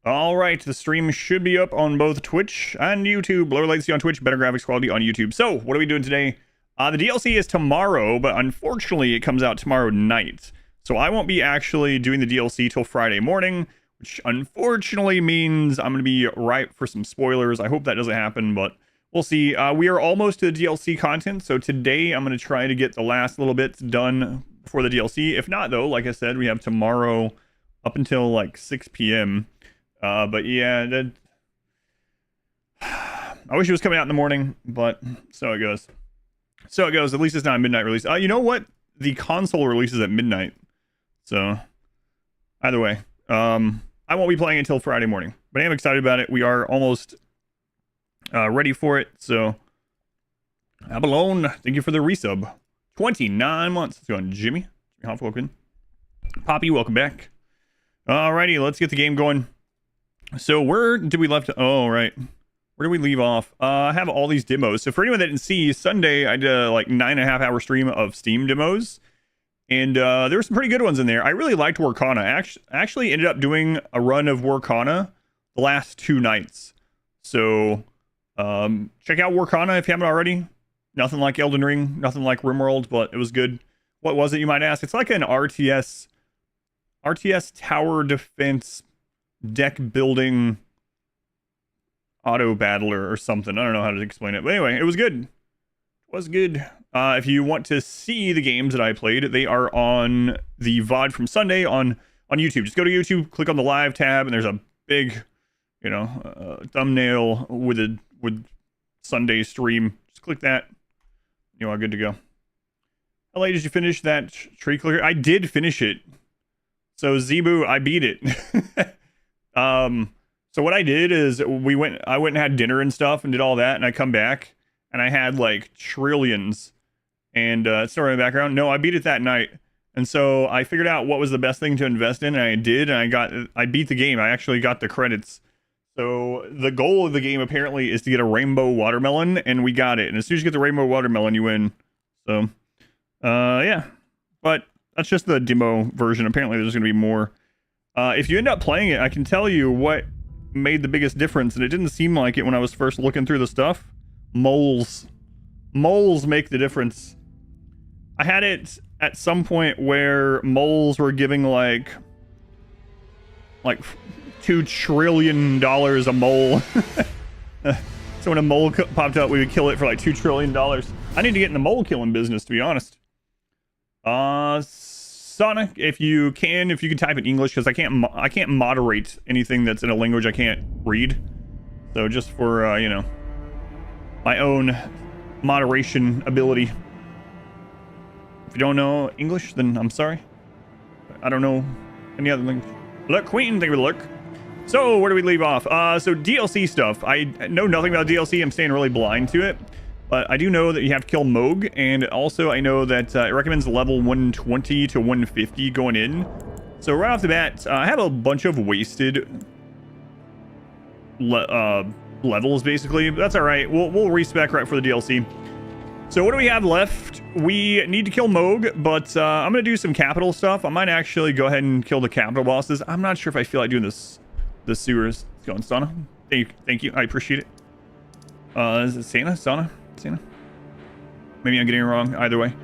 All right, the stream should be up on both Twitch and YouTube. Lower latency on Twitch, better graphics quality on YouTube. So, what are we doing today? The DLC is tomorrow, but unfortunately, it comes out tomorrow night. So, I won't be actually doing the DLC till Friday morning, which unfortunately means I'm going to be ripe for some spoilers. I hope that doesn't happen, but we'll see. We are almost to the DLC content, so today I'm going to try to get the last little bits done before the DLC. If not, though, like I said, we have tomorrow up until like 6 p.m. But yeah, I wish it was coming out in the morning, but so it goes. So it goes. At least it's not a midnight release. You know what? The console releases at midnight. So either way, I won't be playing until Friday morning, but I am excited about it. We are almost ready for it. So Abalone, thank you for the resub. 29 months. Let's go on, Jimmy. Welcome. Poppy, welcome back. Alrighty, let's get the game going. So where did we left? Oh, right. Where did we leave off? I have all these demos. So for anyone that didn't see, Sunday I did a like 9.5-hour stream of Steam demos. And there were some pretty good ones in there. I really liked Workana. I actually ended up doing a run of Workana the last 2 nights. So check out Workana if you haven't already. Nothing like Elden Ring, nothing like RimWorld, but it was good. What was it, you might ask? It's like an RTS tower defense deck building auto battler or something. I don't know how to explain it, but anyway, it was good. It was good. If you want to see the games that I played, they are on the VOD from Sunday on YouTube. Just go to YouTube, click on the live tab, and there's a big, thumbnail with Sunday stream. Just click that. You are good to go. How late did you finish that tree clear? I did finish it. So Zebu, I beat it. So what I did is I went and had dinner and stuff and did all that, and I come back and I had like trillions and sorry in the background. No, I beat it that night. And so I figured out what was the best thing to invest in, and I did, and I beat the game. I actually got the credits. So the goal of the game apparently is to get a rainbow watermelon, and we got it. And as soon as you get the rainbow watermelon, you win. So yeah. But that's just the demo version. Apparently there's going to be more. If you end up playing it, I can tell you what made the biggest difference, and it didn't seem like it when I was first looking through the stuff. Moles make the difference. I had it at some point where moles were giving like $2 trillion a mole. So when a mole popped up, we would kill it for like $2 trillion. I need to get in the mole killing business, to be honest. Sonic, if you can type in English, because I can't moderate anything that's in a language I can't read. So just for my own moderation ability. If you don't know English, then I'm sorry. I don't know any other language. Look, Queen, thank you for the look. So where do we leave off? So DLC stuff. I know nothing about DLC. I'm staying really blind to it. But I do know that you have to kill Moog, and also I know that it recommends level 120 to 150 going in. So right off the bat, I have a bunch of wasted levels, basically. But that's all right. We'll respec right for the DLC. So what do we have left? We need to kill Moog, but I'm going to do some capital stuff. I might actually go ahead and kill the capital bosses. I'm not sure if I feel like doing the sewers. Let's go on, Sana. Thank you. I appreciate it. Is it Sana? Sana? Maybe I'm getting it wrong. Either way.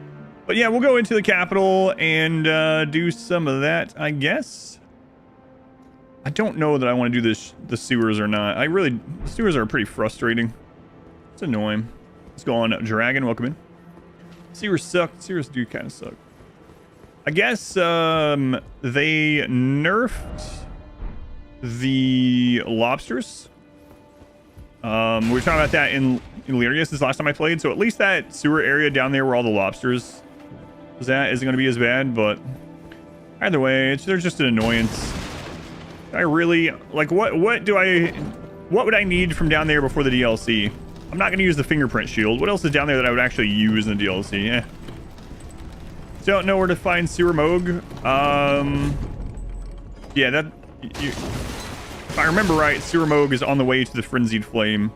But yeah, we'll go into the capital and do some of that, I guess. I don't know that I want to do the sewers or not. The sewers are pretty frustrating. It's annoying. Let's go on, Dragon. Welcome in. Sewers suck. Sewers do kind of suck. I guess they nerfed the lobsters. We were talking about that in Illyrius this last time I played, so at least that sewer area down there where all the lobsters was at isn't going to be as bad, but either way, there's just an annoyance. I really, like, what would I need from down there before the DLC? I'm not going to use the fingerprint shield. What else is down there that I would actually use in the DLC? Yeah. Don't know where to find Sewer Moog. Yeah, if I remember right, Sewer Moog is on the way to the Frenzied Flame.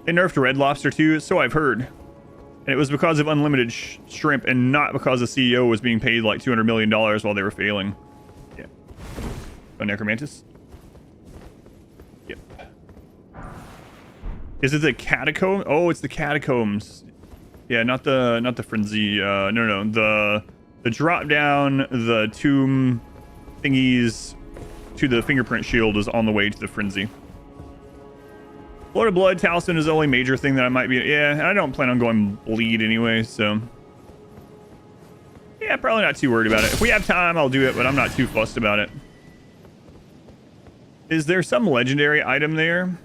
They nerfed Red Lobster too, so I've heard. And it was because of unlimited shrimp and not because the CEO was being paid like $200 million while they were failing. Yeah. A necromantis. Yep. Is it the catacomb? Oh, it's the catacombs. Yeah, not the frenzy. No, the drop down the tomb thingies to the fingerprint shield is on the way to the frenzy. Lord of Blood Talisman is the only major thing that I might be. Yeah, I don't plan on going bleed anyway, so yeah, probably not too worried about it. If we have time, I'll do it, but I'm not too fussed about it. Is there some legendary item there?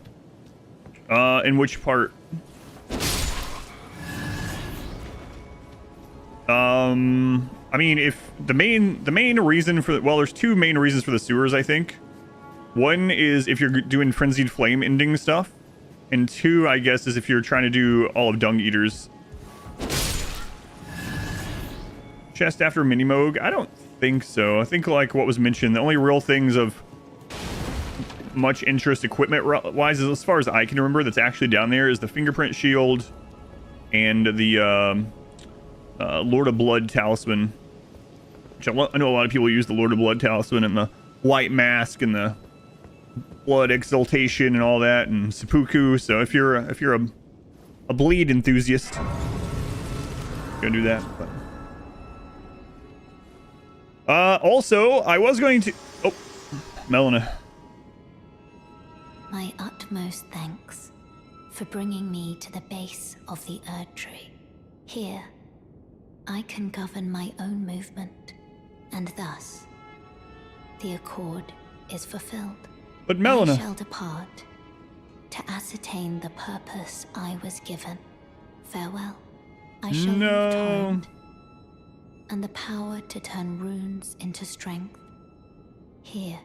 In which part? I mean, if the main reason for well, there's two main reasons for the sewers, I think. One is if you're doing frenzied flame ending stuff, and two, I guess, is if you're trying to do all of Dung Eater's. Chest after Minimogue? I don't think so. I think like what was mentioned, the only real things of much interest equipment wise, as far as I can remember, that's actually down there is the fingerprint shield and the Lord of Blood Talisman. Which I know a lot of people use the Lord of Blood Talisman and the White Mask and the Blood Exaltation and all that and Seppuku. So if you're a bleed enthusiast, gonna do that. But also, I was going to... Oh, Melina. My utmost thanks for bringing me to the base of the Erd Tree. Here, I can govern my own movement, and thus, the accord is fulfilled. But Melina... I shall depart to ascertain the purpose I was given. Farewell. I shall leave Torrent, and the power to turn runes into strength. Here,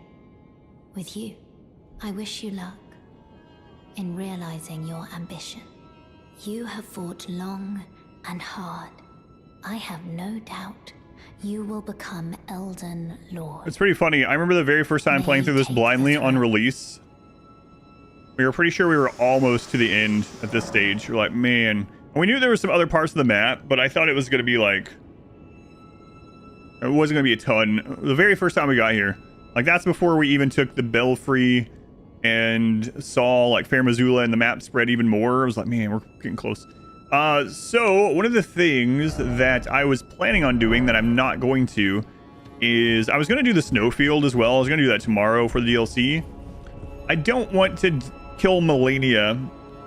with you, I wish you luck in realizing your ambition. You have fought long and hard. I have no doubt you will become Elden Lord. It's pretty funny. I remember the very first time playing through this blindly on release. We were pretty sure we were almost to the end at this stage. We're like, man. And we knew there were some other parts of the map, but I thought it was going to be like... It wasn't going to be a ton. The very first time we got here. Like, that's before we even took the Belfry and saw, like, Fair Missoula and the map spread even more. I was like, man, we're getting close. So, one of the things that I was planning on doing that I'm not going to is I was going to do the Snowfield as well. I was going to do that tomorrow for the DLC. I don't want to kill Melania,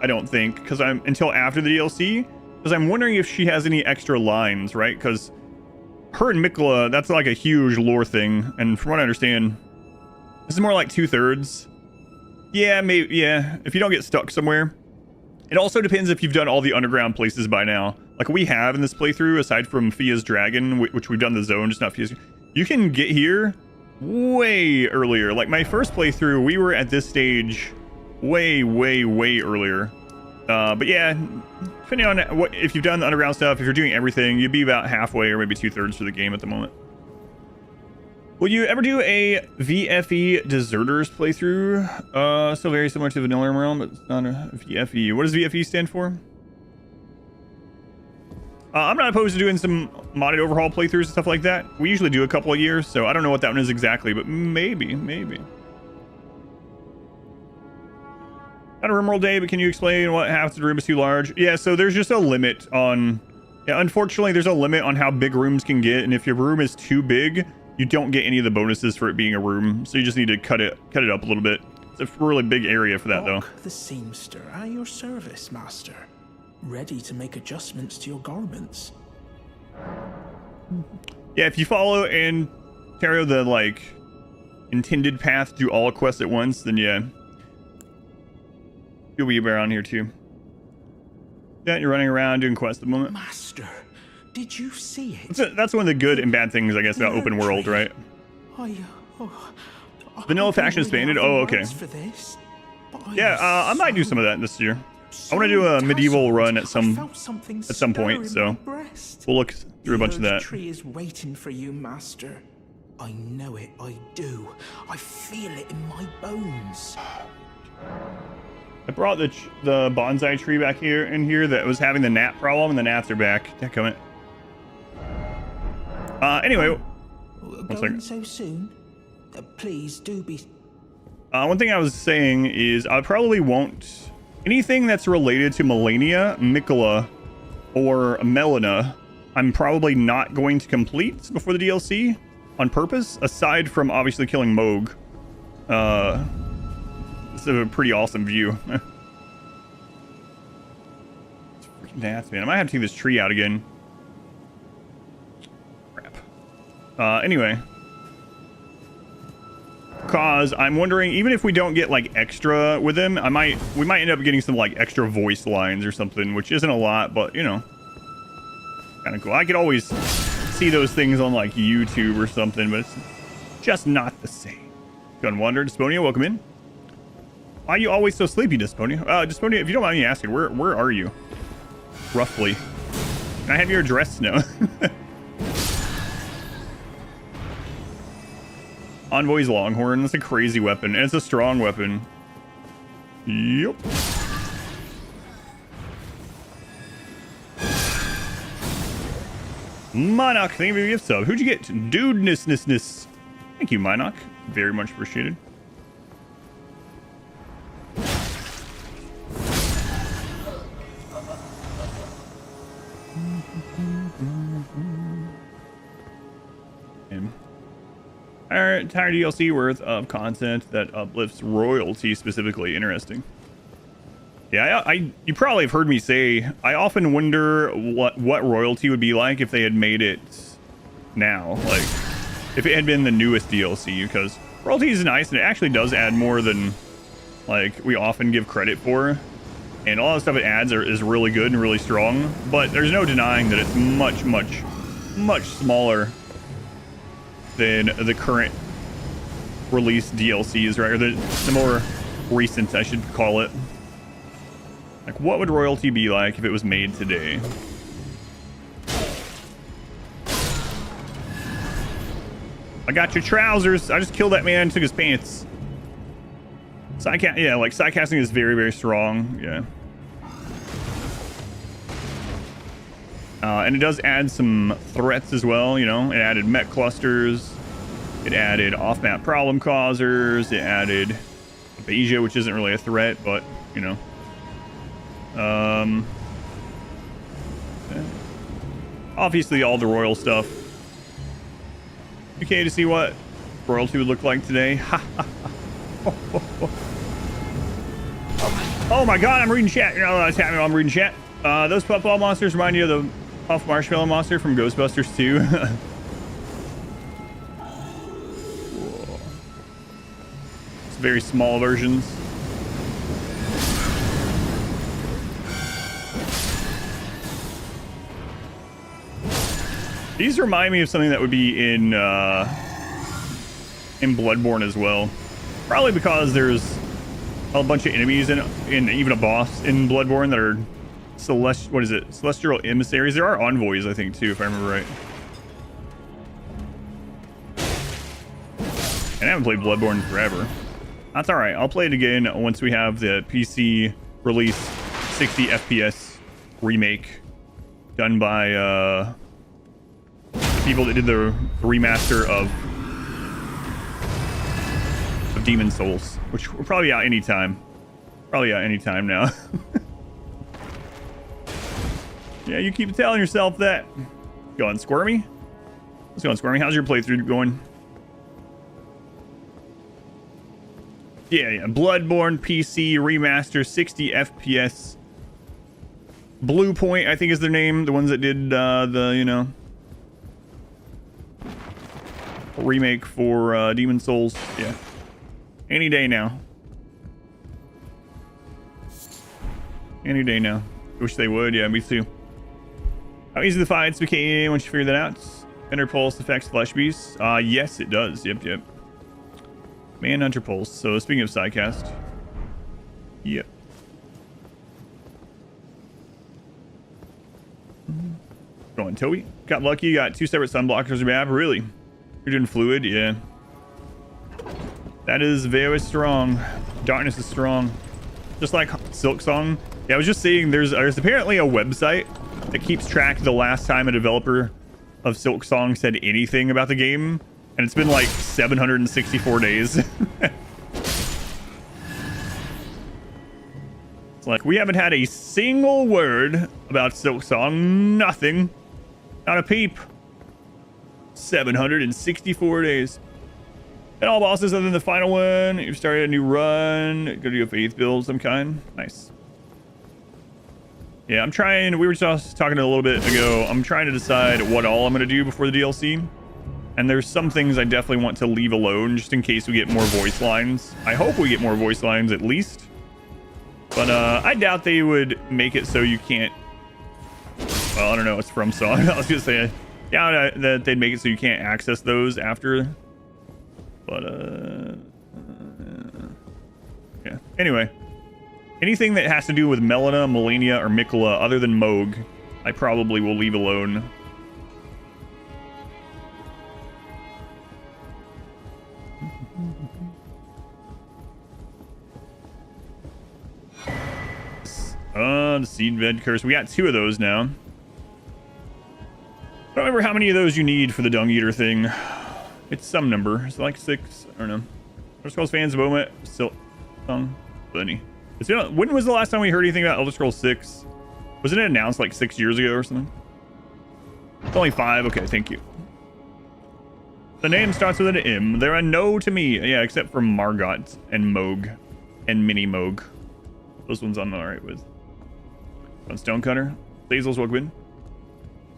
I don't think, because I'm until after the DLC, because I'm wondering if she has any extra lines, right? Because her and Mikla, that's like a huge lore thing, and from what I understand, this is more like 2/3. Yeah, maybe, yeah, if you don't get stuck somewhere. It also depends if you've done all the underground places by now. Like we have in this playthrough, aside from Fia's Dragon, which we've done the zone, just not Fia's. You can get here way earlier. Like my first playthrough, we were at this stage way earlier. But yeah, depending on what, if you've done the underground stuff, if you're doing everything, you'd be about halfway or maybe 2/3 through the game at the moment. Will you ever do a VFE Deserters playthrough? Still very similar to Vanilla Realm, but it's not a VFE. What does VFE stand for? I'm not opposed to doing some modded overhaul playthroughs and stuff like that. We usually do a couple of years, so I don't know what that one is exactly, but maybe. Not a Rimworld day, but can you explain what happens if the room is too large? Yeah, so there's just a limit on... Yeah, unfortunately, there's a limit on how big rooms can get, and if your room is too big, you don't get any of the bonuses for it being a room, so you just need to cut it up a little bit. It's a really big area for that, though. The seamster at your service, master. Ready to make adjustments to your garments. Yeah, if you follow and carry the, like, intended path to all quests at once, then yeah. You'll be around here, too. Yeah, you're running around doing quests at the moment. Master, did you see it? That's one of the good and bad things, I guess, about open world, right? Vanilla faction expanded? Oh, okay. Yeah, I might do some of that this year. I want to do a medieval run at some point, so we'll look through a bunch of that. The tree is waiting for you, master. I know it, I do. I feel it in my bones. I brought the bonsai tree back here that was having the gnat problem, and the gnats are back. Dadgummit. Anyway, one second. So soon? Please do be... One thing I was saying is I probably won't... Anything that's related to Melania, Mikola, or Melina, I'm probably not going to complete before the DLC on purpose, aside from obviously killing Moog. This is a pretty awesome view. It's freaking nuts, man. I might have to take this tree out again. Crap. Anyway. Cause I'm wondering, even if we don't get like extra with him, we might end up getting some like extra voice lines or something, which isn't a lot, but you know, kind of cool. I could always see those things on like YouTube or something, but it's just not the same. Gun Wander, Desponia, welcome in. Why are you always so sleepy, Desponia? Desponia, if you don't mind me asking, where are you? Roughly. Can I have your address? No. Envoy's Longhorn. That's a crazy weapon, and it's a strong weapon. Yep. Monarch, thank you for your gift sub. Who'd you get? Dude-ness-ness-ness. Thank you, Monarch. Very much appreciated. Our entire DLC worth of content that uplifts royalty specifically. Interesting. Yeah, you probably have heard me say, I often wonder what royalty would be like if they had made it now. Like, if it had been the newest DLC, because royalty is nice and it actually does add more than, like, we often give credit for. And all the stuff it adds is really good and really strong. But there's no denying that it's much, much, much smaller than the current release DLCs, right? Or the more recent, I should call it. Like, what would royalty be like if it was made today? I got your trousers. I just killed that man and took his pants. Yeah, like, sidecasting is very, very strong. Yeah. And it does add some threats as well, you know. It added mech clusters. It added off-map problem causers. It added Abasia, which isn't really a threat, but, you know. Obviously, all the royal stuff. Okay, to see what royalty would look like today. Oh my god, I'm reading chat. You know what's happening while I'm reading chat. Those puffball monsters remind you of the Puff Marshmallow monster from Ghostbusters 2. It's very small versions. These remind me of something that would be in Bloodborne as well. Probably because there's a bunch of enemies and even a boss in Bloodborne that are celestial emissaries. There are envoys, I think, too, if I remember right. And I haven't played Bloodborne forever. That's all right. I'll play it again once we have the PC release 60 FPS remake done by people that did the remaster of Demon Souls, which will probably out anytime. Probably out anytime now. Yeah, you keep telling yourself that. Going Squirmy? What's going, Squirmy? How's your playthrough going? Yeah. Bloodborne PC remaster, 60 FPS. Blue Point, I think is their name. The ones that did the, you know, remake for Demon Souls. Yeah. Any day now. Any day now. Wish they would. Yeah, me too. How easy the fights became once you figured that out? Enter Pulse affects flesh beasts. Yes, it does. Yep. Manhunter Pulse. So speaking of sidecast. Yep. Going Toby. Got lucky. You got 2 separate sunblockers in your map. Really? You're doing fluid? Yeah. That is very strong. Darkness is strong. Just like Silk Song. Yeah, I was just seeing there's apparently a website that keeps track of the last time a developer of Silk Song said anything about the game. And it's been like 764 days. It's like, we haven't had a single word about Silksong. Nothing. Not a peep. 764 days. And all bosses other than the final one. You've started a new run. Go do a faith build of some kind. Nice. Yeah, I'm trying. We were just talking a little bit ago. I'm trying to decide what all I'm going to do before the DLC. And there's some things I definitely want to leave alone just in case we get more voice lines. I hope we get more voice lines at least. But I doubt they would make it so you can't... Well, I don't know. It's from Song. I was going to say, yeah, that they'd make it so you can't access those after. But, yeah. Anyway. Anything that has to do with Melina, Melania, or Mikola other than Moog, I probably will leave alone. The Seedbed Curse. We got 2 of those now. I don't remember how many of those you need for the Dung Eater thing. It's some number. It's like 6. I don't know. Elder Scrolls fans of moment. Still. Bunny. When was the last time we heard anything about Elder Scrolls 6? Wasn't it announced like 6 years ago or something? It's only 5. Okay, thank you. The name starts with an M. They're a no to me. Yeah, except for Margot and Moog. And Mini Moog. Those ones I'm alright with. On Stonecutter. Basil's Wugwin.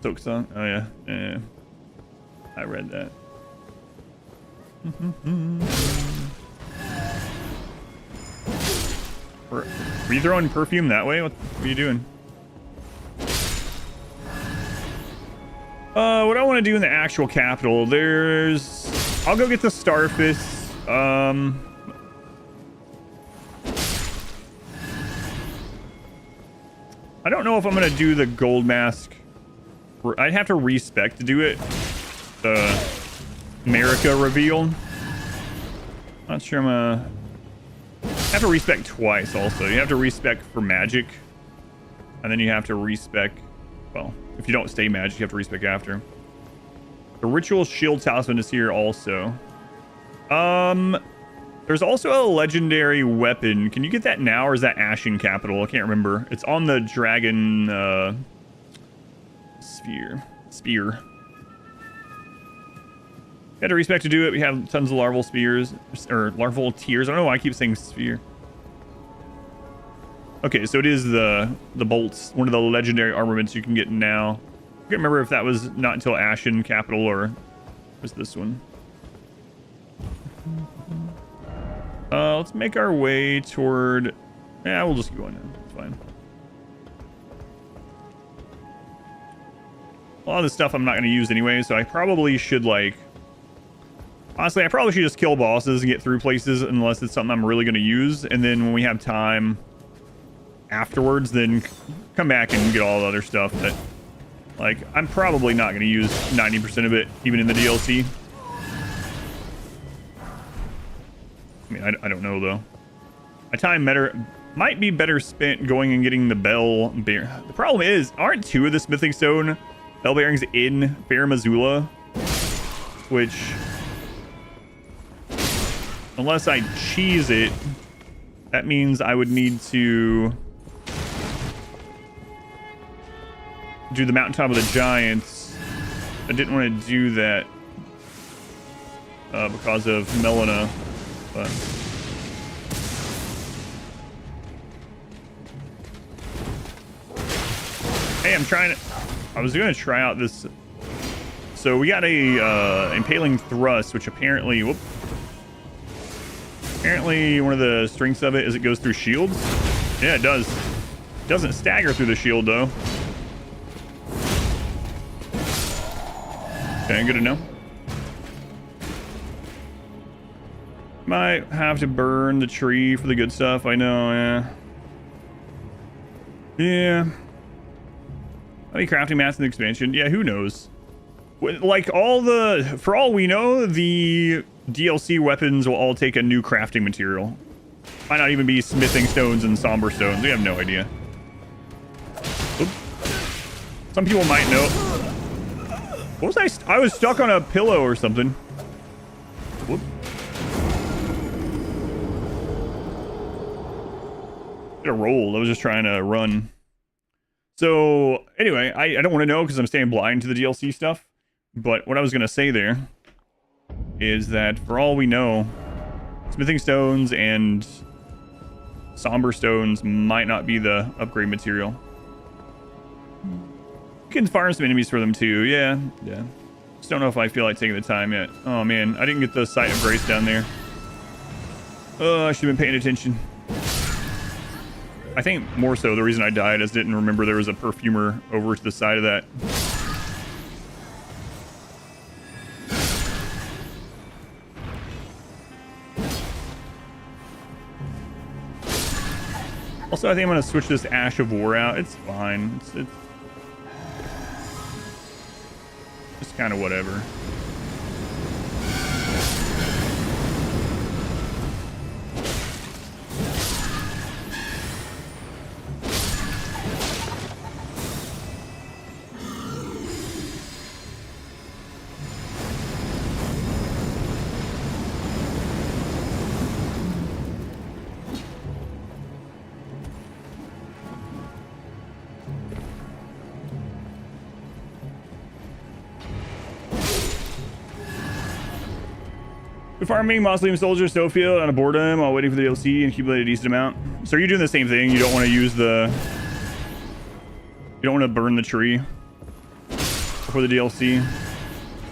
Soak Song. Oh yeah. Yeah. I read that. Were you throwing perfume that way? What are you doing? What I want to do in the actual capital, I'll go get the Starfish. I don't know if I'm going to do the Gold Mask. I'd have to respec to do it. The America reveal. Not sure I'm gonna... I have to respec twice also. You have to respec for magic. And then you have to respec... Well, if you don't stay magic, you have to respec after. The Ritual Shield Talisman is here also. There's also a legendary weapon. Can you get that now, or is that Ashen Capital? I can't remember. It's on the dragon spear. You had to respec to do it. We have tons of larval spears, or larval tears. I don't know why I keep saying sphere. Okay, so it is the bolts, one of the legendary armaments you can get now. I can't remember if that was not until Ashen Capital or was this one. Let's make our way toward... Yeah, we'll just go in. It's fine. A lot of this stuff I'm not going to use anyway, so I probably should, like... Honestly, I probably should just kill bosses and get through places unless it's something I'm really going to use. And then when we have time afterwards, then come back and get all the other stuff that... Like, I'm probably not going to use 90% of it, even in the DLC. I mean, I don't know, though. My time might be better spent going and getting the bell bear. The problem is, aren't 2 of the smithing stone bell bearings in Fair Missoula? Which, unless I cheese it, that means I would need to do the Mountaintop of the Giants. I didn't want to do that because of Melina. But hey, I was gonna try out this. So we got a impaling thrust, which apparently one of the strengths of it is it goes through shields. Yeah, it does. It doesn't stagger through the shield though. Okay, good to know. Might have to burn the tree for the good stuff. I know, yeah. Yeah. Maybe crafting mats in the expansion. Yeah, who knows? Like, for all we know, the DLC weapons will all take a new crafting material. Might not even be smithing stones and somber stones. We have no idea. Oops. Some people might know. What was I was stuck on a pillow or something. I rolled. I was just trying to run. So anyway, I don't want to know because I'm staying blind to the DLC stuff. But what I was going to say there is that for all we know, smithing stones and somber stones might not be the upgrade material. You can farm some enemies for them too. Yeah. Just don't know if I feel like taking the time yet. Oh man, I didn't get the Sight of Grace down there. Oh, I should have been paying attention. I think more so the reason I died is I didn't remember there was a perfumer over to the side of that. Also, I think I'm going to switch this Ash of War out. It's fine. It's just kind of whatever. Farming Mausoleum Soldier Snowfield on a boredom while waiting for the DLC and accumulate a decent amount. So you're doing the same thing. You don't want to use the... You don't want to burn the tree before the DLC.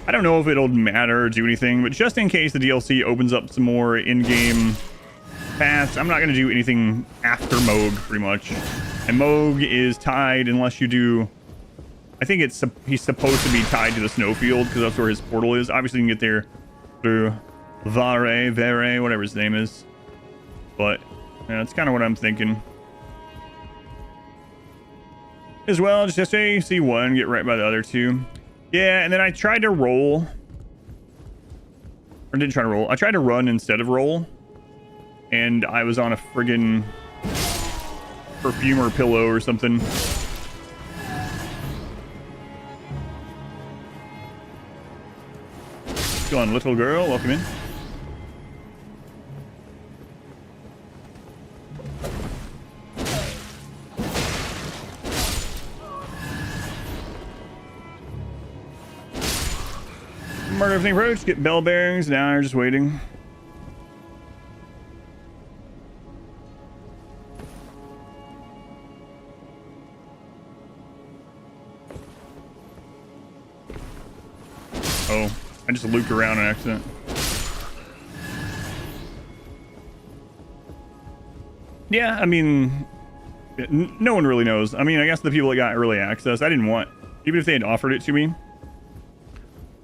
I don't know if it'll matter or do anything, but just in case the DLC opens up some more in-game paths, I'm not going to do anything after Moog, pretty much. And Moog is tied unless you do... I think he's supposed to be tied to the snowfield because that's where his portal is. Obviously, you can get there through... Vare, whatever his name is. But, yeah, that's kind of what I'm thinking. As well, just say C1, get right by the other two. Yeah, and then I tried to roll. Or didn't try to roll. I tried to run instead of roll. And I was on a friggin' perfumer pillow or something. Go on, little girl. Welcome in. Murder everything approach, get bell bearings. Now you're just waiting. Oh, I just looped around on accident. Yeah, I mean, no one really knows. I mean, I guess the people that got early access, I didn't want, even if they had offered it to me,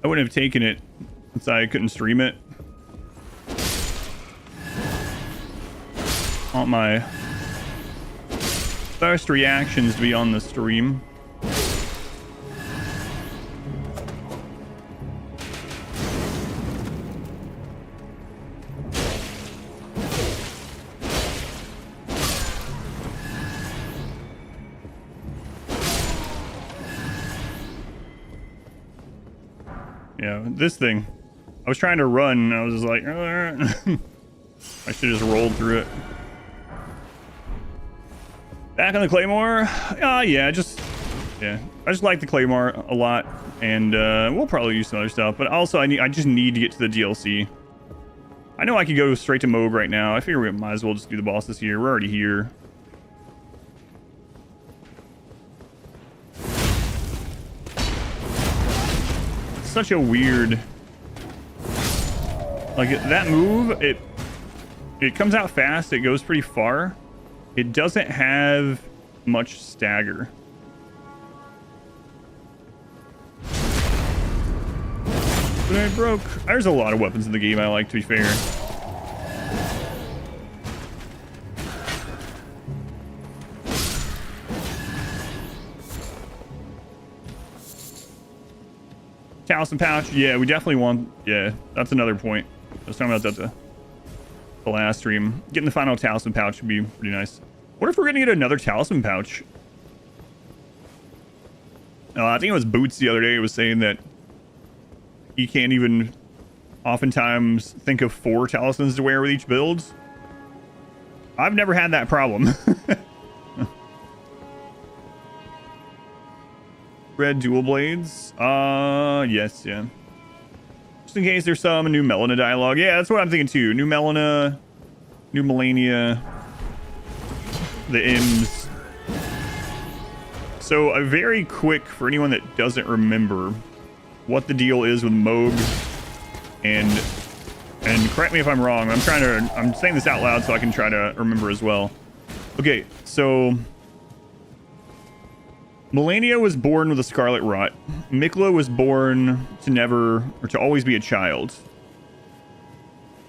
I wouldn't have taken it since I couldn't stream it. I want my first reactions to be on the stream. Yeah, this thing. I was trying to run, and I was just like, I should have just rolled through it. Back on the Claymore? Yeah, I just like the Claymore a lot, and we'll probably use some other stuff. But also, I just need to get to the DLC. I know I could go straight to Moog right now. I figure we might as well just do the bosses here. We're already here. Such a weird, like, that move, it comes out fast, it goes pretty far, it doesn't have much stagger. But it broke. There's a lot of weapons in the game I like, to be fair. Talisman pouch, yeah, we definitely want, yeah, that's another point. I was talking about that the last stream. Getting the final talisman pouch would be pretty nice. What if we're gonna get another talisman pouch? I think it was Boots the other day was saying that he can't even oftentimes think of 4 talismans to wear with each build. I've never had that problem. Red dual blades. Yes, yeah. Just in case there's some new Melina dialogue. Yeah, that's what I'm thinking too. New Melina, new Melania, the Imps. So a very quick, for anyone that doesn't remember what the deal is with Moog, and correct me if I'm wrong. I'm saying this out loud so I can try to remember as well. Okay, so Melania was born with a scarlet rot. Mikla was born to always be a child.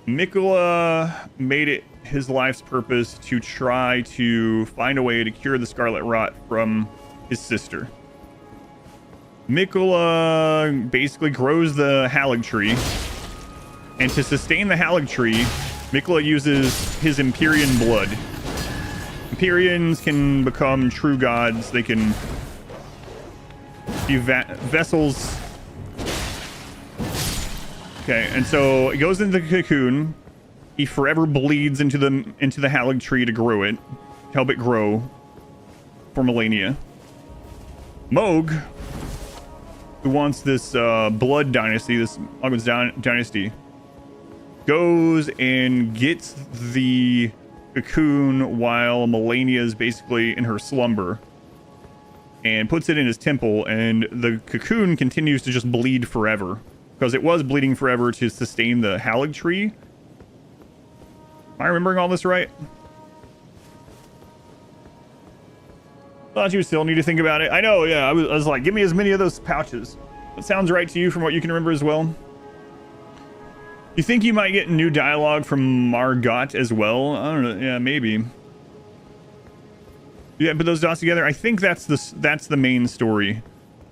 Mikla made it his life's purpose to try to find a way to cure the scarlet rot from his sister. Mikla basically grows the Halig tree, and to sustain the Halig tree, Mikla uses his Empyrean blood. Empyreans can become true gods. They can be vessels. Okay, and so it goes into the cocoon. He forever bleeds into the Halig tree to grow it, to help it grow for Melania. Moog, who wants this blood dynasty, this Ogwen's dynasty, goes and gets the cocoon while Melania is basically in her slumber, and puts it in his temple, and the cocoon continues to just bleed forever, because it was bleeding forever to sustain the Halig tree. Am I remembering all this right? Thought you still need to think about it. I know, yeah. I was like, give me as many of those pouches. That sounds right to you from what you can remember as well. You think you might get new dialogue from Margot as well? I don't know. Yeah, maybe. Yeah, put those dots together. I think that's the main story.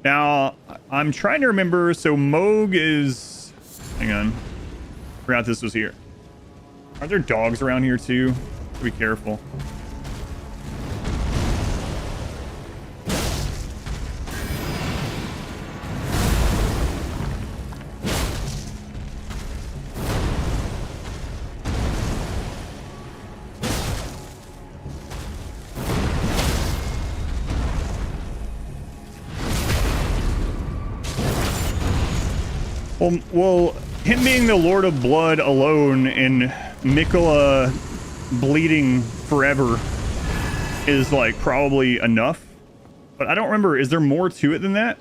Now, I'm trying to remember. So Moog is... Hang on. Forgot this was here. Are there dogs around here too? Be careful. Well, him being the Lord of Blood alone and Mikla bleeding forever is like probably enough. But I don't remember. Is there more to it than that?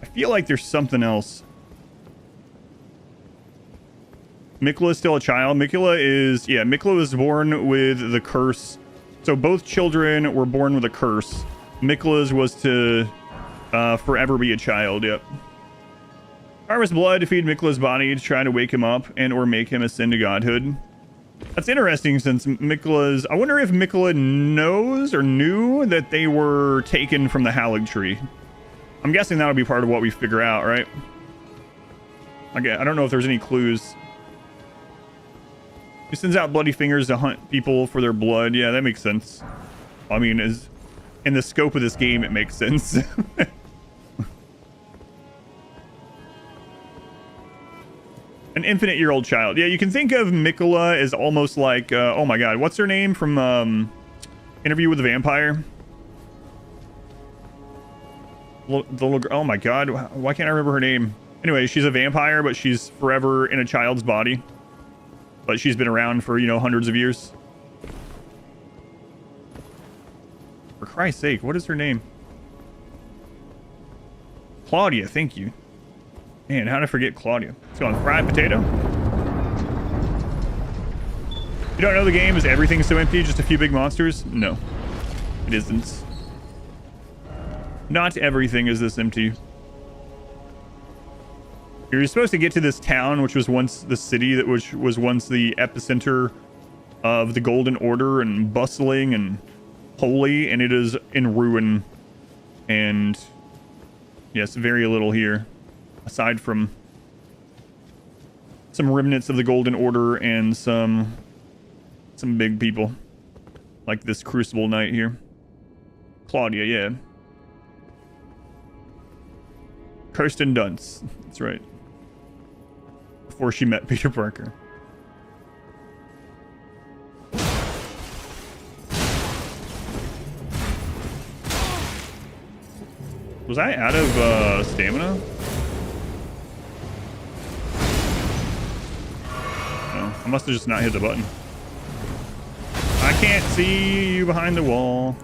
I feel like there's something else. Mikla is still a child. Mikla was born with the curse. So both children were born with a curse. Mikla's was to forever be a child. Yep. Harvest blood to feed Mikla's body to try to wake him up and or make him ascend to godhood. That's interesting, since Mikla's... I wonder if Mikla knows or knew that they were taken from the Halig tree. I'm guessing that'll be part of what we figure out, right? Okay, I don't know if there's any clues. He sends out bloody fingers to hunt people for their blood. Yeah, that makes sense. I mean, in the scope of this game, it makes sense. An infinite-year-old child. Yeah, you can think of Mikla as almost like... oh my god, what's her name from Interview with the Vampire? Oh my god, why can't I remember her name? Anyway, she's a vampire, but she's forever in a child's body. But she's been around for, you know, hundreds of years. For Christ's sake, what is her name? Claudia, thank you. Man, how did I forget Claudia? Let's go on fried potato. You don't know the game? Is everything so empty? Just a few big monsters? No, it isn't. Not everything is this empty. You're supposed to get to this town, which was once the city, which was once the epicenter of the Golden Order and bustling and holy, and it is in ruin. And yes, very little here. Aside from some remnants of the Golden Order and some big people. Like this Crucible Knight here. Claudia, yeah. Kirsten Dunst. That's right. Before she met Peter Parker. Was I out of stamina? Oh, I must have just not hit the button. I can't see you behind the wall.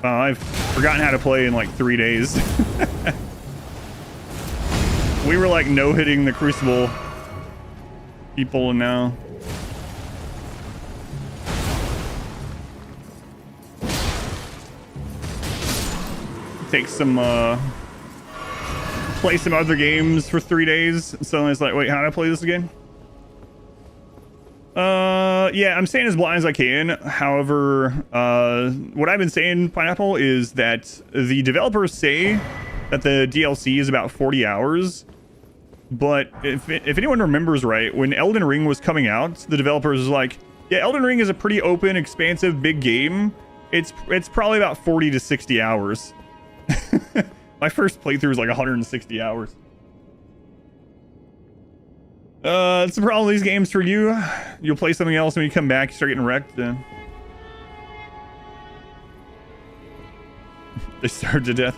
I've forgotten how to play in like 3 days. We were like no-hitting the Crucible people, and now take some play some other games for 3 days. So it's like, wait, how do I play this again? Yeah, I'm staying as blind as I can. However, what I've been saying, Pineapple, is that the developers say that the DLC is about 40 hours. But if anyone remembers right, when Elden Ring was coming out, the developers was like, yeah, Elden Ring is a pretty open, expansive, big game. It's probably about 40 to 60 hours. My first playthrough was like 160 hours. It's the problem with these games for you. You'll play something else when you come back, you start getting wrecked. They starve to death.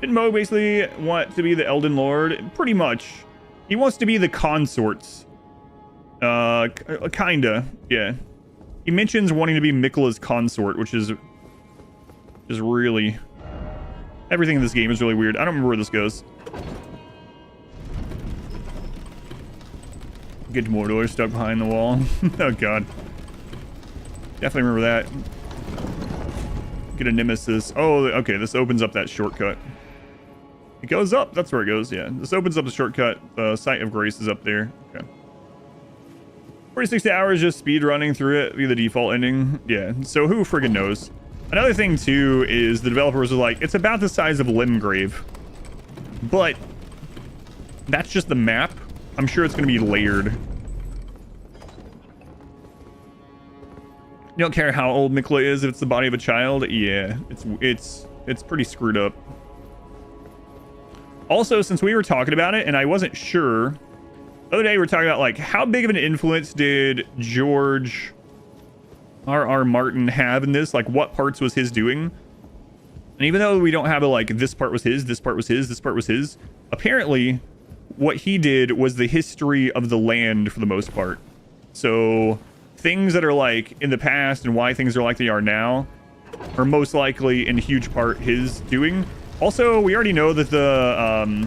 Didn't Mo basically want to be the Elden Lord? Pretty much. He wants to be the consorts. Kinda, yeah. He mentions wanting to be Mikla's consort, which is really... Everything in this game is really weird. I don't remember where this goes. Get Mordor stuck behind the wall. Oh god. Definitely remember that. Get a nemesis. Oh, okay, this opens up that shortcut. It goes up. That's where it goes, yeah. This opens up the shortcut. The Site of Grace is up there. Okay. 46 hours just speed running through it via the default ending. Yeah, so who friggin' knows? Another thing, too, is the developers are like, it's about the size of Limgrave. But that's just the map. I'm sure it's going to be layered. You don't care how old Mikla is if it's the body of a child? Yeah, it's pretty screwed up. Also, since we were talking about it, and I wasn't sure, the other day we were talking about, like, how big of an influence did George R.R. Martin have in this? Like, what parts was his doing? And even though we don't have a, like, this part was his, this part was his, this part was his, apparently what he did was the history of the land for the most part. So things that are, like, in the past and why things are like they are now are most likely in huge part his doing. Also, we already know that the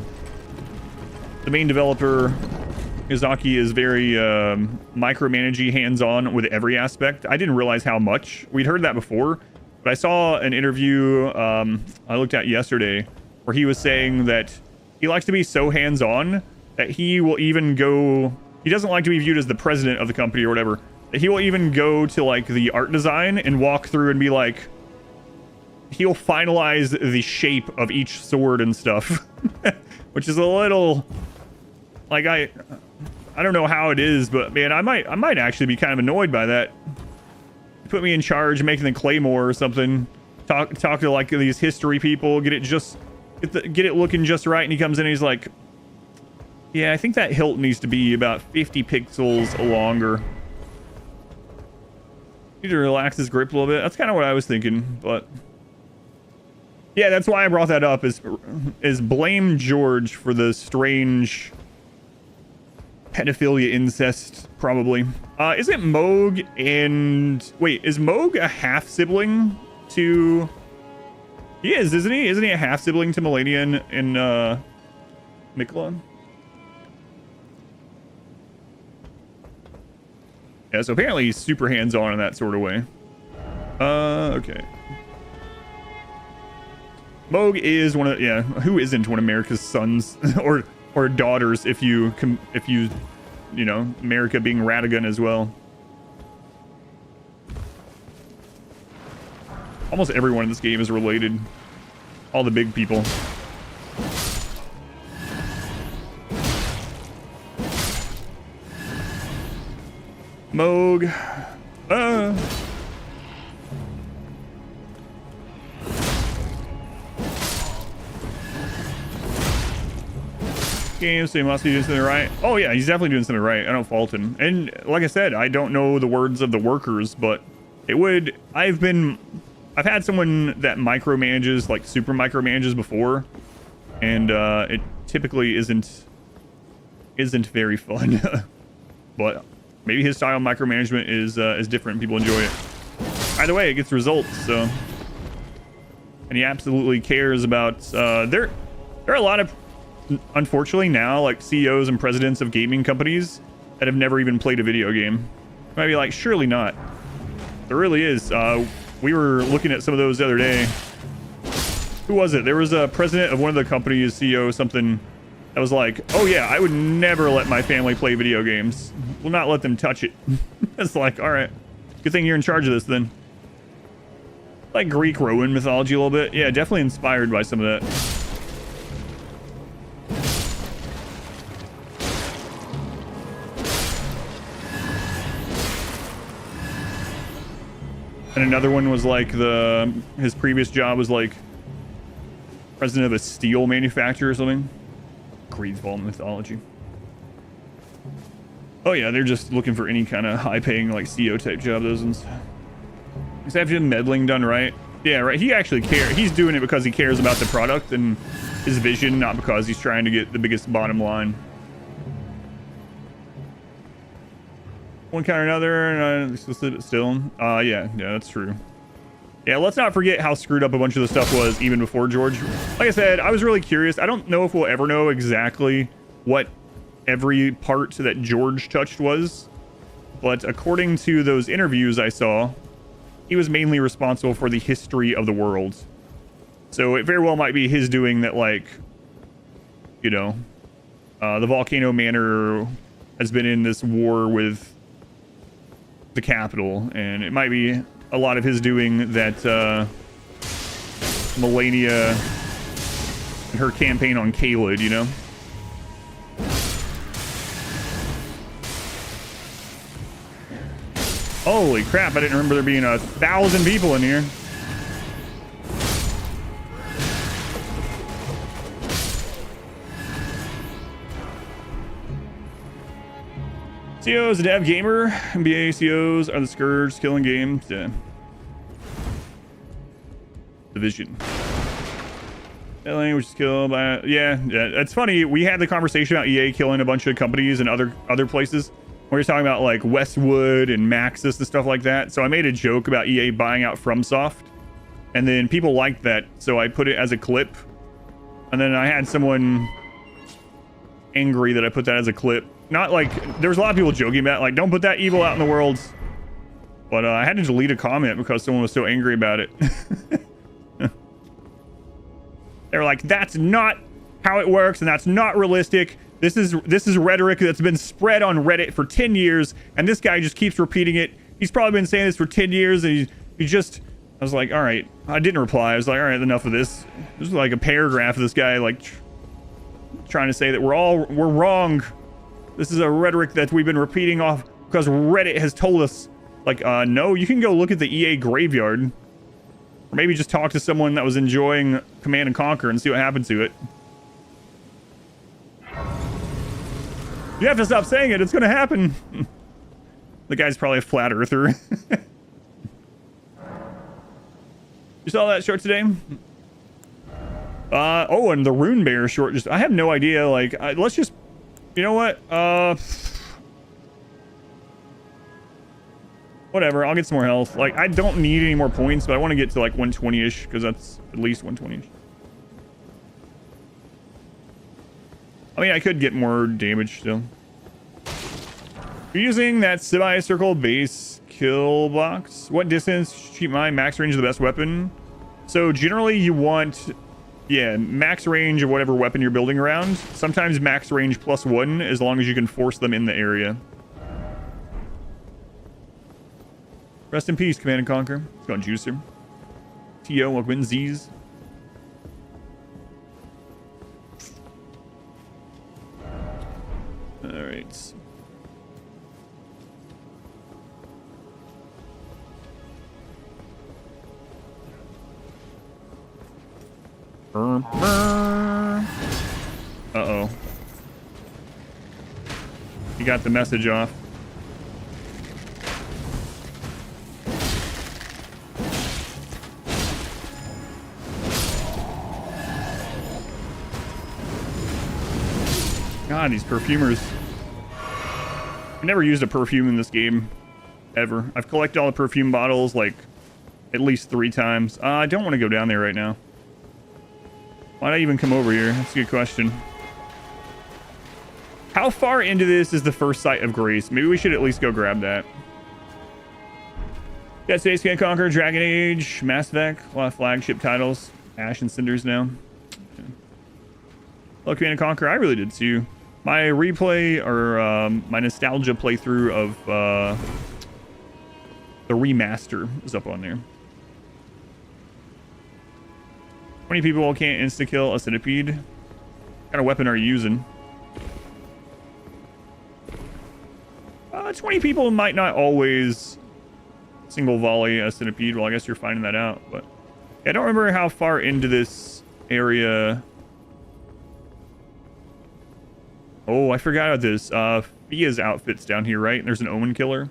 main developer, Izaki, is very micromanagey, hands-on with every aspect. I didn't realize how much. We'd heard that before, but I saw an interview I looked at yesterday where he was saying that he likes to be so hands-on that he will even go... He doesn't like to be viewed as the president of the company or whatever. That he will even go to, like, the art design and walk through and be like... He'll finalize the shape of each sword and stuff. Which is a little... Like, I don't know how it is, but, man, I might actually be kind of annoyed by that. Put me in charge of making the Claymore or something. Talk to, like, these history people. Get it looking just right, and he comes in and he's like... Yeah, I think that hilt needs to be about 50 pixels longer. Need to relax his grip a little bit. That's kind of what I was thinking, but... Yeah, that's why I brought that up, is blame George for the strange pedophilia incest, probably. Isn't Moog and... Wait, is Moog a half-sibling to... He is, isn't he? Isn't he a half-sibling to Melania and Mikla? Yeah, so apparently he's super hands-on in that sort of way. Okay. Moog is one of... Yeah, who isn't one of America's sons or daughters if you know, America being Radigan as well. Almost everyone in this game is related. All the big people. Moog. Game, so he must be doing something right. Oh yeah, he's definitely doing something right. I don't fault him. And like I said, I don't know the words of the workers, but I've had someone that micromanages, like super micromanages before, and it typically isn't very fun. But maybe his style of micromanagement is different. People enjoy it. Either way, it gets results. So, and he absolutely cares about. There are a lot of, unfortunately now, like CEOs and presidents of gaming companies that have never even played a video game. Might be like, surely not. There really is. We were looking at some of those the other day. Who was it? There was a president of one of the companies, CEO, something that was like, oh yeah, I would never let my family play video games. Will not let them touch it. It's like, all right, good thing you're in charge of this then. Like Greek Roman mythology a little bit. Yeah, definitely inspired by some of that. And another one was like his previous job was like president of a steel manufacturer or something. Greek mythology. Oh yeah, they're just looking for any kind of high-paying like CEO type job. Those ones. Except for meddling done right. Yeah, right. He actually cares. He's doing it because he cares about the product and his vision, not because he's trying to get the biggest bottom line. One kind or another, still. Yeah, that's true. Yeah, let's not forget how screwed up a bunch of the stuff was even before George. Like I said, I was really curious. I don't know if we'll ever know exactly what every part that George touched was, but according to those interviews I saw, he was mainly responsible for the history of the world. So it very well might be his doing that, like, you know, the Volcano Manor has been in this war with the capital, and it might be a lot of his doing that Melania and her campaign on Caelid, you know? Holy crap, I didn't remember there being 1,000 people in here. COs, a dev gamer. NBA COs are the scourge, killing games. Yeah. Division. Which is killed by. Yeah. It's funny. We had the conversation about EA killing a bunch of companies and other places. We were talking about like Westwood and Maxis and stuff like that. So I made a joke about EA buying out FromSoft, and then people liked that, so I put it as a clip. And then I had someone angry that I put that as a clip. Not like, there was a lot of people joking about like, don't put that evil out in the world. But I had to delete a comment because someone was so angry about it. They were like, that's not how it works, and that's not realistic. This is rhetoric that's been spread on Reddit for 10 years, and this guy just keeps repeating it. He's probably been saying this for 10 years, and he just... I was like, all right. I didn't reply. I was like, all right, enough of this. This is like a paragraph of this guy like trying to say that we're wrong. This is a rhetoric that we've been repeating off because Reddit has told us. Like, no, you can go look at the EA graveyard. Or maybe just talk to someone that was enjoying Command and Conquer and see what happened to it. You have to stop saying it. It's going to happen. The guy's probably a flat earther. You saw that short today? Oh, and the Rune Bear short. Just, I have no idea. Like, let's just, you know what? Whatever. I'll get some more health. Like, I don't need any more points, but I want to get to like 120-ish because that's at least 120-ish. I mean, I could get more damage still. You're using that semi-circle base kill box. What distance to keep my max range of the best weapon? So generally you want, yeah, max range of whatever weapon you're building around. Sometimes max range +1 as long as you can force them in the area. Rest in peace, Command and Conquer. It's going Juicer. T.O. welcome in, Z's. Alright. Uh-oh. He got the message off. God, these perfumers. I've never used a perfume in this game, ever. I've collected all the perfume bottles, like, at least 3 times. I don't want to go down there right now. Why'd I even come over here? That's a good question. How far into this is the first site of Grace? Maybe we should at least go grab that. Got Space Can Conquer, Dragon Age, Mass Effect, a lot of flagship titles. Ash and Cinders now. Hello, Command & Conquer. I really did too. My replay, or my nostalgia playthrough of the remaster is up on there. 20 people can't insta-kill a centipede. What kind of weapon are you using? 20 people might not always single volley a centipede. Well, I guess you're finding that out, but yeah, I don't remember how far into this area. Oh, I forgot about this. Fia's outfit's down here, right? There's an Omen Killer.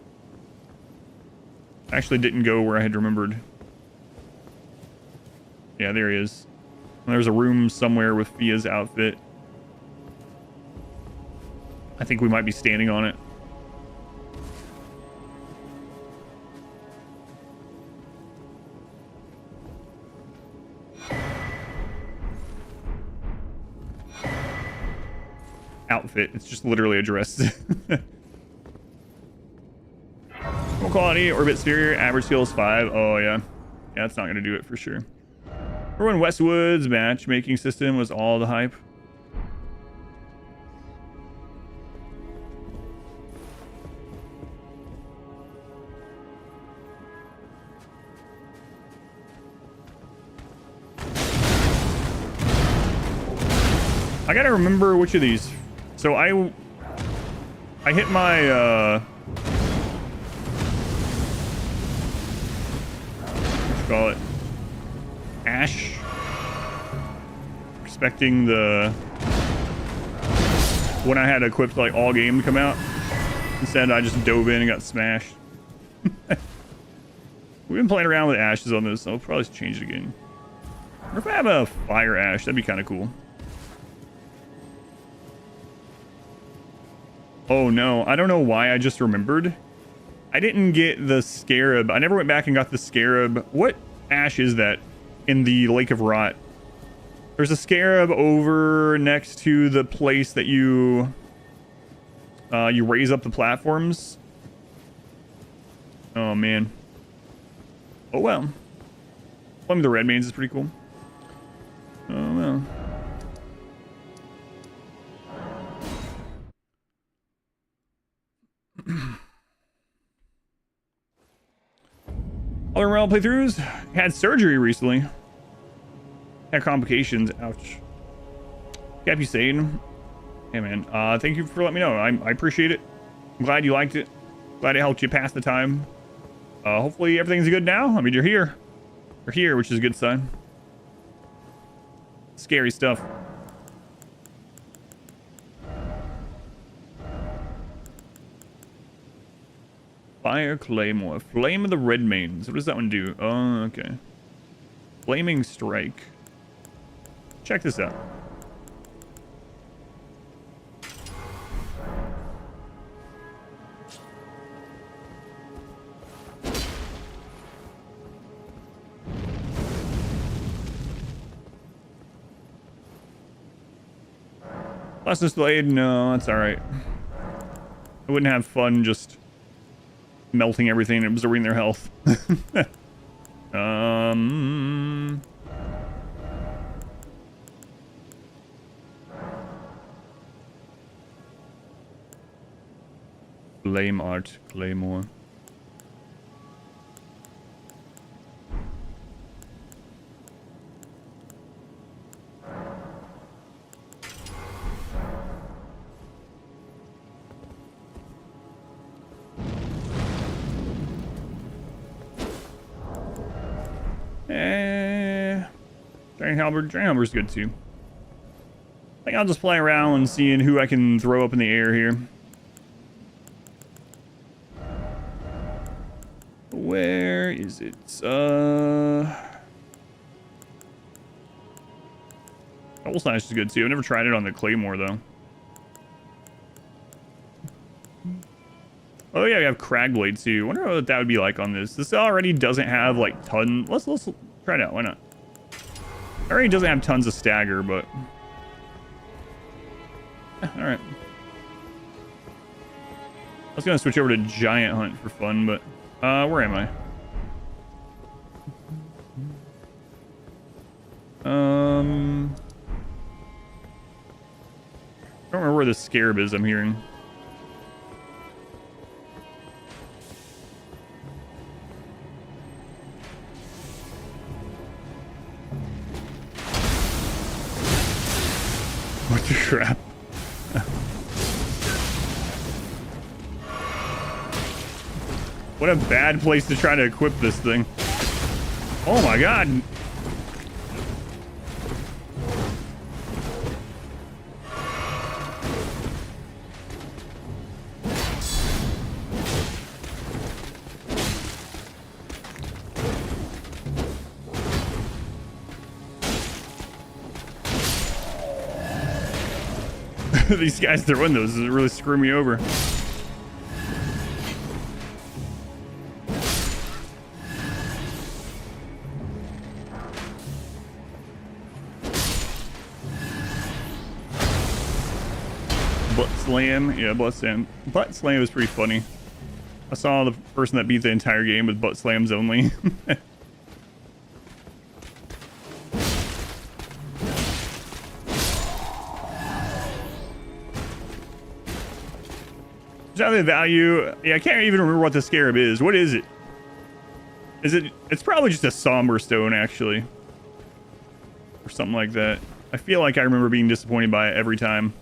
I actually didn't go where I had remembered. Yeah, there he is. There's a room somewhere with Fia's outfit. I think we might be standing on it. Outfit. It's just literally a dress. Full quality, orbit sphere, average skills 5. Oh, yeah. Yeah, that's not going to do it for sure. Remember when Westwood's matchmaking system was all the hype? I gotta remember which of these. So I hit my what you call it, Ash, expecting the when I had equipped like all game to come out. Instead, I just dove in and got smashed. We've been playing around with ashes on this. I'll probably change it again. Or if I have a fire ash, that'd be kind of cool. Oh no, I don't know why I just remembered. I didn't get the scarab. I never went back and got the scarab. What ash is that in the Lake of Rot? There's a scarab over next to the place that you raise up the platforms. Oh man. Oh well. One of the red mains is pretty cool. Oh well. Other realm playthroughs. Had surgery recently. Had complications. Ouch. Happy Sane. Hey man, thank you for letting me know. I appreciate it. I'm glad you liked it. Glad it helped you pass the time. Hopefully everything's good now. I mean, you're here. You're here, which is a good sign. Scary stuff. Fire Claymore. Flame of the Red Mains. What does that one do? Oh, okay. Flaming Strike. Check this out. Lessons delayed? No, that's alright. I wouldn't have fun just melting everything and absorbing their health. Flame Art Claymore. Dragon Halberd. Dragon Halberd's good too. I think I'll just play around and seeing who I can throw up in the air here. Where is it? Double Slash is good too. I've never tried it on the Claymore though. Oh yeah, we have Cragblade too. Wonder what that would be like on this. This already doesn't have like ton. Let's try it out. Why not? Already doesn't have tons of stagger, but all right. I was gonna switch over to Giant Hunt for fun, but where am I? I don't remember where the Scarab is. I'm hearing. What the crap? What a bad place to try to equip this thing. Oh my god. These guys throwing those is really screw me over. Butt slam, yeah, butt slam. Butt slam is pretty funny. I saw the person that beat the entire game with butt slams only. The value, yeah, I can't even remember what the Scarab is. What is it? It's probably just a somber stone, actually, or something like that. I feel like I remember being disappointed by it every time.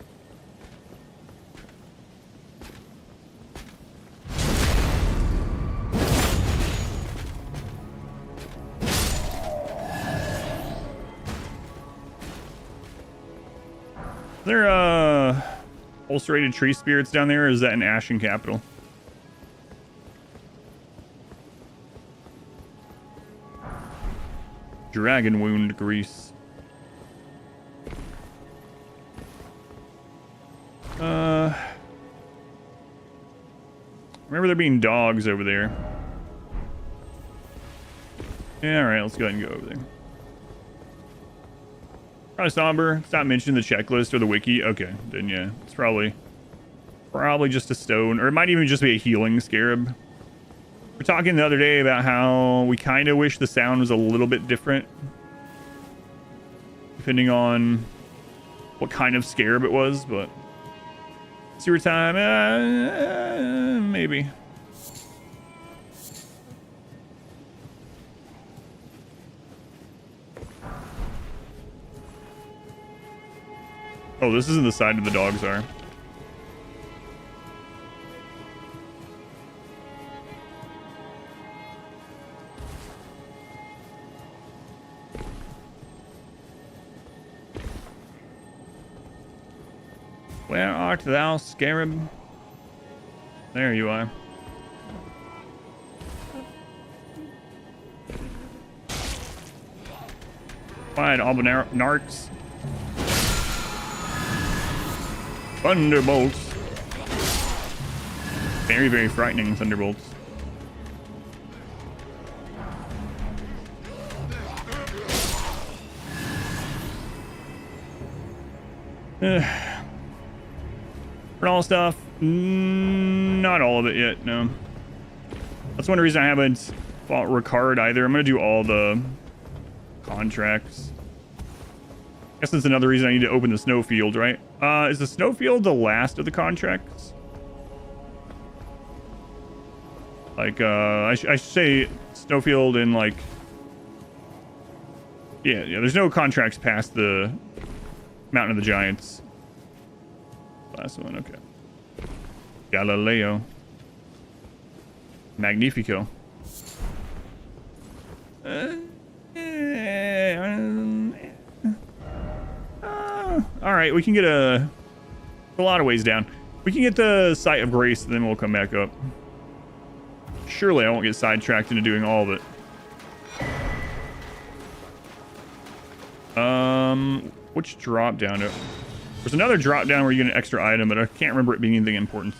Is there ulcerated tree spirits down there, or is that an Ashen Capital? Dragon wound grease. Remember there being dogs over there. Yeah, all right, let's go ahead and go over there. Probably somber. It's not mentioned in the checklist or the wiki. Okay, then yeah, it's probably just a stone, or it might even just be a healing scarab. We're talking the other day about how we kind of wish the sound was a little bit different, depending on what kind of scarab it was, but sewer time, maybe. Oh, this isn't the side of the dogs are. Where art thou, scarab? There you are. Fine, Narcs. Thunderbolts. Very, very frightening thunderbolts. For all stuff, not all of it yet, no. That's one reason I haven't fought Ricard either. I'm gonna do all the contracts. Guess that's another reason I need to open the snowfield, right? Is the snowfield the last of the contracts? Like, I should say snowfield in like... Yeah, there's no contracts past the Mountain of the Giants. Last one, okay. Galileo. Magnifico. All right, we can get a lot of ways down. We can get the Site of Grace, and then we'll come back up. Surely I won't get sidetracked into doing all of it. Which drop down? There's another drop down where you get an extra item, but I can't remember it being anything important.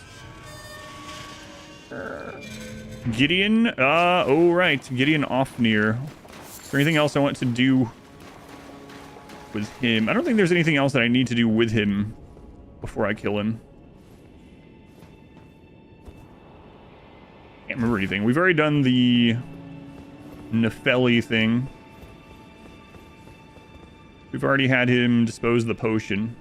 Gideon. Oh, right. Gideon Ofnir. Is there anything else I want to do with him? I don't think there's anything else that I need to do with him before I kill him. Can't remember anything. We've already done the Nefeli thing. We've already had him dispose of the potion.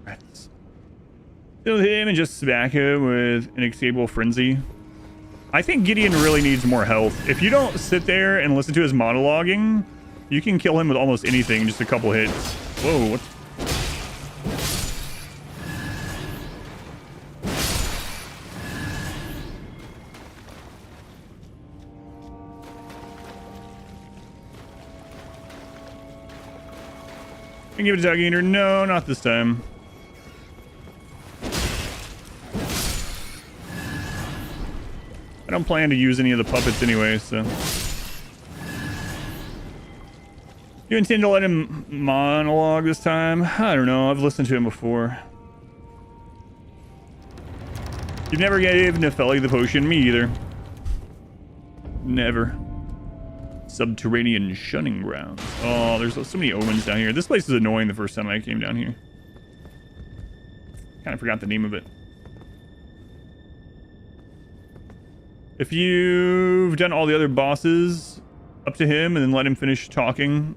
Let's kill him and just smack him with an escapable frenzy. I think Gideon really needs more health. If you don't sit there and listen to his monologuing, you can kill him with almost anything, just a couple hits. Whoa, what? Can you give it to Dog Eater? No, not this time. I don't plan to use any of the puppets anyway, so. You intend to let him monologue this time? I don't know. I've listened to him before. You've never gave Nefeli the potion? Me either. Never. Subterranean shunning grounds. Oh, there's so many omens down here. This place is annoying the first time I came down here. Kind of forgot the name of it. If you've done all the other bosses up to him and then let him finish talking,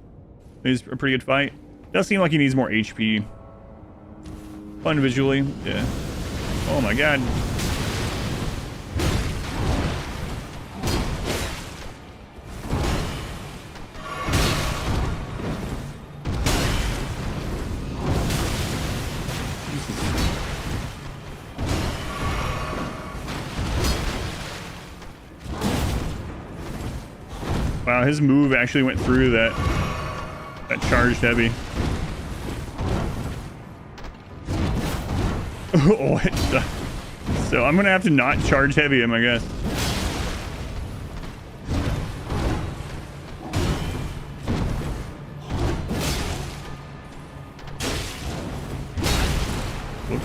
it's a pretty good fight. Does seem like he needs more HP. Fun visually, yeah. Oh my god. Wow, his move actually went through that charged heavy. Oh, so I'm gonna have to not charge heavy him, I guess. Whoops.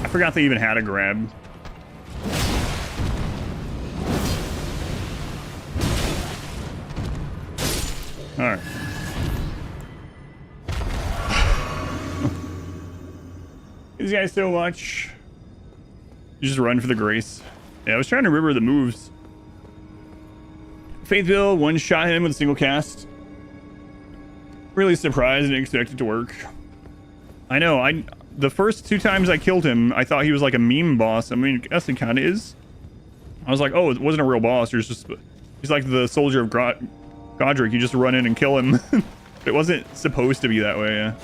I forgot they even had a grab. All right. These guys so much. You just run for the grace. Yeah, I was trying to remember the moves. Faithville one-shot him with a single cast. Really surprised and didn't expect it to work. I know, the first 2 times I killed him, I thought he was like a meme boss. I mean, I guess he kind of is. I was like, oh, it wasn't a real boss. He's like the soldier of Godric. You just run in and kill him. It wasn't supposed to be that way, yeah.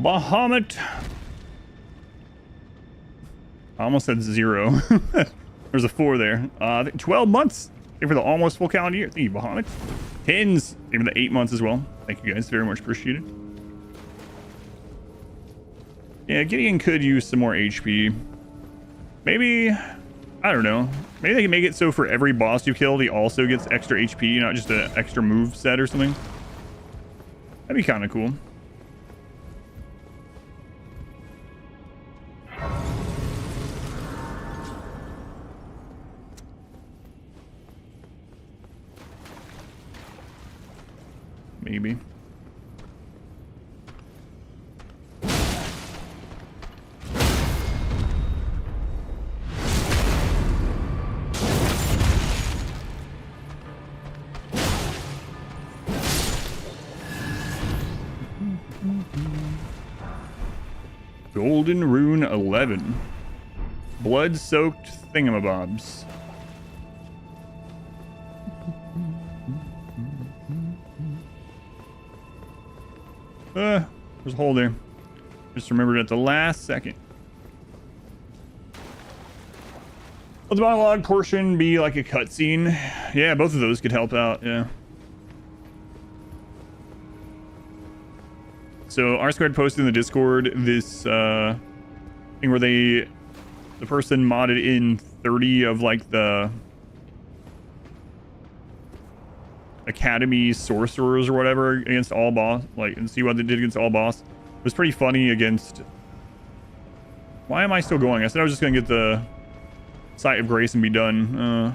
Bahamut. I almost said 0. There's a 4 there. 12 months. Thank you for the almost full calendar year. Thank you, Bahamut. 10s. Thank you for the 8 months as well. Thank you guys. Very much appreciated. Yeah, Gideon could use some more HP. Maybe, I don't know. Maybe they can make it so for every boss you killed, he also gets extra HP, not just an extra move set or something. That'd be kind of cool. Maybe. Golden Rune 11. Blood-soaked thingamabobs. There's a hole there. Just remembered at the last second. Will the monologue portion be like a cutscene? Yeah, both of those could help out, yeah. So R Squared posted in the Discord this thing where the person modded in 30 of like the Academy sorcerers or whatever against all boss, like, and see what they did against all boss. It was pretty funny against... Why am I still going? I said I was just gonna get the Sight of Grace and be done.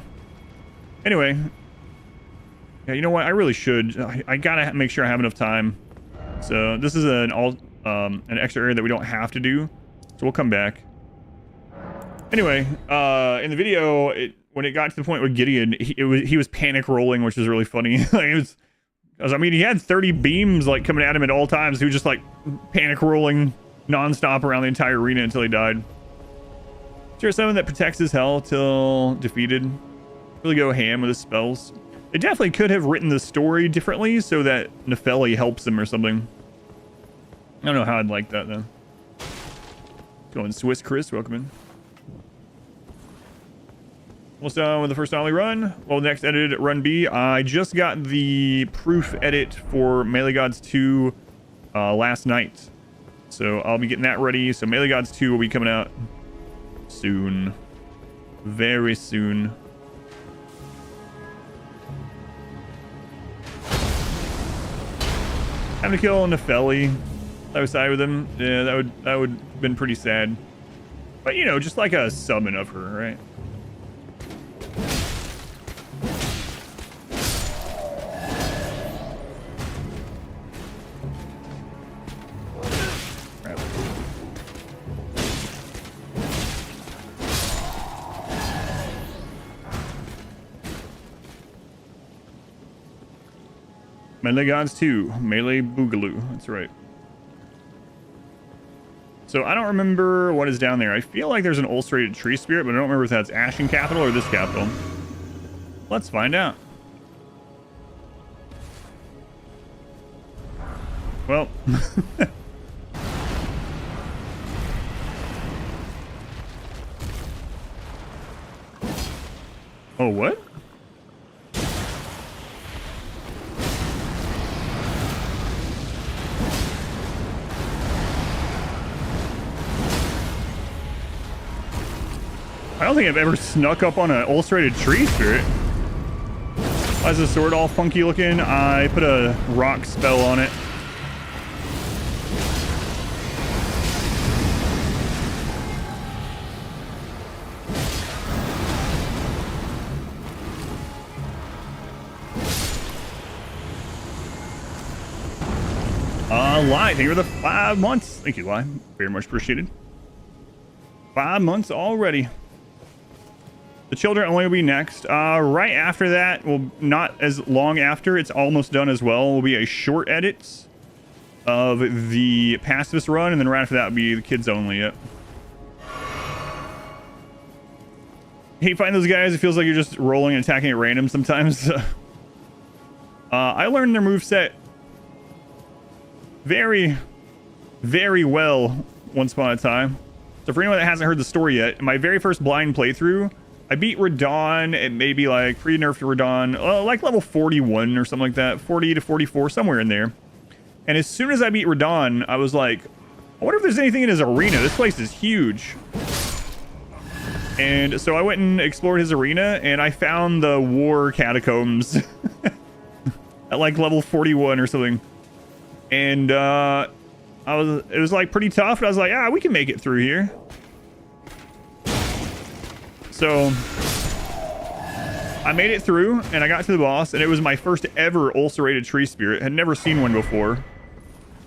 Anyway. Yeah, you know what? I really should. I gotta make sure I have enough time. So this is an extra area that we don't have to do. So we'll come back. Anyway, in the video, when it got to the point with Gideon, he was panic rolling, which was really funny. Like, I mean, he had 30 beams like coming at him at all times. He was just like panic rolling nonstop around the entire arena until he died. Sure, someone that protects his hell till defeated. Really go ham with his spells. They definitely could have written the story differently so that Nefeli helps him or something. I don't know how I'd like that though. Going Swiss Chris, welcome in. Almost done with the first Ollie run. Well, next edited run B. I just got the proof edit for Melee Gods 2 last night. So I'll be getting that ready. So Melee Gods 2 will be coming out soon. Very soon. Having to kill Nefeli. I was side with him. Yeah, that would have been pretty sad. But you know, just like a summon of her, right? Melee Gods 2, Melee Boogaloo. That's right. So I don't remember what is down there. I feel like there's an ulcerated tree spirit, but I don't remember if that's Ashen Capital or this capital. Let's find out. Well. Oh, what? I don't think I've ever snuck up on an ulcerated tree spirit. Why is the sword all funky looking? I put a rock spell on it. Lai, thank you for the 5 months. Thank you, Lai. Very much appreciated. 5 months already. The children only will be next. Right after that, well, not as long after, it's almost done as well, will be a short edit of the pacifist run, and then right after that will be the kids only. Yep. Hate fighting those guys. It feels like you're just rolling and attacking at random sometimes. I learned their moveset very, very well once upon a time. So for anyone that hasn't heard the story yet, in my very first blind playthrough, I beat Radon at maybe like pre-nerfed Radon, like level 41 or something like that, 40 to 44, somewhere in there. And as soon as I beat Radon, I was like, I wonder if there's anything in his arena. This place is huge. And so I went and explored his arena, and I found the war catacombs at like level 41 or something. And it was like pretty tough, but I was like, we can make it through here. So I made it through, and I got to the boss, and it was my first ever ulcerated tree spirit. Had never seen one before.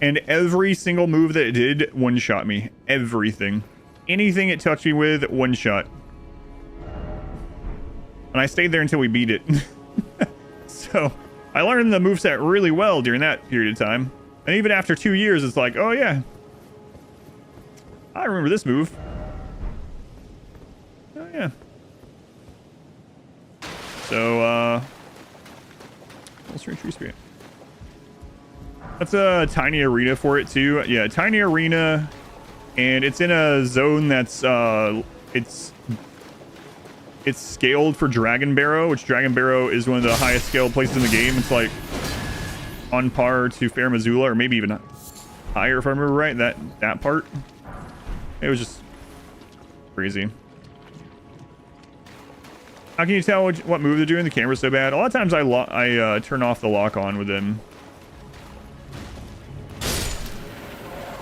And every single move that it did one-shot me. Everything. Anything it touched me with, one-shot. And I stayed there until we beat it. So I learned the moveset really well during that period of time. And even after 2 years, it's like, oh yeah, I remember this move. Oh yeah. So, Tree Spirit. That's a tiny arena for it too. Yeah, tiny arena, and it's in a zone that's it's scaled for Dragon Barrow, which Dragon Barrow is one of the highest scaled places in the game. It's like on par to Fair Missoula, or maybe even higher if I remember right. That part. It was just crazy. How can you tell what move they're doing? The camera's so bad. A lot of times I turn off the lock on with them.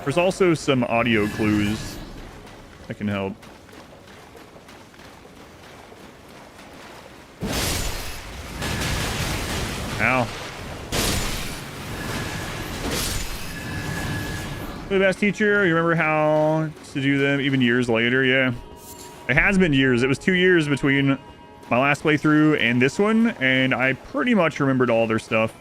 There's also some audio clues that can help. Ow. The best teacher. You remember how to do them even years later? Yeah. It has been years. It was 2 years between my last playthrough and this one, and I pretty much remembered all their stuff.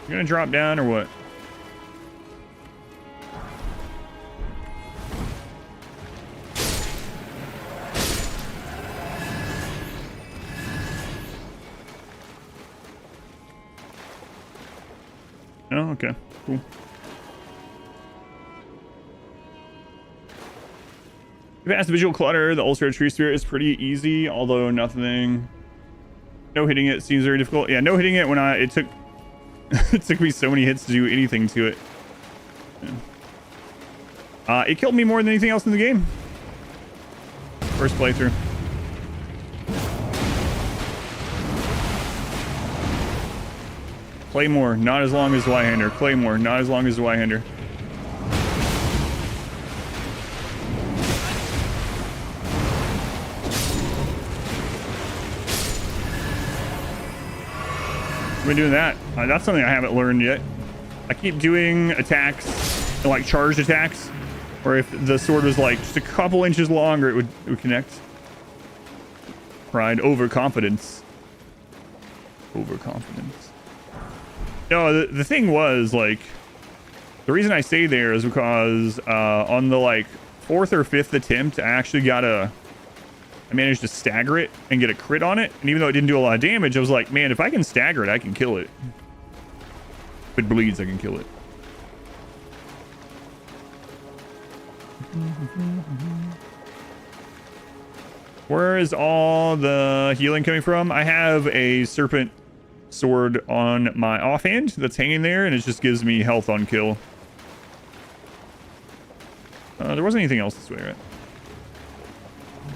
You gonna drop down or what? Oh, okay. Cool. If it has the visual clutter, the Ulcer Tree Spirit is pretty easy, although nothing. No hitting it seems very difficult. Yeah, no hitting it when it took it took me so many hits to do anything to it. Yeah. It killed me more than anything else in the game. First playthrough. Claymore, not as long as Y-hander. Claymore, not as long as Y-hander. I've been doing that. That's something I haven't learned yet. I keep doing attacks, like charged attacks, or if the sword was like just a couple inches longer, it would connect. Pride, overconfidence. Overconfidence. No, the thing was, like, the reason I stayed there is because on the, like, 4th or 5th attempt, I managed to stagger it and get a crit on it. And even though it didn't do a lot of damage, I was like, man, if I can stagger it, I can kill it. If it bleeds, I can kill it. Where is all the healing coming from? I have a serpent sword on my offhand that's hanging there, and it just gives me health on kill. There wasn't anything else this way, right?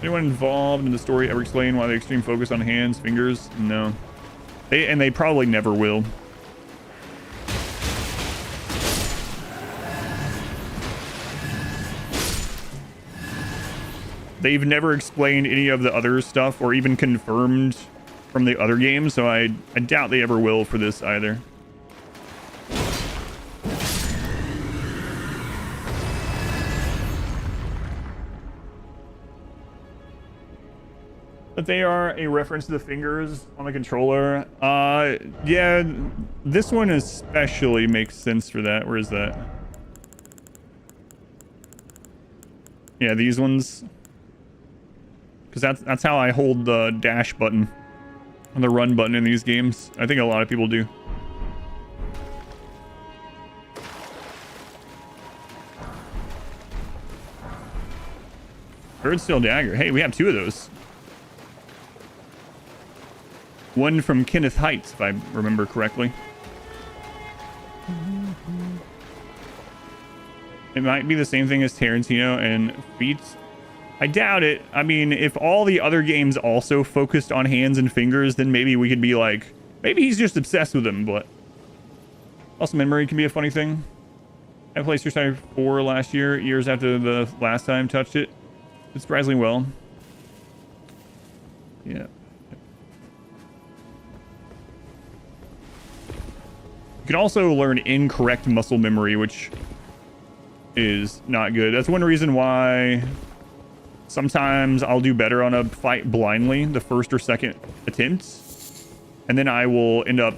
Anyone involved in the story ever explain why the extreme focus on hands, fingers? No. They probably never will. They've never explained any of the other stuff or even confirmed from the other games, so I doubt they ever will for this either. But they are a reference to the fingers on the controller. Yeah, this one especially makes sense for that. Where is that? Yeah, these ones. Because that's how I hold the dash button and the run button in these games. I think a lot of people do. Birdsteel dagger. Hey, we have 2 of those. One from Kenneth Heights, if I remember correctly. It might be the same thing as Tarantino and feet. I doubt it. I mean, if all the other games also focused on hands and fingers, then maybe we could be like, maybe he's just obsessed with them, but also memory can be a funny thing. I played Street Fighter 4 last year, years after the last time touched it. It's surprisingly well. Yeah. You can also learn incorrect muscle memory, which is not good. That's one reason why Sometimes I'll do better on a fight blindly the first or second attempts, and then I will end up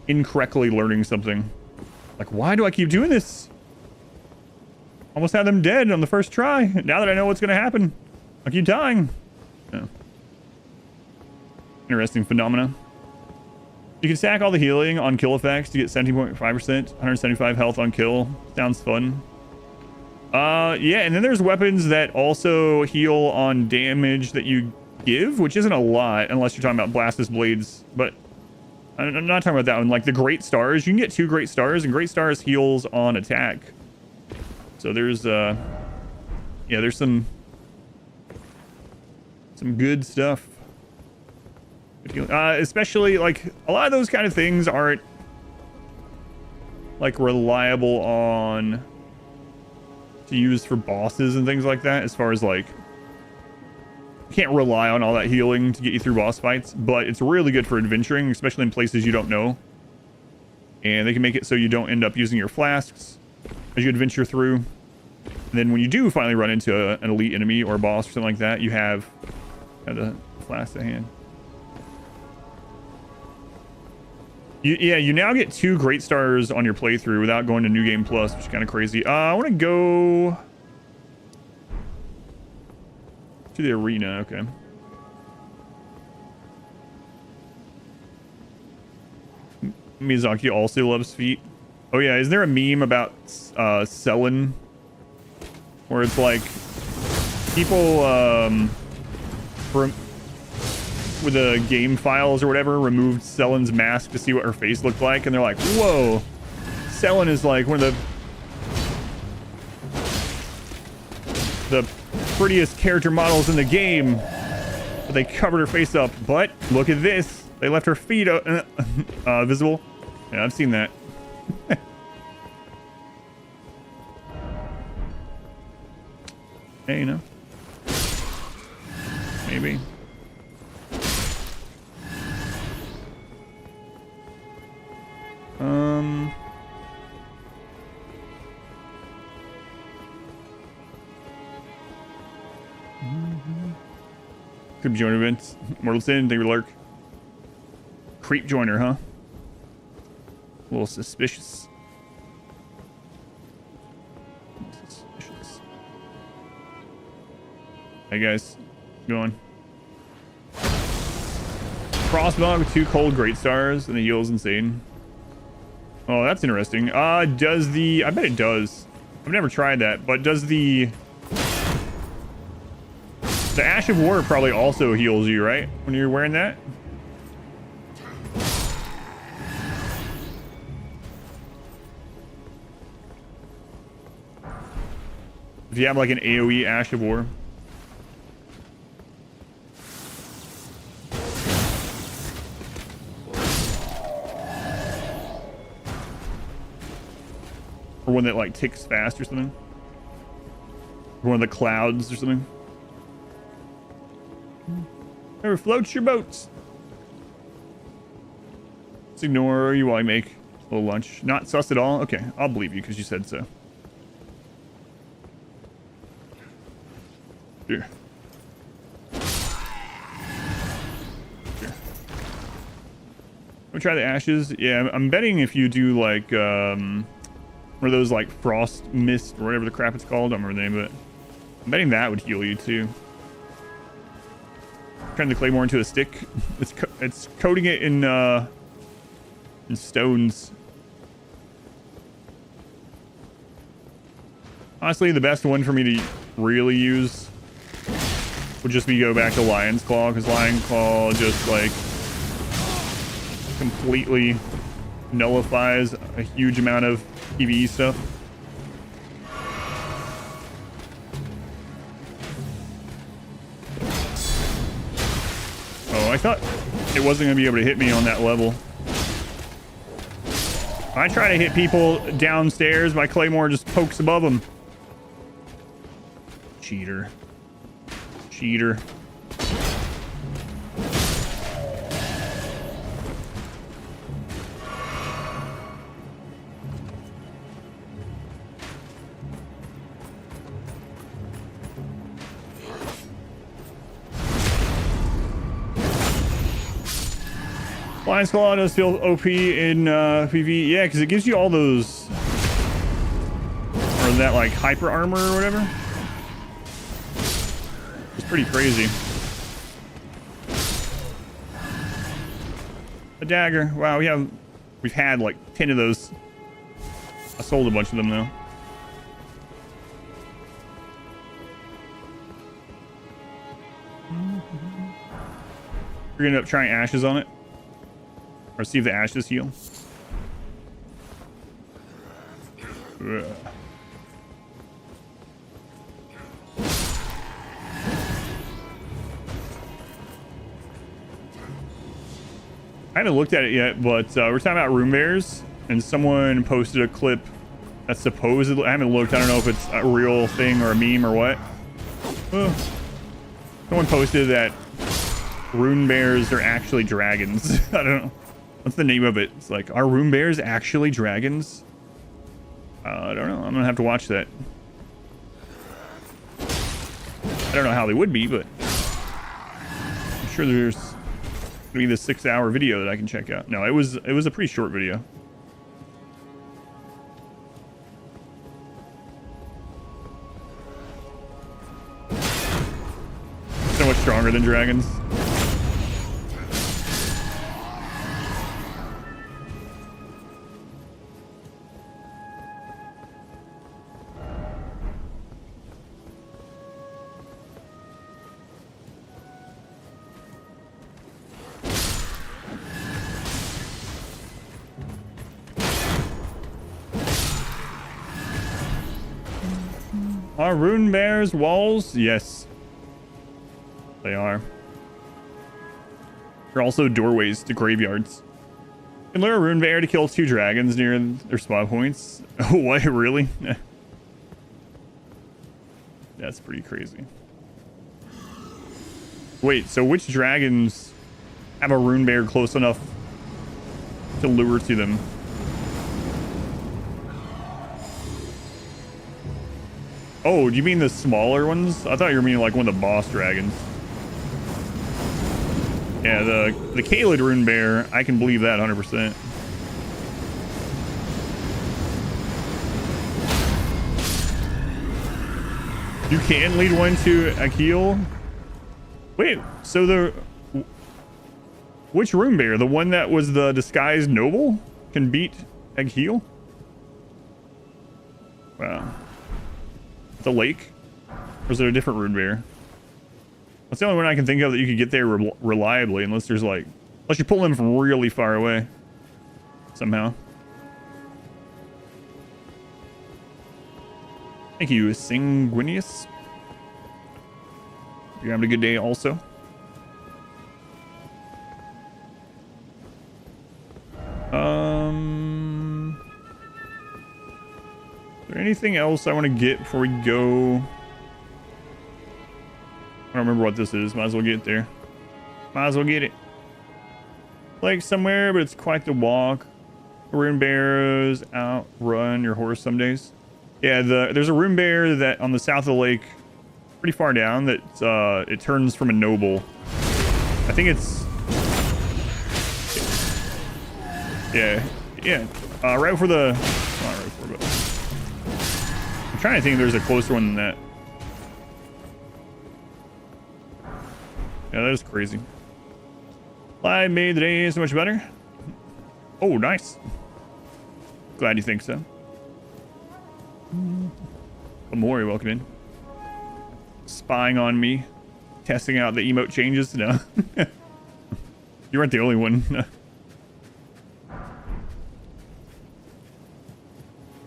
incorrectly learning something. Like, why do I keep doing this? Almost had them dead on the first try. Now that I know what's gonna happen, I keep dying. Yeah. Interesting phenomena. You can stack all the healing on kill effects to get 17.5%, 175 health on kill. Sounds fun. Yeah, and then there's weapons that also heal on damage that you give, which isn't a lot unless you're talking about Blastus Blades, but I'm not talking about that one. Like the Great Stars, you can get 2 Great Stars, and Great Stars heals on attack. So there's, yeah, there's some good stuff. Especially, like, a lot of those kind of things aren't, like, reliable on to use for bosses and things like that, as far as, like, you can't rely on all that healing to get you through boss fights, but it's really good for adventuring, especially in places you don't know. And they can make it so you don't end up using your flasks as you adventure through. And then when you do finally run into an elite enemy or a boss or something like that, you have the flask at hand. You now get 2 Great Stars on your playthrough without going to New Game Plus, which is kind of crazy. I want to go to the arena. Okay. Miyazaki also loves feet. Oh yeah, is there a meme about Selen where it's like people with the game files or whatever removed Selen's mask to see what her face looked like, and they're like, whoa, Selen is like one of the prettiest character models in the game, but they covered her face up. But look at this, they left her feet visible. Yeah, I've seen that. Hey, you know, maybe. Could join events. Mortal Sin, they lurk. Creep joiner, huh? A little suspicious. Hey guys, going. Crossbog with 2 cold Great Stars and the heal's insane. Oh, that's interesting. Does the... I bet it does. I've never tried that, but does the Ash of War probably also heals you, right? When you're wearing that? If you have like an AoE Ash of War. Or one that like ticks fast or something. Or one of the clouds or something. Whatever floats your boats. Let's ignore you while I make a little lunch. Not sus at all? Okay, I'll believe you because you said so. Here. Here. We'll try the ashes. Yeah, I'm betting if you do like one of those like frost mist or whatever the crap it's called, I don't remember the name of it. I'm betting that would heal you too. Turn the claymore into a stick. It's coating it in stones. Honestly, the best one for me to really use would just be go back to Lion's Claw, because Lion's Claw just like completely nullifies a huge amount of PvE stuff. Oh, I thought it wasn't going to be able to hit me on that level. I try to hit people downstairs, my claymore just pokes above them. Cheater. Cheater. Lion's Claw does feel OP in PvE. Yeah, because it gives you all those... Or that, like, hyper armor or whatever. It's pretty crazy. A dagger. Wow, we've had, like, 10 of those. I sold a bunch of them, though. We're gonna end up trying ashes on it. Or see if the ashes heal. Ugh. I haven't looked at it yet, but we're talking about room bears, and someone posted a clip that's supposedly... I haven't looked. I don't know if it's a real thing or a meme or what. Someone posted that rune bears are actually dragons. I don't know. What's the name of it? It's like, are rune bears actually dragons? I don't know. I'm gonna have to watch that. I don't know how they would be, but I'm sure there's gonna be this 6-hour video that I can check out. No, it was a pretty short video. So much stronger than dragons. Are rune bears walls? Yes. They are. They're also doorways to graveyards. You can lure a rune bear to kill 2 dragons near their spawn points. Oh, what? Really? That's pretty crazy. Wait, so which dragons have a rune bear close enough to lure to them? Oh, do you mean the smaller ones? I thought you were meaning like one of the boss dragons. Yeah, the Kaled rune bear, I can believe that 100%. You can lead one to Akil? Wait, so which rune bear? The one that was the disguised noble can beat Akil? Wow. The lake? Or is there a different rune bear? That's the only one I can think of that you could get there reliably, unless there's like... Unless you pull them from really far away. Somehow. Thank you, Sanguinius. You're having a good day also. Is there anything else I want to get before we go? I don't remember what this is. Might as well get there. Might as well get it. Like somewhere, but it's quite the walk. Rune bears outrun your horse some days. Yeah, there's a rune bear that on the south of the lake, pretty far down, that it turns from a noble. I think it's... Yeah. Right before the... Not right before, but... I'm trying to think if there's a closer one than that. Yeah, that is crazy. I made the day so much better. Oh, nice. Glad you think so. Amori, welcome in. Spying on me. Testing out the emote changes. No. You weren't the only one.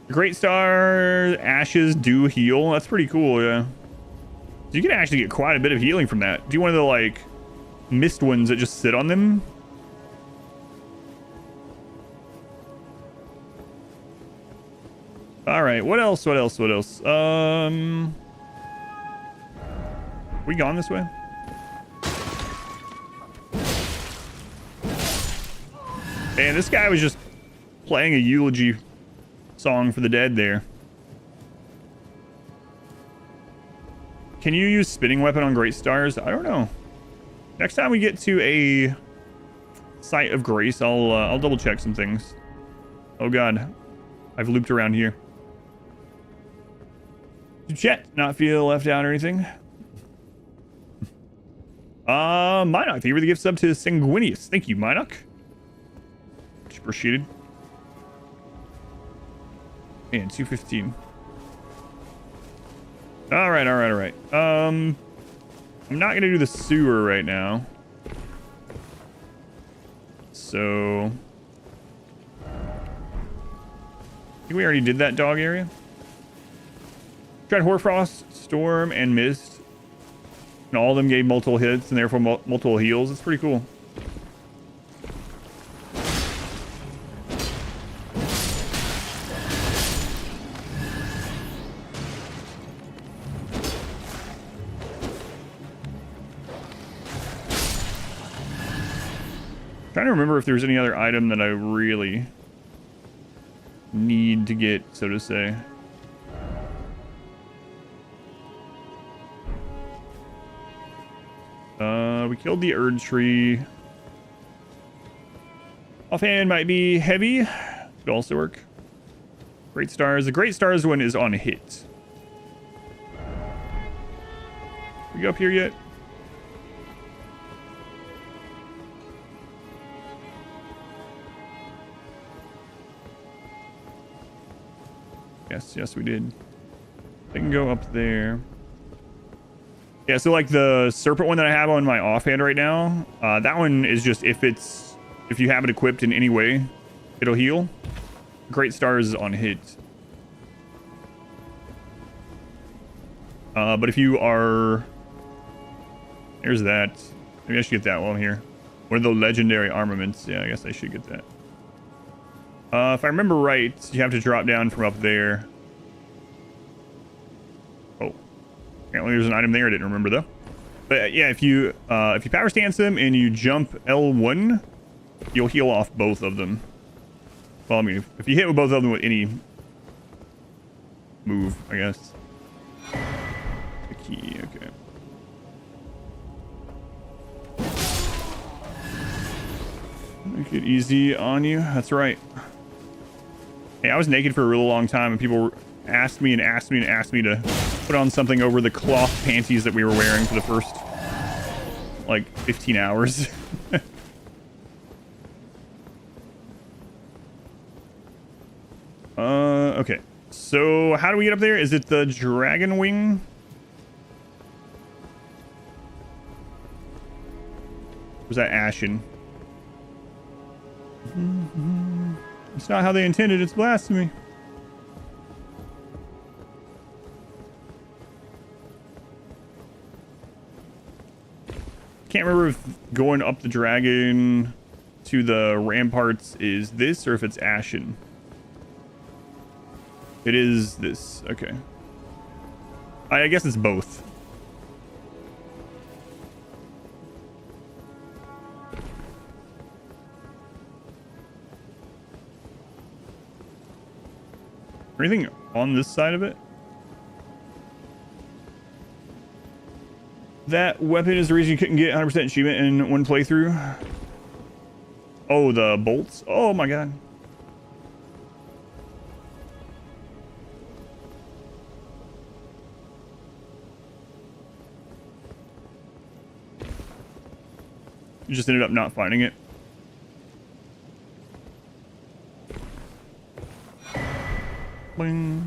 Great Star ashes do heal. That's pretty cool, yeah. So you can actually get quite a bit of healing from that. Do you one of the, like, mist ones that just sit on them? Alright, what else? We gone this way? Man, this guy was just playing a eulogy song for the dead there. Can you use spinning weapon on Great Stars? I don't know. Next time we get to a Sight of Grace. I'll double check some things. Oh god, I've looped around here. Did Chet not feel left out or anything? Minoc, thank you for the gift sub to Sanguinius. Thank you, Minoc. Much appreciated. And 215. Alright. I'm not gonna do the sewer right now. So I think we already did that dog area. Tried Hoarfrost, Storm, and Mist. And all of them gave multiple hits and therefore multiple heals. It's pretty cool. Trying to remember if there's any other item that I really need to get, so to say. We killed the Erd tree. Offhand might be heavy. Could also work. Great Stars. The Great Stars one is on hit. We go up here yet? Yes, we did. I can go up there. Yeah, so like the serpent one that I have on my offhand right now, that one is just if you have it equipped in any way, it'll heal. Great Stars is on hit. But if you are... There's that. Maybe I should get that while I'm here. One of the legendary armaments. Yeah, I guess I should get that. If I remember right, you have to drop down from up there. Oh. Apparently there's an item there I didn't remember, though. But yeah, if you power stance them and you jump L1, you'll heal off both of them. Well, I mean, if you hit with both of them with any move, I guess. The key, okay. Make it easy on you. That's right. Hey, I was naked for a really long time, and people asked me to put on something over the cloth panties that we were wearing for the first, like, 15 hours. Okay. So, how do we get up there? Is it the dragon wing? Or was that Ashen? It's not how they intended. It's blasphemy. Can't remember if going up the dragon to the ramparts is this or if it's Ashen. It is this. Okay. I guess it's both. Anything on this side of it? That weapon is the reason you couldn't get 100% achievement in one playthrough. Oh, the bolts? Oh my god. You just ended up not finding it. Boing.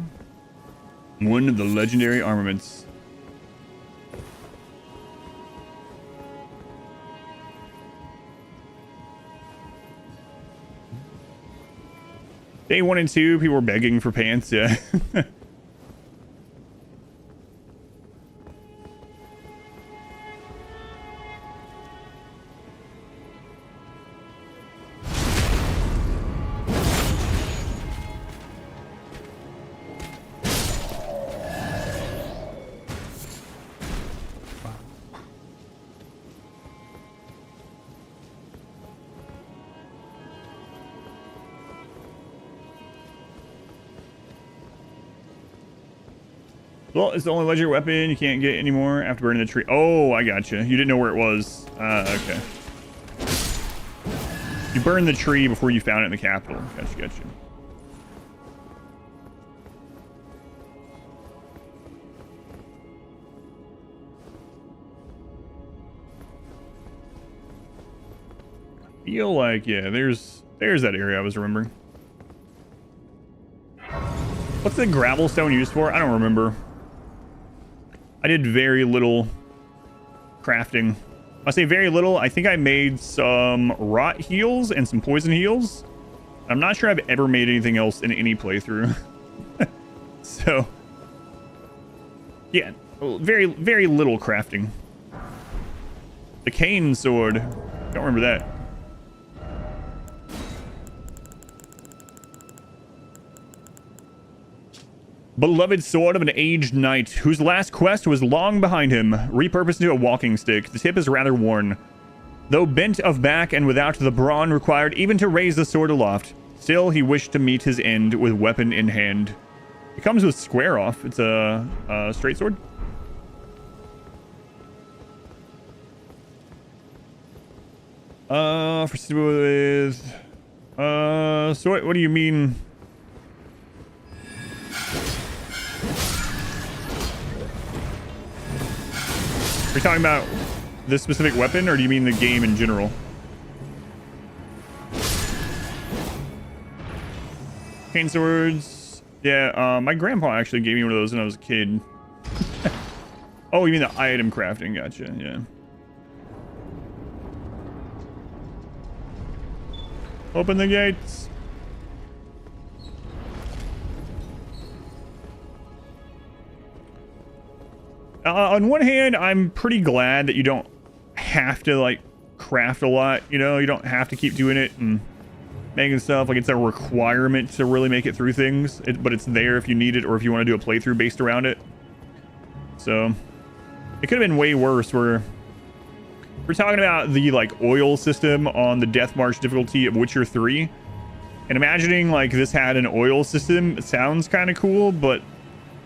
One of the legendary armaments. Day 1 and 2, people were begging for pants, yeah. Well, it's the only legendary weapon you can't get anymore after burning the tree. Oh, I gotcha. You didn't know where it was. Okay. burned the tree before you found it in the capital. Gotcha. I feel like, yeah, there's that area I was remembering. What's the gravel stone used for? I don't remember. I did very little crafting. I say very little. I think I made some rot heals and some poison heals. I'm not sure I've ever made anything else in any playthrough. So, yeah, very, very little crafting. The cane sword. Don't remember that. Beloved sword of an aged knight, whose last quest was long behind him, repurposed into a walking stick. The tip is rather worn. Though bent of back and without the brawn required even to raise the sword aloft, still he wished to meet his end with weapon in hand. It comes with square off. It's a straight sword. So what do you mean? Are you talking about this specific weapon, or do you mean the game in general? Cane swords. Yeah, my grandpa actually gave me one of those when I was a kid. Oh, you mean the item crafting? Gotcha, yeah. Open the gates. On one hand, I'm pretty glad that you don't have to, like, craft a lot, you know? You don't have to keep doing it and making stuff. Like, it's a requirement to really make it through things. But it's there if you need it or if you want to do a playthrough based around it. So, it could have been way worse where... We're talking about the, like, oil system on the Death March difficulty of Witcher 3. And imagining, like, this had an oil system, it sounds kind of cool, but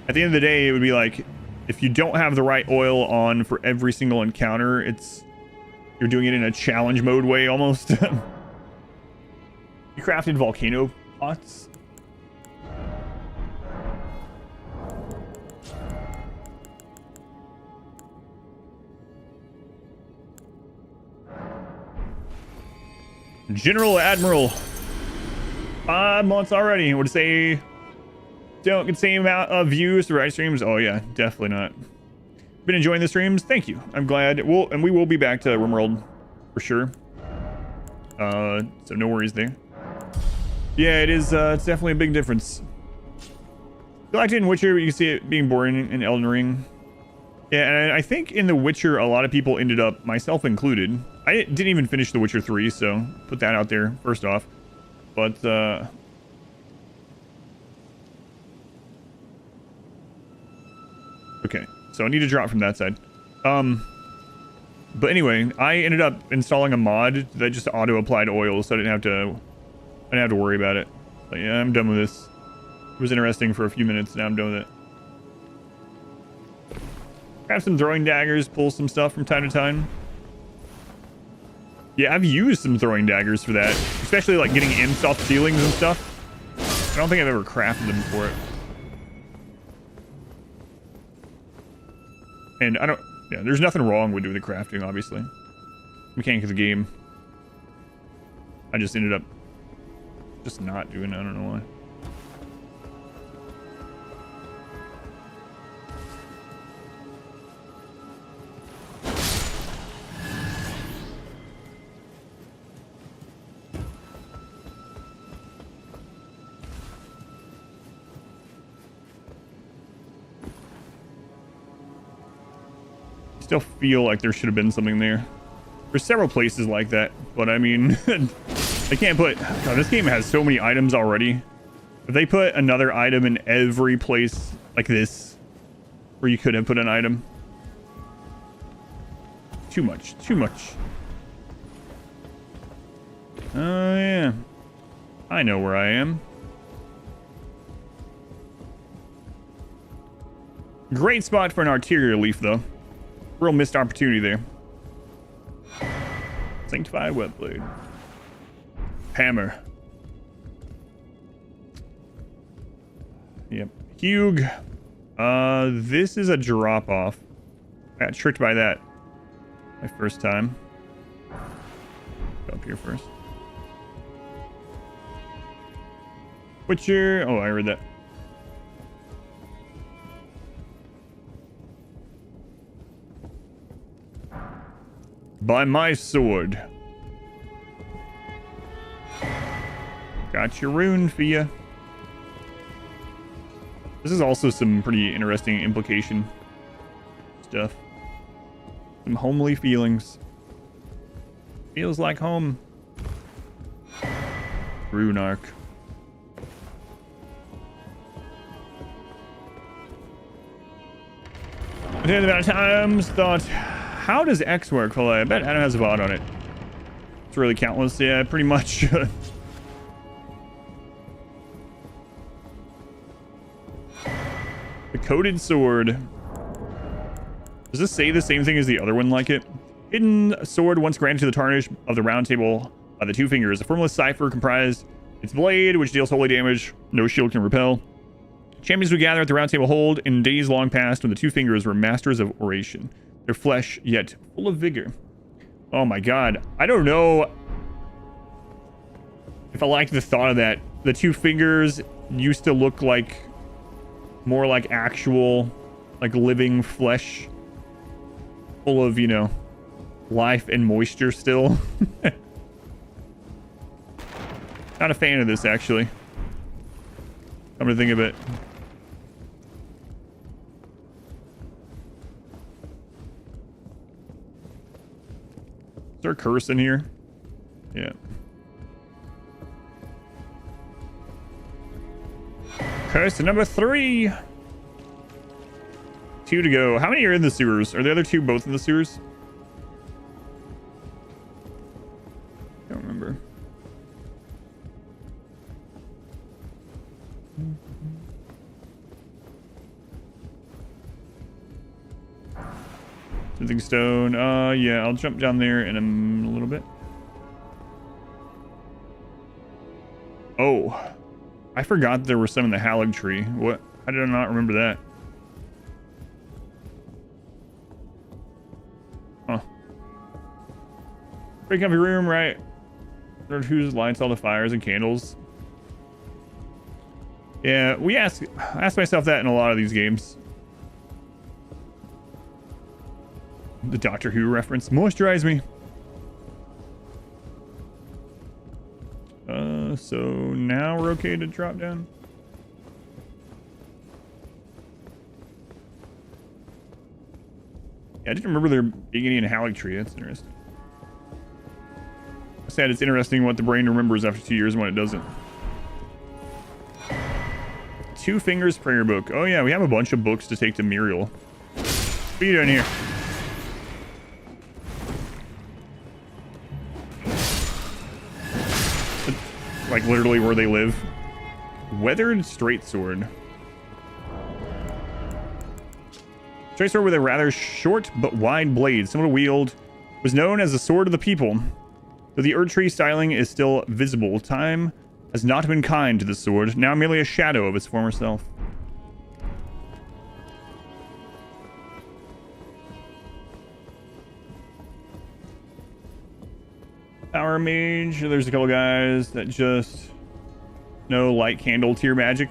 at the end of the day, it would be like... If you don't have the right oil on for every single encounter, you're doing it in a challenge mode way almost. You crafted volcano pots. General Admiral. 5 months already. Would say don't get the same amount of views through ice streams. Oh yeah, definitely not. Been enjoying the streams. Thank you. I'm glad. We will be back to RimWorld for sure. So no worries there. Yeah, it is. It's definitely a big difference. I liked it in Witcher, but you can see it being boring in Elden Ring. Yeah, and I think in The Witcher, a lot of people ended up, myself included. I didn't even finish The Witcher 3, so put that out there first off. But okay, so I need to drop from that side. But anyway, I ended up installing a mod that just auto applied oil, so I didn't have to worry about it. But yeah, I'm done with this. It was interesting for a few minutes. Now I'm done with it. Grab some throwing daggers, pull some stuff from time to time. Yeah, I've used some throwing daggers for that, especially like getting imps off ceilings and stuff. I don't think I've ever crafted them for it. And I don't... Yeah, there's nothing wrong with doing the crafting, obviously. Mechanic of the game. I just ended up just not doing it. I don't know why. Still feel like there should have been something there. There's several places like that, but I mean, I can't put... God, this game has so many items already. If they put another item in every place like this, where you could have put an item. Too much, too much. Oh, yeah. I know where I am. Great spot for an arterial leaf, though. Real missed opportunity there. Sanctified wet blade. Hammer. Yep. Hugh. This is a drop off. I got tricked by that my first time. Go up here first. Butcher. Oh, I read that. By my sword. Got your rune for ya. This is also some pretty interesting implication stuff. Some homely feelings. Feels like home. Rune arc. At the end of times, thought, how does X work? Well, I bet Adam has a VOD on it. It's really countless. Yeah, pretty much. The coated sword. Does this say the same thing as the other one like it? Hidden sword once granted to the tarnish of the round table by the two fingers. A formless cipher comprised its blade, which deals holy damage. No shield can repel. Champions would gather at the round table hold in days long past when the two fingers were masters of oration. Their flesh yet full of vigor. Oh my god. I don't know if I like the thought of that. The two fingers used to look like more like actual, like living flesh. Full of, you know, life and moisture still. Not a fan of this, actually. Come to think of it. Is there a curse in here? Yeah. Curse number 3. 2 to go. How many are in the sewers? Are the other 2 both in the sewers? Don't remember. Smithing stone. Yeah, I'll jump down there in a little bit. Oh, I forgot there were some in the Halig tree. What? How did I not remember that? Huh. Pretty comfy room, right? Who lights all the fires and candles? Yeah, I ask myself that in a lot of these games. The Doctor Who reference. Moisturize me. So now we're okay to drop down. Yeah, I didn't remember there being any in Halig tree. That's interesting. I said it's interesting what the brain remembers after 2 years and when it doesn't. Two Fingers Prayer Book. Oh yeah, we have a bunch of books to take to Muriel. What are you doing here? Like literally where they live. Weathered straight sword. Straight sword with a rather short but wide blade, similar to wield, was known as the sword of the people. Though the Erd tree styling is still visible, time has not been kind to the sword, now merely a shadow of its former self. Power mage. There's a couple guys that just know light candle tier magic.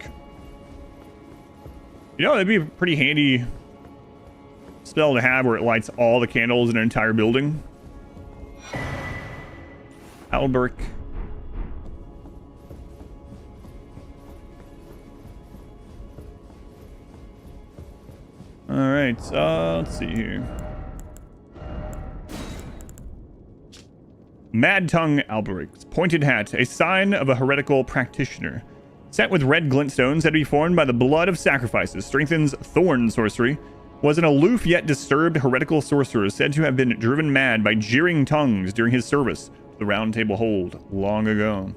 You know, that'd be a pretty handy spell to have where it lights all the candles in an entire building. Alberk. All right. Let's see here. Mad Tongue Alberic's pointed hat, a sign of a heretical practitioner. Set with red glintstones that be formed by the blood of sacrifices, strengthens thorn sorcery, was an aloof yet disturbed heretical sorcerer said to have been driven mad by jeering tongues during his service to the Round Table Hold long ago.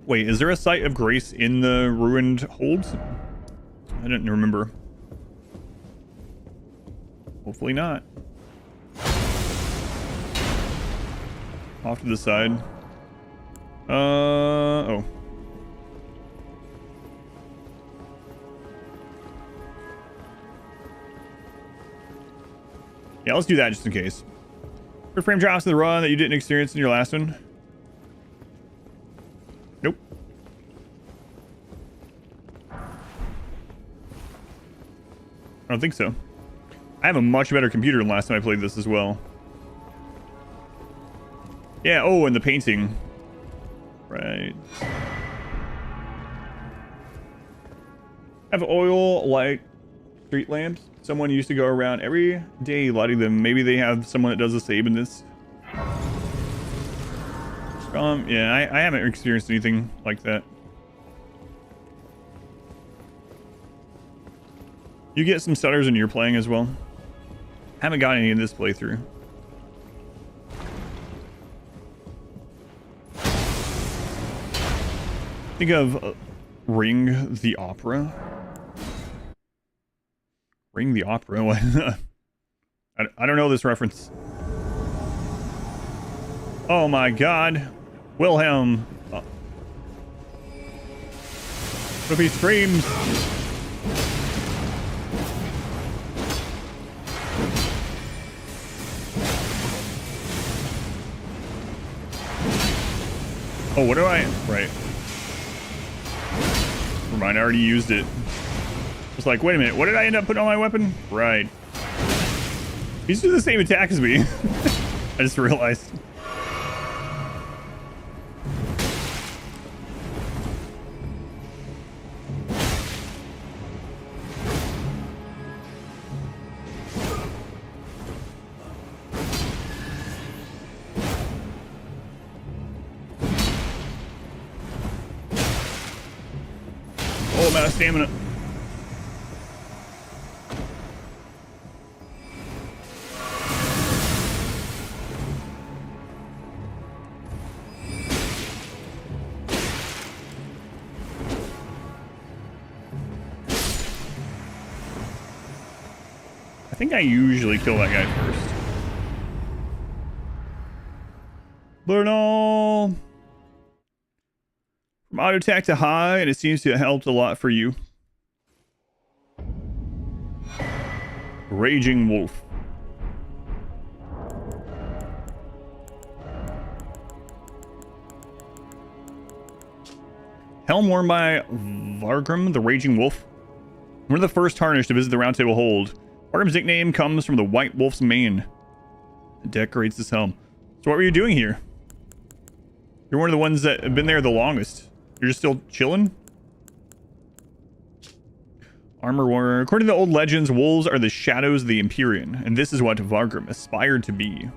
Wait, is there a site of grace in the ruined holds? I didn't remember. Hopefully not. Off to the side. Oh. Yeah, let's do that just in case. For frame drops in the run that you didn't experience in your last one. Nope. I don't think so. I have a much better computer than last time I played this as well. Yeah, oh, and the painting. Right. Have oil, light, street lamps. Someone used to go around every day lighting them. Maybe they have someone that does the same in this. Yeah, I haven't experienced anything like that. You get some stutters when you're playing as well. Haven't got any in this playthrough. Think of Ring the Opera. Ring the Opera? What? I don't know this reference. Oh my god. Wilhelm. Oh. If he screams. Oh, what do I... Right. Never mind, I already used it. It's like, wait a minute, what did I end up putting on my weapon? Right. He's doing the same attack as me. I just realized. Oh, I'm out of stamina. I think I usually kill that guy first. Burn all. From auto attack to high, and it seems to have helped a lot for you. Raging Wolf. Helm worn by Vargrim, the Raging Wolf. One of the first Tarnished to visit the Round Table Hold. Vargrim's nickname comes from the White Wolf's mane. It decorates his helm. So what were you doing here? You're one of the ones that have been there the longest. You're just still chilling? Armor Warrior. According to the old legends, wolves are the shadows of the Empyrean, and this is what Vargrim aspired to be.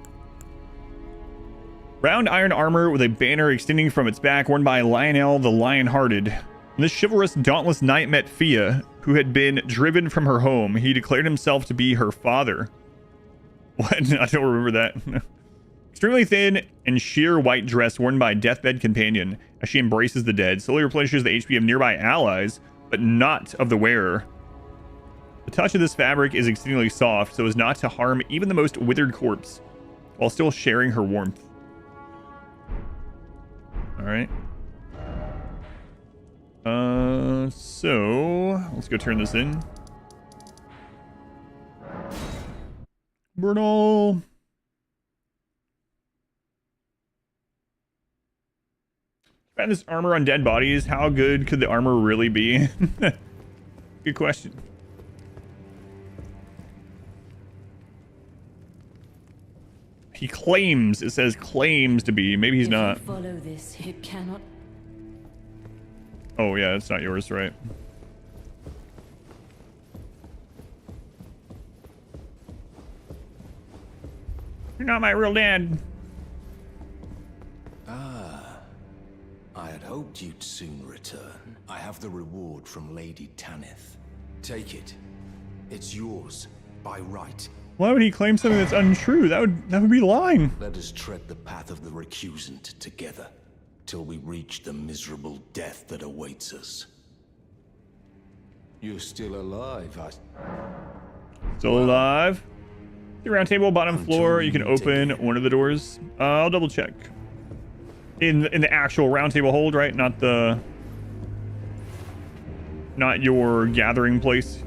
Round iron armor with a banner extending from its back, worn by Lionel the Lion-Hearted. When this chivalrous, dauntless knight met Fia, who had been driven from her home. He declared himself to be her father. What? I don't remember that. Extremely thin and sheer white dress worn by a deathbed companion as she embraces the dead, slowly replenishes the HP of nearby allies, but not of the wearer. The touch of this fabric is exceedingly soft, so as not to harm even the most withered corpse, while still sharing her warmth. Alright. So let's go turn this in. Bernal. Found this armor on dead bodies. How good could the armor really be? Good question. He claims. It says claims to be. Maybe he's not. Follow this. It cannot. Oh yeah, it's not yours, right? You're not my real dad. Ah, I had hoped you'd soon return. I have the reward from Lady Tanith. Take it. It's yours, by right. Why would he claim something that's untrue? That would be lying. Let us tread the path of the recusant together, till we reach the miserable death that awaits us. You're still alive, Still alive? The round table, bottom floor. You can open one of the doors. I'll double check. In the actual round table hold, right? Not your gathering place.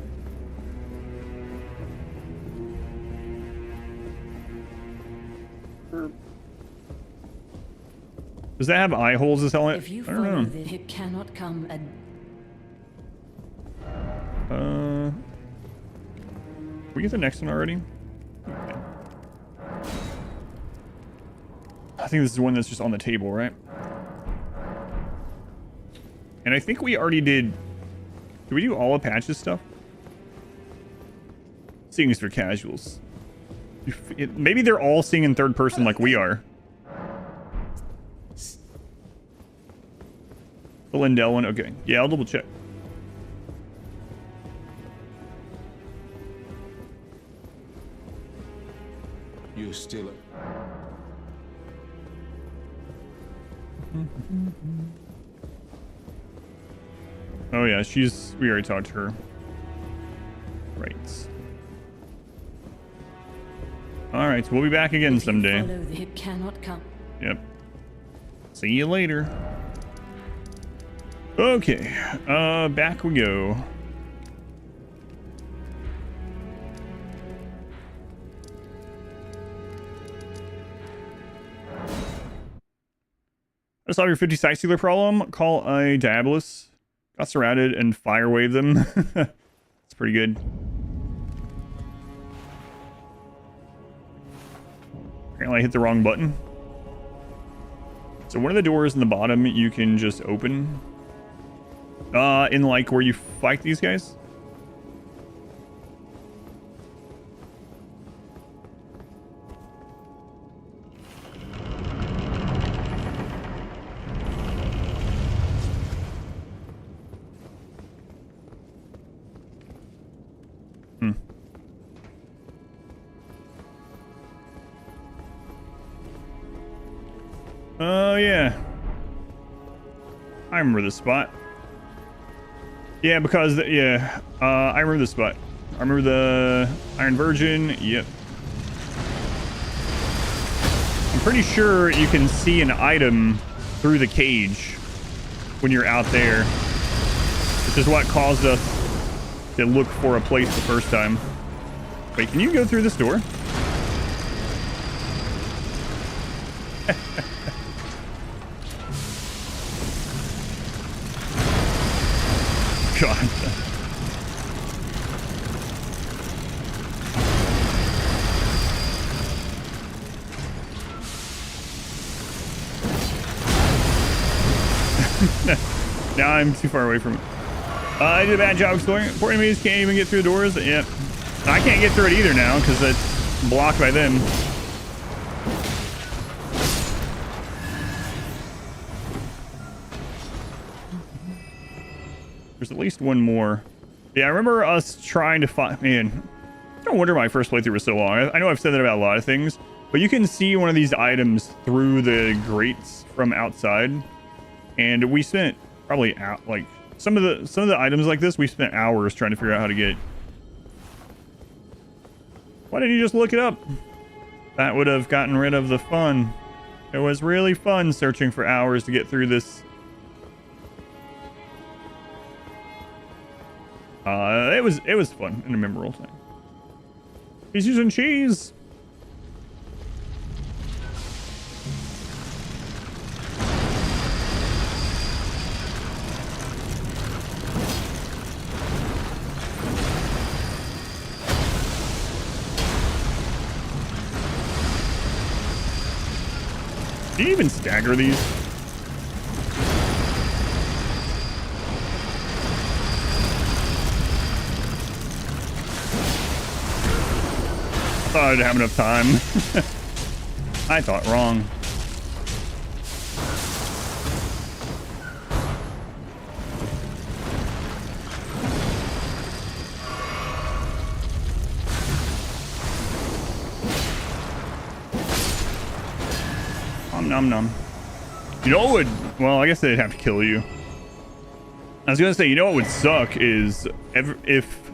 Does that have eye holes as helmet? If you I don't follow know. this, it cannot come a We get the next one already? Okay. I think this is one that's just on the table, right? And I think we already did... Did we do all of Patch's stuff? Seeing is for casuals. Maybe they're all seeing in third person like we are. The Lindell one? Okay. Yeah, I'll double check. You're still... Oh yeah, we already talked to her. Right. Alright, so we'll be back again someday. follow this, it cannot come. Yep. See you later. Okay, back we go. I solve your 50 sight stealer problem. Call a Diabolus. Got surrounded and fire wave them. It's pretty good. Apparently I hit the wrong button. So one of the doors in the bottom you can just open. In like where you fight these guys. Oh, yeah. I remember this spot. Yeah, because, I remember this spot. I remember the Iron Virgin. Yep. I'm pretty sure you can see an item through the cage when you're out there, which is what caused us to look for a place the first time. Wait, can you go through this door? God. Now I'm too far away from it. I did a bad job exploring. Important enemies can't even get through the doors. Yep. I can't get through it either now because it's blocked by them. There's at least one more. Yeah, I remember us trying to find... Man, no wonder my first playthrough was so long. I know I've said that about a lot of things, but you can see one of these items through the grates from outside. And we spent probably out like some of the items like this we spent hours trying to figure out how to get. Why didn't you just look it up? That would have gotten rid of the fun. It was really fun searching for hours to get through this. It was fun and a memorable time. He's using cheese. Do you even stagger these? I thought I'd have enough time. I thought wrong. Nom nom. You know what would... Well, I guess they'd have to kill you. I was gonna say, you know what would suck is if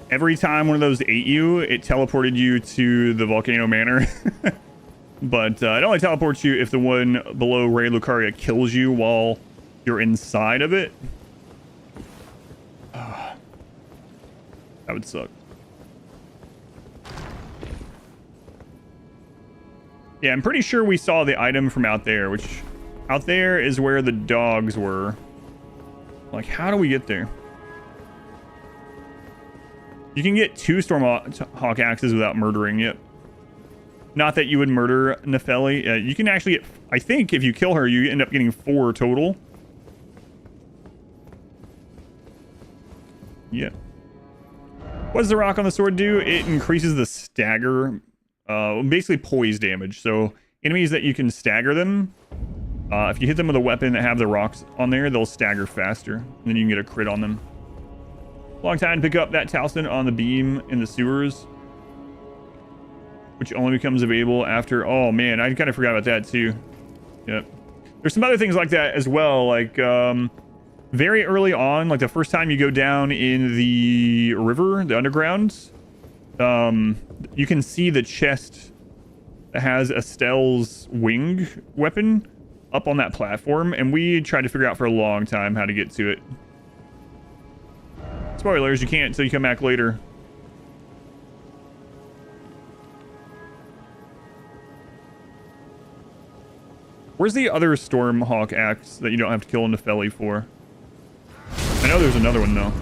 every time one of those ate you, it teleported you to the Volcano Manor. But it only teleports you if the one below Ray Lucaria kills you while you're inside of it. That would suck. Yeah, I'm pretty sure we saw the item from out there, which out there is where the dogs were. Like, how do we get there? You can get 2 Stormhawk axes without murdering it. Not that you would murder Nefeli. You can actually get, I think if you kill her, you end up getting 4 total. Yep. What does the rock on the sword do? It increases the stagger, basically poise damage. So enemies that you can stagger them, if you hit them with a weapon that have the rocks on there, they'll stagger faster. And then you can get a crit on them. Long time to pick up that talisman on the beam in the sewers, which only becomes available after... Oh, man, I kind of forgot about that, too. Yep. There's some other things like that as well, like, very early on, like the first time you go down in the river, the underground, you can see the chest that has Estelle's wing weapon up on that platform, and we tried to figure out for a long time how to get to it. Spoilers, you can't until you come back later. Where's the other Stormhawk axe that you don't have to kill in Nefeli for? I know there's another one, though.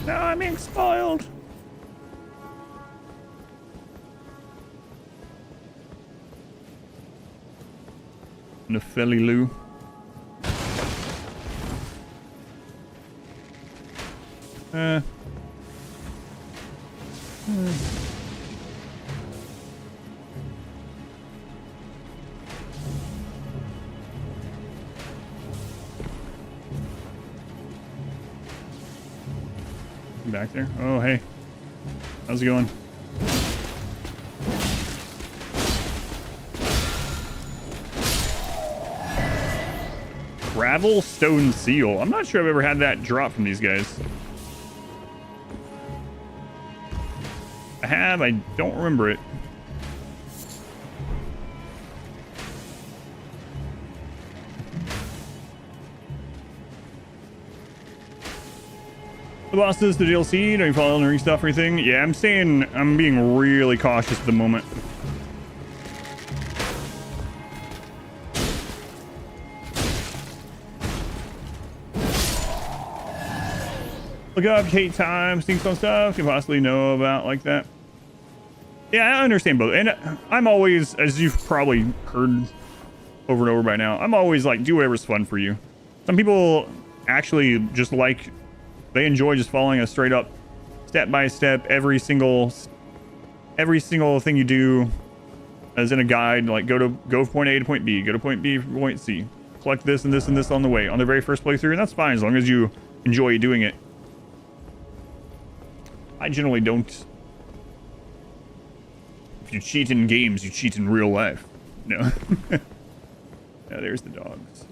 No, I'm being spoiled. Nefeli Lou. Back there. Oh, hey. How's it going? Gravel Stone Seal. I'm not sure I've ever had that drop from these guys. I have. I don't remember it. The bosses, the DLC, don't you follow Elden Ring stuff or anything? Yeah, I'm being really cautious at the moment. Look up, hate time, sneaks on stuff, you possibly know about like that. Yeah, I understand both. And I'm always, as you've probably heard over and over by now, I'm always like, do whatever's fun for you. Some people actually just like, they enjoy just following a straight up, step by step, every single thing you do as in a guide, like go from point A to point B, go to point B from point C, collect this and this and this on the way, on the very first playthrough, and that's fine as long as you enjoy doing it. I generally don't. If you cheat in games, you cheat in real life. No. Yeah, there's the dogs.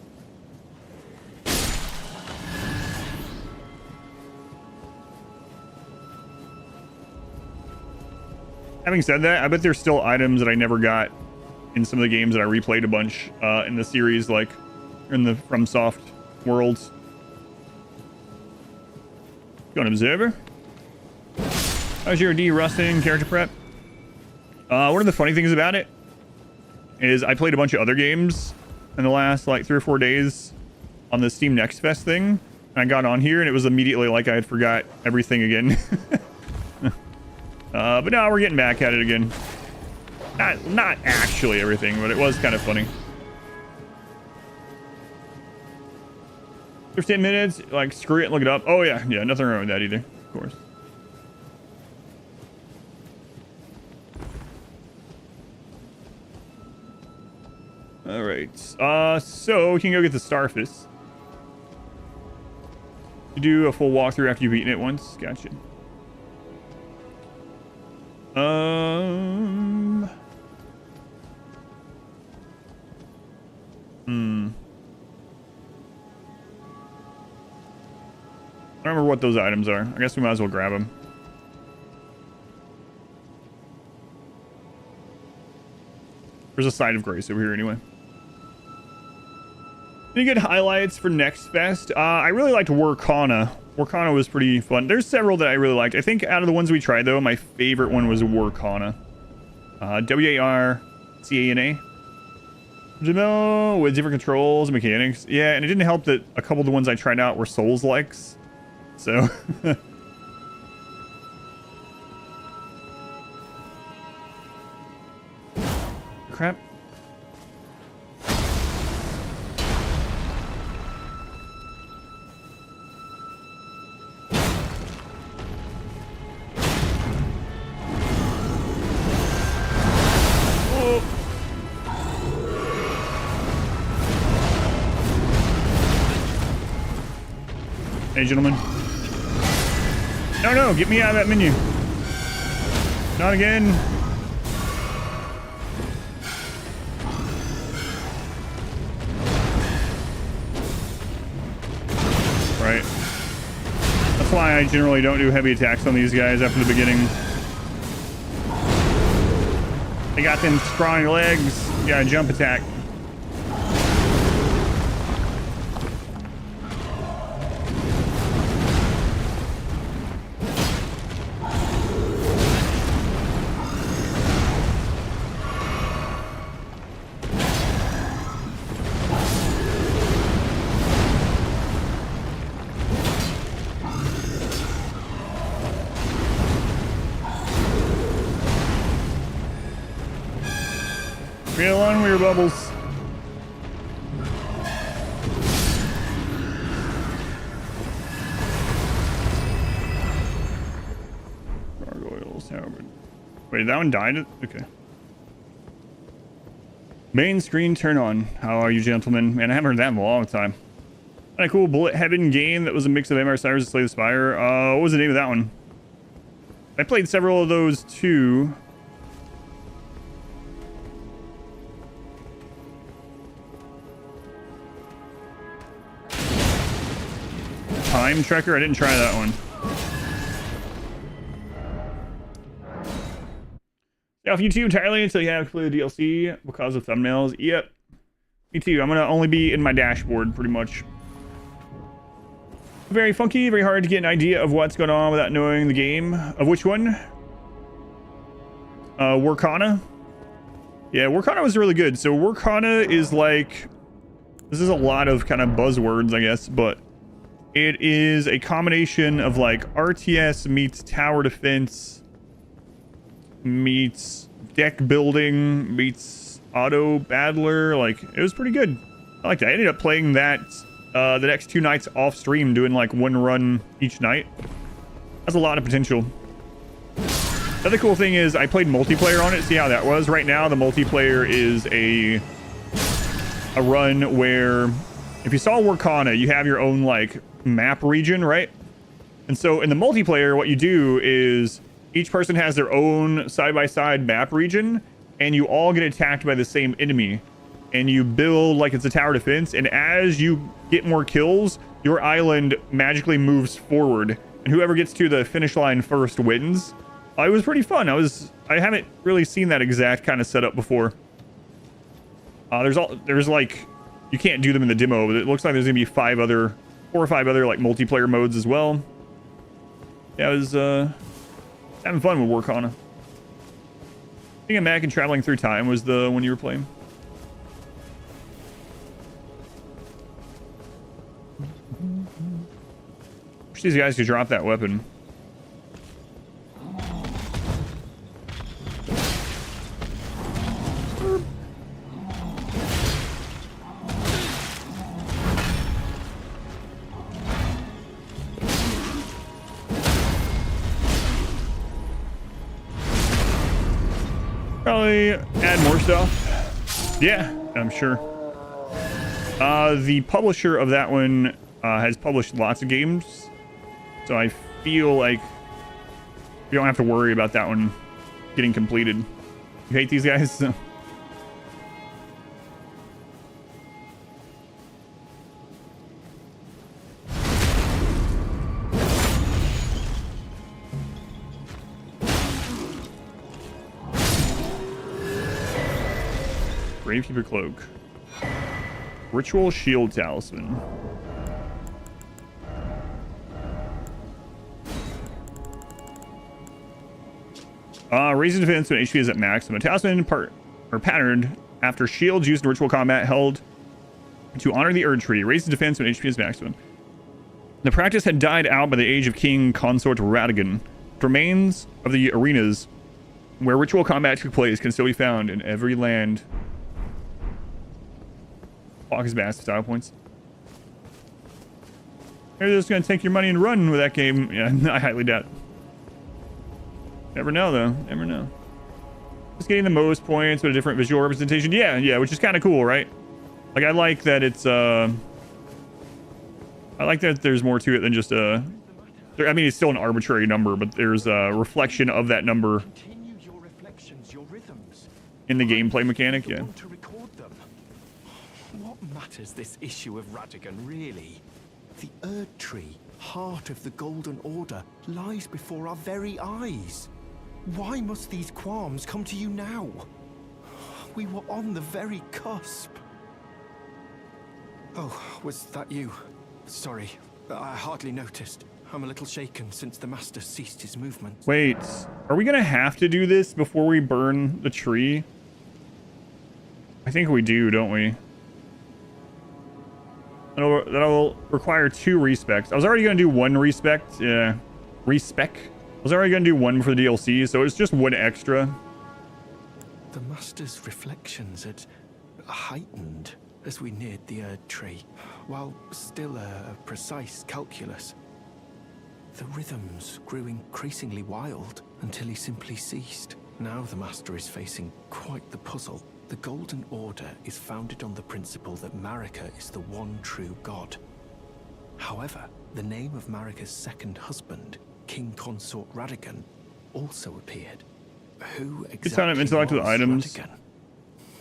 Having said that, I bet there's still items that I never got in some of the games that I replayed a bunch in the series, like in the FromSoft worlds. Go on, Observer. How's your de-rusting character prep? One of the funny things about it is I played a bunch of other games in the last like 3 or 4 days on the Steam Next Fest thing. And I got on here and it was immediately like I had forgot everything again. But now we're getting back at it again. Not actually everything, but it was kind of funny. 15 minutes, like screw it and look it up. Oh yeah, nothing wrong with that either, of course. All right, so we can go get the Starfish. You do a full walkthrough after you've eaten it once. Gotcha. Hmm. I don't remember what those items are. I guess we might as well grab them. There's a side of grace over here anyway. Any good highlights for next fest? I really liked Warcana. Warcana was pretty fun. There's several that I really liked. I think out of the ones we tried, though, my favorite one was Warcana. W-A-R-C-A-N-A. Demo with different controls and mechanics. Yeah, and it didn't help that a couple of the ones I tried out were Souls-likes. So... Crap. Hey, gentlemen. No, get me out of that menu. Not again. Right. That's why I generally don't do heavy attacks on these guys after the beginning. They got them strong legs. You gotta jump attack. Feel on with your bubbles. Gargoyles, however. Wait, that one died? Okay. Main screen turn on. How are you, gentlemen? Man, I haven't heard that in a long time. Kind of cool Bullet Heaven game that was a mix of Empire Cyrus and Slay the Spire. What was the name of that one? I played several of those too. Time Trekker? I didn't try that one. Stay off YouTube entirely until you have completed DLC because of thumbnails. Yep. Me too. I'm gonna only be in my dashboard pretty much. Very funky, very hard to get an idea of what's going on without knowing the game. Of which one? Warcana? Yeah, Warcana was really good. So Warcana is like... This is a lot of kind of buzzwords, I guess, but... It is a combination of like RTS meets tower defense meets deck building meets auto battler. Like, it was pretty good. I liked it. I ended up playing that the next 2 nights off stream, doing like 1 run each night. Has a lot of potential. The other cool thing is I played multiplayer on it. See how that was. Right now the multiplayer is a run where if you saw Warcana, you have your own like map region, right? And so in the multiplayer, what you do is each person has their own side-by-side map region, and you all get attacked by the same enemy, and you build like it's a tower defense, and as you get more kills, your island magically moves forward, and whoever gets to the finish line first wins. It was pretty fun. I haven't really seen that exact kind of setup before. There's like, you can't do them in the demo, but it looks like there's gonna be 4 or 5 other like multiplayer modes as well. Yeah, I was having fun with Warcana. Being back and traveling through time was the one you were playing. Wish these guys could drop that weapon. Probably add more stuff. Yeah, I'm sure. The publisher of that one has published lots of games, so I feel like you don't have to worry about that one getting completed. You hate these guys? Gravekeeper Cloak. Ritual Shield Talisman. Raises defense when HP is at maximum. Talisman patterned after shields used in ritual combat held to honor the Erd Tree. Raises defense when HP is maximum. The practice had died out by the age of King Consort Radagon. The remains of the arenas where ritual combat took place can still be found in every land. Clock is massive style points. They're just gonna take your money and run with that game. Yeah, I highly doubt it. Never know though. Never know. Just getting the most points with a different visual representation. Yeah, which is kind of cool, right? Like I like that it's I like that there's more to it than just I mean, it's still an arbitrary number, but there's a reflection of that number in the gameplay mechanic. Yeah. What matters this issue of Radagon, really? The Erd Tree, heart of the Golden Order, lies before our very eyes. Why must these qualms come to you now? We were on the very cusp. Oh, was that you? Sorry, I hardly noticed. I'm a little shaken since the Master ceased his movements. Wait, are we gonna have to do this before we burn the tree? I think we do, don't we? That'll require 2 respects. I was already gonna do 1 respect. Yeah, respec. I was already gonna do 1 for the DLC, so it's just 1 extra. The Master's reflections had heightened as we neared the Erd Tree, while still a precise calculus. The rhythms grew increasingly wild until he simply ceased. Now the Master is facing quite the puzzle. The Golden Order is founded on the principle that Marika is the one true god. However, the name of Marika's second husband, King Consort Radagon, also appeared. Who exactly was items. Radagon?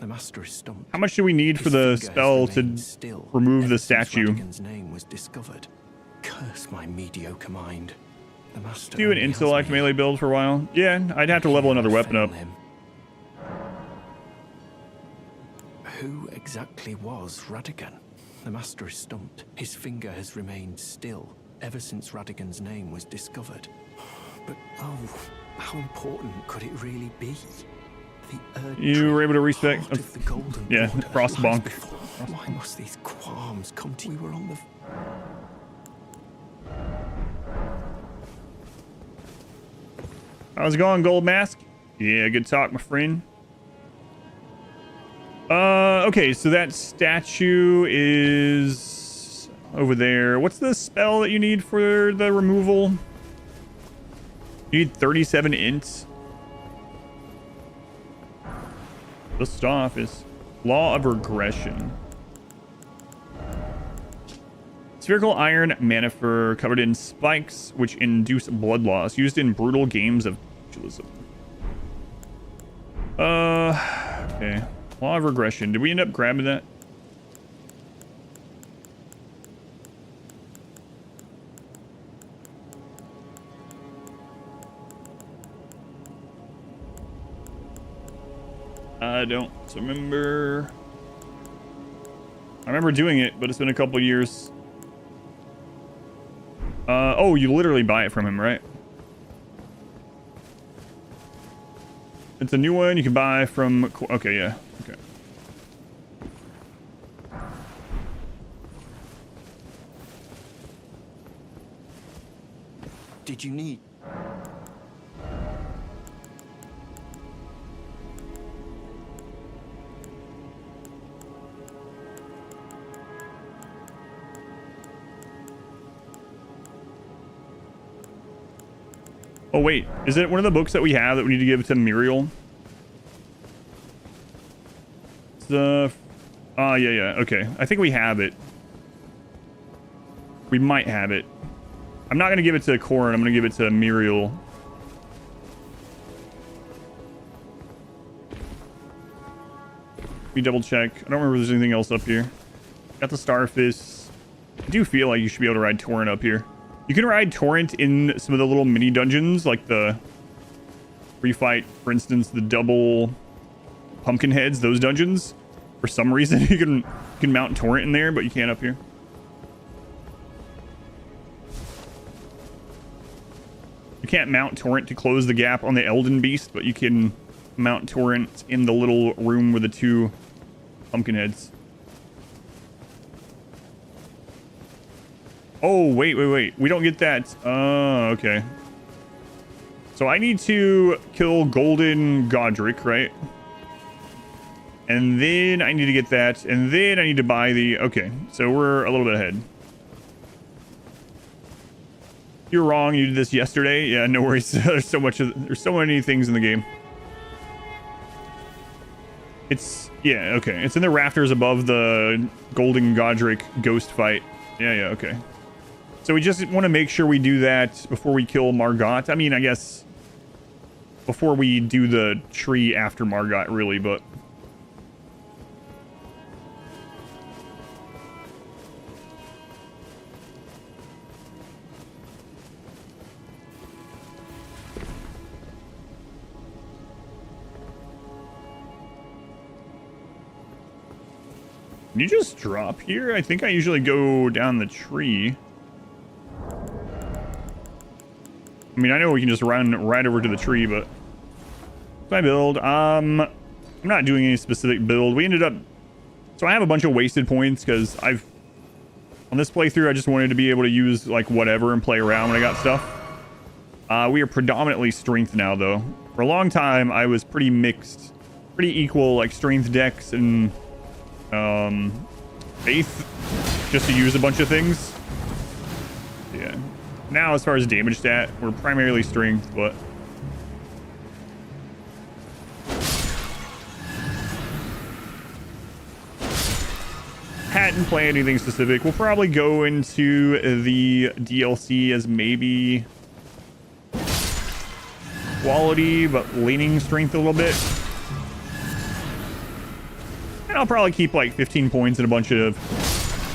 The Master is stumped. How much do we need for the spell to remove the statue? Radagon's name was discovered. Curse my mediocre mind. The Master do an intellect melee build for a while. Yeah, I'd have to level another weapon up. Who exactly was Radagon? The Master is stumped. His finger has remained still ever since Radagon's name was discovered. But oh, how important could it really be? You were able to respect the Golden yeah, Order Frostbonk. Why must these qualms come to you? We were on the How's it going, Gold Mask? Yeah, good talk, my friend. Okay, so that statue is over there. What's the spell that you need for the removal? You need 37 int. The stuff is Law of Regression. Spherical iron manifer covered in spikes which induce blood loss, used in brutal games of pugilism. Okay. Law of Regression. Did we end up grabbing that? I don't remember. I remember doing it, but it's been a couple years. Oh, you literally buy it from him, right? It's a new one you can buy from... Okay, yeah. Okay. Did you need... Oh, wait. Is it one of the books that we have that we need to give to Muriel? It's the... yeah. Okay. I think we have it. We might have it. I'm not going to give it to Corin. I'm going to give it to Muriel. Let me double check. I don't remember if there's anything else up here. Got the starfish. I do feel like you should be able to ride Torrent up here. You can ride Torrent in some of the little mini dungeons, like the free fight, for instance, the double pumpkin heads, those dungeons. For some reason, you can mount Torrent in there, but you can't up here. You can't mount Torrent to close the gap on the Elden Beast, but you can mount Torrent in the little room with the 2 pumpkin heads. Oh, wait. We don't get that. Okay. So I need to kill Golden Godric, right? And then I need to get that. And then I need to buy the... Okay, so we're a little bit ahead. You're wrong. You did this yesterday. Yeah, no worries. There's so many things in the game. It's... Yeah, okay. It's in the rafters above the Golden Godric ghost fight. Yeah, okay. So we just want to make sure we do that before we kill Margot. I mean, I guess before we do the tree after Margot, really, but... Can you just drop here? I think I usually go down the tree. I mean, I know we can just run right over to the tree, but... My build, I'm not doing any specific build. We ended up... So I have a bunch of wasted points, because on this playthrough, I just wanted to be able to use, like, whatever and play around when I got stuff. We are predominantly strength now, though. For a long time, I was pretty mixed. Pretty equal, like, strength decks and... faith, just to use a bunch of things. Yeah. Now, as far as damage stat, we're primarily strength, but... Hadn't planned anything specific. We'll probably go into the DLC as maybe... quality, but leaning strength a little bit. And I'll probably keep like 15 points and a bunch of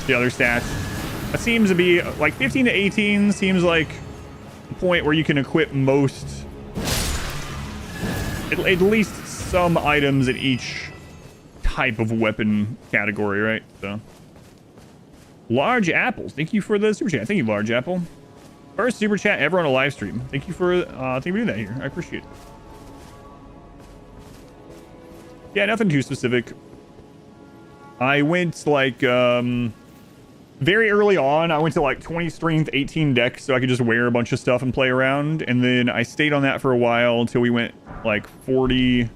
the other stats. That seems to be like 15 to 18 seems like the point where you can equip most, at least some items in each type of weapon category, right? So, Large Apples, thank you for the super chat. Thank you, Large Apple. First super chat ever on a live stream. Thank you for doing that here. I appreciate it. Yeah, nothing too specific. I went like very early on. I went to like 20 strength, 18 dex, so I could just wear a bunch of stuff and play around. And then I stayed on that for a while until we went like 40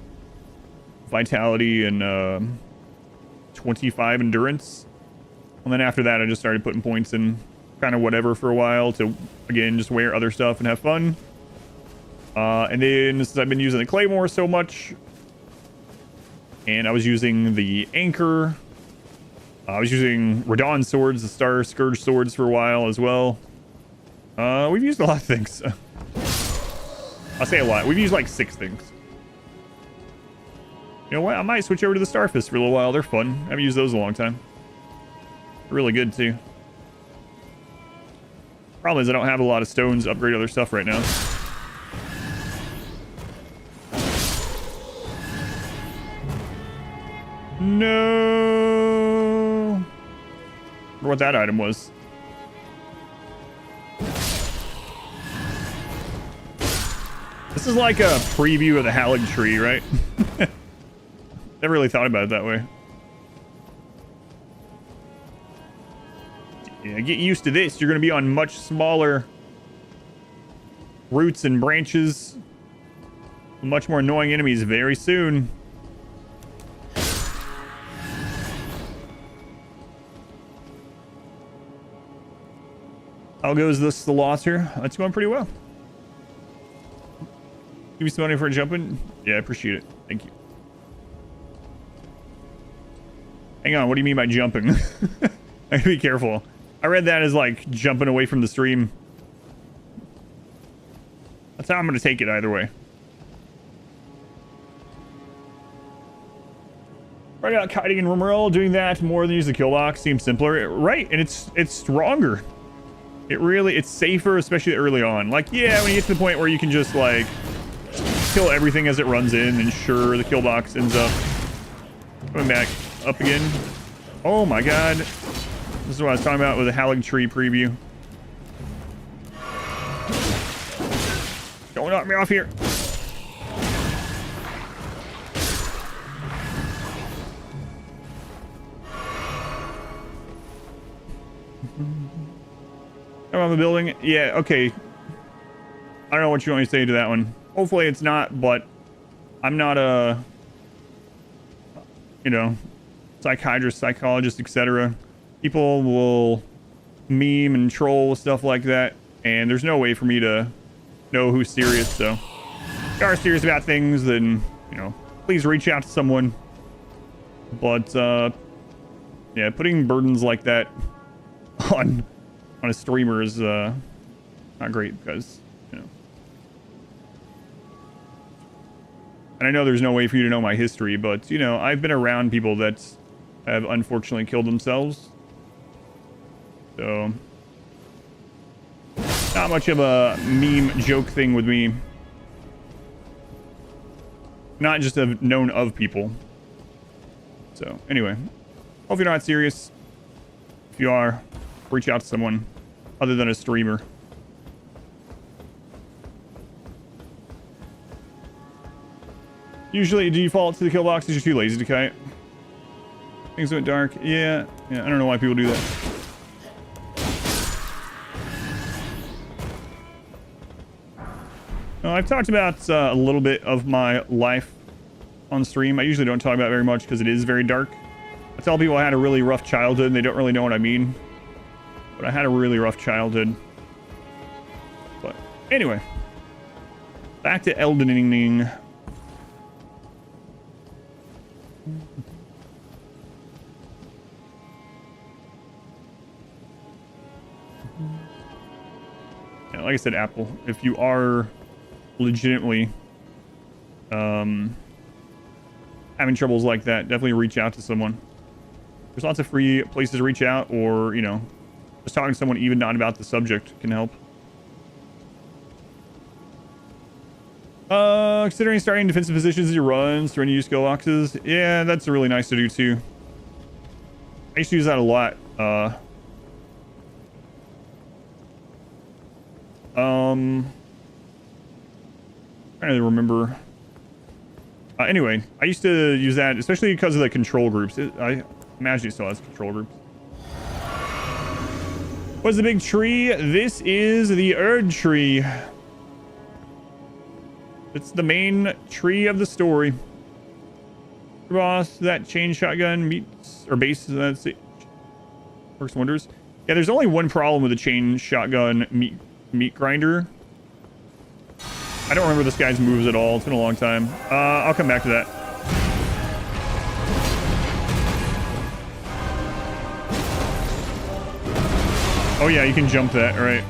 vitality and 25 endurance. And then after that, I just started putting points in kind of whatever for a while to, again, just wear other stuff and have fun. And then since I've been using the Claymore so much, and I was using the Anchor, I was using Radon swords, the Star Scourge swords for a while as well. We've used a lot of things. I'll say a lot. We've used like 6 things. You know what? I might switch over to the Starfist for a little while. They're fun. I haven't used those in a long time. They're really good too. Problem is I don't have a lot of stones to upgrade other stuff right now. No. I wonder what that item was. This is like a preview of the Hallig tree, right? Never really thought about it that way. Yeah, get used to this. You're going to be on much smaller roots and branches. Much more annoying enemies very soon. How goes this slaughter? It's going pretty well. Give me some money for jumping. Yeah, I appreciate it. Thank you. Hang on, what do you mean by jumping? I gotta be careful. I read that as like jumping away from the stream. That's how I'm gonna take it either way. Right out kiting and rumoroll, doing that more than use the kill box seems simpler, right? And it's stronger. It's safer, especially early on. Like, yeah, when you get to the point where you can just like kill everything as it runs in, and sure, the kill box ends up coming back up again. Oh my god, this is what I was talking about with the Howling Tree preview. Don't knock me off here. I'm on the building. Yeah, okay. I don't know what you want me to say to that one. Hopefully it's not, but I'm not a, you know, psychiatrist, psychologist, etc. People will meme and troll stuff like that, and there's no way for me to know who's serious. So if you are serious about things, then, you know, please reach out to someone. But yeah, putting burdens like that on a streamer is not great, because, you know, and I know there's no way for you to know my history, but, you know, I've been around people that have unfortunately killed themselves, so not much of a meme joke thing with me. Not just have known of people. So anyway, hope you're not serious. If you are, reach out to someone other than a streamer. Usually default to the kill box because you're too lazy to kite. Things went dark. Yeah, I don't know why people do that. I've talked about a little bit of my life on stream. I usually don't talk about it very much because it is very dark. I tell people I had a really rough childhood and they don't really know what I mean. But I had a really rough childhood. But anyway, back to Elden Ring. Yeah, like I said, Apple, if you are legitimately having troubles like that, definitely reach out to someone. There's lots of free places to reach out, or, you know, just talking to someone even not about the subject can help. Considering starting defensive positions as you run, starting to use skill boxes. Yeah, that's really nice to do too. I used to use that a lot. Trying to remember. Anyway, I used to use that, especially because of the control groups. I imagine it still has control groups. What's the big tree? This is the Erd tree. It's the main tree of the story. Boss, that chain shotgun meets, or base, that's it. Works wonders. Yeah, there's only one problem with the chain shotgun meat grinder. I don't remember this guy's moves at all. It's been a long time. I'll come back to that. Oh yeah, you can jump that, right?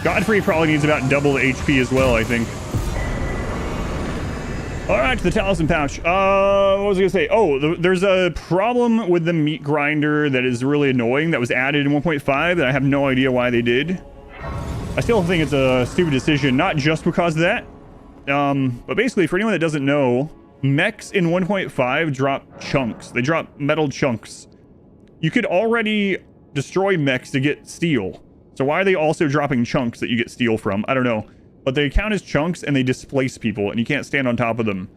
Godfrey probably needs about double the HP as well, I think. All right, to the talisman pouch. What was I gonna say? Oh, there's a problem with the meat grinder that is really annoying that was added in 1.5 that I have no idea why they did. I still think it's a stupid decision, not just because of that. But basically, for anyone that doesn't know, mechs in 1.5 drop chunks. They drop metal chunks. You could already destroy mechs to get steel. So why are they also dropping chunks that you get steel from? I don't know. But they count as chunks and they displace people and you can't stand on top of them.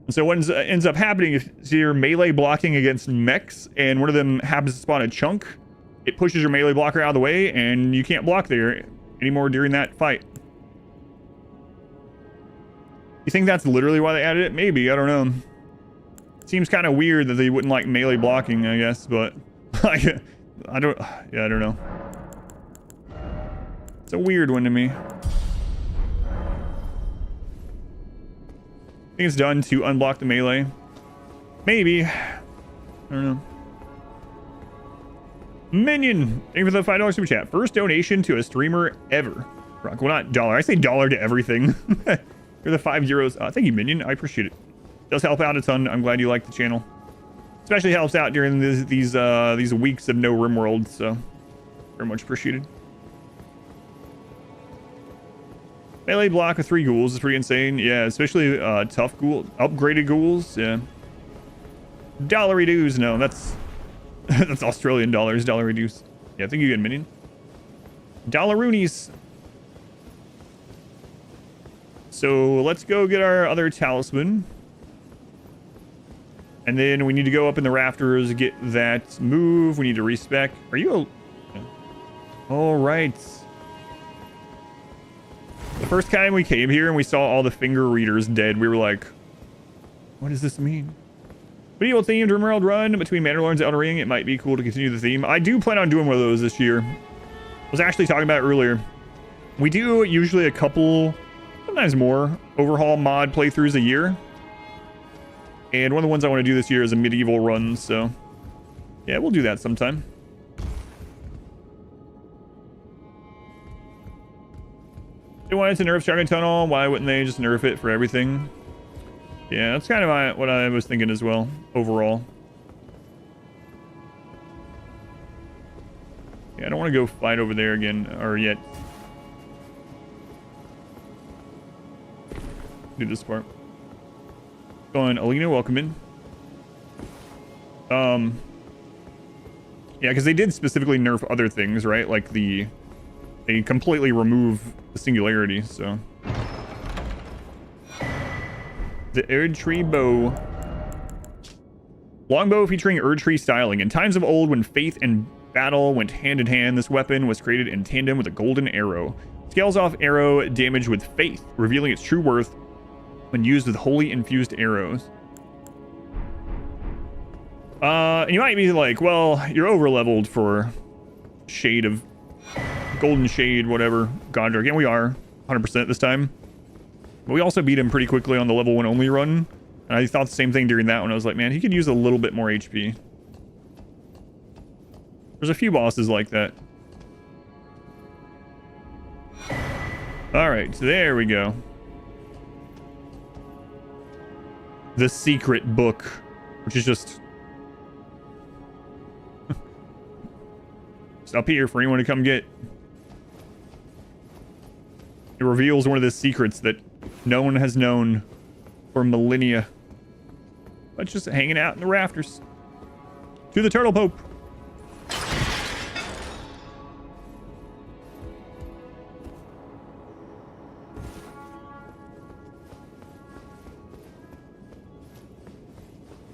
And so what ends up happening is you're melee blocking against mechs and one of them happens to spawn a chunk. It pushes your melee blocker out of the way and you can't block there anymore during that fight. You think that's literally why they added it? Maybe, I don't know. Seems kind of weird that they wouldn't like melee blocking, I guess, but I don't know. It's a weird one to me. think it's done to unblock the melee. Maybe. I don't know. Minion, thank you for the $5 super chat. First donation to a streamer ever. Well, not dollar. I say dollar to everything. For the €5. Thank you, Minion. I appreciate it. Does help out a ton. I'm glad you like the channel. Especially helps out during these weeks of no RimWorld. So very much appreciated. Melee block with 3 ghouls is pretty insane. Yeah, especially tough ghoul, upgraded ghouls. Yeah. Dollary dues. No, that's that's Australian dollars. Dollary dues. Yeah, I think you get Minion. Dollaroonies. So let's go get our other talisman. And then we need to go up in the rafters, get that move. We need to respec. Are you all right? The first time we came here and we saw all the finger readers dead, we were like, what does this mean? Medieval themed RimWorld run between Mandalorian and Elden Ring. It might be cool to continue the theme. I do plan on doing one of those this year. I was actually talking about it earlier. We do usually a couple, sometimes more, overhaul mod playthroughs a year. And one of the ones I want to do this year is a medieval run, so yeah, we'll do that sometime. They wanted to nerf Shotgun Tunnel. Why wouldn't they just nerf it for everything? Yeah, that's kind of what I was thinking as well, overall. Yeah, I don't want to go fight over there again, or yet. Do this part. Going, Alina, welcome in. Yeah, because they did specifically nerf other things, right? Like they completely remove the singularity, so. The Erdtree bow. Longbow featuring Erdtree styling. In times of old, when faith and battle went hand in hand, this weapon was created in tandem with a golden arrow. Scales off arrow damage with faith, revealing its true worth when used with holy infused arrows. And you might be like, well, you're over leveled for Shade of Golden Shade, whatever, Godric. And we are 100% this time. But we also beat him pretty quickly on the level 1 only run. And I thought the same thing during that one. I was like, man, he could use a little bit more HP. There's a few bosses like that. Alright, so there we go. The secret book, which is just up here for anyone to come get. It reveals one of the secrets that no one has known for millennia. But just hanging out in the rafters. To the Turtle Pope.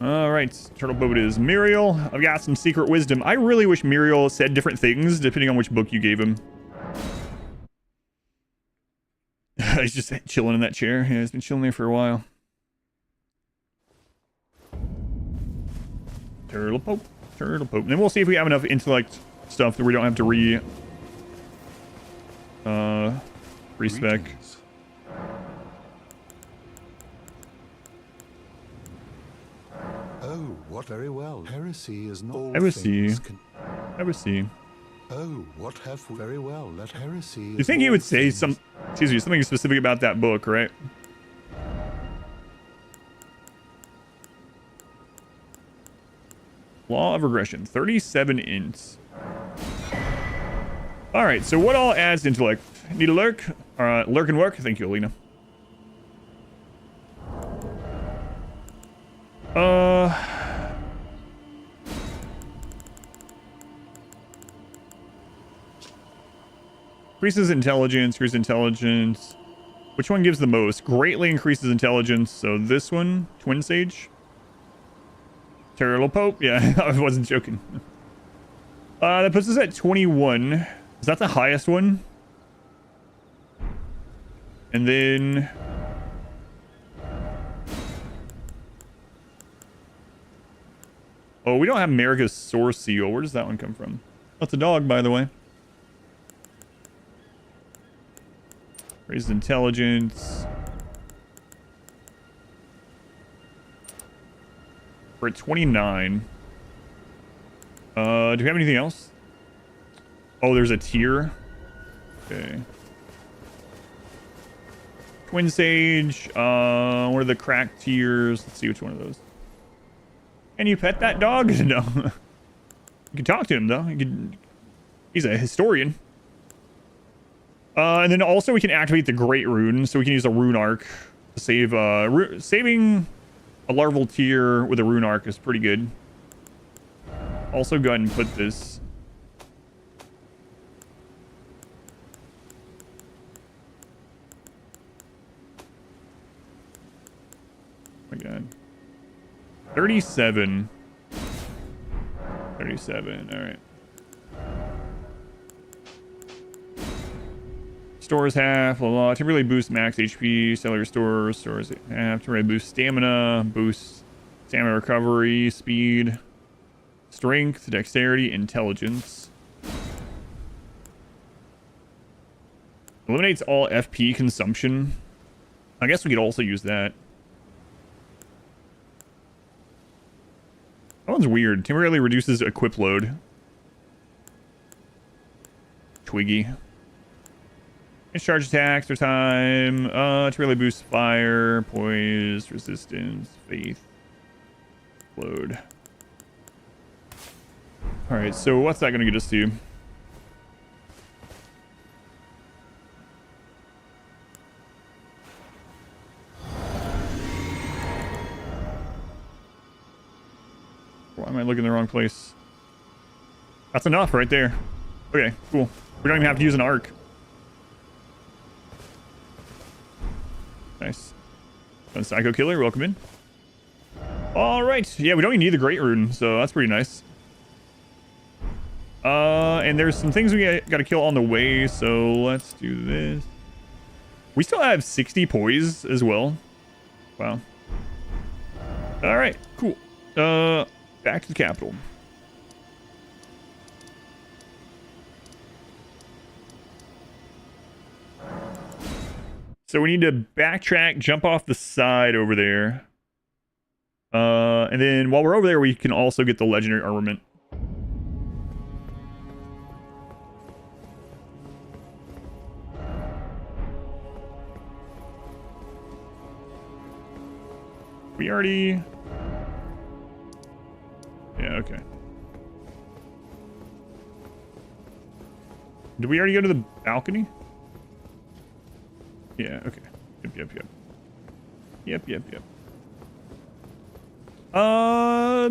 All right, Turtle Pope it is. Muriel, I've got some secret wisdom. I really wish Muriel said different things depending on which book you gave him. He's just chilling in that chair. Yeah, he's been chilling there for a while. Turtle Pope, Turtle Pope. And then we'll see if we have enough intellect stuff that we don't have to respec. Oh, what very well. Heresy is not all Heresy. things Heresy. Oh, what have very well. Let heresy. You think he would say something specific about that book, right? Law of regression, 37 ints. All right, so what all adds intellect? Need a lurk? Lurk and work. Thank you, Alina. Increases intelligence, increases intelligence. Which one gives the most? Greatly increases intelligence. So this one, Twin Sage. Turtle Pope. Yeah, I wasn't joking. That puts us at 21. Is that the highest one? And then... oh, we don't have America's Source Seal. Where does that one come from? That's a dog, by the way. Raises intelligence. We're at 29. Do we have anything else? Oh, there's a tier. Okay. Twin Sage. What are the cracked tiers? Let's see which one of those. Can you pet that dog? No. You can talk to him, though. He's a historian. And then also we can activate the Great Rune, so we can use a Rune Arc to save... saving a larval tier with a Rune Arc is pretty good. Also go ahead and put this... Oh my god. 37. 37, alright. Stores half, blah, blah. Temporarily boost max HP, cellular stores half, temporarily boost stamina, boost stamina recovery, speed, strength, dexterity, intelligence. Eliminates all FP consumption. I guess we could also use that. That one's weird. Temporarily reduces equip load. Twiggy. Charge attacks for time. Temporarily boosts fire, poise, resistance, faith, load. Alright, so what's that gonna get us to? Why am I looking in the wrong place? That's enough right there. Okay, cool. We don't even have to use an arc. Nice. Psycho Killer, welcome in. Alright, yeah, we don't even need the Great Rune, so that's pretty nice. And there's some things we gotta kill on the way, so let's do this. We still have 60 poise as well. Wow. Alright, cool. Back to the capital. So we need to backtrack, jump off the side over there. And then while we're over there, we can also get the legendary armament. We already... Yeah, okay. Did we already go to the balcony? Yeah, okay. Yep.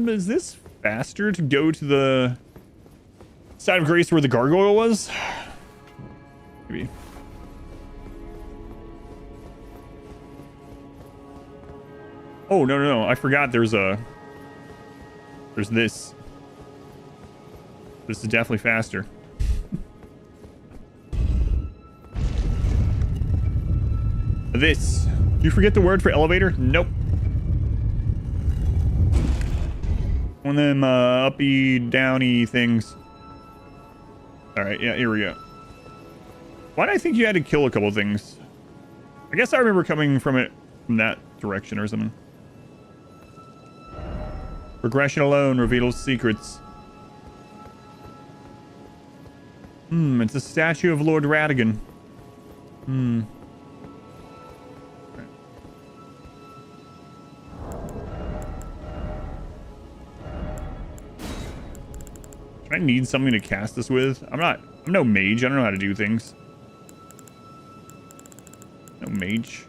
Is this faster to go to the side of Grace where the gargoyle was? Maybe. Oh, no. I forgot there's this. This is definitely faster. This. You forget the word for elevator? Nope. One of them uppy, downy things. Alright, yeah, here we go. Why did I think you had to kill a couple of things? I guess I remember coming from that direction or something. Regression alone reveals secrets. It's a statue of Lord Radigan. I need something to cast this with. I'm no mage. I don't know how to do things. No mage.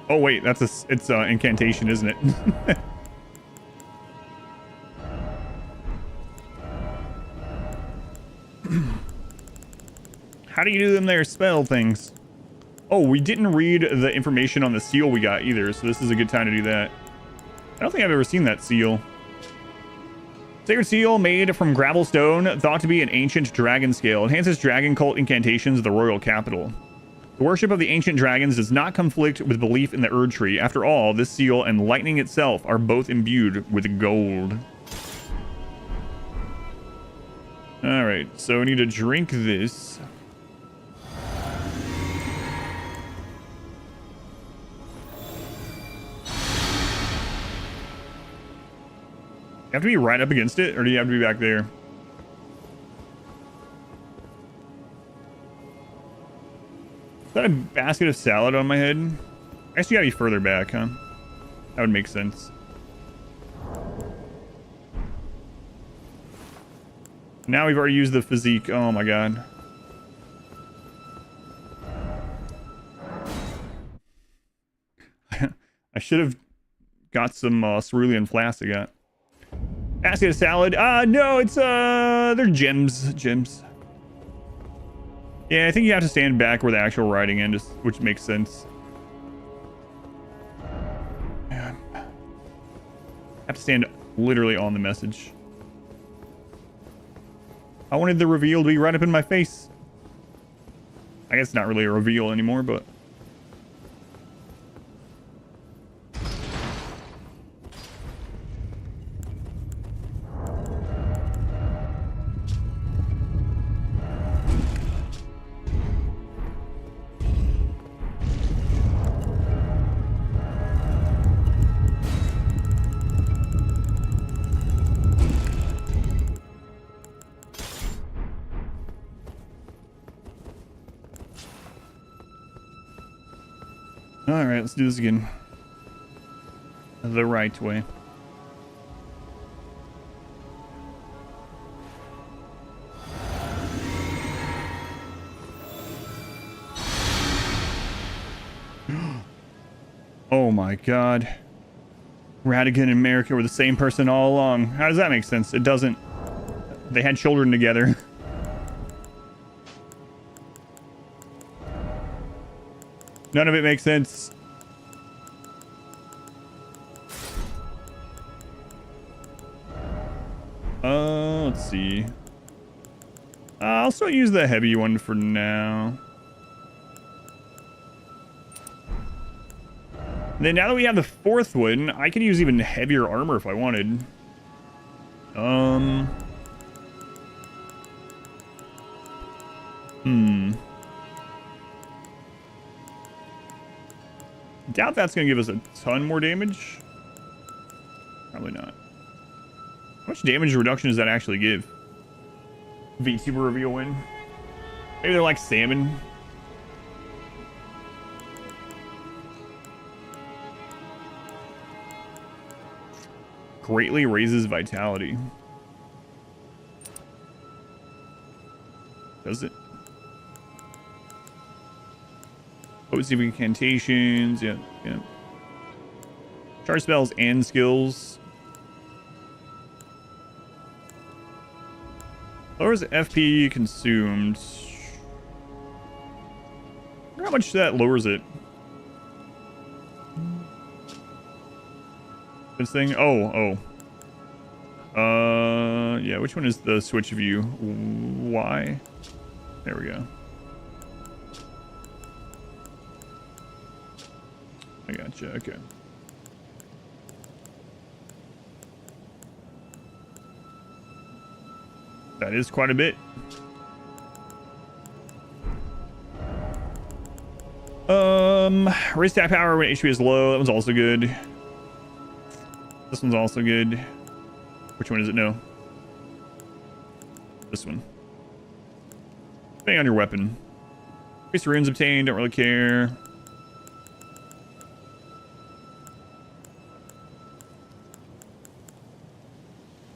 Oh wait, it's incantation, isn't it? How do you do them there spell things? Oh, we didn't read the information on the seal we got either, so this is a good time to do that. I don't think I've ever seen that seal. Sacred seal made from gravel stone, thought to be an ancient dragon scale. Enhances dragon cult incantations of the royal capital. The worship of the ancient dragons does not conflict with belief in the Erd Tree. After all, this seal and lightning itself are both imbued with gold. All right, so we need to drink this. You have to be right up against it, or do you have to be back there? Is that a basket of salad on my head? I guess you gotta be further back, huh? That would make sense. Now we've already used the physique. Oh my god. I should have got some cerulean flask I got. Basket of salad. No, it's they're gems. Gems. Yeah, I think you have to stand back where the actual writing ends, which makes sense. Yeah. I have to stand literally on the message. I wanted the reveal to be right up in my face. I guess it's not really a reveal anymore, but... Alright, let's do this again. The right way. Oh my god. Radigan and America were the same person all along. How does that make sense? It doesn't. They had children together. None of it makes sense. Let's see. I'll still use the heavy one for now. And then now that we have the fourth one, I can use even heavier armor if I wanted. Doubt that's going to give us a ton more damage. Probably not. How much damage reduction does that actually give? VTuber reveal win. Maybe they're like salmon. Greatly raises vitality. Does it? Potency of incantations. Yeah, yeah. Charge spells and skills. Lowers FP consumed. I wonder how much that lowers it. This thing? Oh. Yeah, which one is the switch view? Y? There we go. I gotcha, okay. That is quite a bit. Raise attack power when HP is low. That one's also good. This one's also good. Which one is it? No. This one. Depending on your weapon. Increase runes obtained. Don't really care.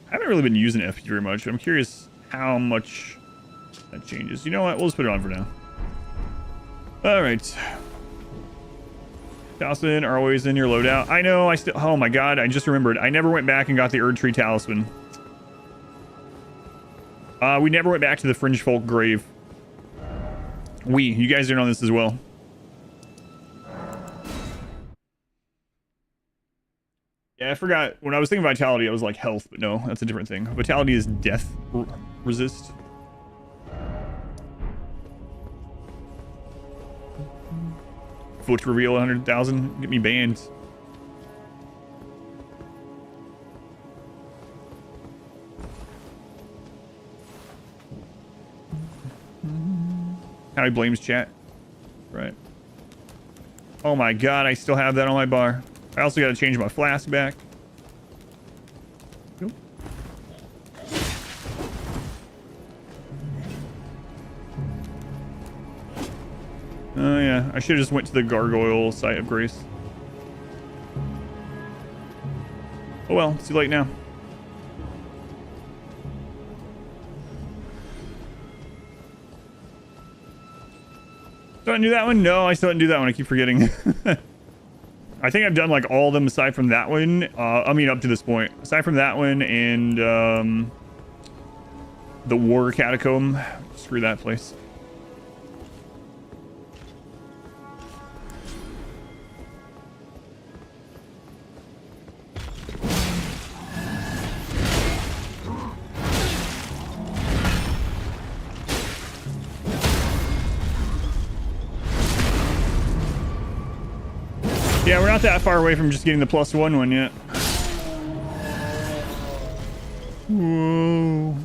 I haven't really been using FP very much. I'm curious how much that changes. You know what? We'll just put it on for now. All right. Talisman are always in your loadout. I know. I still. Oh my god! I just remembered. I never went back and got the Erd Tree Talisman. We never went back to the Fringe Folk grave. You guys are in on this as well. Yeah, I forgot. When I was thinking Vitality, I was like health, but no, that's a different thing. Vitality is death resist. Foot reveal 100,000. Get me banned. How he blames chat. Right. Oh my god, I still have that on my bar. I also got to change my flask back. Nope. Oh yeah, I should have just went to the gargoyle site of grace. Oh well, it's too late now. Still didn't do that one? No, I still didn't do that one. I keep forgetting. I think I've done like all of them aside from that one. I mean, up to this point. Aside from that one and the War Catacomb. Screw that place. Yeah, we're not that far away from just getting the +1 one yet. Whoa.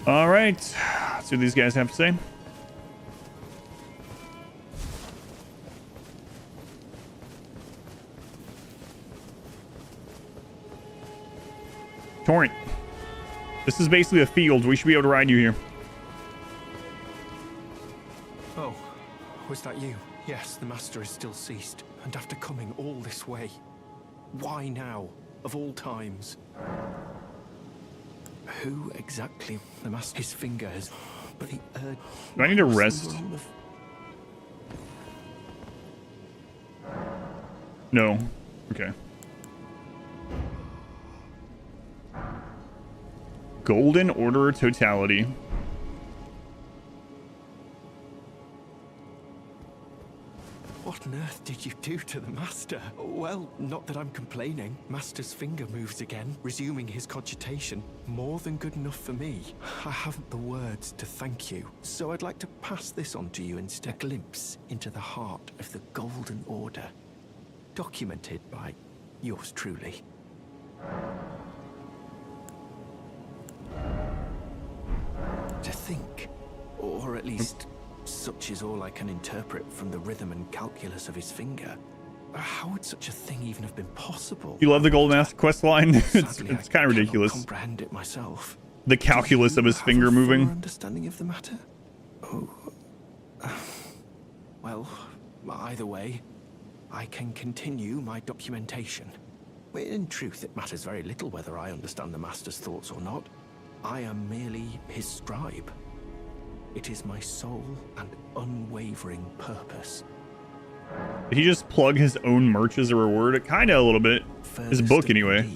All right, let's see what these guys have to say. Torrent. This is basically a field. We should be able to ride you here. Oh, was that you? Yes, the Master is still ceased. And after coming all this way, why now, of all times? Who exactly the Master? His fingers, but the do I need to rest? No. Okay. Golden Order Totality. What on earth did you do to the Master? Well, not that I'm complaining. Master's finger moves again, resuming his cogitation. More than good enough for me. I haven't the words to thank you, so I'd like to pass this on to you instead. A glimpse into the heart of the Golden Order. Documented by yours truly. To think, or at least such is all I can interpret from the rhythm and calculus of his finger. How would such a thing even have been possible? You love the Golden Mask quest line? it's Sadly, kind of I ridiculous. cannot comprehend it myself. The calculus Do of you his have finger a fuller moving. Understanding of the matter? Oh, well, either way, I can continue my documentation. In truth, it matters very little whether I understand the Master's thoughts or not. I am merely his scribe. It is my sole and unwavering purpose. Did he just plug his own merch as a reward? Kind of a little bit. His book, anyway.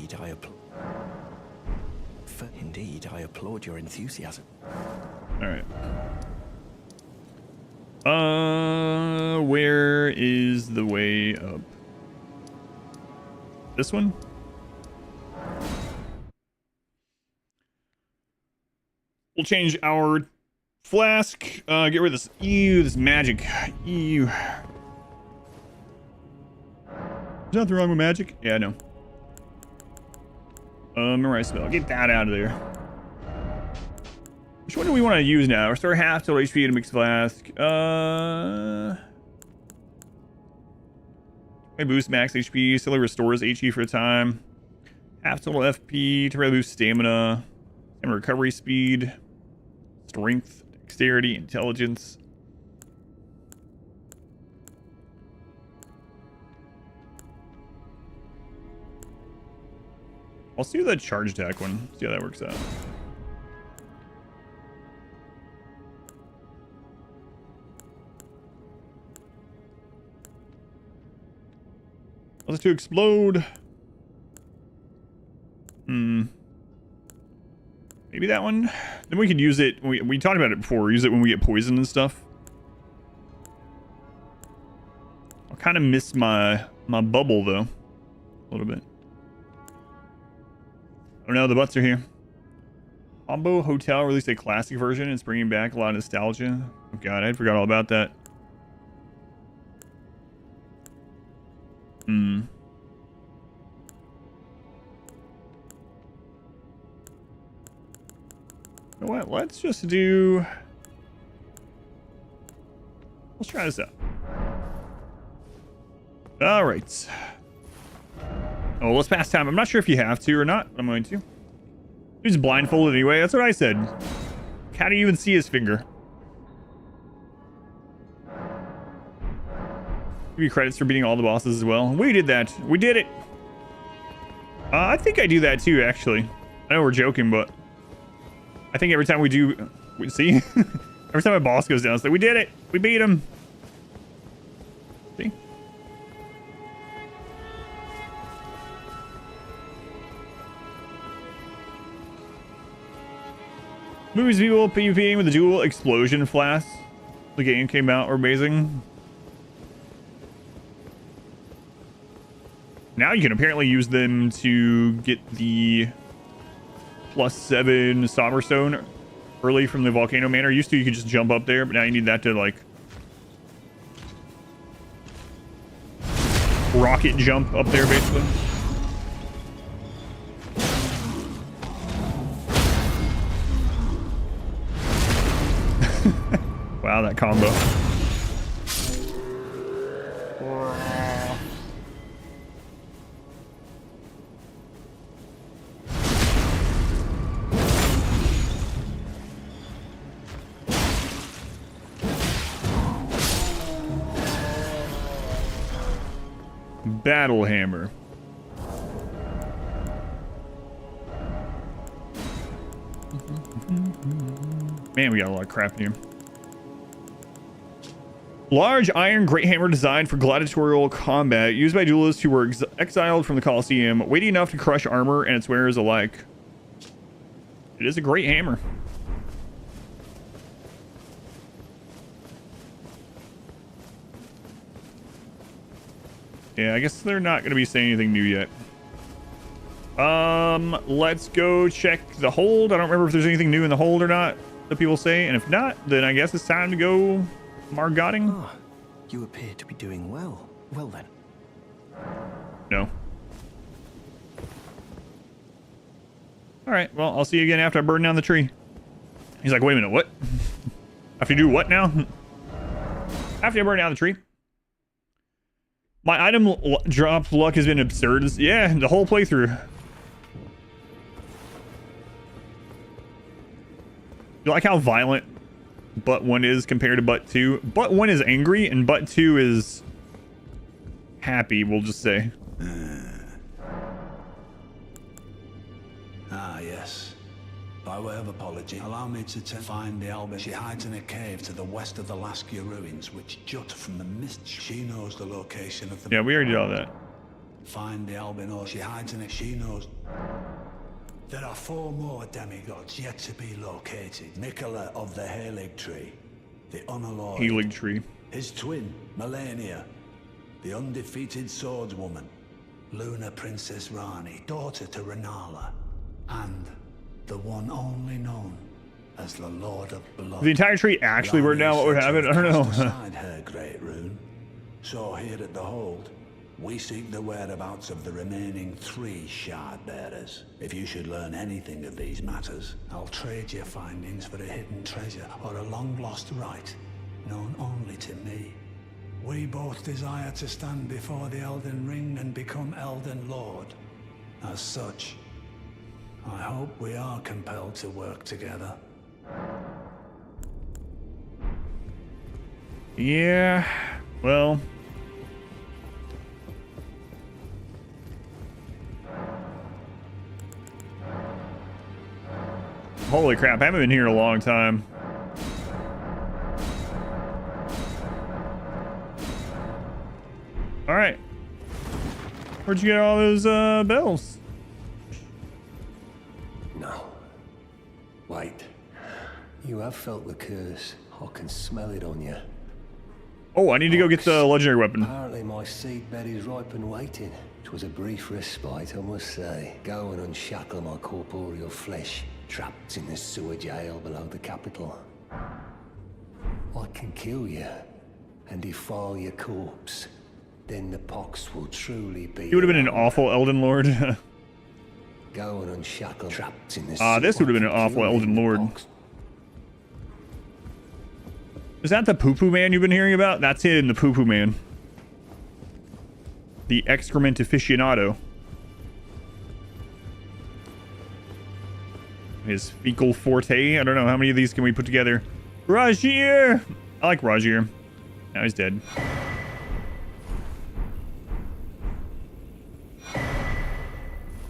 Indeed, I applaud your enthusiasm. All right. Where is the way up? This one? We'll change our flask. Get rid of this. Ew, this magic. Ew. There's nothing wrong with magic. Yeah, I know. Memorize spell. Get that out of there. Which one do we want to use now? Restore half total HP in a mixed flask. May boost max HP. Still restores HP for a time. Half total FP. To boost stamina. And recovery speed. Strength. Dexterity. Intelligence. Let's do the charge attack one. See how that works out. Let's to explode. Maybe that one. Then we could use it. We talked about it before. Use it when we get poisoned and stuff. I'll kind of miss my bubble though, a little bit. Oh no, the butts are here. Combo Hotel released a classic version. It's bringing back a lot of nostalgia. Oh god, I forgot all about that. Hmm. You know what? Let's just do... Let's try this out. All right. Oh, let's pass time. I'm not sure if you have to or not, but I'm going to. He's blindfolded anyway. That's what I said. How do you even see his finger? Give you credits for beating all the bosses as well. We did that. We did it. I think I do that too, actually. I know we're joking, but I think every time we do... See? Every time a boss goes down, it's like, we did it. We beat him. See? Movies people PvPing with the dual explosion flasks. The game came out were amazing. Now you can apparently use them to get the +7 Somber Stone early from the Volcano Manor. Used to you could just jump up there, but now you need that to like rocket jump up there basically. Wow, that combo. Battle Hammer. Man, we got a lot of crap in here. Large iron great hammer designed for gladiatorial combat, used by duelists who were exiled from the Colosseum, weighty enough to crush armor and its wearers alike. It is a great hammer. Yeah, I guess they're not going to be saying anything new yet. Let's go check the hold. I don't remember if there's anything new in the hold or not that people say, and if not, then I guess it's time to go Margotting. Ah, you appear to be doing well. Well then. No. All right, well, I'll see you again after I burn down the tree. He's like, wait a minute, what? After you do what now? After I burn down the tree. My item drop luck has been absurd. Yeah, the whole playthrough. You like how violent Butt 1 is compared to Butt 2? Butt 1 is angry and Butt 2 is happy, we'll just say. Ah, yes. By way of apology, allow me to find the Albin. She hides in a cave to the west of the Laskia ruins, which jut from the mist. She knows the location of the... Yeah, we already did all that. Find the Albin. She hides in it. She knows... There are 4 more demigods yet to be located. Nicola of the Halig Tree, the unalloyed. Halig Tree. His twin, Melania, the undefeated swordswoman. Luna Princess Rani, daughter to Renala. And the one only known as the Lord of Blood. The entire tree actually burned down, what would happen? I don't know. Aside her great rune. So here at the Hold, we seek the whereabouts of the remaining 3 shard bearers. If you should learn anything of these matters, I'll trade your findings for a hidden treasure or a long-lost right, known only to me. We both desire to stand before the Elden Ring and become Elden Lord. As such, I hope we are compelled to work together. Yeah, well... Holy crap, I haven't been here in a long time. Alright. Where'd you get all those bells? No. Wait. You have felt the curse. I can smell it on you. Oh, I need to go get the legendary weapon. Apparently my seedbed is ripe and waiting. It was a brief respite, I must say. Go and unshackle my corporeal flesh. trapped in the sewer jail below the capital. I can kill you and defile your corpse. Then the pox will truly be. He would have been an awful Elden Lord. Go and unshackle trapped in the This would have been an awful Elden Lord. Is that the poo-poo man you've been hearing about? That's him, the poo-poo man. The excrement aficionado. His fecal forte. I don't know, how many of these can we put together? Rajir! I like Rajir. Now he's dead.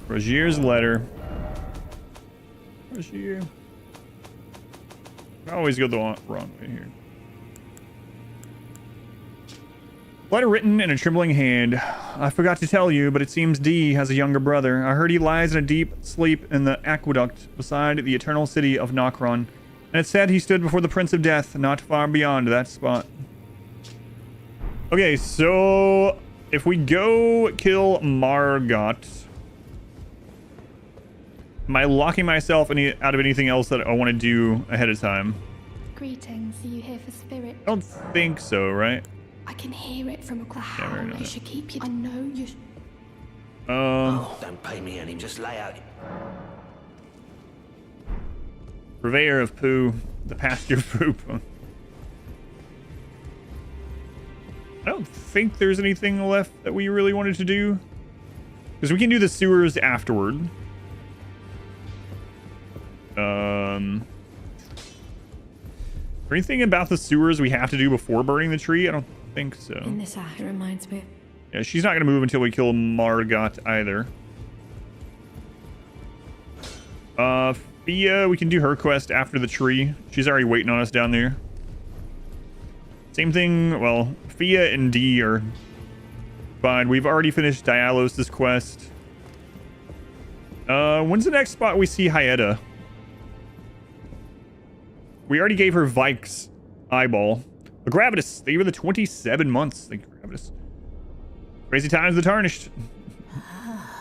Rajir's letter. Rajir. I always go the wrong way here. Letter written in a trembling hand. I forgot to tell you, but it seems D has a younger brother. I heard he lies in a deep sleep in the aqueduct beside the eternal city of Nokron. And it said he stood before the Prince of Death, not far beyond that spot. Okay, so if we go kill Margot, am I locking myself out of anything else that I want to do ahead of time? Greetings, are you here for spirit? I don't think so, right? I can hear it from across. Never I should keep you. I know you. Oh, don't pay me any, just lay out. Purveyor of poo, the pasture of poop. I don't think there's anything left that we really wanted to do. Because we can do the sewers afterward. Anything about the sewers we have to do before burning the tree? I don't think so. In this hour, it reminds me. Yeah, she's not going to move until we kill Margot either. Fia, we can do her quest after the tree. She's already waiting on us down there. Same thing, well, Fia and D are fine. We've already finished Dialos' quest. When's the next spot we see Hyetta? We already gave her Vike's eyeball. A Gravitas, thank you for the 27 months. Thank you, Gravitas. Crazy times the tarnished.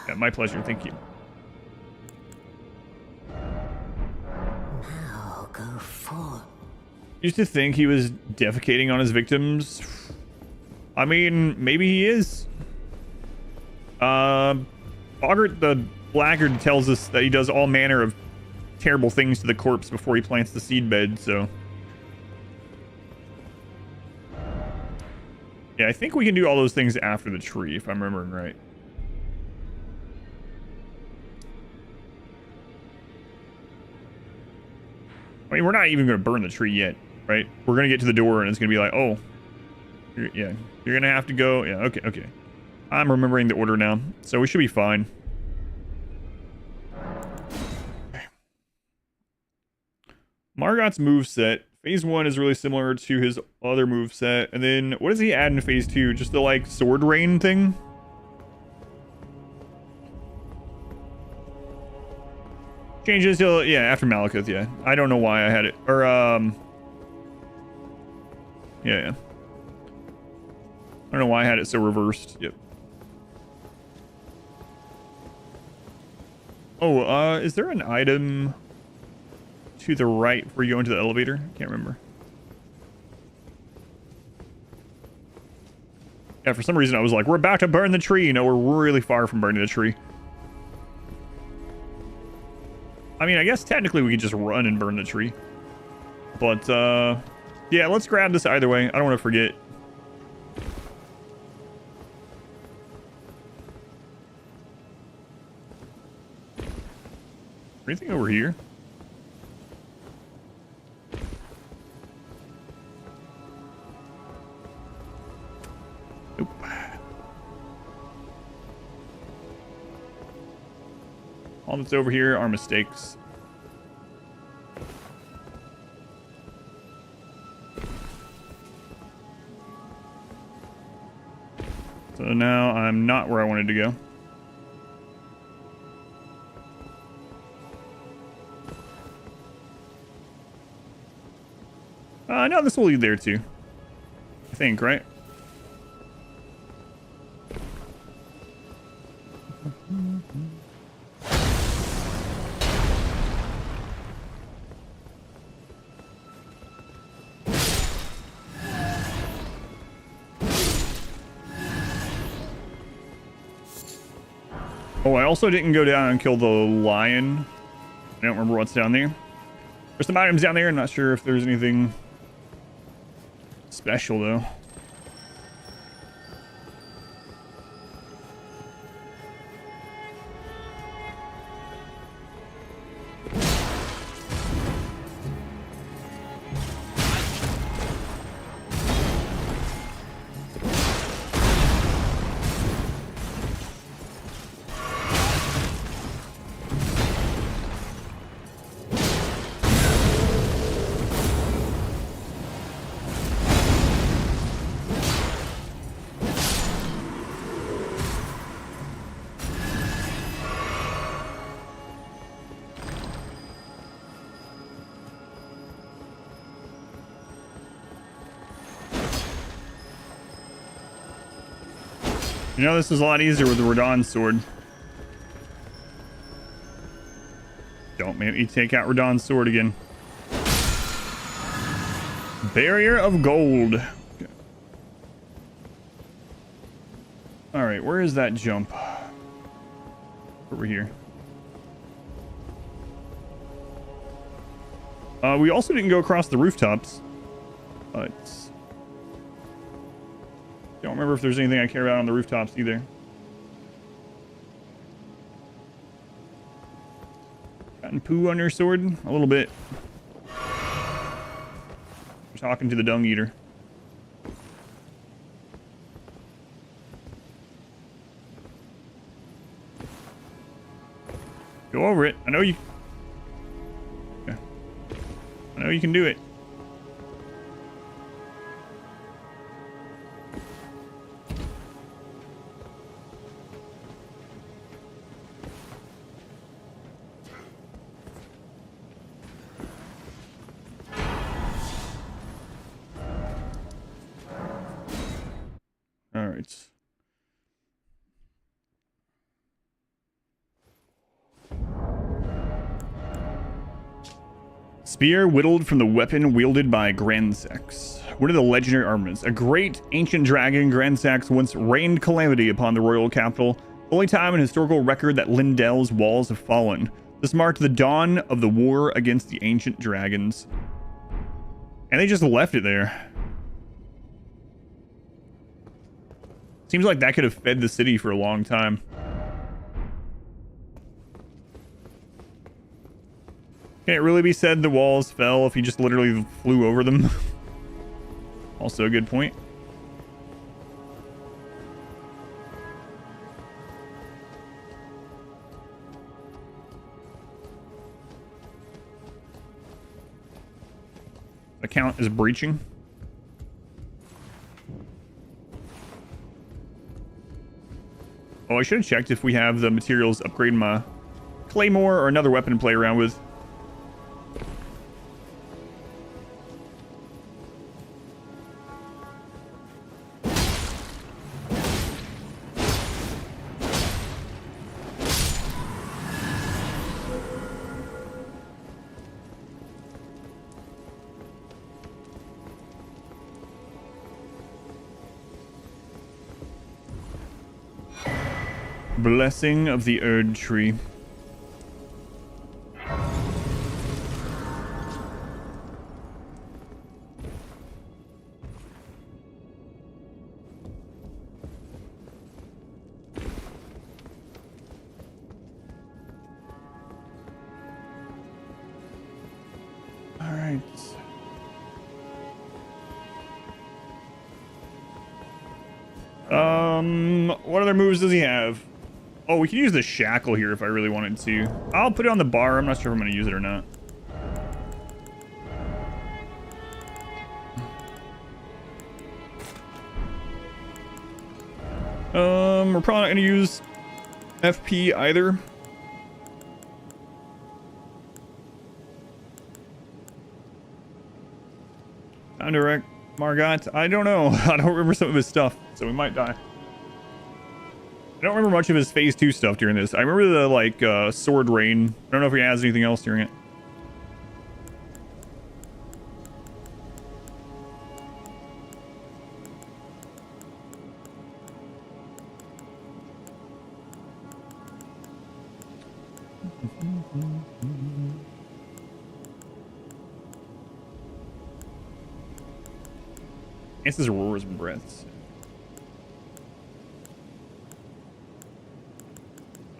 Yeah, my pleasure, thank you. Now go forth. Used to think he was defecating on his victims. I mean, maybe he is. Boggart the Blackguard tells us that he does all manner of terrible things to the corpse before he plants the seed bed, so. Yeah, I think we can do all those things after the tree, if I'm remembering right. I mean, we're not even going to burn the tree yet, right? We're going to get to the door and it's going to be like, oh, you're going to have to go. Yeah, okay. I'm remembering the order now, so we should be fine. Okay. Margot's moveset. Phase 1 is really similar to his other moveset. And then, what does he add in Phase 2? Just the, like, sword rain thing? Changes till, yeah, after Malekith, yeah. I don't know why I had it. Or, yeah. I don't know why I had it so reversed. Yep. Oh, is there an item to the right before you go into the elevator? Can't remember. Yeah, for some reason I was like, we're about to burn the tree. You know, we're really far from burning the tree. I mean, I guess technically we could just run and burn the tree. But, yeah, let's grab this either way. I don't want to forget. Anything over here? Nope. All that's over here are mistakes. So now I'm not where I wanted to go. No, this will lead there too. I think, right? Oh, I also didn't go down and kill the lion. I don't remember what's down there. There's some items down there. I'm not sure if there's anything special, though. You know, this is a lot easier with the Radon sword. Don't make me take out Radon's sword again. Barrier of gold. Okay. All right, where is that jump? Over here. We also didn't go across the rooftops. But don't remember if there's anything I care about on the rooftops either. Gotten poo on your sword? A little bit. We're talking to the dung eater. Go over it. I know you... Okay. I know you can do it. All right. Spear whittled from the weapon wielded by Grandsex. One of the legendary armaments. A great ancient dragon, Grandsex once rained calamity upon the royal capital. The only time in historical record that Lindell's walls have fallen. This marked the dawn of the war against the ancient dragons. And they just left it there. Seems like that could have fed the city for a long time. Can it really be said the walls fell if he just literally flew over them? Also a good point. Account is breaching. Oh, I should have checked if we have the materials upgrading my claymore or another weapon to play around with. Blessing of the Erd Tree. All right. What other moves does he have? Oh, we can use the shackle here if I really wanted to. I'll put it on the bar. I'm not sure if I'm going to use it or not. We're probably not going to use FP either. Time to wreck Margot. I don't know. I don't remember some of his stuff, so we might die. I don't remember much of his phase 2 stuff during this. I remember the, like, sword rain. I don't know if he has anything else during it. Enhances roars and breaths.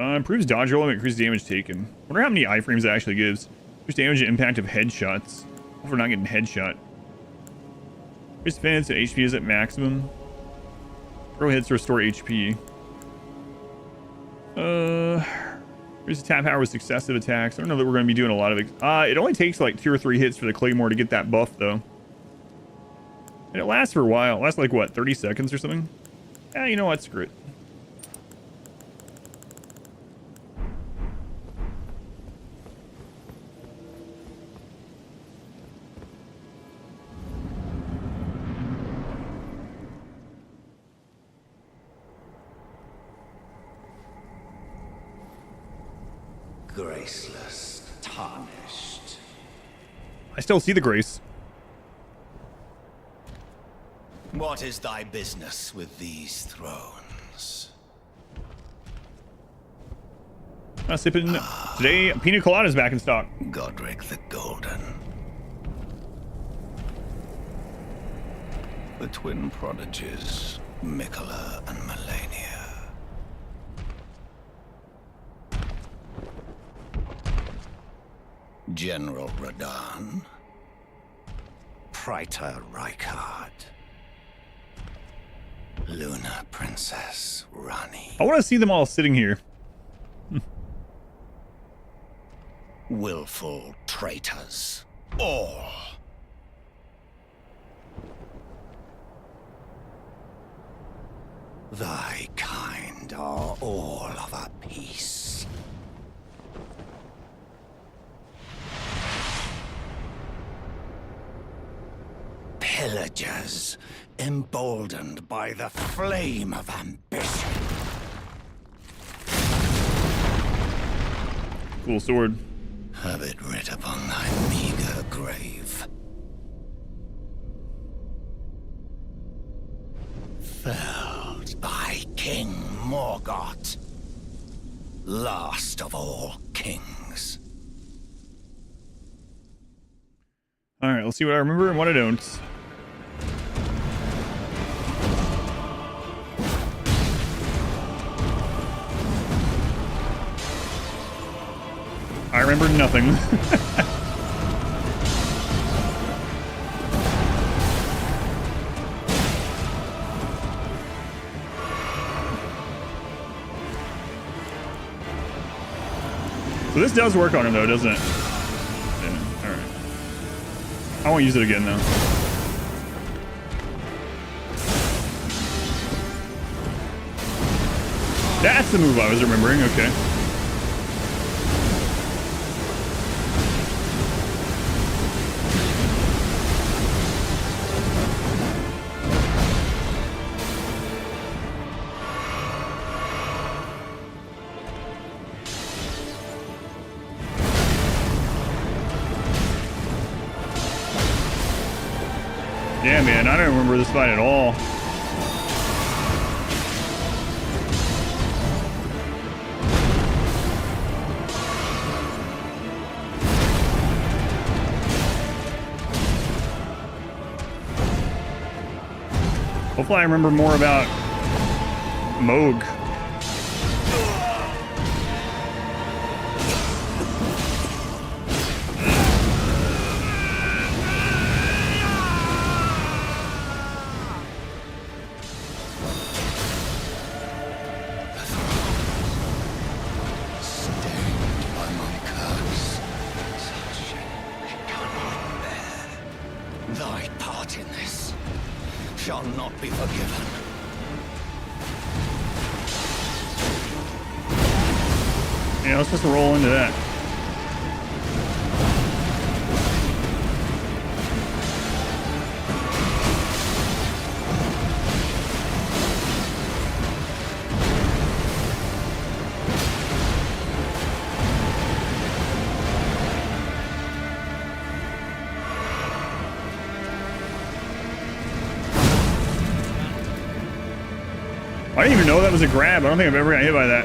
Improves dodge roll and increases damage taken. Wonder how many iframes it actually gives. Increase damage and impact of headshots. Hope we're not getting headshot. Increase defense and HP is at maximum. Throw hits to restore HP. Increase attack power with successive attacks. I don't know that we're going to be doing a lot of it. It only takes like 2 or 3 hits for the Claymore to get that buff though. And it lasts for a while. It lasts like what, 30 seconds or something? Yeah, you know what? Screw it. Graceless, tarnished. I still see the grace. What is thy business with these thrones? Sipping today. Pina colada is back in stock. Godric the Golden. The twin prodigies, Mikola and Melania. General Radahn. Praetor Rykard. Luna Princess Rani. I want to see them all sitting here. Willful traitors. All. Thy kind are all of a piece. Pillagers, emboldened by the flame of ambition. Cool sword. Have it writ upon thy meager grave. Felled by King Morgoth, last of all kings. All right, let's see what I remember and what I don't. I remember nothing. So this does work on him though, doesn't it? Yeah, all right. I won't use it again though. That's the move I was remembering, okay. Yeah, man, I don't remember this fight at all. Hopefully I remember more about Moog. Thy part in this shall not be forgiven. Yeah, let's just roll into that. I didn't even know that was a grab. I don't think I've ever got hit by that.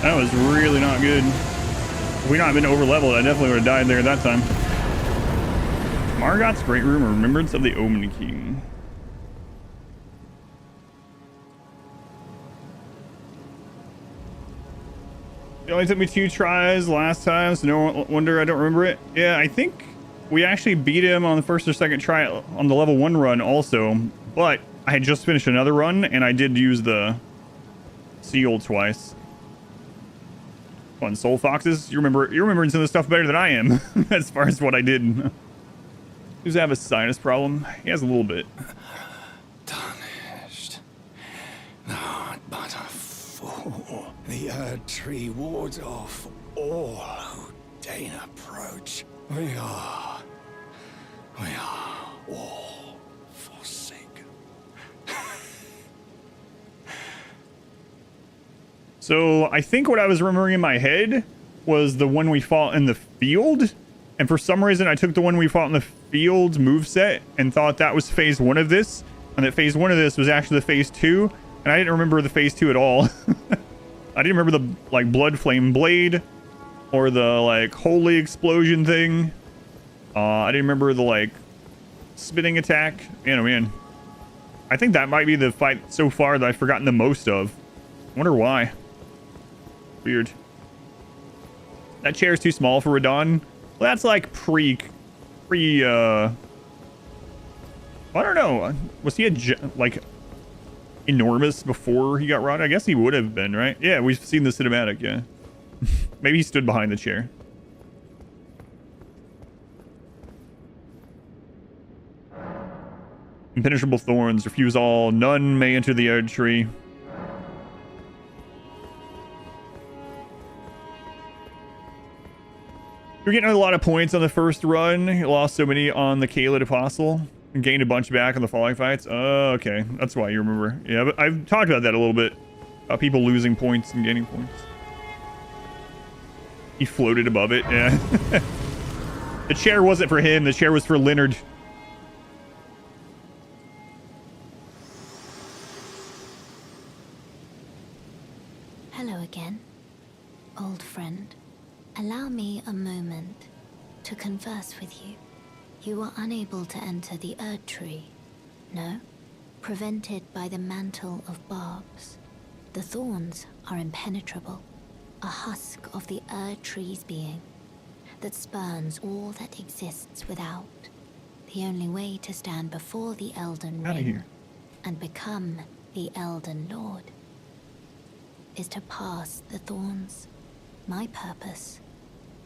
That was really not good. If we not been over leveled, I definitely would have died there at that time. Margot's Great Room, Remembrance of the Omen King. It only took me 2 tries last time, so no wonder I don't remember it. Yeah, I think we actually beat him on the first or second try on the level 1 run also, but I had just finished another run and I did use the seal twice. On Soul Foxes, you're remembering some of the stuff better than I am as far as what I did. Does he have a sinus problem? He has a little bit. Tarnished. Thou art but a fool. The Erd Tree wards off all who deign approach. We are all forsaken. So I think what I was remembering in my head was the one we fought in the field. And for some reason, I took the one we fought in the field moveset and thought that was phase 1 of this. And that phase 1 of this was actually the phase 2. And I didn't remember the phase 2 at all. I didn't remember the like blood flame blade or the like holy explosion thing. I didn't remember the like spinning attack. Man, oh man. I think that might be the fight so far that I've forgotten the most of. I wonder why. Weird. That chair is too small for Radon. Well, that's like I don't know. Was he like enormous before he got rotted? I guess he would have been, right? Yeah, we've seen the cinematic, yeah. Maybe he stood behind the chair. Impenetrable thorns, refuse all. None may enter the Erd Tree. You're getting a lot of points on the first run. You lost so many on the Kaled Apostle and gained a bunch back on the following fights. Oh, okay. That's why you remember. Yeah, but I've talked about that a little bit. About people losing points and gaining points. He floated above it, yeah. The chair wasn't for him. The chair was for Leonard. Hello again, old friend. Allow me a moment to converse with you. You were unable to enter the Erd Tree, no? Prevented by the mantle of barbs. The thorns are impenetrable, a husk of the Erd Tree's being that spurns all that exists without. The only way to stand before the Elden Ring and become the Elden Lord is to pass the thorns. My purpose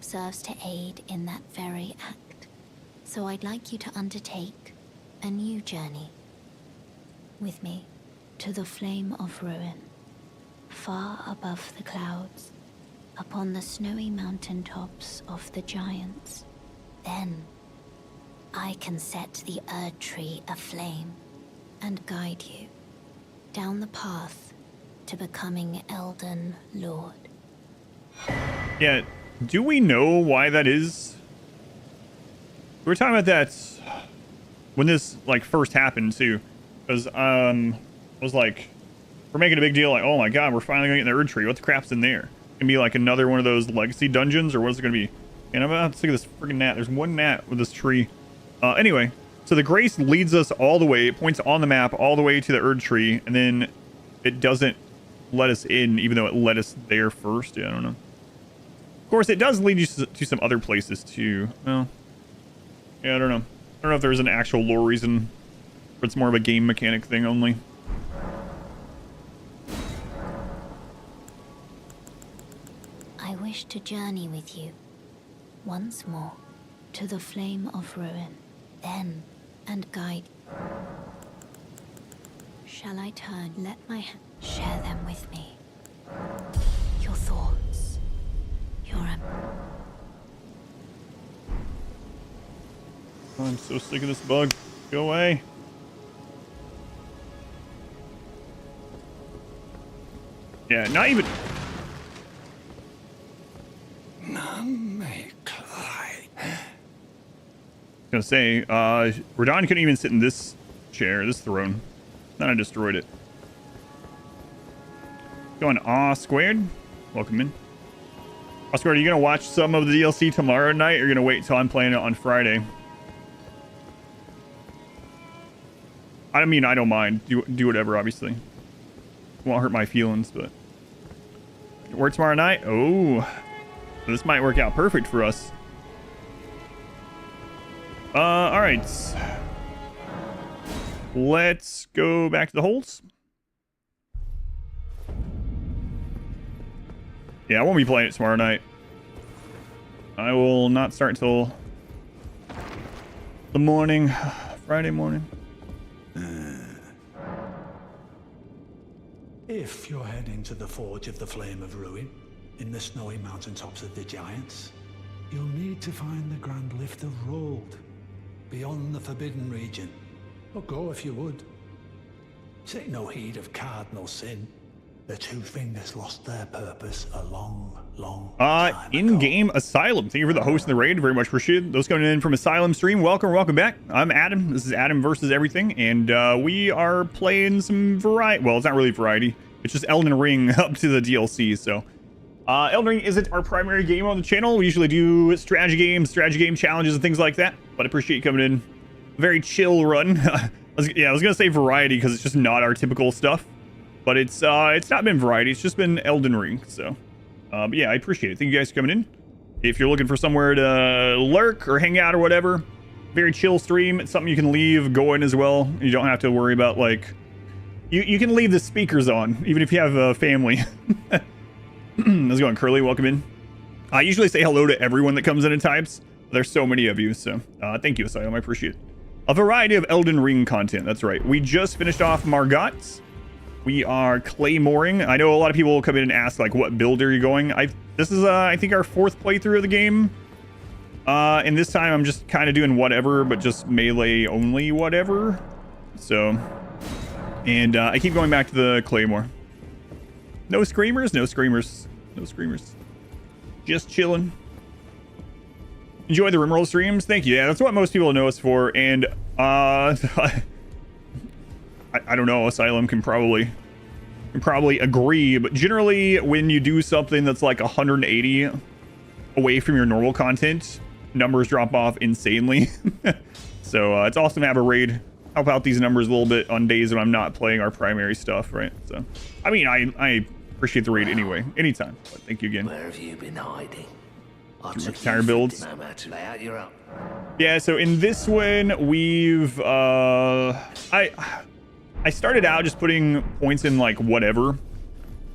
serves to aid in that very act. So I'd like you to undertake a new journey with me to the Flame of Ruin, far above the clouds, upon the snowy mountaintops of the giants. Then I can set the Erd Tree aflame and guide you down the path to becoming Elden Lord. Yeah. Do we know why that is? We were talking about that when this like first happened too, because I was like, we're making a big deal like, oh my god, we're finally gonna get in the Erd Tree. What the crap's in there? Gonna be like another one of those legacy dungeons, or what is it gonna be? And I'm about to look at this freaking gnat. There's one gnat with this tree. Anyway, so the Grace leads us all the way. It points on the map all the way to the Erd Tree, and then it doesn't let us in, even though it led us there first. Yeah, I don't know. Of course, it does lead you to some other places too. Well, yeah, I don't know. I don't know if there's an actual lore reason, or it's more of a game mechanic thing only. I wish to journey with you once more to the Flame of Ruin, then and guide. Shall I turn? Let my share them with me. Your thoughts. I'm so sick of this bug. Go away. Yeah, not even. None may climb. Gonna say, Radon couldn't even sit in this chair, this throne. Then I destroyed it. Going aw squared. Welcome in. Oscar, are you gonna watch some of the DLC tomorrow night, or are you gonna wait till I'm playing it on Friday? I mean, I don't mind. Do whatever, obviously. Won't hurt my feelings, but work tomorrow night. Oh, this might work out perfect for us. All right. Let's go back to the holes. Yeah, I won't be playing it tomorrow night. I will not start until the morning, Friday morning. If you're heading to the Forge of the Flame of Ruin, in the snowy mountaintops of the Giants, you'll need to find the Grand Lift of Rold, beyond the Forbidden Region. Or go if you would. Take no heed of cardinal sin. The Two Fingers lost their purpose a long time ago. In-game Asylum. Thank you for the host and the raid. Very much appreciated. Those coming in from Asylum stream, welcome back. I'm Adam. This is Adam versus everything, and we are playing some variety. Well, it's not really variety. It's just Elden Ring up to the DLC. So, Elden Ring isn't our primary game on the channel. We usually do strategy game challenges, and things like that. But I appreciate you coming in. Very chill run. I was gonna say variety because it's just not our typical stuff. But it's not been variety. It's just been Elden Ring. So, but yeah, I appreciate it. Thank you guys for coming in. If you're looking for somewhere to lurk or hang out or whatever, very chill stream. It's something you can leave going as well. You don't have to worry about, like, you can leave the speakers on even if you have a family. How's it going, Curly? Welcome in. I usually say hello to everyone that comes in and types. There's so many of you, so thank you, Asylum. I appreciate it. A variety of Elden Ring content. That's right. We just finished off Margot. We are claymoring. I know a lot of people will come in and ask, like, what build are you going? This is I think our 4th playthrough of the game. And this time I'm just kind of doing whatever, but just melee only whatever. So, and I keep going back to the claymore. No screamers, no screamers, no screamers. Just chilling. Enjoy the rimroll streams. Thank you. Yeah, that's what most people know us for. And I don't know, Asylum can probably agree, but generally when you do something that's like 180 away from your normal content, numbers drop off insanely. So it's awesome to have a raid help out these numbers a little bit on days when I'm not playing our primary stuff, right? So, I mean, I appreciate the raid anyway, anytime. But thank you again. Where have you been hiding? Tire builds. Yeah, so in this one, we've I started out just putting points in, like, whatever,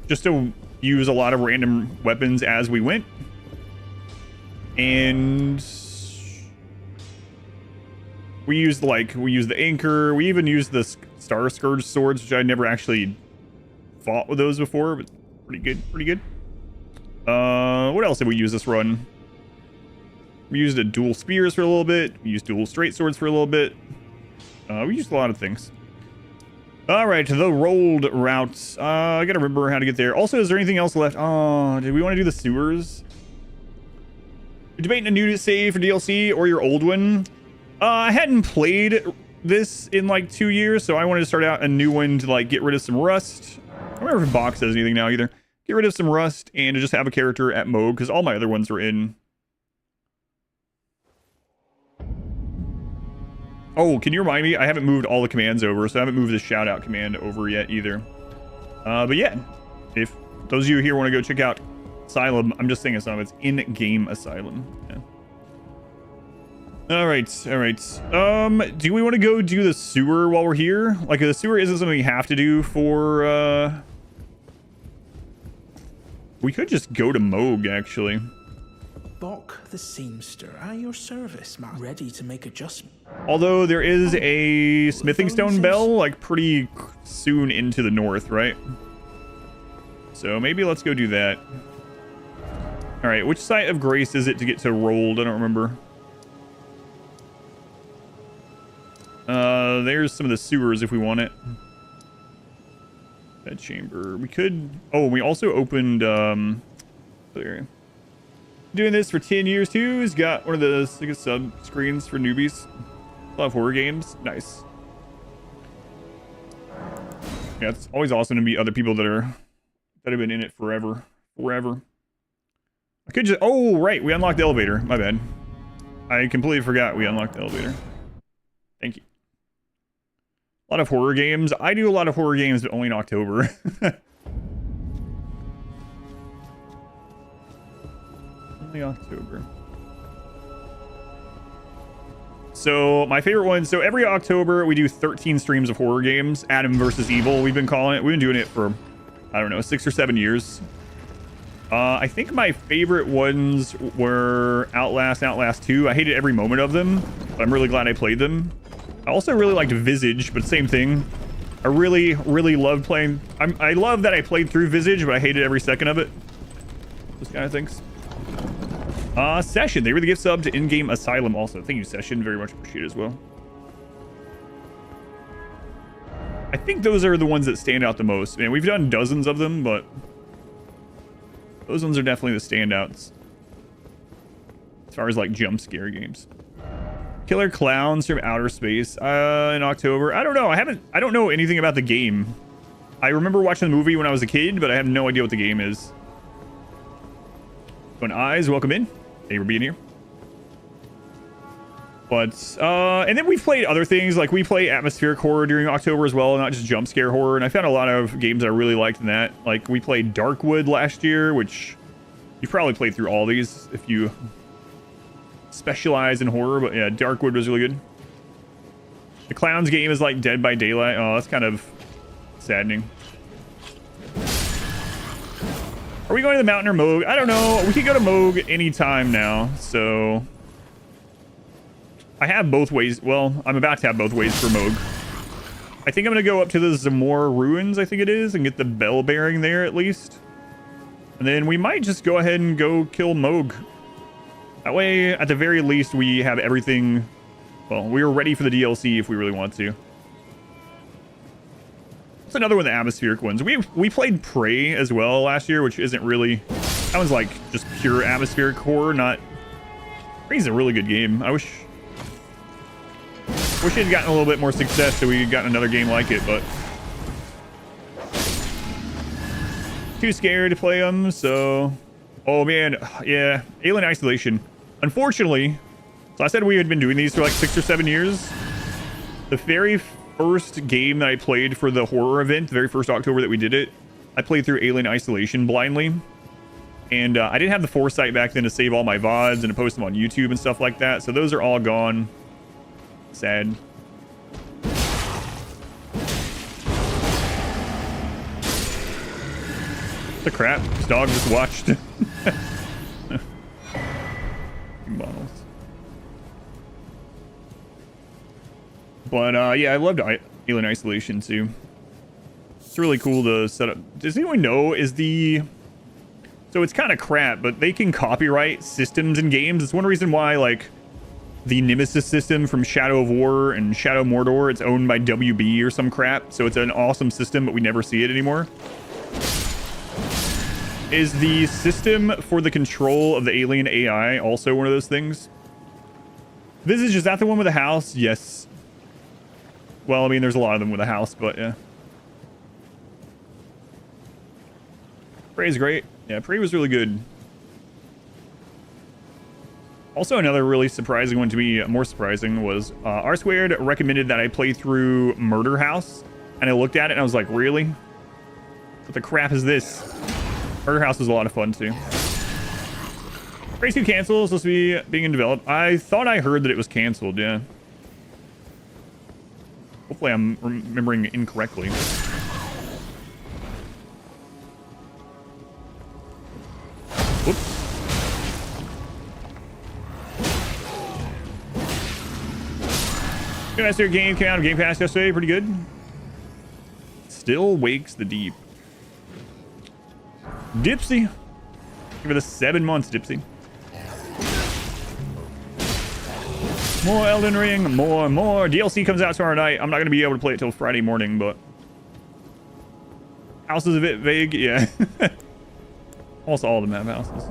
just to use a lot of random weapons as we went. And we used the anchor. We even used the Star Scourge swords, which I never actually fought with those before, but pretty good. What else did we use this run? We used a dual spears for a little bit. We used dual straight swords for a little bit. We used a lot of things. All right, the rolled routes. I gotta remember how to get there. Also, is there anything else left? Oh, did we want to do the sewers? You're debating a new save for DLC or your old one? I hadn't played this in like 2 years, so I wanted to start out a new one to, like, get rid of some rust. I don't remember if Box says anything now either. Get rid of some rust and to just have a character at Moog, because all my other ones are in. Oh, can you remind me? I haven't moved all the commands over, so I haven't moved the shout out command over yet either. But yeah, if those of you here want to go check out Asylum, I'm just saying Asylum, it's in-game Asylum. Yeah. All right. Do we want to go do the sewer while we're here? Like, the sewer isn't something we have to do for, we could just go to Moog, actually. Bok the seamster at your service, man. Ready to make adjustment. Although there is a smithing stone bell, like, pretty soon into the north, right? So maybe let's go do that. All right, which site of grace is it to get to Rolled? I don't remember. There's some of the sewers if we want it. That chamber. We could... Oh, we also opened... There. Doing this for 10 years too. He's got one of the sub screens for newbies. A lot of horror games. Nice. Yeah, it's always awesome to meet other people that have been in it forever. forever. I could just... Oh, right. We unlocked the elevator. My bad. I completely forgot we unlocked the elevator. Thank you. A lot of horror games. I do a lot of horror games, but only in October. Only October. So my favorite one, so every October we do 13 streams of horror games. Adam versus Evil, we've been calling it. We've been doing it for, I don't know, 6 or 7 years. I think my favorite ones were Outlast and Outlast 2. I hated every moment of them, but I'm really glad I played them. I also really liked Visage, but same thing. I really, really loved playing. I love that I played through Visage, but I hated every second of it. Those kind of things. Session. They were the gift sub to in-game Asylum also. Thank you, Session. Very much appreciated as well. I think those are the ones that stand out the most. Man, we've done dozens of them, but those ones are definitely the standouts. As far as like jump scare games. Killer Clowns from Outer Space in October. I don't know. I don't know anything about the game. I remember watching the movie when I was a kid, but I have no idea what the game is. Going Eyes, welcome in. Thank you for being here. But, and then we've played other things, like we play atmospheric horror during October as well, not just jump scare horror, and I found a lot of games I really liked in that. Like, we played Darkwood last year, which you probably played through all these if you specialize in horror, but yeah, Darkwood was really good. The Clowns game is like Dead by Daylight. Oh, that's kind of saddening. Are we going to the mountain or Moog? I don't know. We could go to Moog anytime now, so I have both ways. Well, I'm about to have both ways for Moog. I think I'm going to go up to the Zamora ruins, I think it is, and get the bell bearing there at least. And then we might just go ahead and go kill Moog. That way, at the very least, we have everything. Well, we are ready for the DLC if we really want to. It's another one of the atmospheric ones. We played Prey as well last year, which isn't really... That one's like just pure atmospheric horror, not... Prey's a really good game. I wish it had gotten a little bit more success so we had gotten another game like it, but... Too scared to play them, so... Oh man, yeah. Alien Isolation. Unfortunately, so I said we had been doing these for like 6 or 7 years. The very first game that I played for the horror event, the very first October that we did it, I played through Alien Isolation blindly. And I didn't have the foresight back then to save all my VODs and to post them on YouTube and stuff like that. So those are all gone. Sad. The crap? This dog just watched. Bottles. But yeah, I loved Alien Isolation too. It's really cool to set up. Does anyone know is the... So it's kind of crap, but they can copyright systems and games. It's one reason why, like, the Nemesis system from Shadow of War and Shadow of Mordor, it's owned by WB or some crap. So it's an awesome system, but we never see it anymore. Is the system for the control of the alien AI also one of those things? Visage, is that the one with the house? Yes. Well, I mean, there's a lot of them with a house, but yeah. Prey is great. Yeah, Prey was really good. Also, another really surprising one to me, more surprising, was R Squared recommended that I play through Murder House, and I looked at it and I was like, really? What the crap is this? Murder House was a lot of fun too. Prey 2 cancel, supposed to be being developed. I thought I heard that it was canceled, yeah. Hopefully I'm remembering incorrectly. Whoops. Master game came out of Game Pass yesterday, pretty good. Still Wakes the Deep. Dipsy. Give it 7 months, Dipsy. More Elden Ring, more. DLC comes out tomorrow night. I'm not going to be able to play it till Friday morning, but... House is a bit vague, yeah. Almost all of them have houses.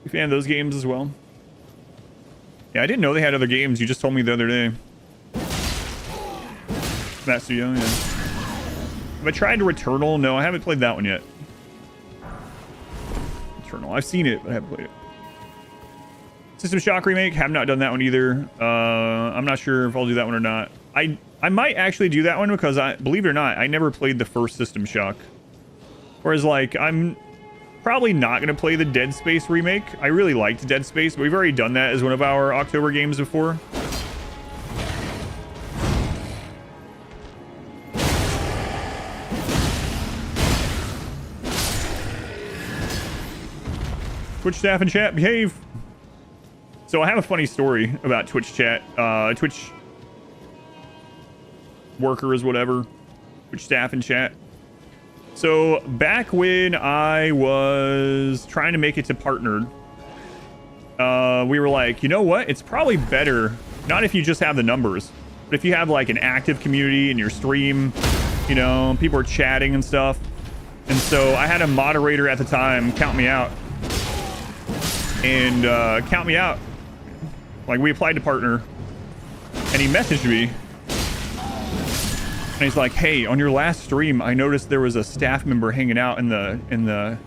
You fan of those games as well? Yeah, I didn't know they had other games. You just told me the other day. That studio, yeah. Have I tried Returnal? No, I haven't played that one yet. Returnal. I've seen it, but I haven't played it. System Shock remake. Have not done that one either. I'm not sure if I'll do that one or not. I might actually do that one because believe it or not, I never played the first System Shock. Whereas like I'm probably not going to play the Dead Space remake. I really liked Dead Space, but we've already done that as one of our October games before. Twitch staff and chat, behave. So I have a funny story about Twitch chat, Twitch workers, whatever, Twitch staff and chat. So back when I was trying to make it to partnered, we were like, you know what? It's probably better, not if you just have the numbers, but if you have like an active community in your stream, you know, people are chatting and stuff. And so I had a moderator at the time count me out. And count me out. Like we applied to partner, and he messaged me, and he's like, "Hey, on your last stream, I noticed there was a staff member hanging out in the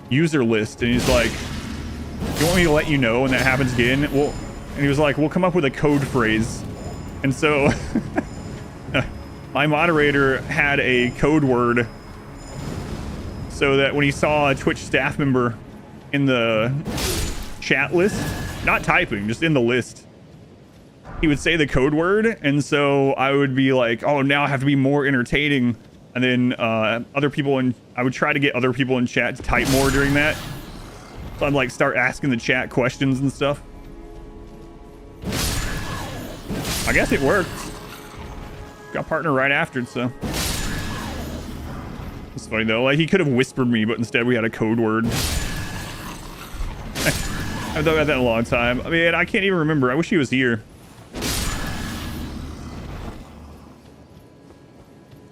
user list, and he's like, you want me to let you know when that happens again?" Well, and he was like, "We'll come up with a code phrase," and so my moderator had a code word so that when he saw a Twitch staff member in the chat list, not typing, just in the list, he would say the code word, and so I would be like, oh, now I have to be more entertaining, and then other people I would try to get other people in chat to type more during that, so I'd like start asking the chat questions and stuff. I guess it worked. Got partner right after it, so it's funny though, like he could have whispered me, but instead we had a code word. I've thought about that in a long time. I mean, I can't even remember. I wish he was here.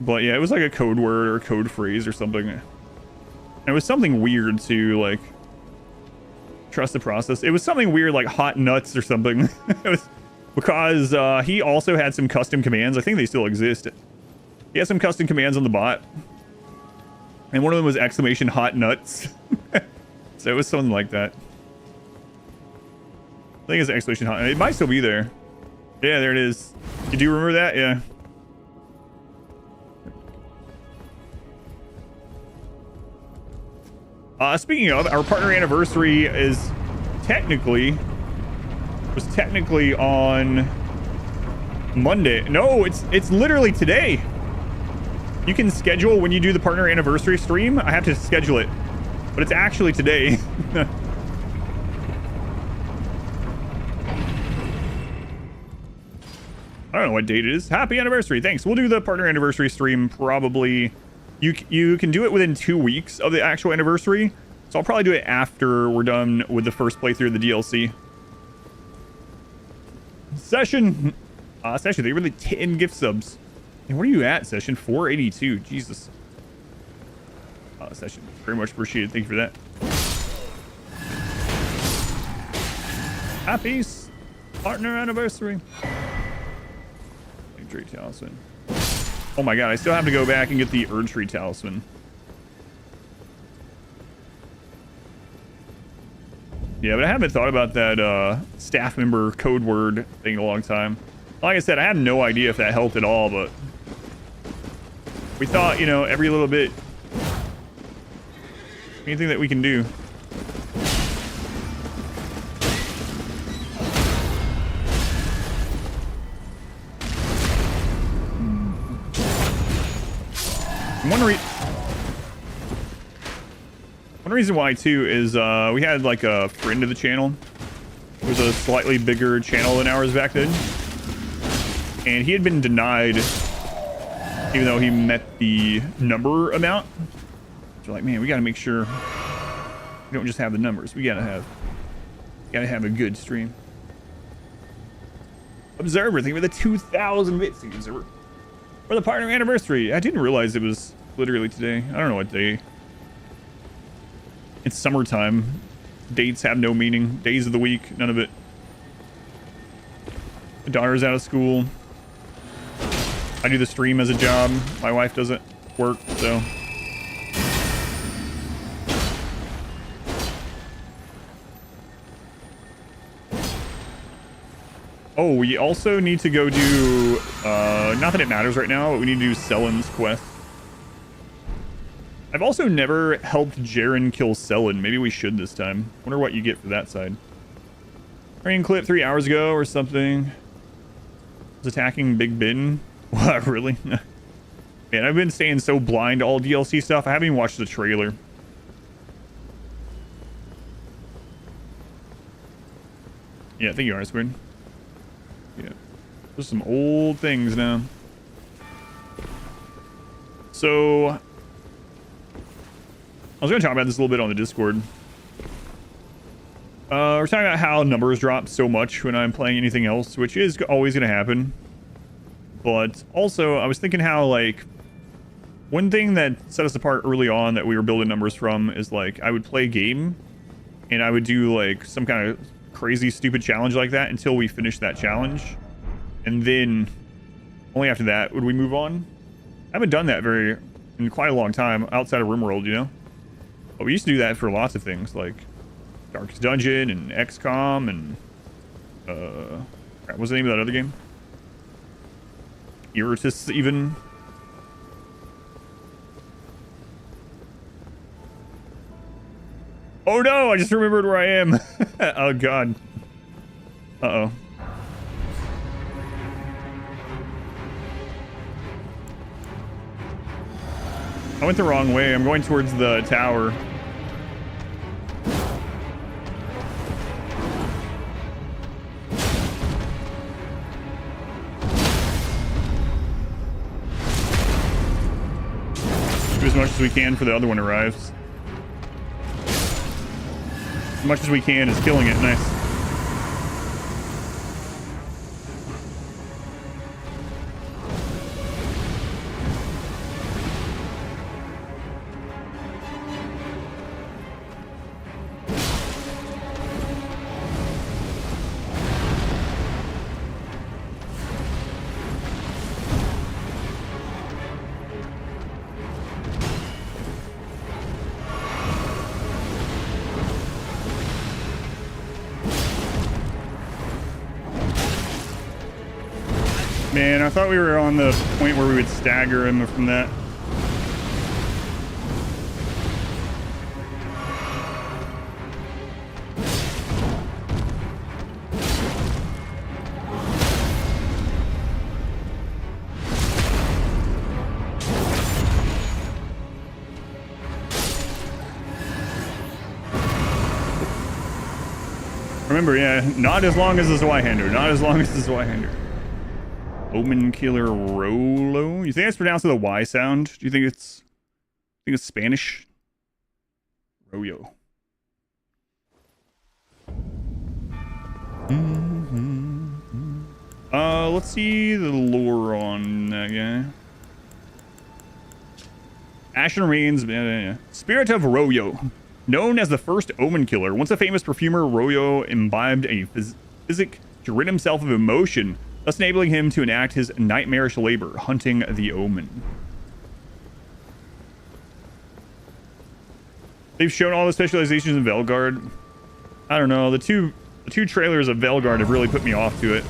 But yeah, it was like a code word or a code phrase or something. And it was something weird to like trust the process. It was something weird like hot nuts or something. It was because he also had some custom commands. I think they still exist. He had some custom commands on the bot. And one of them was exclamation hot nuts. So it was something like that. I think it's exclamation hot. It might still be there. Yeah, there it is. You do remember that? Yeah. Speaking of, our partner anniversary was technically on Monday. No, it's literally today. You can schedule when you do the partner anniversary stream. I have to schedule it, but it's actually today. I don't know what date it is. Happy anniversary. Thanks. We'll do the partner anniversary stream probably. You can do it within 2 weeks of the actual anniversary. So I'll probably do it after we're done with the first playthrough of the DLC. Session. Session, they really 10 gift subs. And what are you at, Session? 482. Jesus. Session. Very much appreciated. Thank you for that. Happy partner anniversary. Tree talisman. Oh my god, I still have to go back and get the Erd Tree talisman. Yeah, but I haven't thought about that staff member code word thing in a long time. Like I said, I have no idea if that helped at all, but we thought, you know, every little bit, anything that we can do. One reason why too is we had like a friend of the channel. It was a slightly bigger channel than ours back then, and he had been denied even though he met the number amount. So like, man, we got to make sure we don't just have the numbers. We gotta have a good stream. Observer, thank you for the 2,000 bits, Observer. For the partner anniversary. I didn't realize it was literally today. I don't know what day. It's summertime. Dates have no meaning. Days of the week, none of it. My daughter's out of school. I do the stream as a job. My wife doesn't. work, so. Oh, we also need to go do, not that it matters right now, but we need to do Selen's quest. I've also never helped Jaren kill Selen. Maybe we should this time. Wonder what you get for that side. Train clip 3 hours ago or something. Was attacking Big Ben. What, really? Man, I've been staying so blind to all DLC stuff. I haven't even watched the trailer. Yeah, I think you are, Squid. Yeah. There's some old things now. So, I was going to talk about this a little bit on the Discord. We're talking about how numbers drop so much when I'm playing anything else, which is always going to happen. But also, I was thinking how, like, one thing that set us apart early on that we were building numbers from is, like, I would play a game, and I would do, like, some kind of crazy, stupid challenge like that until we finished that challenge. And then, only after that would we move on. I haven't done that in quite a long time outside of RimWorld, you know? But we used to do that for lots of things, like Darkest Dungeon and XCOM and, what was the name of that other game? Irritus, even. Oh no, I just remembered where I am. Oh god. Uh-oh. I went the wrong way. I'm going towards the tower. Do as much as we can for the other one arrives. As much as we can is killing it. Nice. Man, I thought we were on the point where we would stagger him from that. Remember, yeah, not as long as the Zweihander. Not as long as the Zweihander. Omen Killer Rolo. You think that's pronounced with a Y sound? Do you think it's Spanish? Royo. Let's see the lore on that guy. Ashen Remains, Spirit of Royo. Known as the first Omen Killer, once a famous perfumer, Royo imbibed a physic to rid himself of emotion, thus enabling him to enact his nightmarish labor, hunting the Omen. They've shown all the specializations in Velgard. I don't know, the two trailers of Velgard have really put me off to it.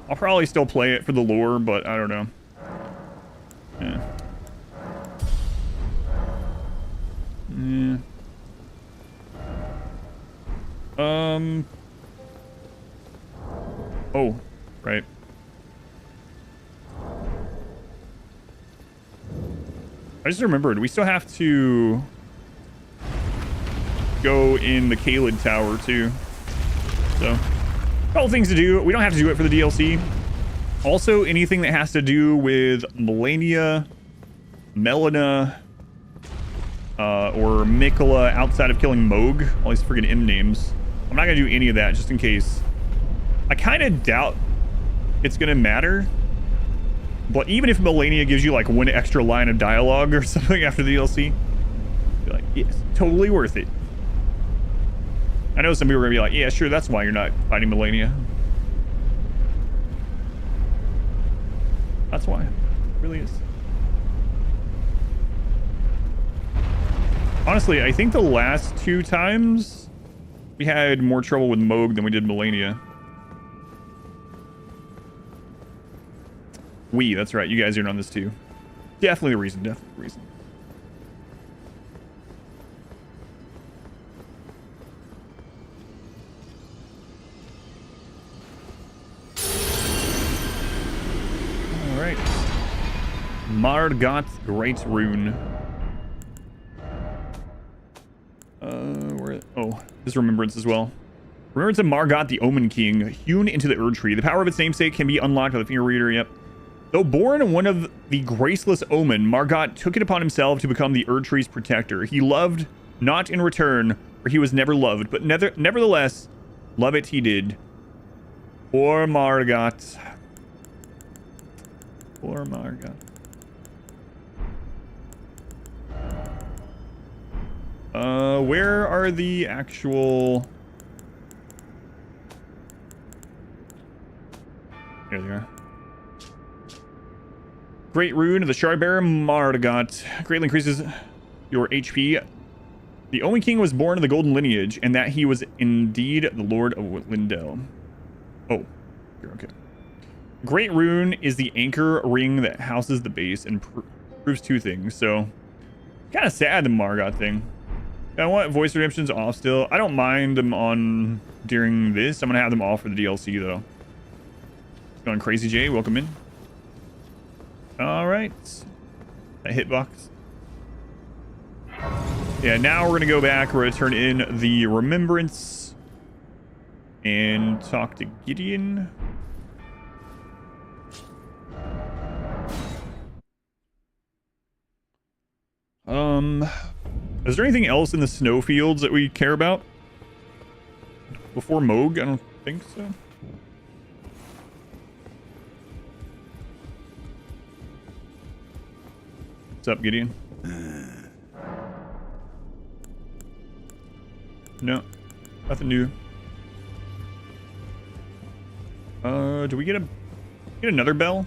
I'll probably still play it for the lore, but I don't know. Yeah. Yeah. Oh, right. I just remembered, we still have to go in the Kaled Tower, too. So, a couple things to do. We don't have to do it for the DLC. Also, anything that has to do with Melania, Melina, or Mikola outside of killing Moog. All these friggin' M names. I'm not gonna do any of that just in case. I kind of doubt it's gonna matter. But even if Melania gives you like one extra line of dialogue or something after the DLC, be like, yes, totally worth it. I know some people are gonna be like, yeah, sure, that's why you're not fighting Melania. That's why. It really is. Honestly, I think the last 2 times we had more trouble with Moog than we did Melania. That's right. You guys are in on this too. Definitely the reason. Definitely the reason. All right. Margot's Great Rune. This Remembrance as well. Remembrance of Margot, the Omen King, hewn into the Erd Tree. The power of its namesake can be unlocked by the Finger Reader. Yep. Though born one of the graceless Omen, Margot took it upon himself to become the Erd Tree's protector. He loved not in return, for he was never loved, but nevertheless, love it he did. Poor Margot. Poor Margot. Where are the actual... Here they are. Great Rune of the Shardbearer Margot. Greatly increases your HP. The Omen King was born of the Golden Lineage, and that he was indeed the Lord of Lindell. Oh, you're okay. Great Rune is the anchor ring that houses the base and proves 2 things, so... Kind of sad, the Margot thing. I want voice redemptions off still. I don't mind them on during this. I'm going to have them off for the DLC, though. Going Crazy J, welcome in. All right. That hitbox. Yeah, now we're going to go back. We're going to turn in the Remembrance and talk to Gideon. Is there anything else in the snowfields that we care about? Before Moog? I don't think so. What's up, Gideon? No. Nothing new. Do we get another bell?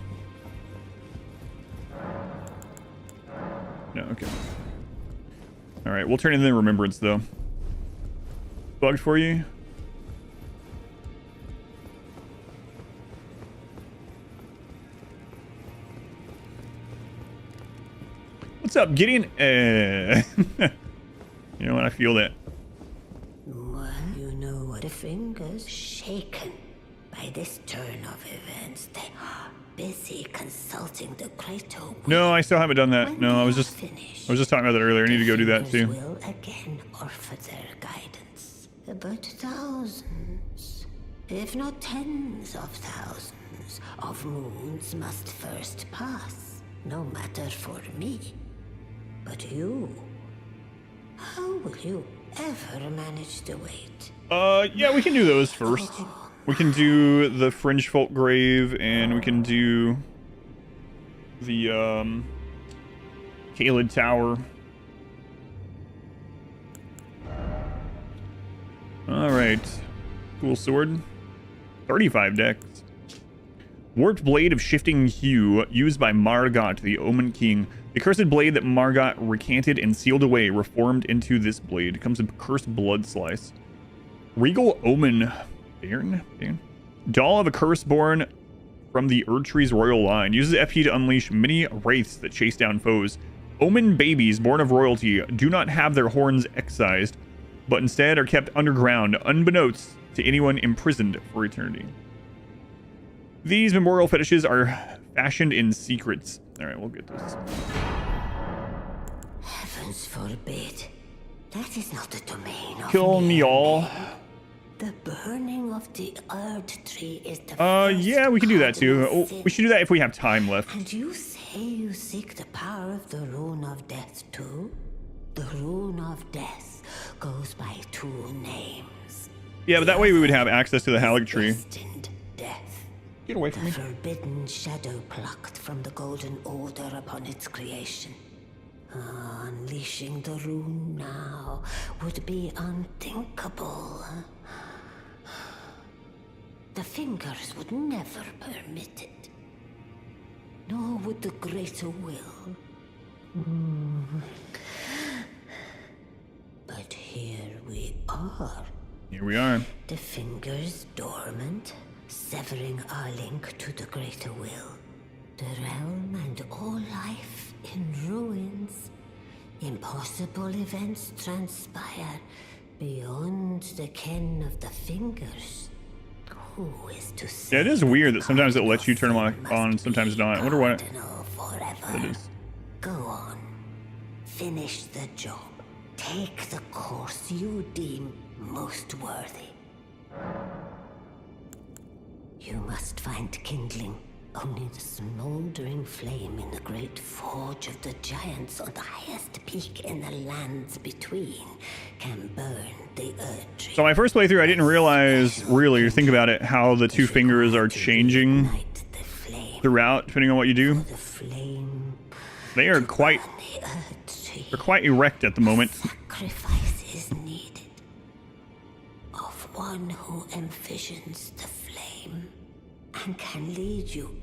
No, okay. Alright, we'll turn in the Remembrance, though. Bugged for you? What's up, Gideon? You know what? I feel that. Well, you know what the fingers shaken by this turn of events. They are busy consulting the great oak. No, I still haven't done that. No, I was just talking about that earlier. I need to go do that too. Will again offer their guidance. But thousands, if not tens of thousands, of moons must first pass. No matter for me. But you, how will you ever manage to wait? Yeah, we can do those first. We can do the Fringe Folk Grave, and we can do the, Kaled Tower. Alright. Cool sword. 35 decks. Warped Blade of Shifting Hue, used by Margot, the Omen King. The cursed blade that Margot recanted and sealed away, reformed into this blade. It comes in cursed blood slice. Regal Omen Bairn? Doll of a curse born from the Erdtree's royal line. Uses FP to unleash many wraiths that chase down foes. Omen babies born of royalty do not have their horns excised, but instead are kept underground, unbeknownst to anyone imprisoned for eternity. These memorial fetishes are fashioned in secrets. Alright, we'll get this. Heavens forbid. That is not the domain of Kill me all. The burning of the Erd Tree is the yeah, we can do that too. Oh, we should do that if we have time left. And you say you seek the power of the Rune of Death too? The Rune of Death goes by 2 names. Yeah, but that way we would have access to the Halig Tree. Death. Get away from me. The forbidden shadow plucked from the Golden Order upon its creation. Unleashing the rune now would be unthinkable. The fingers would never permit it. Nor would the greater will. are. Here we are. The fingers dormant, severing our link to the greater will. The realm and all life in ruins. Impossible events transpire beyond the ken of the fingers. Who is to say? Yeah, it is weird that sometimes it lets you turn them on, sometimes not. I wonder what it is. Go on. Finish the job. Take the course you deem most worthy. You must find kindling. Only the smoldering flame in the great forge of the giants on the highest peak in the lands between can burn the earth tree. So my first playthrough, I didn't realize, really, think about it, how the two fingers are changing throughout, depending on what you do. They are quite erect at the moment. Sacrifice is needed of one who envisions the flame and can lead you.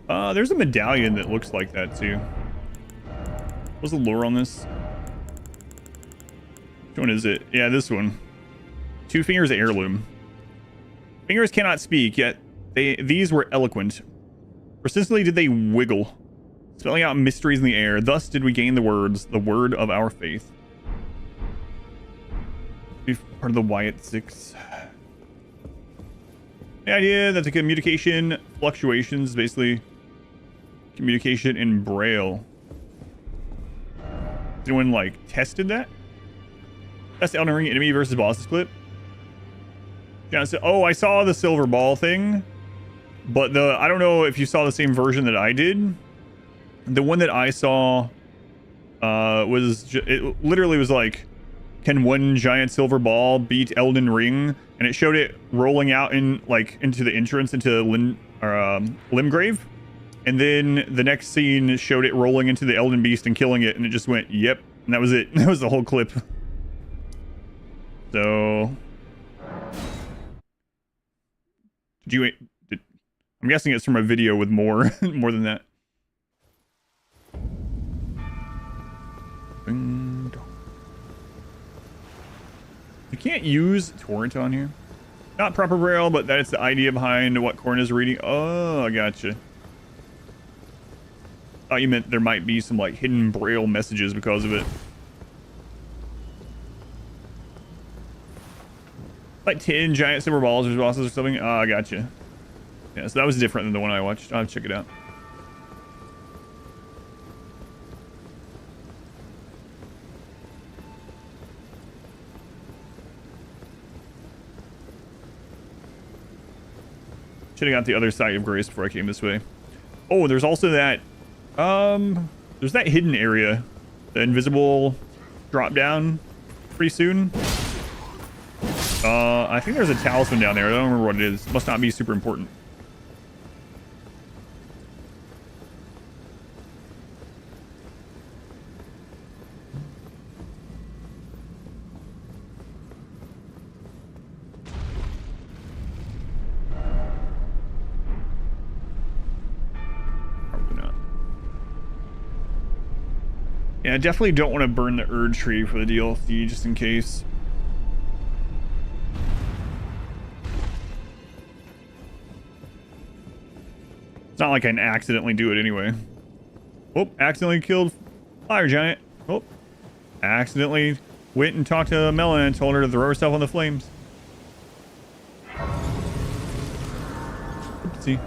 There's a medallion that looks like that too. What's the lore on this? Which one is it? Yeah, this one. Two fingers heirloom. Fingers cannot speak, yet these were eloquent. Persistently did they wiggle, spelling out mysteries in the air. Thus did we gain the words, the word of our faith. Be part of the Wyatt Six. The idea that the communication fluctuations, basically communication in Braille. Has anyone like tested that? That's the Elden Ring enemy versus bosses clip. John said, "Oh, I saw the silver ball thing, but I don't know if you saw the same version that I did. The one that I saw it literally was like, can one giant silver ball beat Elden Ring?" And it showed it rolling out into the entrance into Limgrave. And then the next scene showed it rolling into the Elden Beast and killing it, and it just went, yep. And that was it. That was the whole clip. So I'm guessing it's from a video with more than that. You can't use torrent on here. Not proper Braille, but that's the idea behind what Corn is reading. Oh, I gotcha. Thought you meant there might be some like hidden Braille messages because of it. Like 10 giant silver balls or bosses or something. Oh, I gotcha. Yeah, so that was different than the one I watched. I'll check it out. Should have got the other side of Grace before I came this way. Oh, there's also that there's that hidden area, the invisible drop down pretty soon. I think there's a talisman down there. I don't remember what it is. Must not be super important. Yeah, I definitely don't want to burn the Erd tree for the DLC, just in case. It's not like I can accidentally do it anyway. Oh, accidentally killed Fire Giant. Oh, accidentally went and talked to Melon and told her to throw herself on the flames. Oopsie.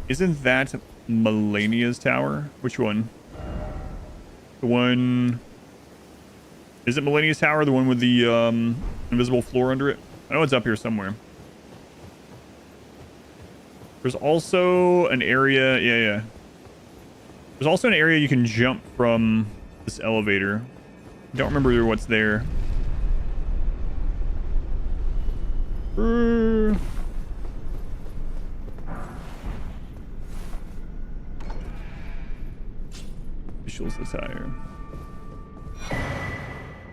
Isn't that Melania's tower? Which one? The one... Is it Melania's tower? The one with the invisible floor under it? I know it's up here somewhere. There's also an area... Yeah. There's also an area you can jump from this elevator. Don't remember what's there. Official's attire.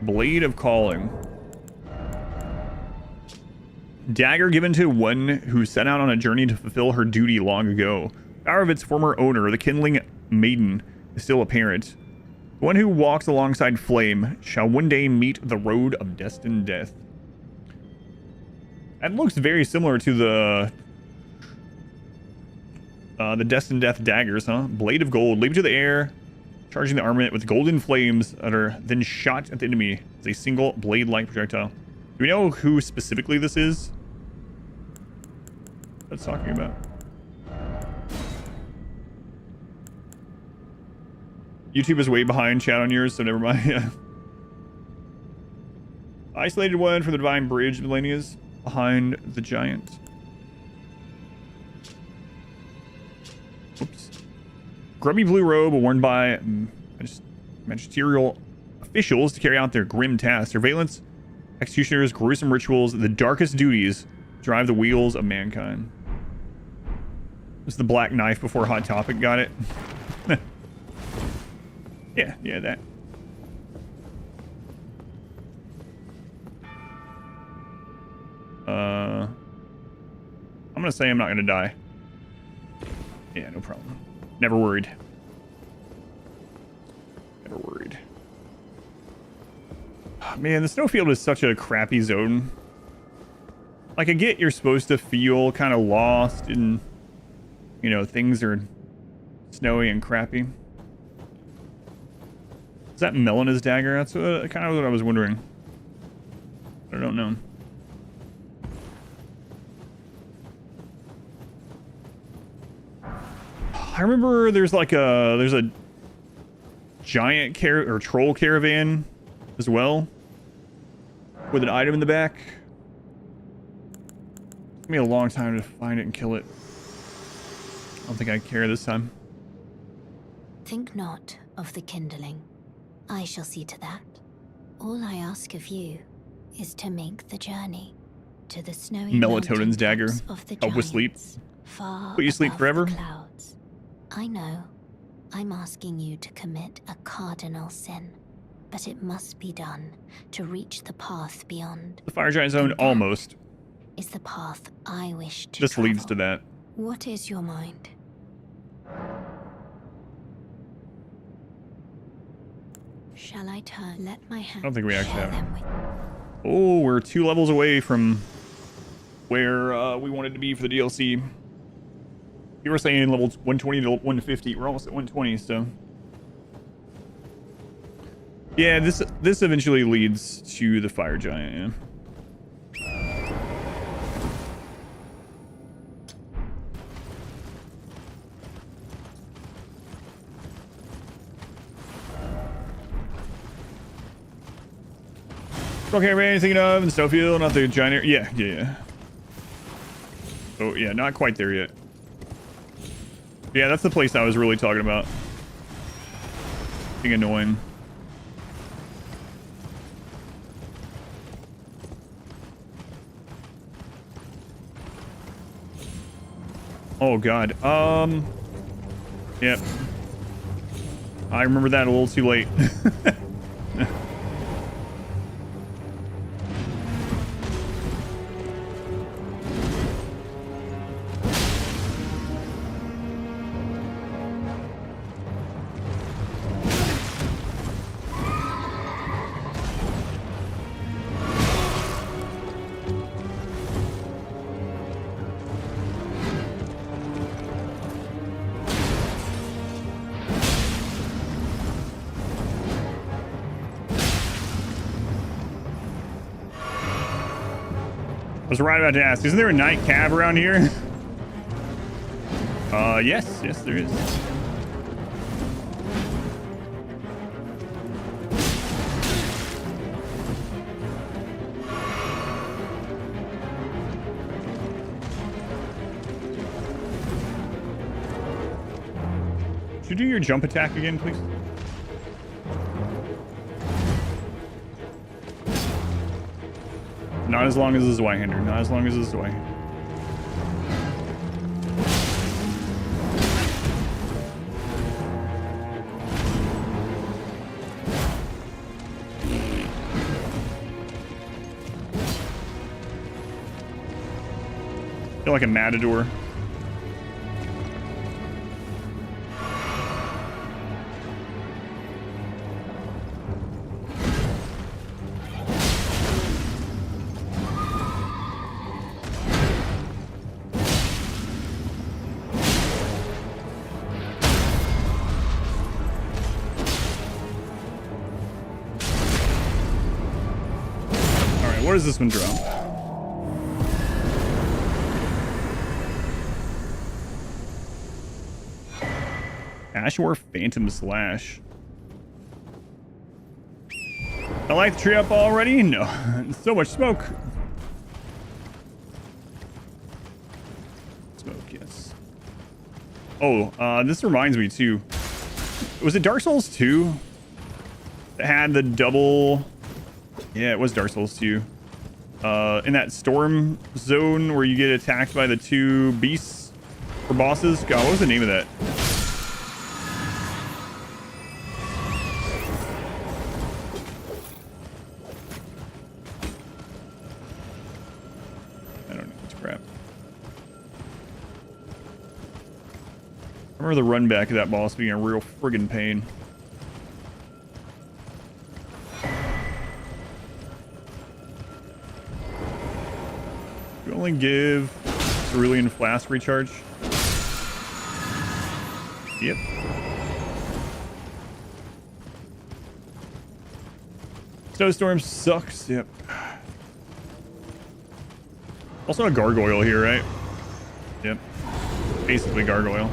Blade of Calling. Dagger given to one who set out on a journey to fulfill her duty long ago. Power of its former owner, the Kindling Maiden, is still apparent. The one who walks alongside flame shall one day meet the road of destined death. That looks very similar to the destined death daggers, huh? Blade of gold, leap to the air, charging the armament with golden flames that are then shot at the enemy as a single blade-like projectile. Do we know who specifically this is? That's talking about. YouTube is way behind chat on yours, so never mind. Yeah. Isolated one from the Divine Bridge, Millennia's behind the giant. Oops. Grubby blue robe worn by magisterial officials to carry out their grim tasks. Surveillance, executioners, gruesome rituals, the darkest duties drive the wheels of mankind. This is the black knife before Hot Topic got it. Yeah, that. I'm gonna say I'm not gonna die. Yeah, no problem. Never worried. Never worried. Oh, man, the snowfield is such a crappy zone. Like, I get you're supposed to feel kind of lost and, you know, things are snowy and crappy. Is that Melena's dagger? That's kind of what I was wondering. I don't know. I remember there's a giant troll caravan as well with an item in the back. Took me a long time to find it and kill it. I don't think I care this time. Think not of the kindling. I shall see to that. All I ask of you is to make the journey to the snowy Melatonin's dagger. of the Help with sleep. far Put you sleep above forever. the clouds. I know. I'm asking you to commit a cardinal sin, but it must be done to reach the path beyond. The fire giant zone, almost. Is the path I wish to This travel. leads to that. What is your mind? Shall I turn? Let my hand. I don't think we actually share have. them with. Oh, we're 2 levels away from where we wanted to be for the DLC. You were saying levels 120 to 150. We're almost at 120, so. Yeah, this eventually leads to the fire giant, yeah. Okay, man, thinking of in Snowfield, not the giant area. Yeah. Oh, yeah, not quite there yet. Yeah, that's the place I was really talking about. Being annoying. Oh, God. Yep. I remember that a little too late. I was right about to ask, isn't there a night cab around here? Yes, there is. Should you do your jump attack again, please? Not as long as the Zweihander. Not as long as the Zweihander. I feel like a matador. does this one drop? Ashore Phantom Slash. I light the tree up already? No. So much smoke. Smoke, yes. Oh, this reminds me too. Was it Dark Souls 2? That had the double... Yeah, it was Dark Souls 2. In that storm zone where you get attacked by the two beasts or bosses. God, what was the name of that? I don't know. It's crap. I remember the run back of that boss being a real friggin' pain. You only give Cerulean Flask recharge. Yep. Snowstorm sucks. Yep. Also a gargoyle here, right? Yep. Basically gargoyle.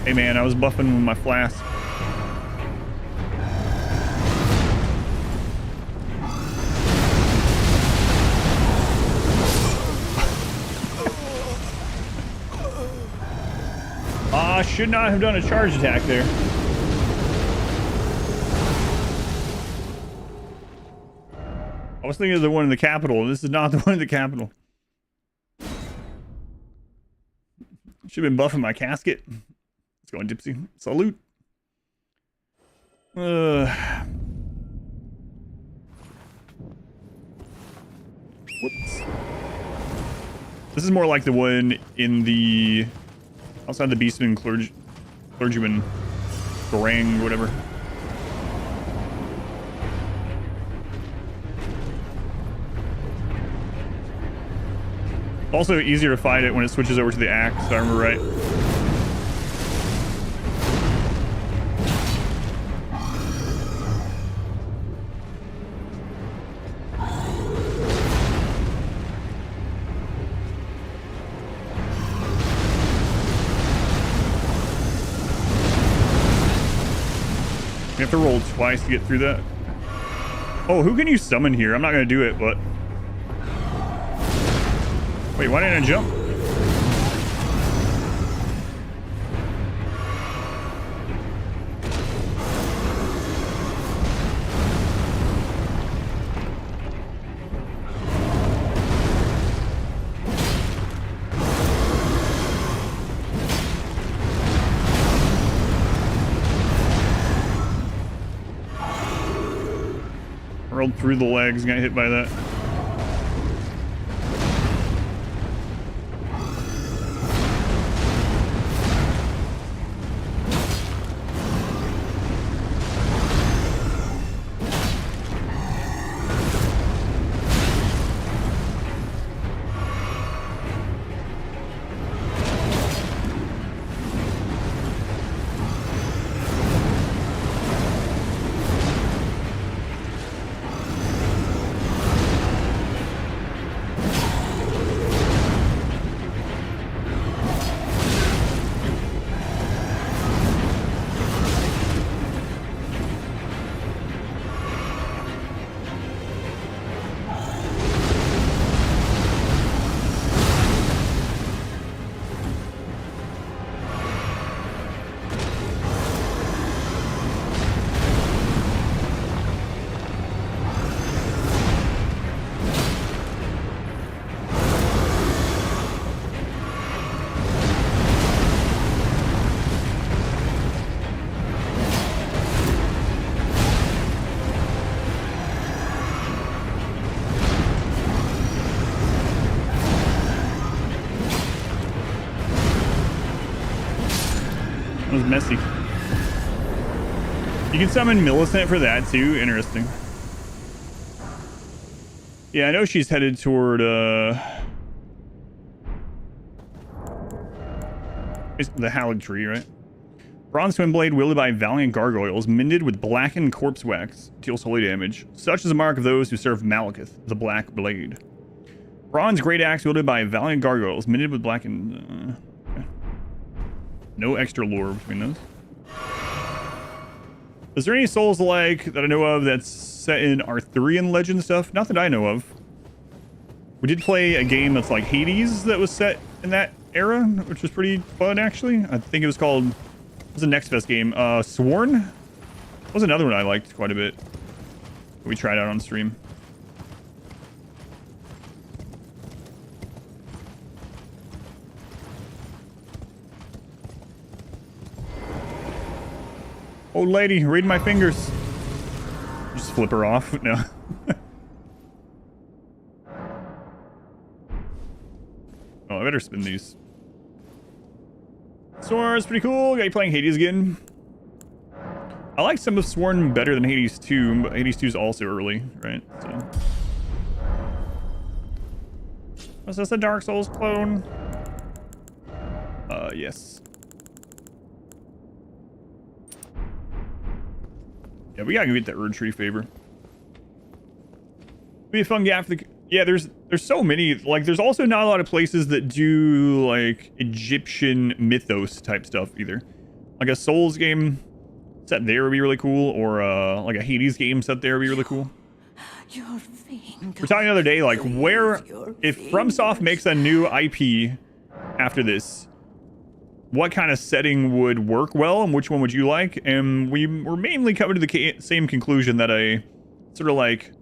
Hey man, I was buffing with my flask. Should not have done a charge attack there. I was thinking of the one in the capital. This is not the one in the capital. Should have been buffing my casket. Let's go on Dipsy. Salute. Whoops. This is more like the one in the... outside the Beastman clergyman Garang, whatever. Also easier to fight it when it switches over to the axe, if I remember right. You have to roll twice to get through that. Oh, who can you summon here? I'm not going to do it, but... Wait, why didn't I jump? Rolled through the legs, got hit by that. That was messy. You can summon Millicent for that too. Interesting. Yeah, I know she's headed toward it's the Hallowed Tree, right? Bronze twin blade wielded by valiant gargoyles, minted with blackened corpse wax, deals holy damage. Such is the mark of those who serve Malekith, the Black Blade. Bronze great axe wielded by valiant gargoyles, minted with blackened. Okay. No extra lore between those. Is there any Souls-like that I know of that's set in Arthurian legend stuff? Not that I know of. We did play a game that's like Hades that was set in that era, which was pretty fun actually. I think it was called, it was a Next Fest game. Sworn? That was another one I liked quite a bit. We tried out on stream. Old lady, read my fingers. Just flip her off. No. Oh, I better spin these. Sworn's pretty cool. Got you playing Hades again. I like some of Sworn better than Hades 2, but Hades 2 is also early, right? So. Was this a Dark Souls clone? Yes. Yeah, we gotta go get the Erd Tree favor. Be a fun gap for the... Yeah, there's so many. Like, there's also not a lot of places that do, like, Egyptian mythos type stuff either. Like a Souls game set there would be really cool, or like a Hades game set there would be really cool. We're talking the other day, like, where... If FromSoft makes a new IP after this, what kind of setting would work well, and which one would you like? And we were mainly coming to the same conclusion that a sort of like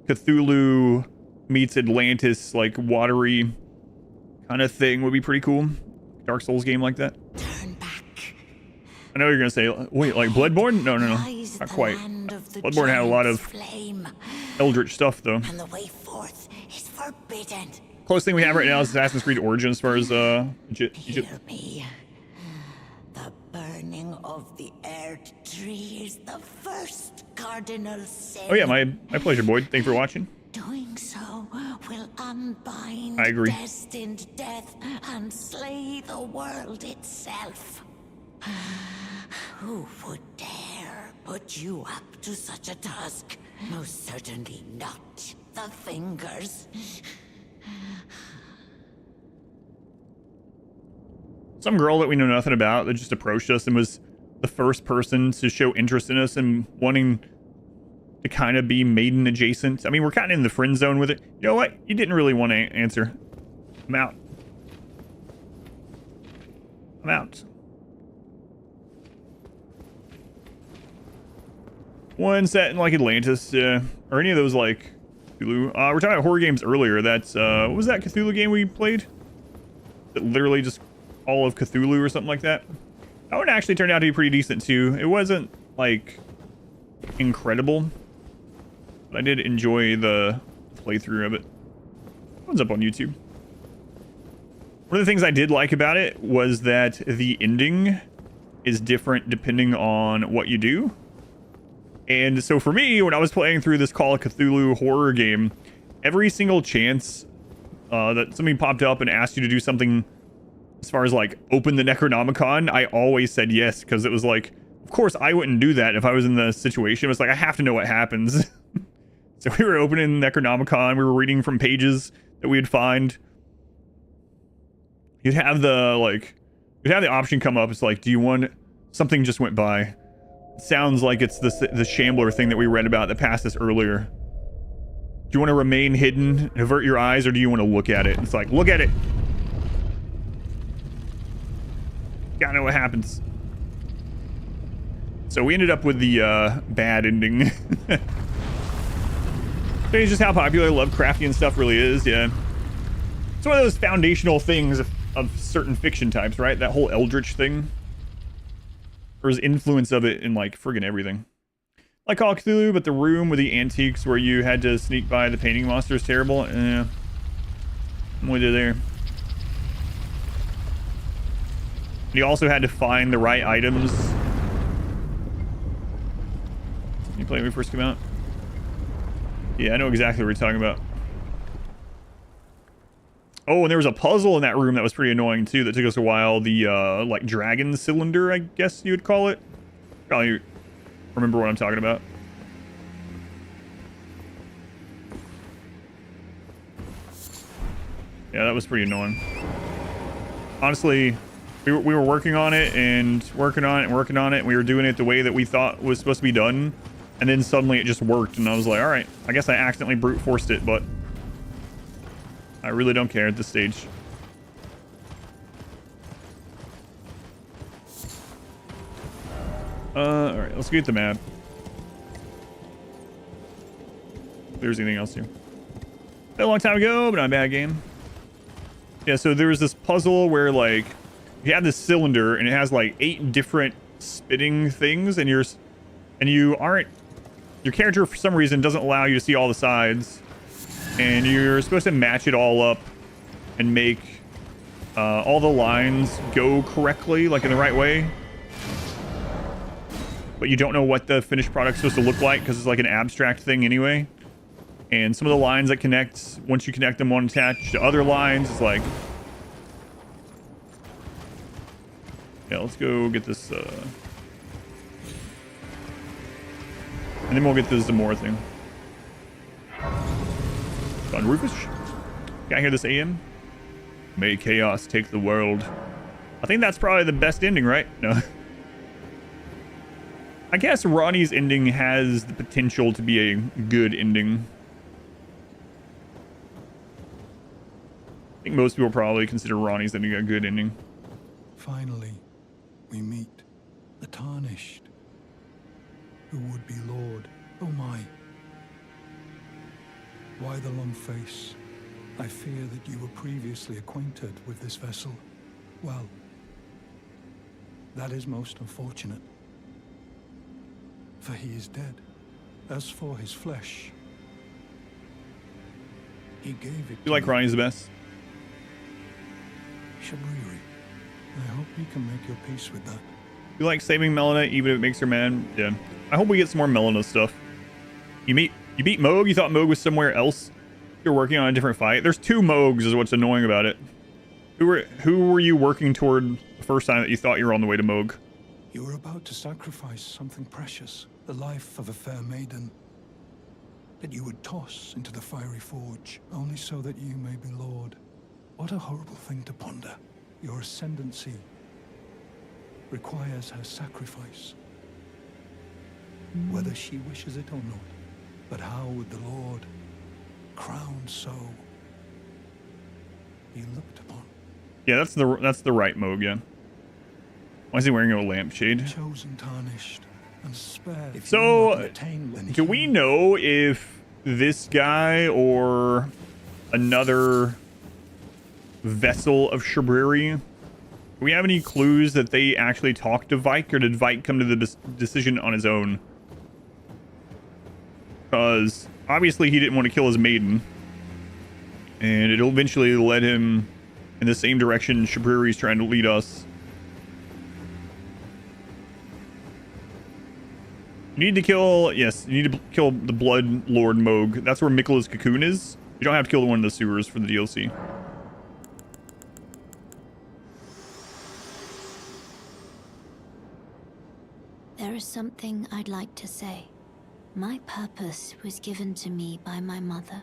Cthulhu meets Atlantis, like watery kind of thing would be pretty cool. Dark Souls game like that. Turn back. I know you're gonna say, wait, like Bloodborne? No, not quite. Bloodborne had a lot of eldritch stuff though. And the way forth is forbidden. Closest thing we have right now is Assassin's Creed Origins as far as Egypt. Hear me. The burning of the Erd Tree is the first cardinal sin. Oh yeah, my pleasure, Boyd. Thanks for watching. Doing so will unbind I agree. destined death and slay the world itself. Who would dare put you up to such a task? Most certainly not the Fingers. Some girl that we know nothing about that just approached us and was the first person to show interest in us and wanting to kind of be maiden adjacent. I mean, we're kind of in the friend zone with it. You know what? You didn't really want to answer. I'm out. I'm out. One set in like Atlantis, or any of those like Cthulhu. We're talking about horror games earlier. That's what was that Cthulhu game we played? That literally just all of Cthulhu or something like that. That one actually turned out to be pretty decent too. It wasn't like incredible, but I did enjoy the playthrough of it. That one's up on YouTube. One of the things I did like about it was that the ending is different depending on what you do. And so for me, when I was playing through this Call of Cthulhu horror game, every single chance that something popped up and asked you to do something as far as like open the Necronomicon, I always said yes, because it was like, of course I wouldn't do that if I was in the situation. It was like, I have to know what happens. So we were opening Necronomicon, we were reading from pages that we'd find. You'd have the option come up. It's like, do you want, something just went by. It sounds like it's the Shambler thing that we read about that passed us earlier. Do you want to remain hidden and avert your eyes, or do you want to look at it? It's like, look at it. Gotta know what happens. So we ended up with the bad ending. It's just how popular Lovecraftian stuff really is, yeah. It's one of those foundational things of certain fiction types, right? That whole Eldritch thing. There's influence of it in like friggin' everything. Like Call of Cthulhu, but the room with the antiques where you had to sneak by the painting monster is terrible. Yeah. I'm with you there. You also had to find the right items. You played when we first came out? Yeah, I know exactly what you're talking about. Oh, and there was a puzzle in that room that was pretty annoying too. That took us a while. The like dragon cylinder, I guess you would call it. Probably remember what I'm talking about. Yeah, that was pretty annoying. Honestly, we were working on it and working on it and working on it. And we were doing it the way that we thought was supposed to be done. And then suddenly it just worked. And I was like, all right, I guess I accidentally brute forced it, but I really don't care at this stage. All right, let's get the map. If there's anything else here. A long time ago, but not a bad game. Yeah, so there was this puzzle where like you have this cylinder and it has like 8 different spitting things, and your character for some reason doesn't allow you to see all the sides, and you're supposed to match it all up and make all the lines go correctly, like in the right way. But you don't know what the finished product's supposed to look like because it's like an abstract thing anyway. And some of the lines that connect, once you connect them, won't attach to other lines. It's like, yeah, let's go get this, and then we'll get the Zamora thing. On Rufus, can I hear this AM? May chaos take the world. I think that's probably the best ending, right? No. I guess Ronnie's ending has the potential to be a good ending. I think most people probably consider Ronnie's ending a good ending. Finally, we meet the Tarnished, who would be Lord. Oh my. Why the long face? I fear that you were previously acquainted with this vessel. Well, that is most unfortunate. For he is dead. As for his flesh, he gave it. You like Ronnie's the best? Shabriri, I hope you can make your peace with that. You like saving Melina even if it makes her mad? Yeah. I hope we get some more Melina stuff. You beat Moog? You thought Moog was somewhere else? You're working on a different fight? There's 2 Moogs is what's annoying about it. Who were you working toward the first time that you thought you were on the way to Moog? You were about to sacrifice something precious, the life of a fair maiden, that you would toss into the fiery forge, only so that you may be Lord. What a horrible thing to ponder. Your ascendancy requires her sacrifice, whether she wishes it or not. But how would the Lord, crowned so, be looked upon? Yeah, that's the right Moog, yeah. Why is he wearing a lampshade? Chosen, tarnished, and spared. So, do we know if this guy or another vessel of Shabriri, do we have any clues that they actually talked to Vike, or did Vike come to the decision on his own? Because obviously he didn't want to kill his maiden, and it eventually led him in the same direction Shabriri's trying to lead us. You need to kill, yes, you need to kill the Blood Lord Moog. That's where Mikola's cocoon is. You don't have to kill one of the sewers for the DLC. There is something I'd like to say. My purpose was given to me by my mother,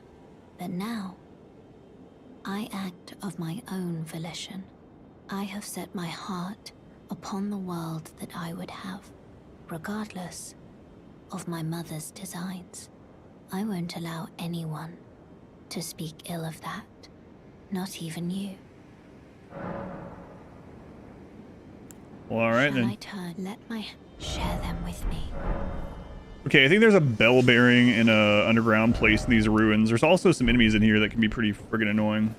but now I act of my own volition. I have set my heart upon the world that I would have, regardless of my mother's designs. I won't allow anyone to speak ill of that, not even you. Well, all right, then. I turn? Share them with me. Okay, I think there's a bell bearing in a underground place in these ruins. There's also some enemies in here that can be pretty friggin' annoying.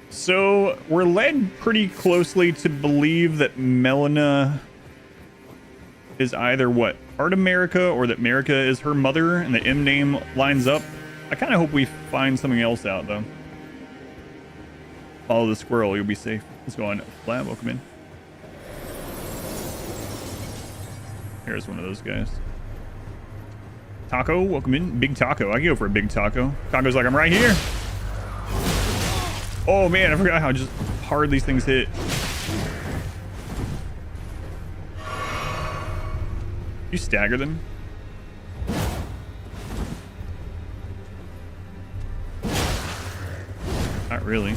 So, we're led pretty closely to believe that Melina is either, what, part of Marika, or that Marika is her mother, and the M name lines up. I kind of hope we find something else out, though. Follow the squirrel, you'll be safe. Let's go on. Flat, welcome in. Here's one of those guys. Taco, welcome in. Big Taco. I can go for a big taco. Taco's like, I'm right here. Oh man, I forgot how just hard these things hit. You stagger them? Not really.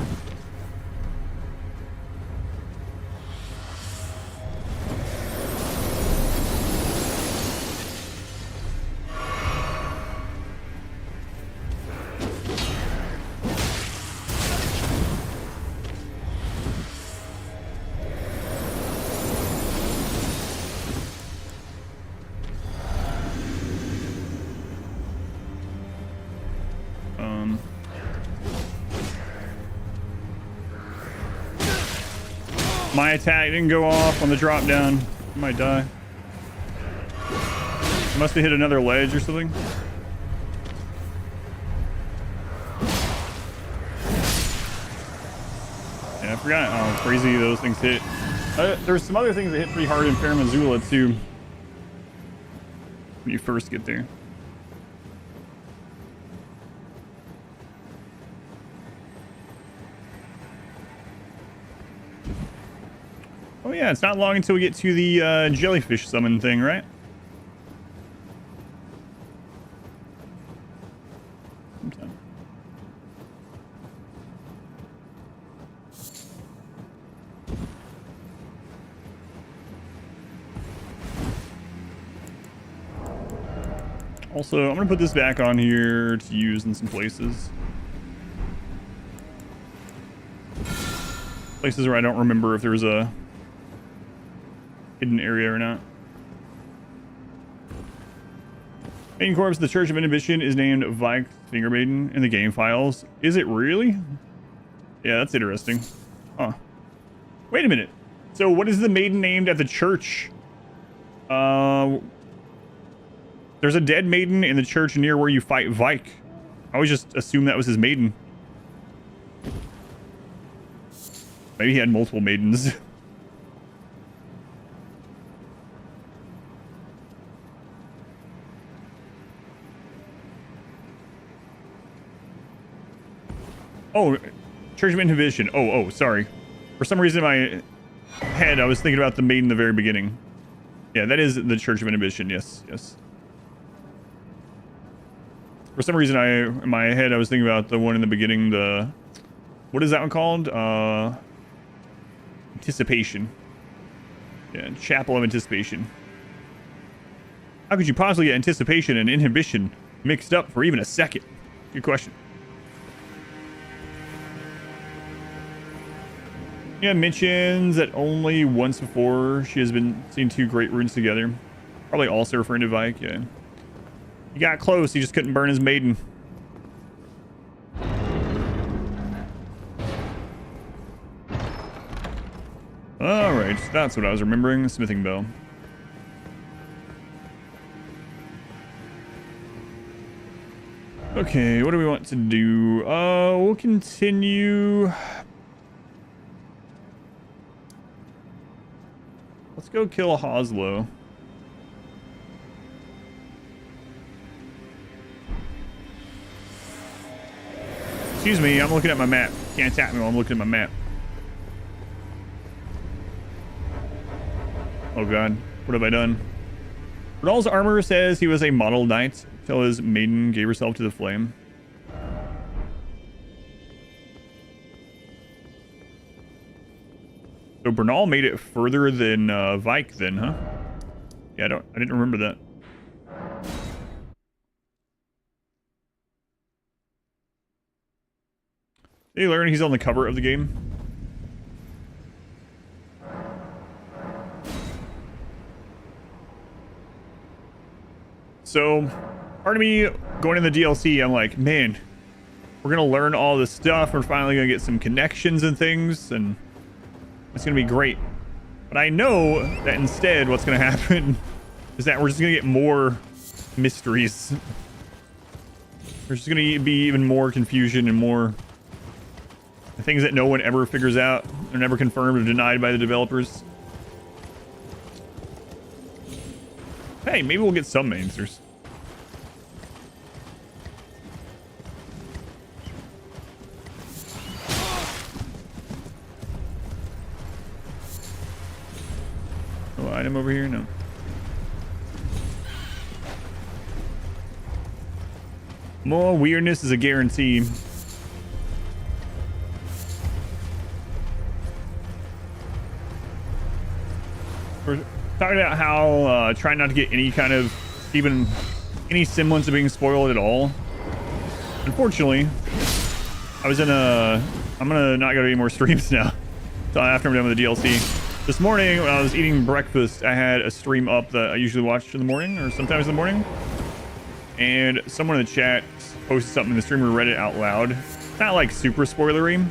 My attack didn't go off on the drop down. I might die. Must have hit another ledge or something. Yeah, I forgot how crazy those things hit. There's some other things that hit pretty hard in Farum Azula too. When you first get there. Oh yeah, it's not long until we get to the jellyfish summon thing, right? Sometime. Also, I'm gonna put this back on here to use in some places. Places where I don't remember if there's a hidden area or not. Maiden Corpse, the Church of Inhibition, is named Vike's Finger Maiden in the game files. Is it really? Yeah, that's interesting. Huh. Wait a minute. So what is the maiden named at the church? There's a dead maiden in the church near where you fight Vike. I always just assumed that was his maiden. Maybe he had multiple maidens. Oh, Church of Inhibition. Oh, sorry. For some reason in my head, I was thinking about the maiden in the very beginning. Yeah, that is the Church of Inhibition. Yes. For some reason, in my head, I was thinking about the one in the beginning. What is that one called? Anticipation. Yeah, Chapel of Anticipation. How could you possibly get anticipation and inhibition mixed up for even a second? Good question. Yeah, mentions that only once before she has been seen two great runes together. Probably also referring to Vike, yeah. He got close, he just couldn't burn his maiden. Alright, that's what I was remembering. Smithing bell. Okay, what do we want to do? We'll continue. Let's go kill Hoslow. Excuse me, I'm looking at my map. Can't attack me while I'm looking at my map. Oh god, what have I done? Rodal's armor says he was a model knight till his maiden gave herself to the flame. So Bernal made it further than Vike then, huh? Yeah, I didn't remember that. Did you learn he's on the cover of the game? So, part of me going in the DLC, I'm like, man, we're gonna learn all this stuff. We're finally gonna get some connections and things, and it's gonna be great. But I know that instead what's gonna happen is that we're just gonna get more mysteries. There's just gonna be even more confusion and more things that no one ever figures out. They're never confirmed or denied by the developers. Hey, maybe we'll get some answers. Oh, item over here? No. More weirdness is a guarantee. We're talking about how trying not to get any kind of even any semblance of being spoiled at all. Unfortunately, I was in a... I'm gonna not go to any more streams now after I'm done with the DLC. This morning when I was eating breakfast, I had a stream up that I usually watch in the morning or sometimes in the morning. And someone in the chat posted something and the streamer read it out loud. It's not like super spoilery,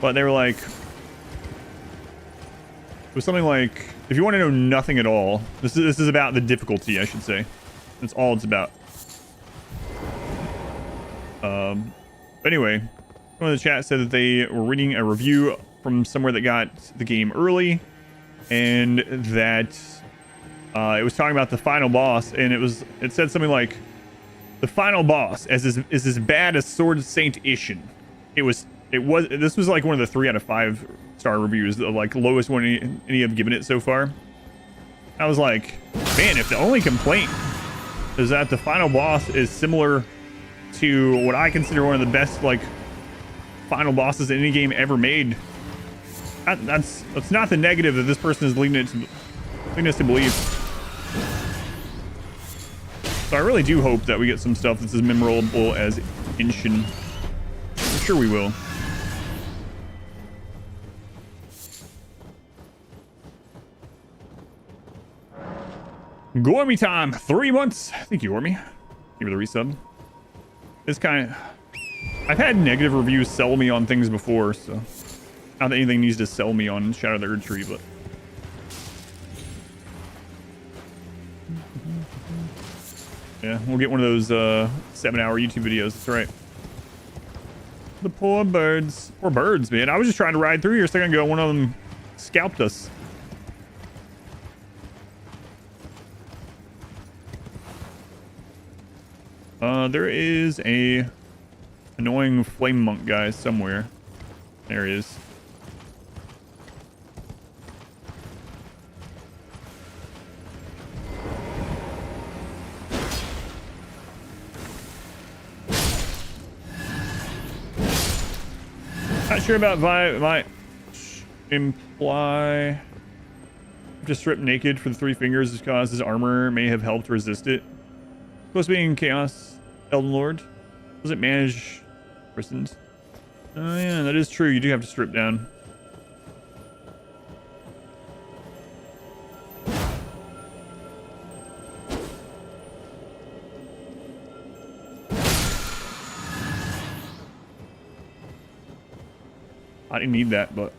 but they were like... It was something like, if you want to know nothing at all, this is about the difficulty, I should say. That's all it's about. Anyway, someone in the chat said that they were reading a review from somewhere that got the game early, and that it was talking about the final boss, and it said something like, the final boss is as bad as Sword Saint Ishin. This was like one of the 3 out of 5 star reviews, the like lowest one any have given it so far. I was like, man, if the only complaint is that the final boss is similar to what I consider one of the best like final bosses in any game ever made, that's not the negative that this person is leading us to believe. So I really do hope that we get some stuff that's as memorable as Ishin. I'm sure we will. Gormy time, 3 months. Thank you, Gormy. Give me the resub. It's kind of... I've had negative reviews sell me on things before, so... Not that anything needs to sell me on Shadow of the Erd Tree, but... Yeah, we'll get one of those 7-hour YouTube videos. That's right. The poor birds. Poor birds, man. I was just trying to ride through here a second ago. One of them scalped us. There is a annoying flame monk guy somewhere. There he is. Not sure about vibe. Might imply just stripped naked for the 3 fingers because his armor may have helped resist it. Supposed to be in Chaos, Elden Lord. Doesn't manage persons. Oh yeah, that is true. You do have to strip down. I didn't need that, but...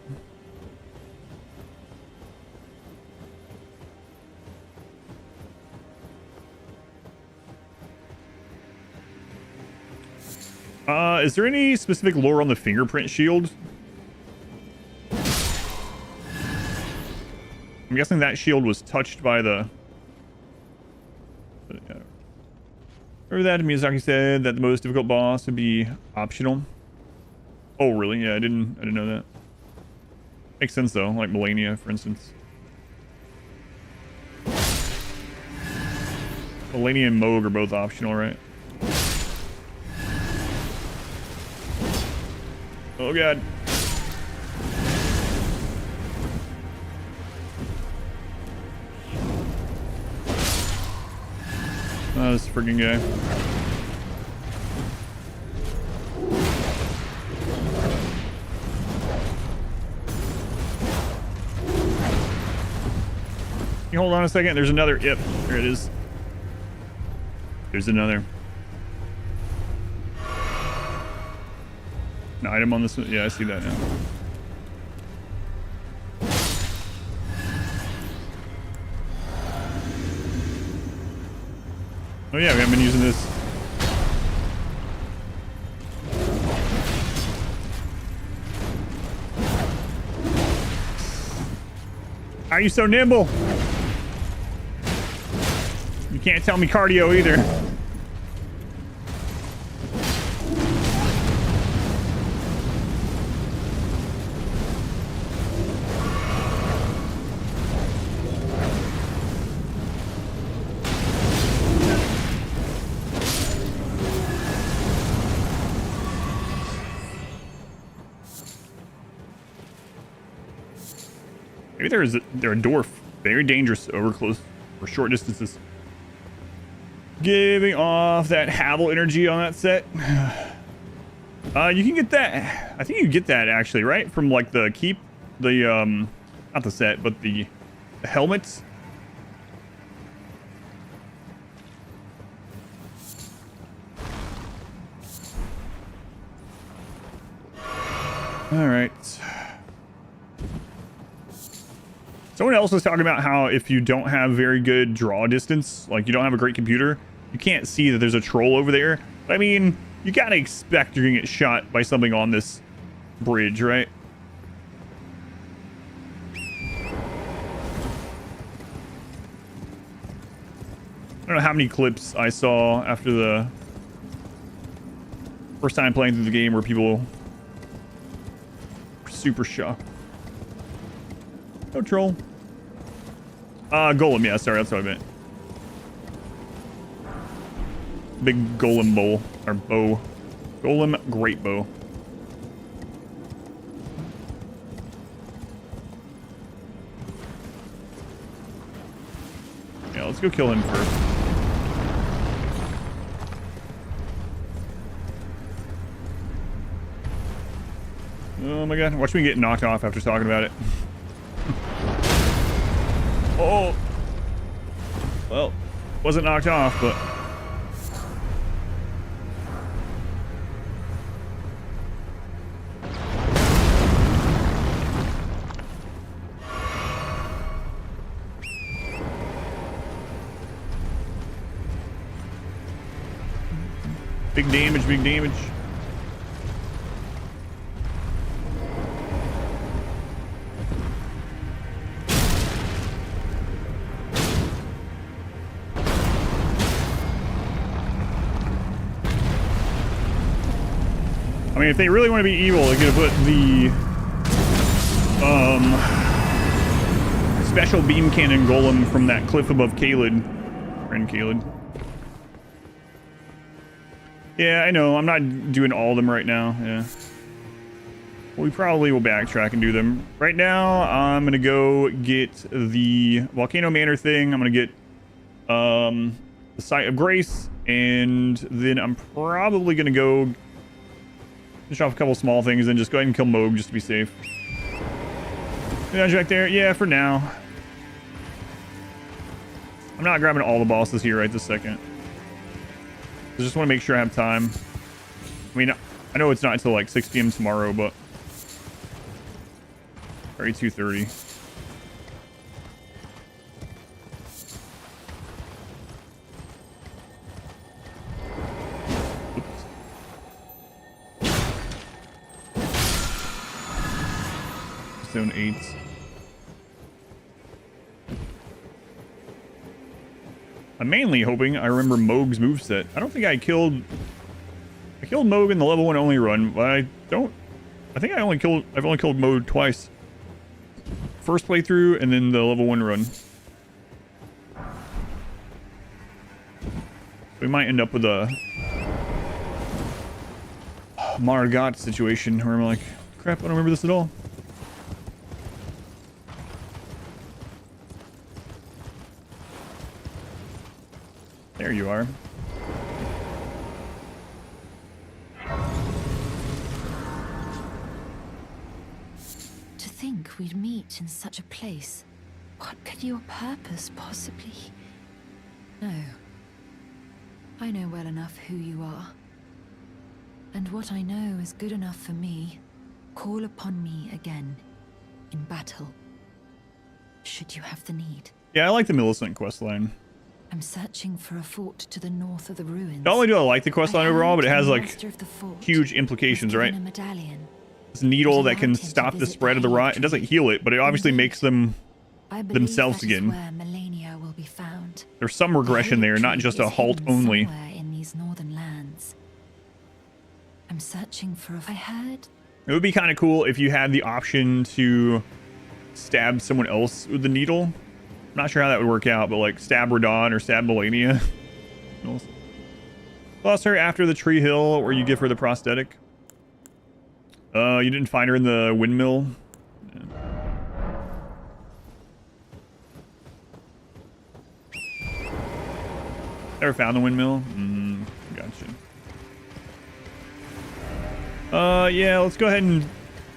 Is there any specific lore on the fingerprint shield? I'm guessing that shield was touched by the... Remember that Miyazaki said that the most difficult boss would be optional? Oh, really? Yeah, I didn't know that. Makes sense, though. Like Melania, for instance. Melania and Moog are both optional, right? Oh, God. Oh, this freaking guy. You hold on a second. There's another. Yep, there it is. There's another. An item on this one. Yeah, I see that now. Oh yeah, we haven't been using this. How are you so nimble? Can't tell me cardio either. Maybe they're a dwarf. Very dangerous over close or short distances. Giving off that Havel energy on that set. You can get that. I think you get that actually, right? From like the keep, the not the set, but the helmets. All right. Someone else was talking about how if you don't have very good draw distance, like you don't have a great computer, you can't see that there's a troll over there. But I mean, you gotta expect you're gonna get shot by something on this bridge, right? I don't know how many clips I saw after the first time playing through the game where people were super shocked. No troll. Golem, yeah, sorry, that's what I meant. Big golem bow, or bow. Golem great bow. Yeah, let's go kill him first. Oh my god, watch me get knocked off after talking about it. Oh, well, wasn't knocked off, but big damage, big damage. I mean, if they really want to be evil, they're gonna put the special beam cannon golem from that cliff above Caelid. Friend Caelid. Yeah, I know. I'm not doing all of them right now. Yeah. We probably will backtrack and do them. Right now, I'm gonna go get the Volcano Manor thing. I'm gonna get the Site of Grace, and then I'm probably gonna go finish off a couple small things and just go ahead and kill Moog just to be safe. Back there? Yeah, for now. I'm not grabbing all the bosses here right this second. I just want to make sure I have time. I mean, I know it's not until like 6 p.m. tomorrow, but... Already 2:30. Zone 8. I'm mainly hoping I remember Moog's moveset. I don't think I killed Moog in the level 1 only run, but I think I've only killed Moog twice. First playthrough and then the level 1 run. We might end up with a Margot situation where I'm like, crap, I don't remember this at all. There you are. To think we'd meet in such a place. What could your purpose possibly... No. I know well enough who you are. And what I know is good enough for me. Call upon me again. In battle. Should you have the need. Yeah, I like the Millicent questline. I'm searching for a fort to the north of the ruins. Not only do I like the questline overall, but it has like huge implications, right? A medallion. This needle that can stop the spread of the rot. It doesn't heal it, but it obviously makes them themselves again. Where Melania will be found. land. There's some regression there, not just a halt only. Somewhere in these northern lands. I'm searching for I heard. It would be kind of cool if you had the option to stab someone else with the needle. I'm not sure how that would work out, but like stab Radon or stab Melania. Lost her after the tree hill where you give her the prosthetic. You didn't find her in the windmill. Yeah. Never found the windmill? Gotcha. Yeah, let's go ahead and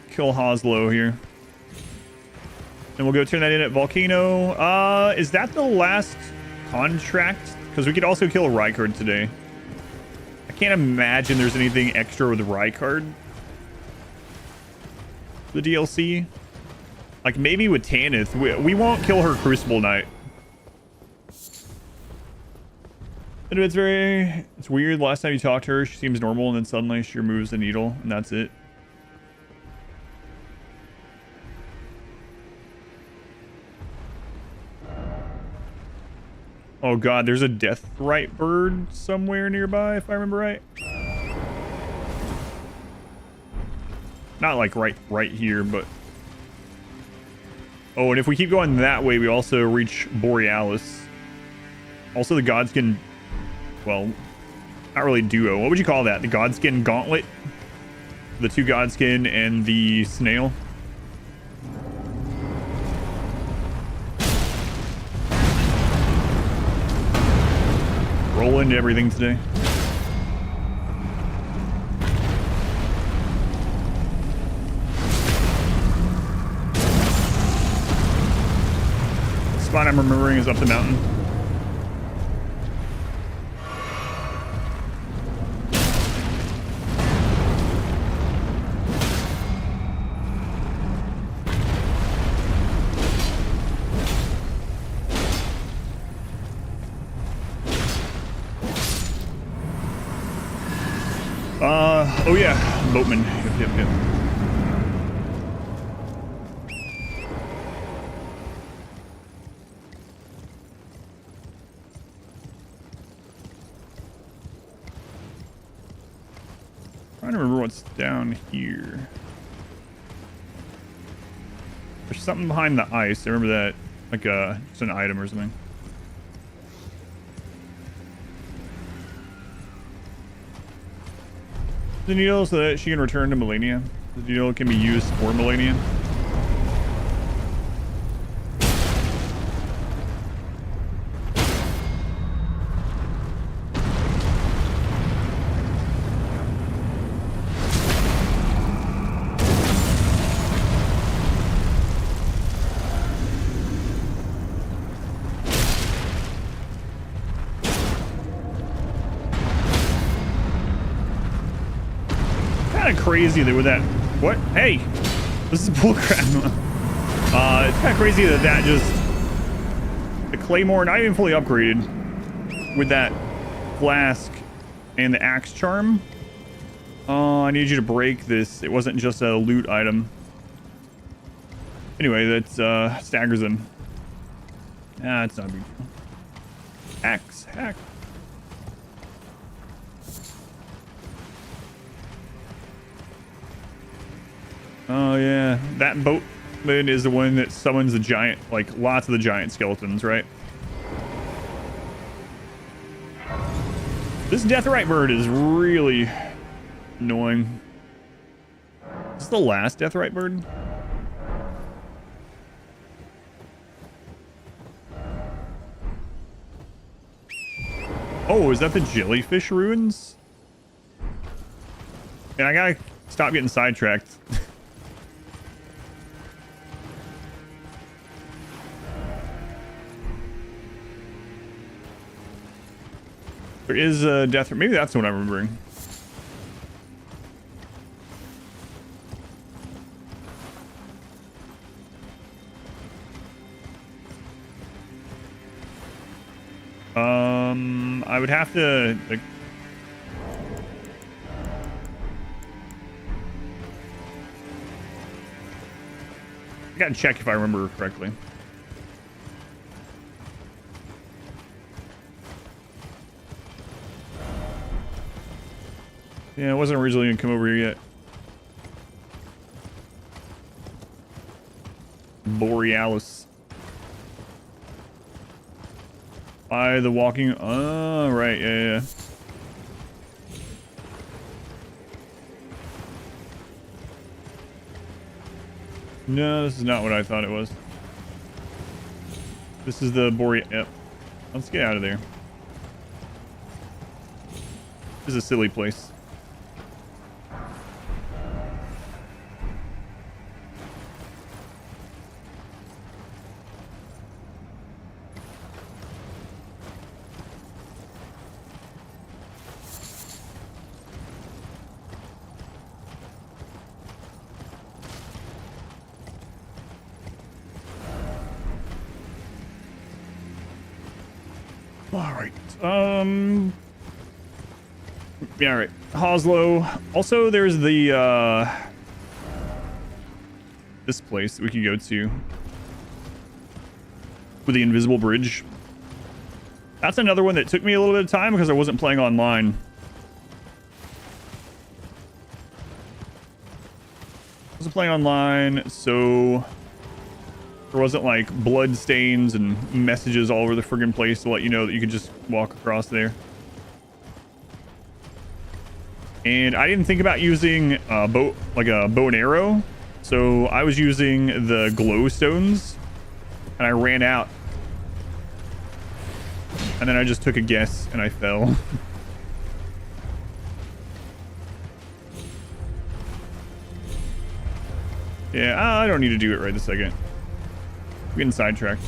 kill Hoslow here. And we'll go turn that in at Volcano. Is that the last contract? Because we could also kill Rykard today. I can't imagine there's anything extra with Rykard. The DLC. Like maybe with Tanith. We won't kill her Crucible Knight. And it's weird. Last time you talked to her, she seems normal, and then suddenly she removes the needle, and that's it. Oh god, there's a Deathrite bird somewhere nearby, if I remember right. Not like right here, but... Oh, and if we keep going that way, we also reach Borealis. Also, the Godskin... Well, not really duo. What would you call that? The Godskin Gauntlet? The two Godskin and the snail? Roll into everything today. The spot I'm remembering is up the mountain. Oh yeah, boatman. Yep. Trying to remember what's down here. There's something behind the ice. I remember that, like it's an item or something. The needle so that she can return to Melania. The needle can be used for Melania. Crazy that with that what hey this is bullcrap. It's kind of crazy that just the claymore not even fully upgraded with that flask and the axe charm. I need you to break this. It wasn't just a loot item. Anyway, that staggers them. It's not a big deal. Axe hack. Oh yeah, that boatman is the one that summons the giant, like lots of the giant skeletons, right? This Deathrite bird is really annoying. Is this the last Deathrite bird? Oh, is that the jellyfish ruins? And I gotta stop getting sidetracked. There is a death. Maybe that's what I'm remembering. I would have to like. I gotta check if I remember correctly. Yeah, I wasn't originally gonna come over here yet. Borealis. By the walking. Oh, right. Yeah. No, this is not what I thought it was. This is the Borealis. Yep. Let's get out of there. This is a silly place. All right. Yeah, all right. Hoslow. Also, there's the this place that we can go to with the invisible bridge. That's another one that took me a little bit of time because I wasn't playing online. I wasn't playing online, so there wasn't like blood stains and messages all over the friggin' place to let you know that you could just walk across there. And I didn't think about using a bow and arrow, so I was using the glow stones, and I ran out. And then I just took a guess and I fell. Yeah, I don't need to do it right this second. I'm getting sidetracked.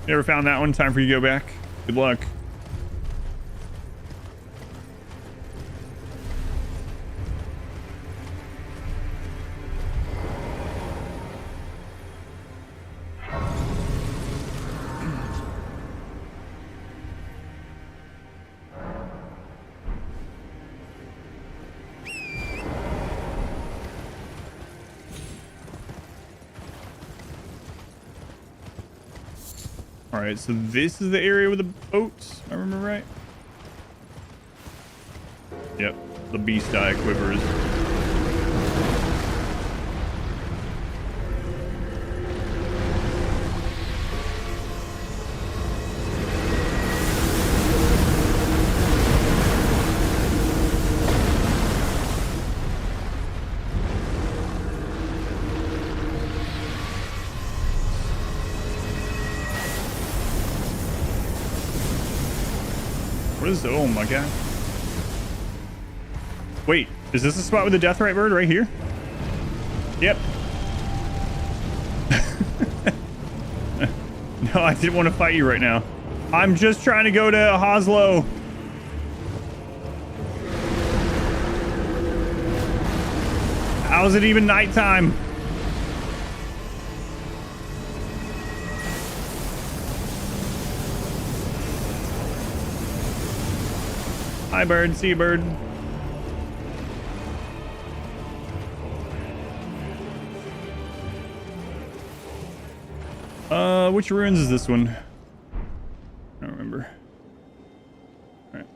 You ever found that one? Time for you to go back. Good luck. Alright, so this is the area with the boats, if I remember right. Yep, the beast eye quivers. What is, oh my god. Wait, is this the spot with the deathrite bird right here? Yep. No, I didn't want to fight you right now. I'm just trying to go to Hoslow. How is it even nighttime? Hi, bird. Seabird. Which ruins is this one? I don't remember. All right.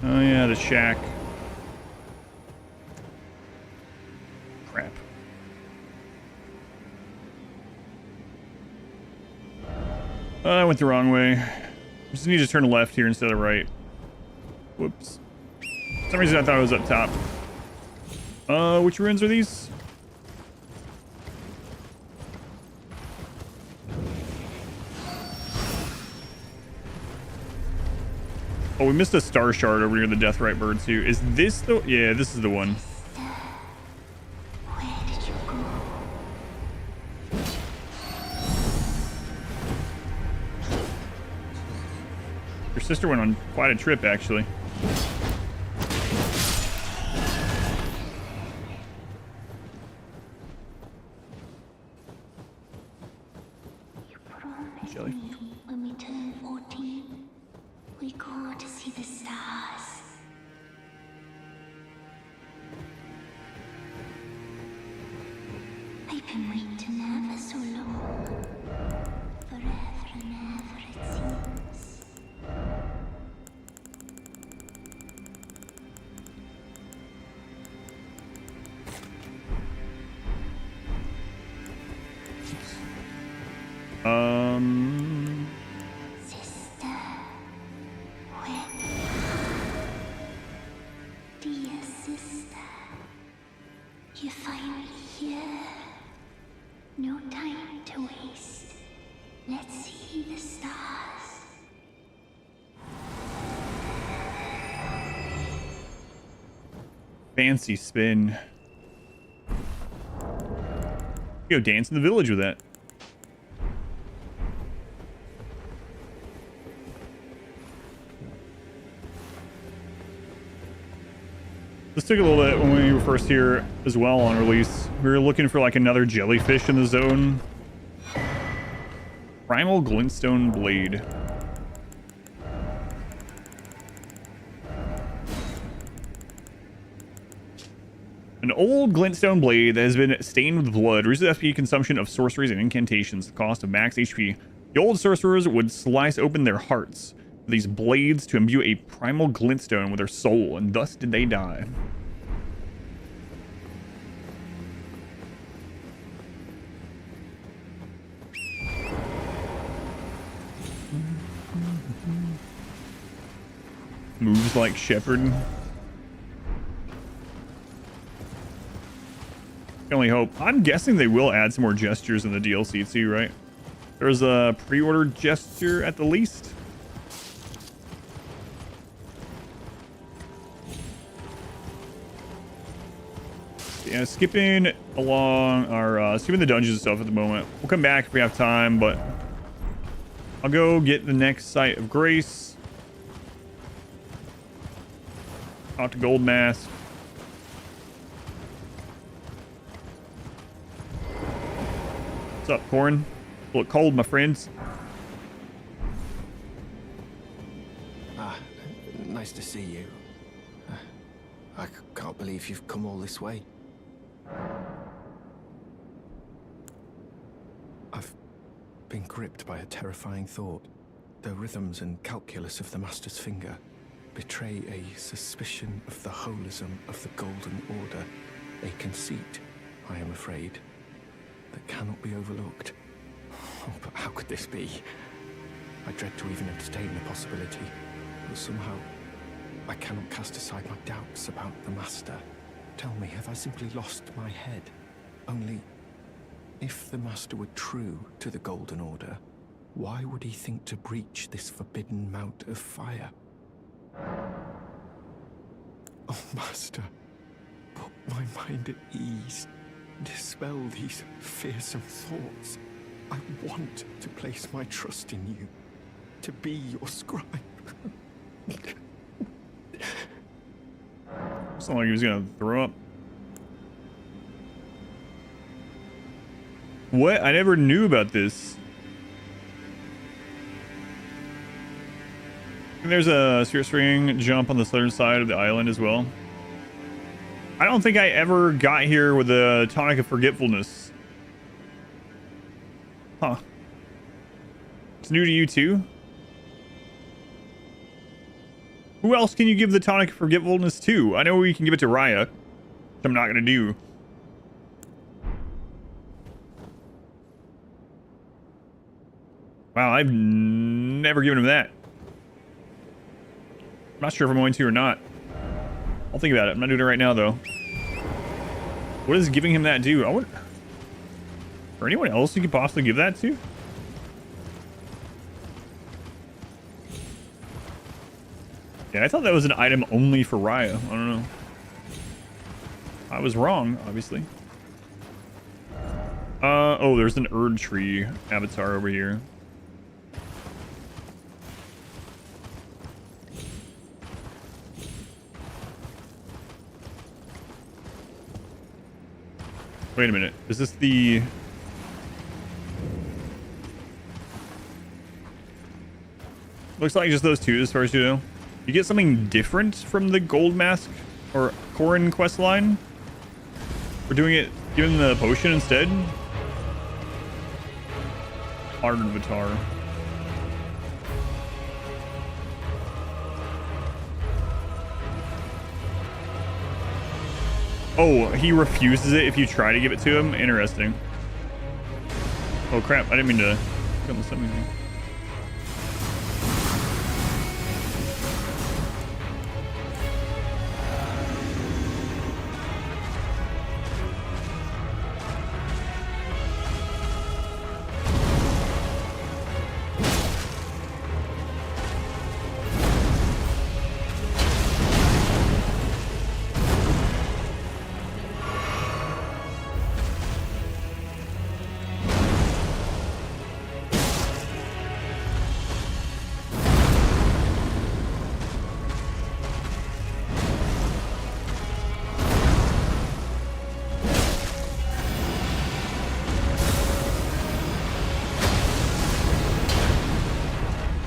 Oh yeah, the shack. Crap. I went the wrong way. Just need to turn left here instead of right. Whoops. For some reason I thought it was up top. Which ruins are these? Oh, we missed a star shard over near the deathrite bird too. Is this the... Yeah, this is the one. Where did you go? Your sister went on quite a trip, actually. You promised Jelly. me when we turn 14, we go to see the stars. can wait never so long. Forever and ever it seems. Sister, when? Dear sister, you're finally here. No time to waste. Let's see the stars. Fancy spin. Go dance in the village with that. This took a little bit when we were first here as well on release. We were looking for like another jellyfish in the zone. Primal Glintstone Blade. An old glintstone blade that has been stained with blood. Reduces FP consumption of sorceries and incantations. The cost of max HP. The old sorcerers would slice open their hearts with these blades to imbue a primal glintstone with their soul, and thus did they die. Moves like Shepherd. Can only hope. I'm guessing they will add some more gestures in the DLC too, right? There's a pre-order gesture at the least. Yeah, skipping along our skipping the dungeons and stuff at the moment. We'll come back if we have time, but I'll go get the next site of grace. Talk to Gold Mask. What's up, Corn? Look cold, my friends. Nice to see you. I can't believe you've come all this way. I've been gripped by a terrifying thought. The rhythms and calculus of the Master's finger betray a suspicion of the holism of the Golden Order, a conceit, I am afraid, that cannot be overlooked. Oh, but how could this be? I dread to even entertain the possibility, but somehow I cannot cast aside my doubts about the Master. Tell me, have I simply lost my head? Only, if the Master were true to the Golden Order, why would he think to breach this forbidden mount of fire? Oh, Master, put my mind at ease. Dispel these fearsome thoughts. I want to place my trust in you, to be your scribe. Sounded like he was gonna throw up. What? I never knew about this. And there's a Spirit String jump on the southern side of the island as well. I don't think I ever got here with a Tonic of Forgetfulness. Huh. It's new to you too? Who else can you give the Tonic of Forgetfulness to? I know we can give it to Raya, which I'm not going to do. Wow, I've never given him that. I'm not sure if I'm going to or not. I'll think about it. I'm not doing it right now, though. What does giving him that do? I would... Or anyone else you could possibly give that to? Yeah, I thought that was an item only for Raya. I don't know. I was wrong, obviously. Oh, there's an Erd Tree avatar over here. Wait a minute. Is this the... Looks like just those two as far as you know. You get something different from the Gold Mask or Corrin quest line? For doing it, giving the potion instead? Art Avatar. Oh, he refuses it if you try to give it to him? Interesting. Oh crap, I didn't mean to kill something.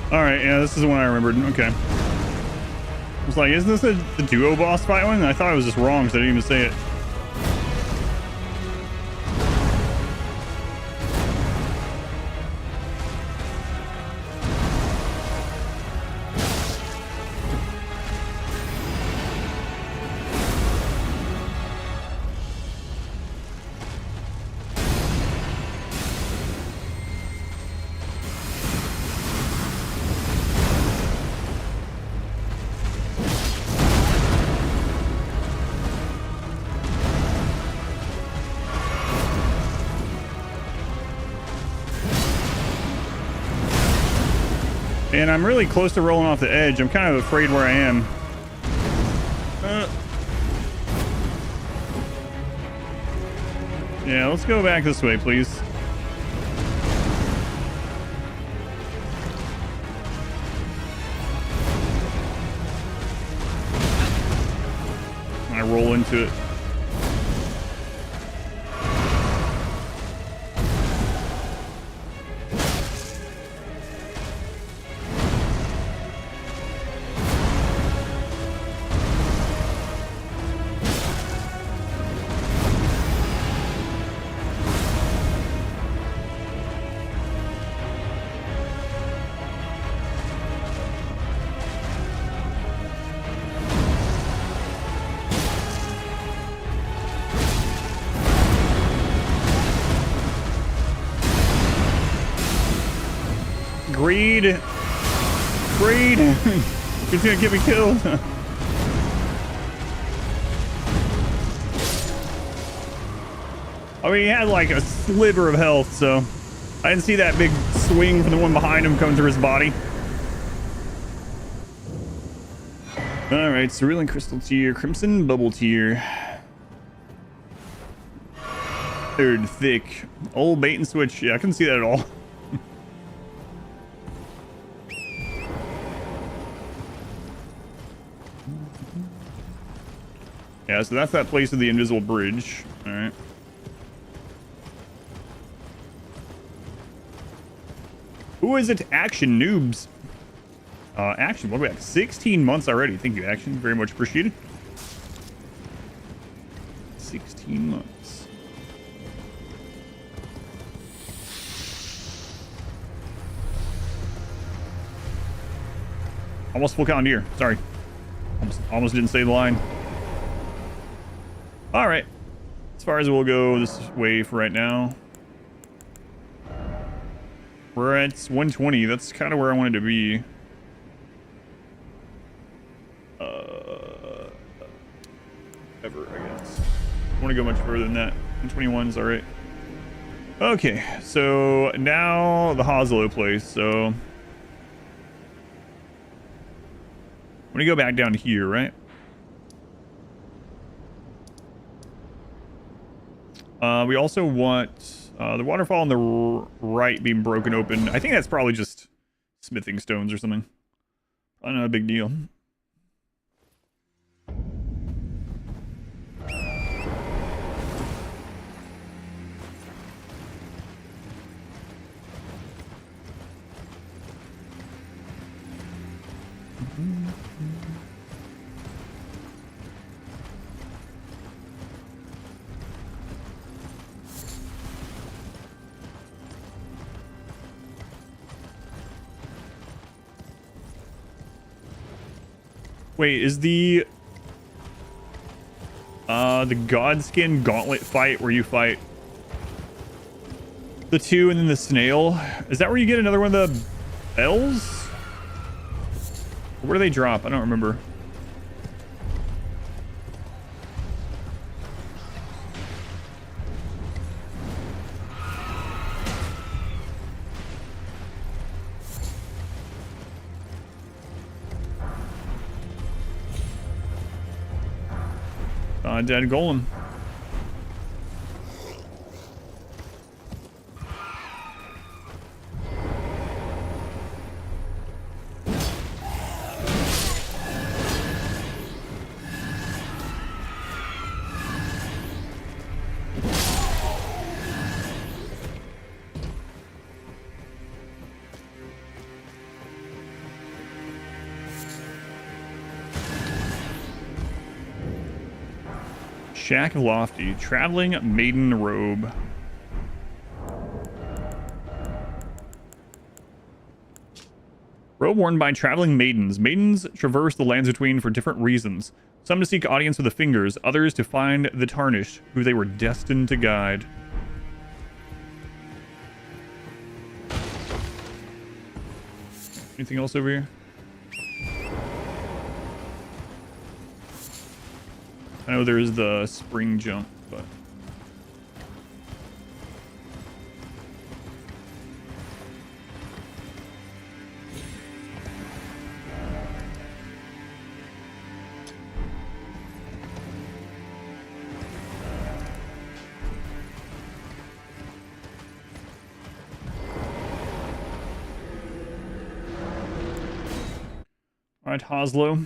Alright, yeah, this is the one I remembered. Okay. I was like, isn't this the duo boss fight one? I thought I was just wrong because I didn't even say it. And I'm really close to rolling off the edge. I'm kind of afraid where I am. Yeah, let's go back this way, please. I roll into it. Greed. Greed. He's gonna get me killed. I mean, he had like a sliver of health, so I didn't see that big swing from the one behind him coming through his body. Alright, Cerulean Crystal Tier, Crimson Bubble Tier. Third Thick. Old Bait and Switch. Yeah, I couldn't see that at all. Yeah, so that's that place with the invisible bridge. Alright. Who is it? Action Noobs. Action, what are we at? 16 months already. Thank you, Action. Very much appreciated. 16 months. Almost full count deer. Sorry. Almost didn't say the line. All right. As far as we'll go this way for right now. We're at 120. That's kind of where I wanted to be. Ever, I guess. I want to go much further than that. 121 is all right. Okay, so now the Hoslo place. So I'm gonna go back down here, right? We also want the waterfall on the right being broken open. I think that's probably just smithing stones or something. I don't know, a big deal. Wait, is the Godskin Gauntlet fight where you fight the two and then the snail? Is that where you get another one of the bells? Where do they drop? I don't remember. Dead golem. Shack of Lofty, traveling maiden robe. Robe worn by traveling maidens. Maidens traverse the lands between for different reasons. Some to seek audience with the fingers, others to find the tarnished, who they were destined to guide. Anything else over here? I know there's the spring jump, but... All right, Oslo.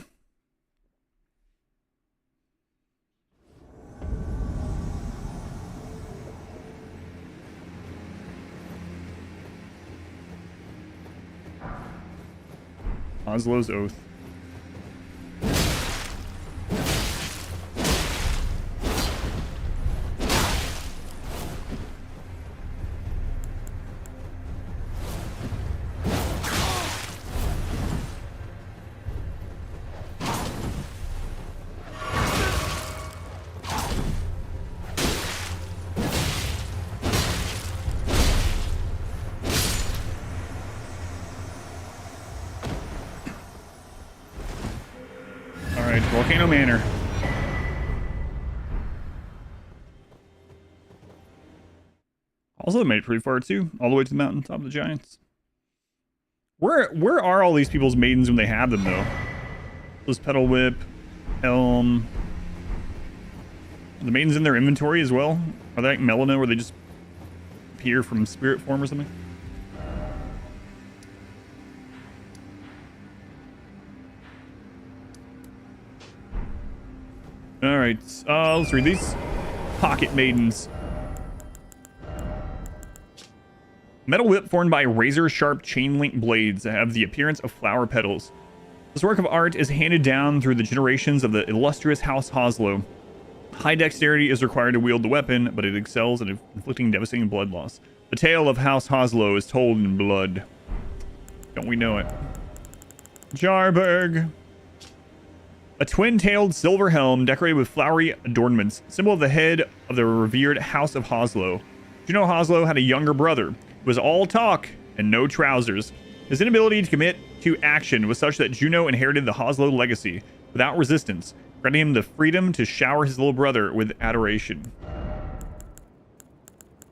Oslo's Oath. Volcano Manor. Also made it pretty far too, all the way to the mountain top of the giants. Where are all these people's maidens when they have them though? Those Petal Whip, Helm. Are the maidens in their inventory as well? Are they like Melina where they just appear from spirit form or something? All right, let's read these. Pocket Maidens. Metal whip formed by razor-sharp chain-link blades that have the appearance of flower petals. This work of art is handed down through the generations of the illustrious House Oslo. High dexterity is required to wield the weapon, but it excels at inflicting devastating blood loss. The tale of House Oslo is told in blood. Don't we know it? Jarberg. A twin-tailed silver helm decorated with flowery adornments, symbol of the head of the revered House of Oslo. Juno Oslo had a younger brother who was all talk and no trousers. His inability to commit to action was such that Juno inherited the Oslo legacy without resistance, granting him the freedom to shower his little brother with adoration.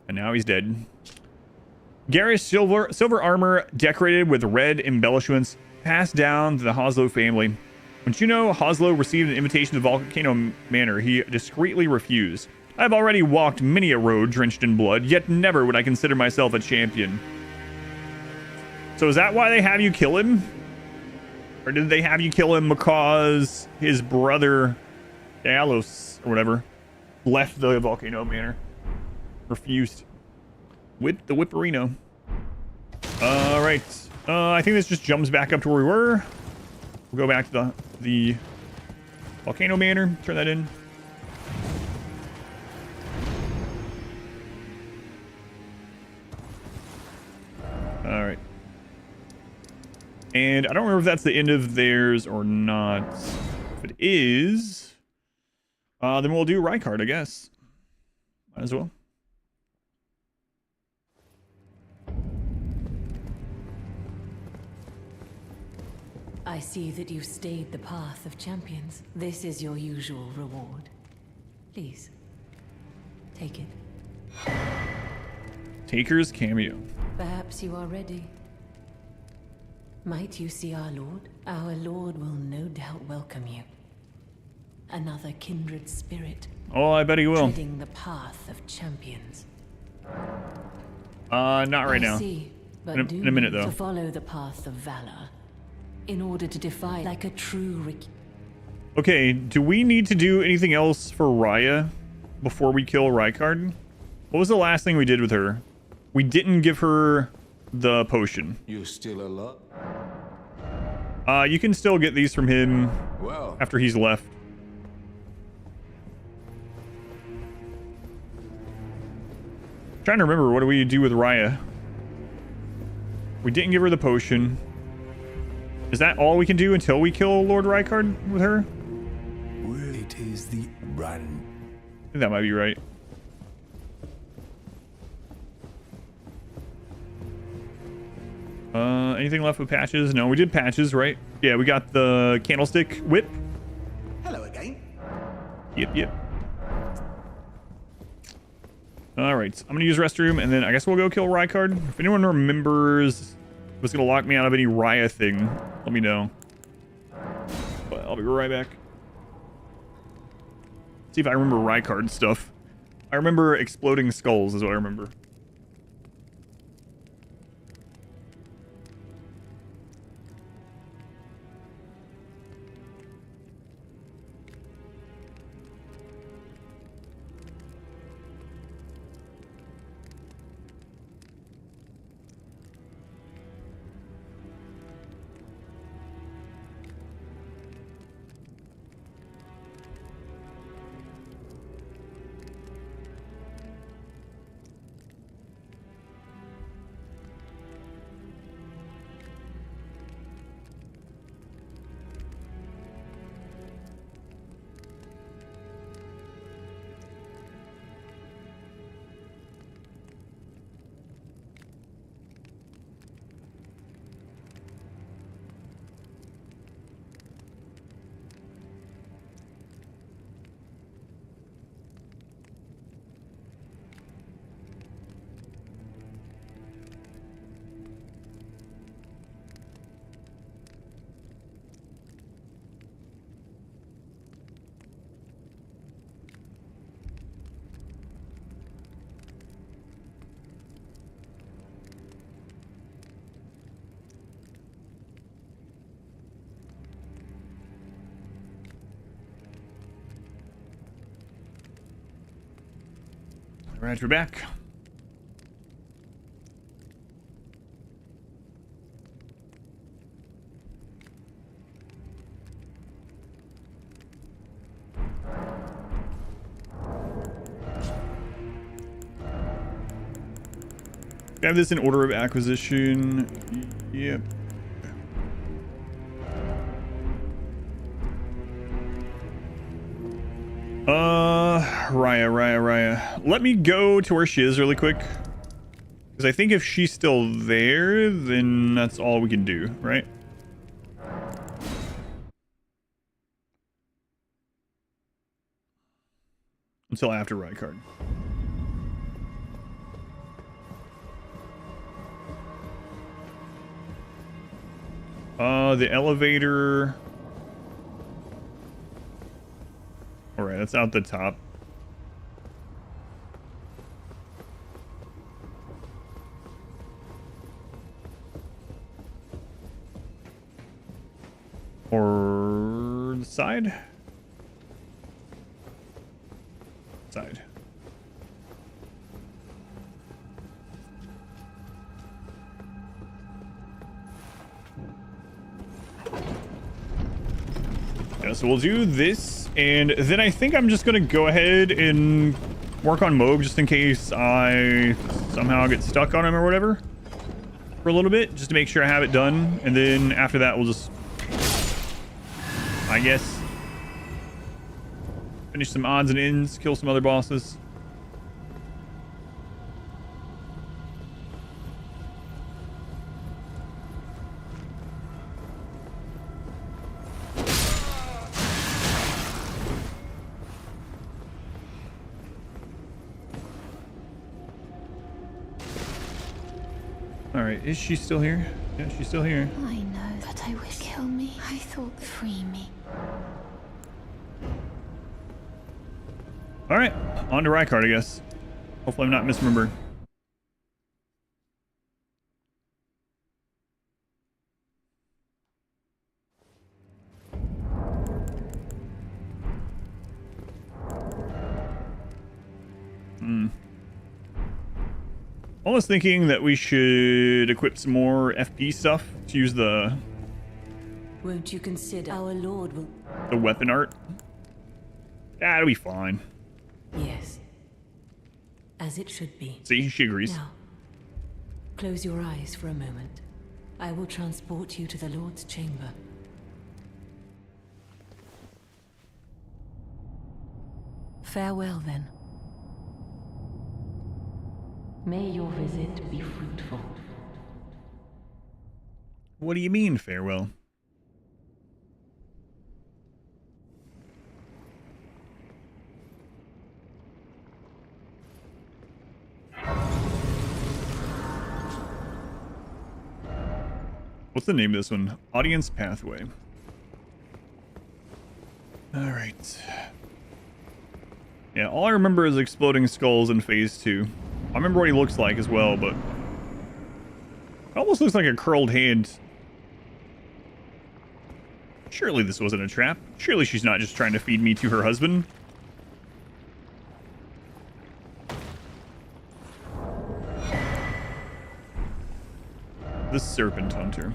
And now he's dead. Garish silver armor decorated with red embellishments passed down to the Oslo family. When Juno Oslo received an invitation to Volcano Manor, he discreetly refused. I have already walked many a road drenched in blood, yet never would I consider myself a champion. So is that why they have you kill him? Or did they have you kill him because his brother, Dalos, or whatever, left the Volcano Manor? Refused. With the Whipperino. Alright. I think this just jumps back up to where we were. We'll go back to the Volcano Manor. Turn that in. All right. And I don't remember if that's the end of theirs or not. If it is, then we'll do Rykard, I guess. Might as well. I see that you stayed the path of champions. This is your usual reward. Please, take it. Taker's cameo. Perhaps you are ready. Might you see our Lord? Our Lord will no doubt welcome you. Another kindred spirit. Oh, I bet he will. Treading the path of champions. Not right now. See, but In a minute, though. To follow the path of valor, in order to defy like a true Okay, do we need to do anything else for Raya before we kill Rykard? What was the last thing we did with her? We didn't give her the potion. You still alive? You can still get these from him after he's left. Trying to remember, what do we do with Raya? We didn't give her the potion. Is that all we can do until we kill Lord Rykard with her? It is the run. I think that might be right. Anything left with patches? No, we did patches, right? Yeah, we got the candlestick whip. Hello again. Yep. All right, I'm gonna use restroom, and then I guess we'll go kill Rykard. If anyone remembers what's gonna lock me out of any Raya thing, let me know. But I'll be right back. See if I remember Rykard stuff. I remember exploding skulls is what I remember. Right, we're back. We have this in order of acquisition. Yep. Raya. Let me go to where she is really quick. Because I think if she's still there, then that's all we can do, right? Until after Rykard. The elevator. Alright, that's out the top. Or the side? Side. Yeah, so we'll do this, and then I think I'm just gonna go ahead and work on Moog just in case I somehow get stuck on him or whatever for a little bit, just to make sure I have it done, and then after that we'll just, I guess, Finish some odds and ends, kill some other bosses. Alright, is she still here? Yeah, she's still here. I know, but I wish kill me. I thought free me. Alright, on to Rykard, I guess. Hopefully I'm not misremembering. I was thinking that we should equip some more FP stuff to use the Won't you consider our Lord will... weapon art. That'll be fine. Yes. As it should be. See, she agrees. Now, close your eyes for a moment. I will transport you to the Lord's chamber. Farewell, then. May your visit be fruitful. What do you mean, farewell? What's the name of this one? Audience Pathway. Alright. Yeah, all I remember is exploding skulls in phase 2. I remember what he looks like as well, but... it almost looks like a curled hand. Surely this wasn't a trap. Surely she's not just trying to feed me to her husband. The Serpent Hunter.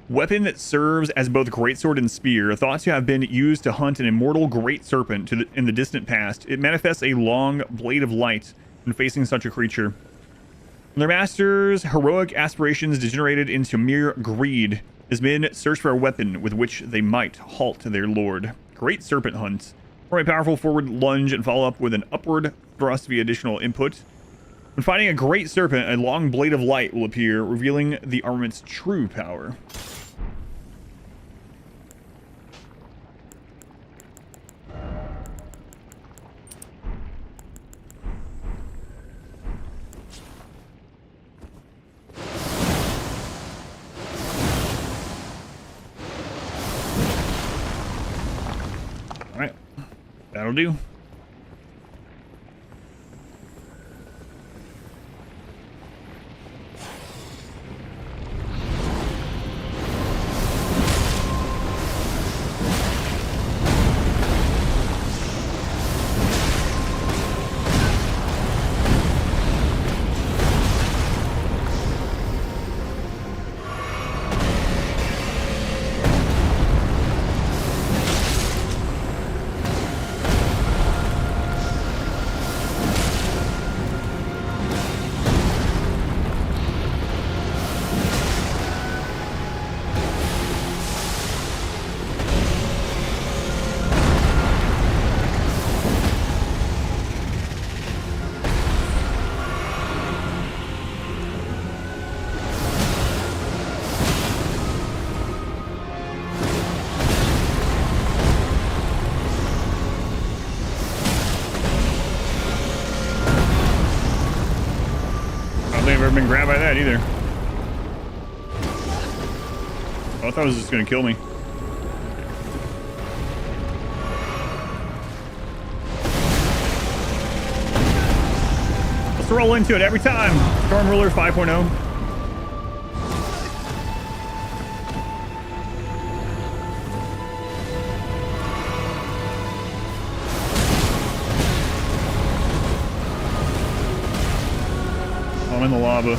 Weapon that serves as both greatsword and spear, thought to have been used to hunt an immortal great serpent in the distant past. It manifests a long blade of light when facing such a creature. Their master's heroic aspirations degenerated into mere greed. His men search for a weapon with which they might halt their lord. Great serpent hunt. From a powerful forward lunge and follow up with an upward thrust via additional input. When fighting a great serpent, a long blade of light will appear, revealing the armament's true power. Alright, that'll do. Been grabbed by that either. Oh, I thought it was just gonna kill me. Let's roll into it every time. Storm Ruler 5.0. I'm in the lava.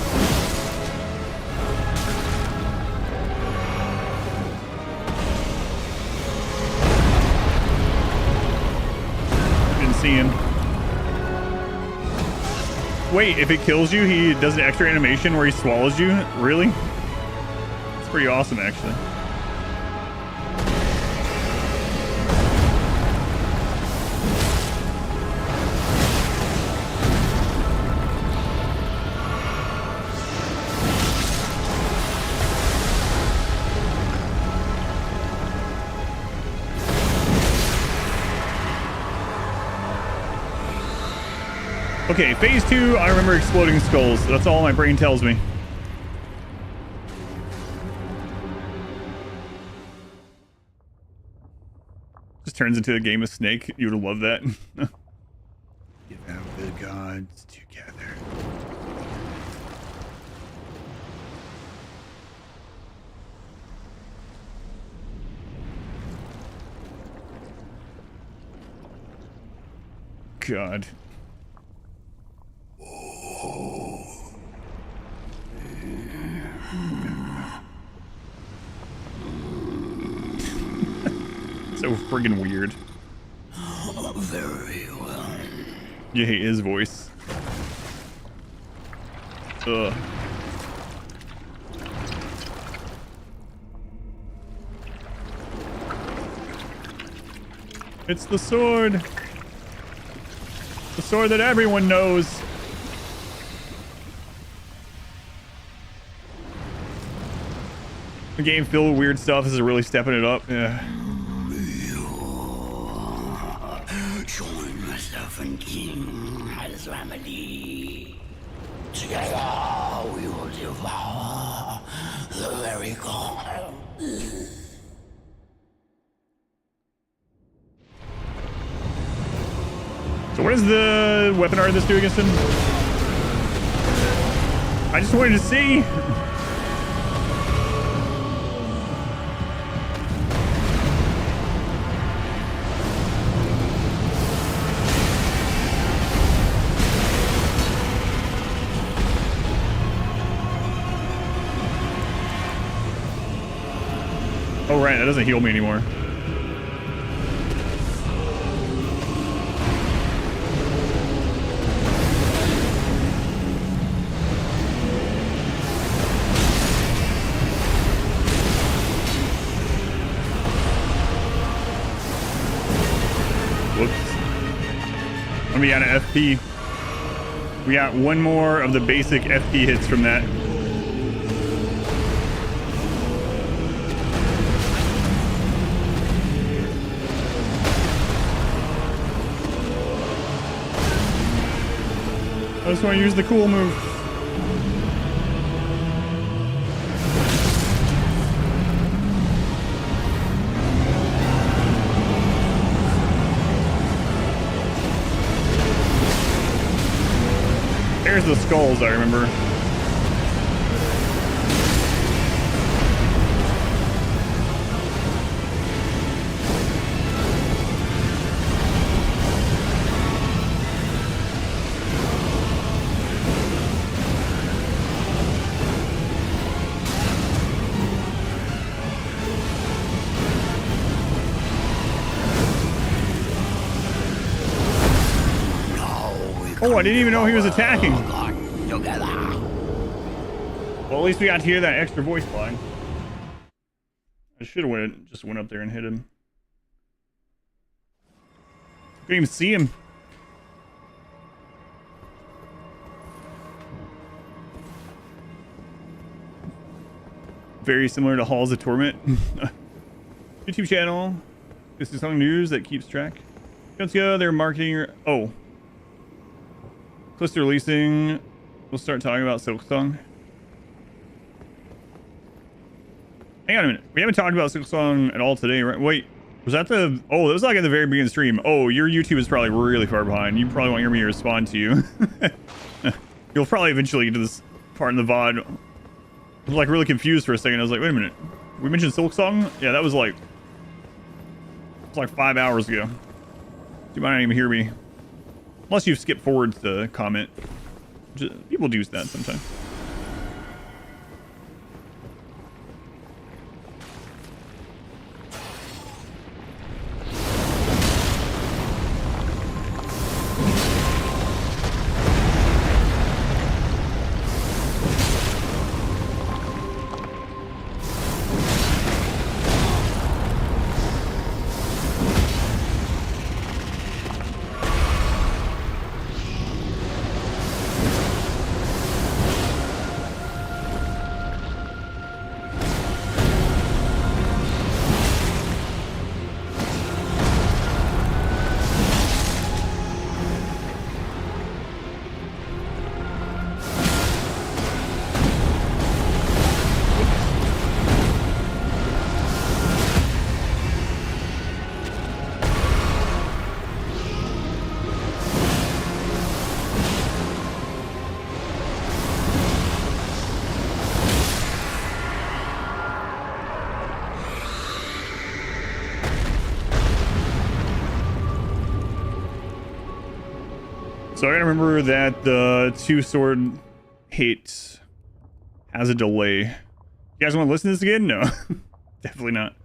Didn't see him. Wait, if it kills you, he does an extra animation where he swallows you? Really? It's pretty awesome, actually. Okay, phase 2, I remember exploding skulls. That's all my brain tells me. Just turns into a game of Snake. You would love that. Give out the gods together. God. So friggin' weird. Very well. You hate his voice. Ugh. It's the sword. The sword that everyone knows. A game filled with weird stuff. This is really stepping it up. Yeah. Join myself and King has remedy. Together we will devour the very god. So what does the weapon art of this do against him? I just wanted to see. Oh right, that doesn't heal me anymore. Whoops. I'm gonna be out of FP. We got one more of the basic FP hits from that. I just want to use the cool move. There's the skulls, I remember. Oh, I didn't even know he was attacking. Well, at least we got to hear that extra voice line. I should have just went up there and hit him. Couldn't even see him. Very similar to Halls of Torment. YouTube channel. This is something news that keeps track. Let's go. They're marketing. Oh. Close to releasing. We'll start talking about Silksong. Hang on a minute. We haven't talked about Silksong at all today, right? Wait. Was that the... Oh, that was like at the very beginning of the stream. Oh, your YouTube is probably really far behind. You probably won't hear me respond to you. You'll probably eventually get to this part in the VOD. I was like really confused for a second. I was like, wait a minute. We mentioned Silksong? Yeah, that was like... It was like 5 hours ago. You might not even hear me. Unless you've skipped forward the comment. People do that sometimes. So I gotta remember that the 2-sword hate has a delay. You guys want to listen to this again? No. Definitely not.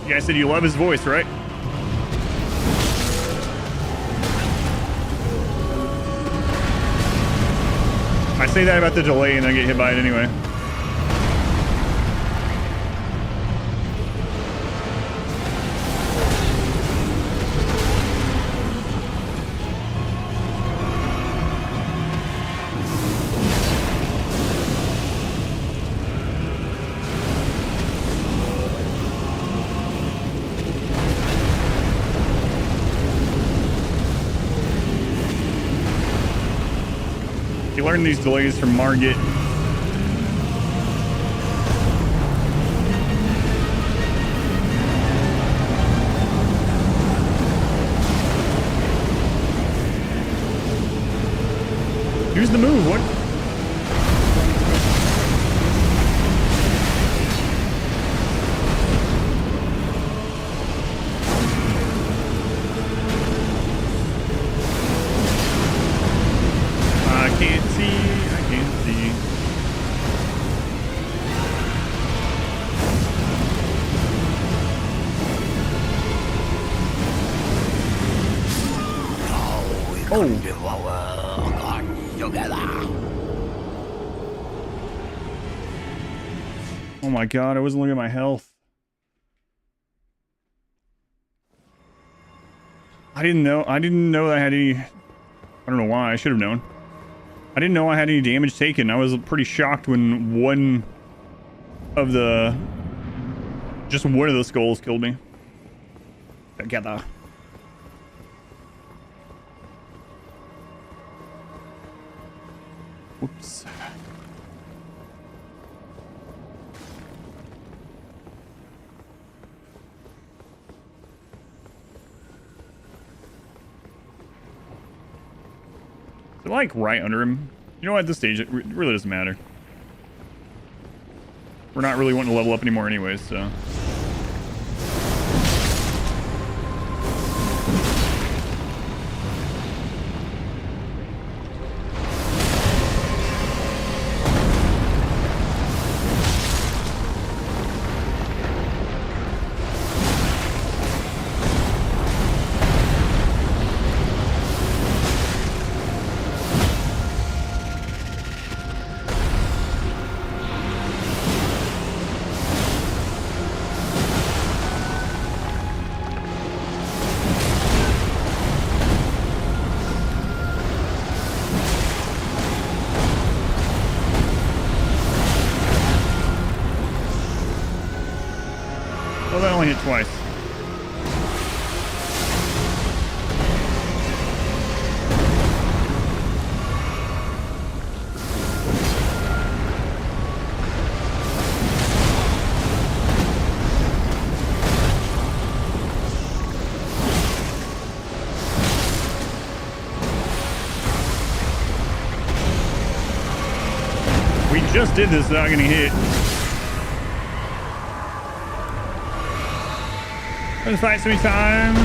You guys said you love his voice, right? I say that about the delay and I get hit by it anyway. You learn these delays from Margit. Use the move, what? Oh my god, I wasn't looking at my health. I didn't know that I had any... I don't know why, I should have known. I didn't know I had any damage taken. I was pretty shocked when one of the... just one of the skulls killed me. Together. Whoops. Is it like right under him? You know what, at this stage, it really doesn't matter. We're not really wanting to level up anymore anyways, so... Well, that only hit twice. We just did this without getting hit. Been fight so many times.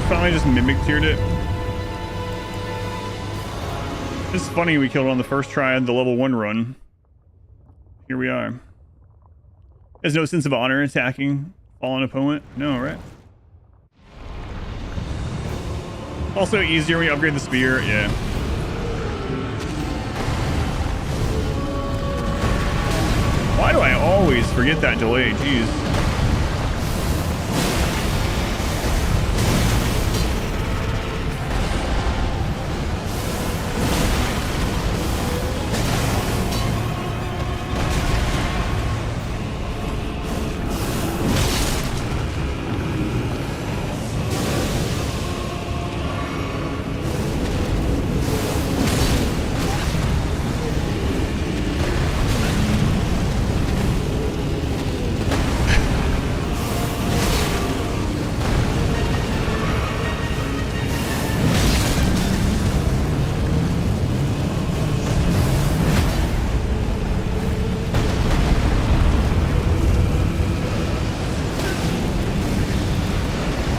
Finally just mimic tiered it. It's funny we killed it on the first try of the level 1 run. Here we are. There's no sense of honor attacking fallen opponent. No, right? Also easier when you upgrade the spear. Yeah. Why do I always forget that delay? Jeez.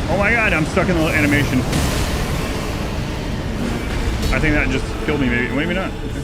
Oh my god, I'm stuck in the animation. think that just killed me, maybe not. Okay.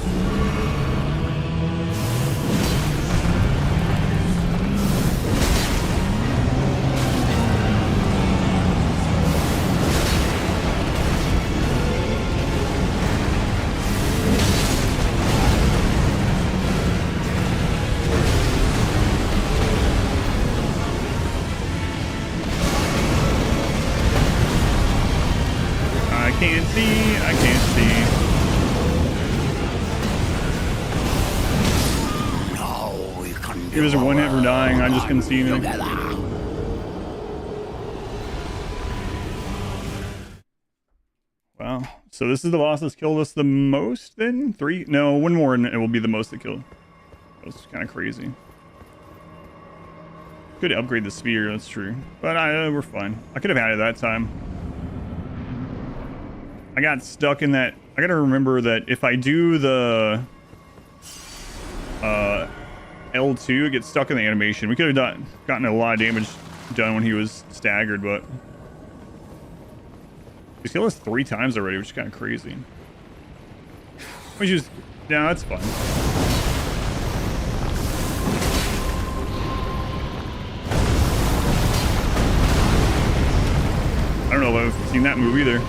I can't see. He was a one hit for dying, I just couldn't see anything. Wow. So this is the boss that's killed us the most then? 3? No, one more and it will be the most that killed. That's kind of crazy. Could upgrade the spear, that's true. But we're fine. I could have had it that time. I got stuck in that. I gotta remember that if I do the L2, it gets stuck in the animation. We could have gotten a lot of damage done when he was staggered, but he's killed us 3 times already, which is kind of crazy. Which is, no, that's fine. I don't know if I've seen that move either.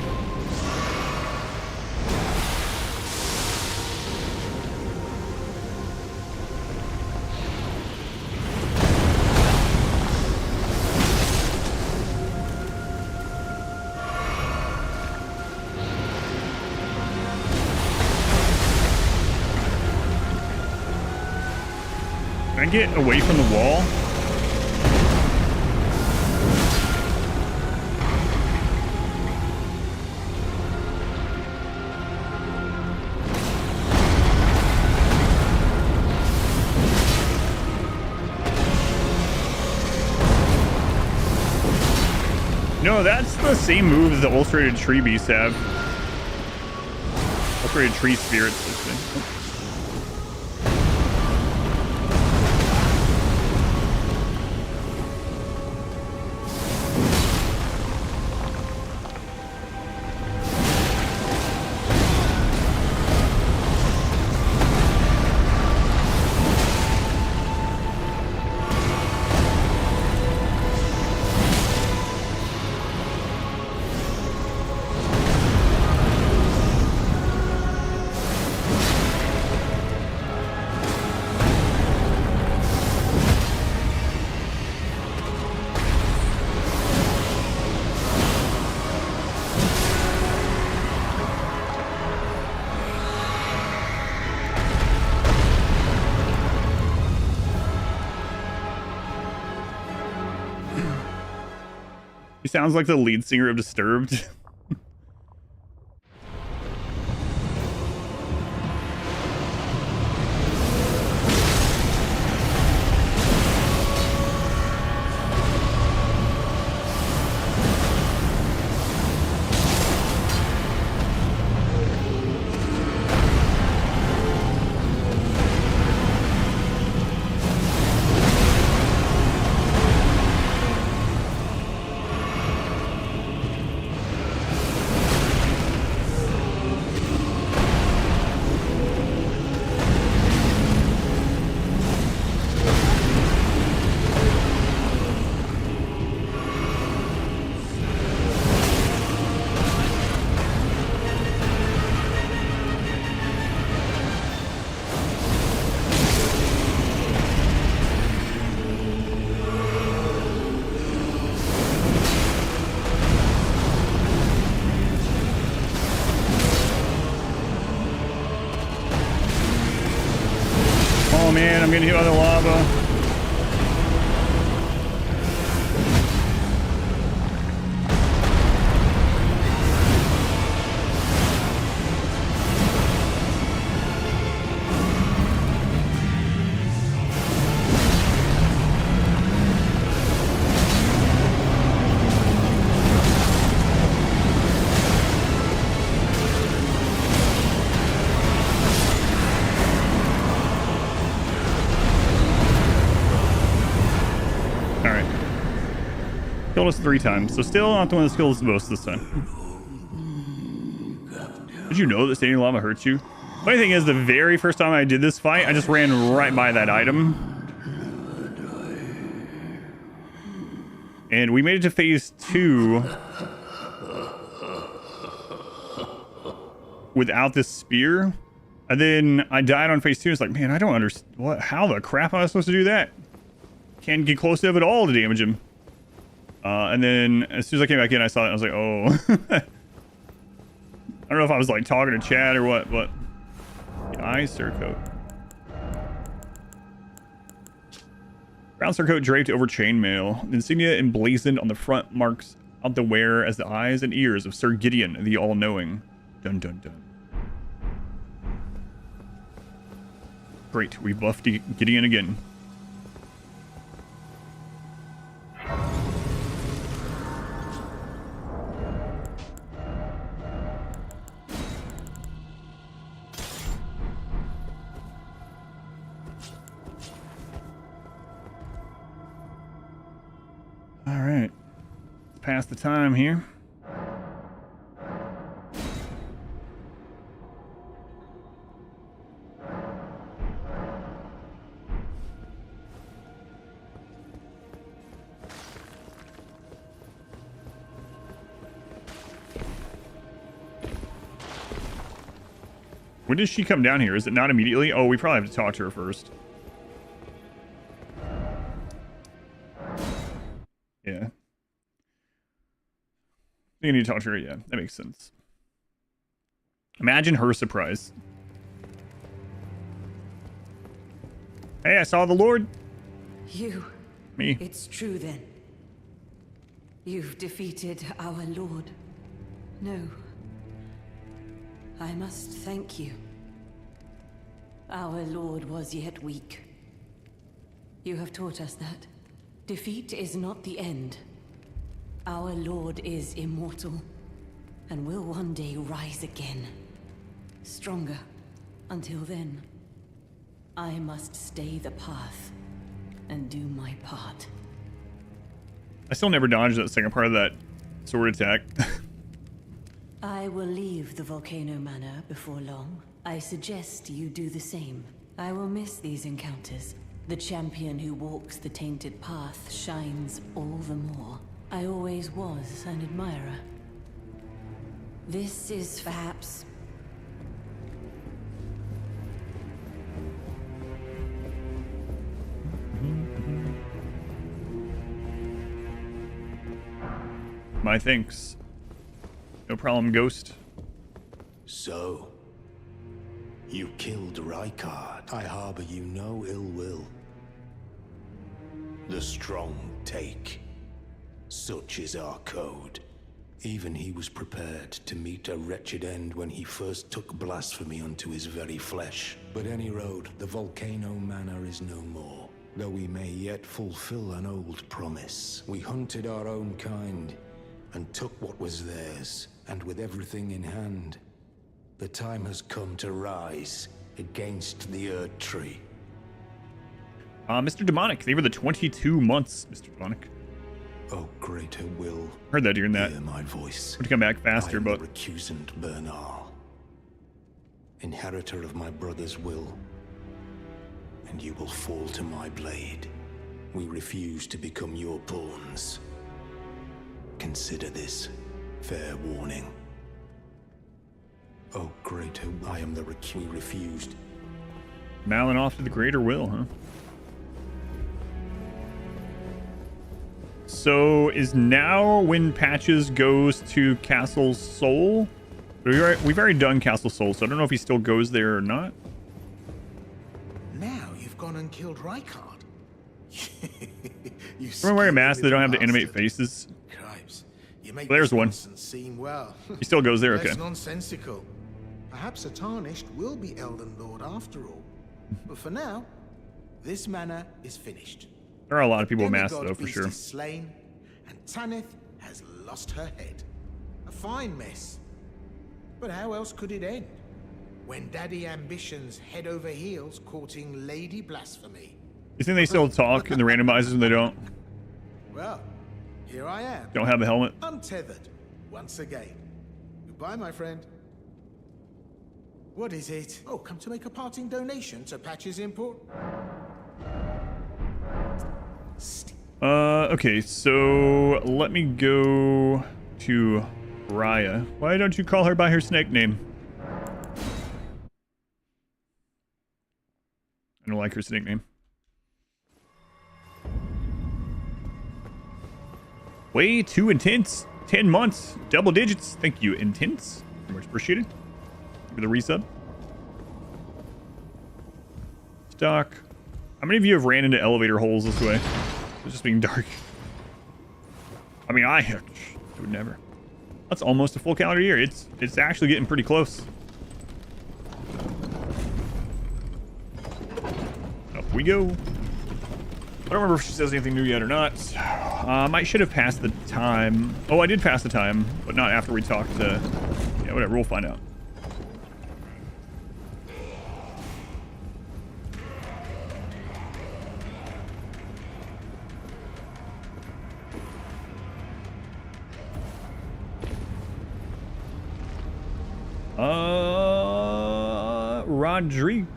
Can I get away from the wall? No, that's the same move as the ulcerated tree beasts have. Ulcerated tree spirits, this thing. He sounds like the lead singer of Disturbed. Oh man, I'm getting hit by the lava. Killed us 3 times, so still not the one that's killed us the most this time. Did you know that standing lava hurts you? Funny thing is, the very first time I did this fight, I just ran right by that item. And we made it to phase 2 without this spear. And then I died on phase 2. It's like, man, I don't understand. How the crap am I supposed to do that? Can't get close to him at all to damage him. And then as soon as I came back in, I saw it. And I was like, oh. I don't know if I was like talking to Chad or what, but the eye surcoat. Brown surcoat draped over chainmail. The insignia emblazoned on the front marks out the wearer as the eyes and ears of Sir Gideon, the all-knowing. Dun dun dun. Great, we buffed Gideon again. All right, pass the time here. When does she come down here? Is it not immediately? Oh, we probably have to talk to her first. Yeah. You need to talk to her. Yeah, that makes sense. Imagine her surprise. Hey, I saw the Lord. You. Me. It's true then. You've defeated our Lord. No. I must thank you. Our Lord was yet weak. You have taught us that. Defeat is not the end. Our Lord is immortal, and will one day rise again. Stronger. Until then, I must stay the path and do my part. I still never dodged that second part of that sword attack. I will leave the Volcano Manor before long. I suggest you do the same. I will miss these encounters. The champion who walks the tainted path shines all the more. I always was an admirer. This is perhaps... My thanks. No problem, Ghost. So, you killed Rykard. I harbor you no ill will. The strong take. Such is our code. Even he was prepared to meet a wretched end when he first took blasphemy unto his very flesh. But any road, the Volcano Manor is no more. Though we may yet fulfill an old promise. We hunted our own kind, and took what was theirs, and with everything in hand, the time has come to rise against the Erd Tree. Mr. Demonic, they were the 22 months, Mr. Demonic. Oh, greater will. Heard that during that. Hear my voice. Would come back faster, but the recusant Bernal, inheritor of my brother's will, and you will fall to my blade. We refuse to become your pawns. Consider this fair warning. Oh, greater, I am the we refused. Malin off to the greater will, huh? So is now when Patches goes to Castle Sol? We've already done Castle Sol, so I don't know if he still goes there or not. Now you've gone and killed Rykard. Everyone wearing masks, they don't have to animate faces. Cripes. You make There's one. seem well. He still goes there, okay. That's nonsensical. Perhaps a Tarnished will be Elden Lord after all. But for now, this manor is finished. There are a lot of people with masks, Demigod though, for beast sure. is slain, and Tanith has lost her head. A fine mess. But how else could it end? When Daddy Ambition's head over heels courting Lady Blasphemy. You think they still talk in the randomizers when they don't? Well, here I am. Don't have a helmet? Untethered, once again. Goodbye, my friend. What is it? Oh, come to make a parting donation to Patch's Import? Okay, so let me go to Raya. Why don't you call her by her snake name? I don't like her snake name. Way too intense. 10 months, double digits. Thank you, intense. Very much appreciated. Give me the resub. Stock. How many of you have ran into elevator holes this way? It's just being dark. I mean, I would never. That's almost a full calendar year. It's actually getting pretty close. Up we go. I don't remember if she says anything new yet or not. I should have passed the time. Oh, I did pass the time, but not after we talked to... Yeah, whatever. We'll find out. Rodrigo.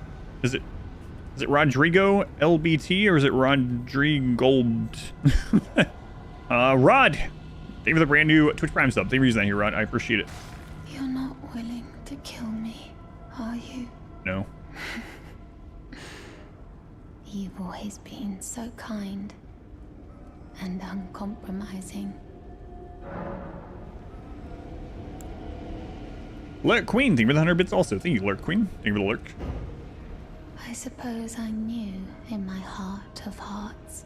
Is it Rodrigo LBT or is it Rodrigo? Rod. Thank you for the brand new Twitch Prime sub. Thank you for using that here, Rod. I appreciate it. You're not willing to kill me, are you? No. You've always been so kind and uncompromising. Lurk Queen, thank you for the 100 bits also. Thank you, Lurk Queen. Thank you for the lurk. I suppose I knew in my heart of hearts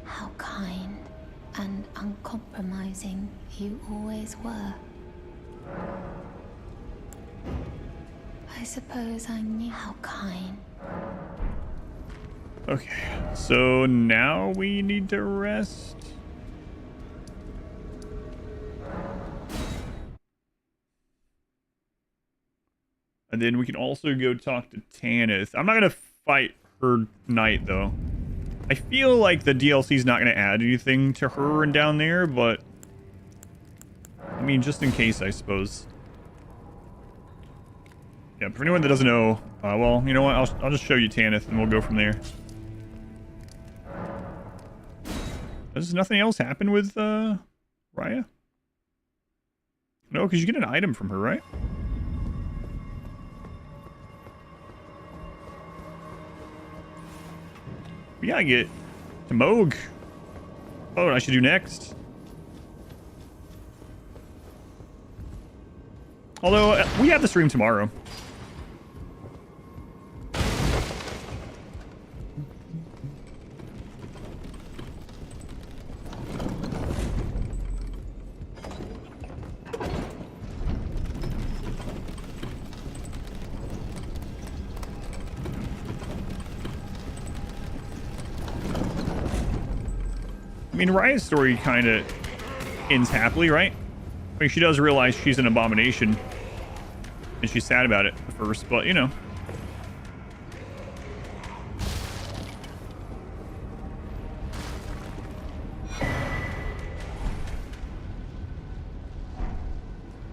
how kind and uncompromising you always were. I suppose I knew how kind. Okay, so now we need to rest. And then we can also go talk to Tanith. I'm not going to fight her knight, though. I feel like the DLC is not going to add anything to her and down there, but... I mean, just in case, I suppose. Yeah, for anyone that doesn't know... well, you know what? I'll just show you Tanith, and we'll go from there. Does nothing else happen with, Raya? No, because you get an item from her, right? We gotta get to Moog. Oh, what I should do next. Although, we have the stream tomorrow. I mean, Raya's story kind of ends happily, right? I mean, she does realize she's an abomination. And she's sad about it at first, but, you know.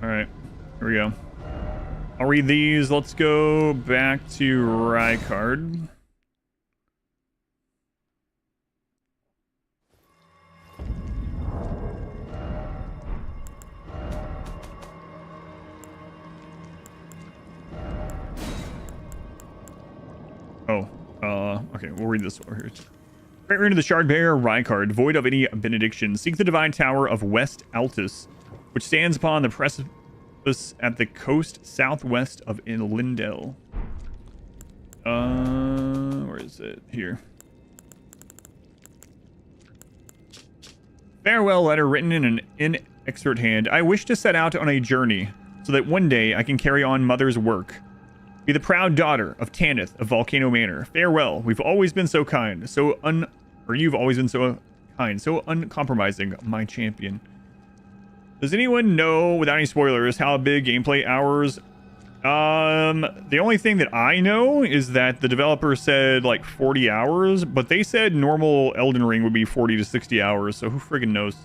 Alright, here we go. I'll read these. Let's go back to Rykard. Okay, we'll read this over here. Great Rune of the Shardbearer, Rykard, void of any benediction. Seek the divine tower of West Altus, which stands upon the precipice at the coast southwest of Lindell. Where is it? Here. Farewell letter written in an inexpert hand. I wish to set out on a journey, so that one day I can carry on Mother's work. Be the proud daughter of Tanith of Volcano Manor. Farewell. We've always been so kind, you've always been so kind, so uncompromising, my champion. Does anyone know, without any spoilers, how big gameplay hours? The only thing that I know is that the developer said like 40 hours, but they said normal Elden Ring would be 40 to 60 hours, so who friggin' knows?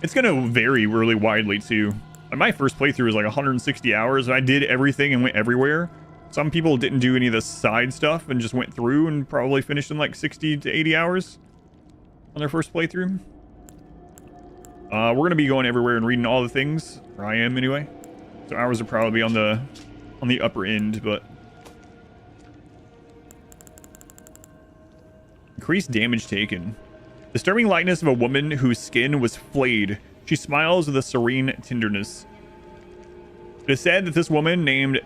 It's gonna vary really widely too. My first playthrough was like 160 hours, and I did everything and went everywhere. Some people didn't do any of the side stuff and just went through and probably finished in like 60 to 80 hours on their first playthrough. We're going to be going everywhere and reading all the things, or I am anyway. So ours will probably be on the upper end, but increased damage taken. Disturbing likeness of a woman whose skin was flayed. She smiles with a serene tenderness. It is said that this woman named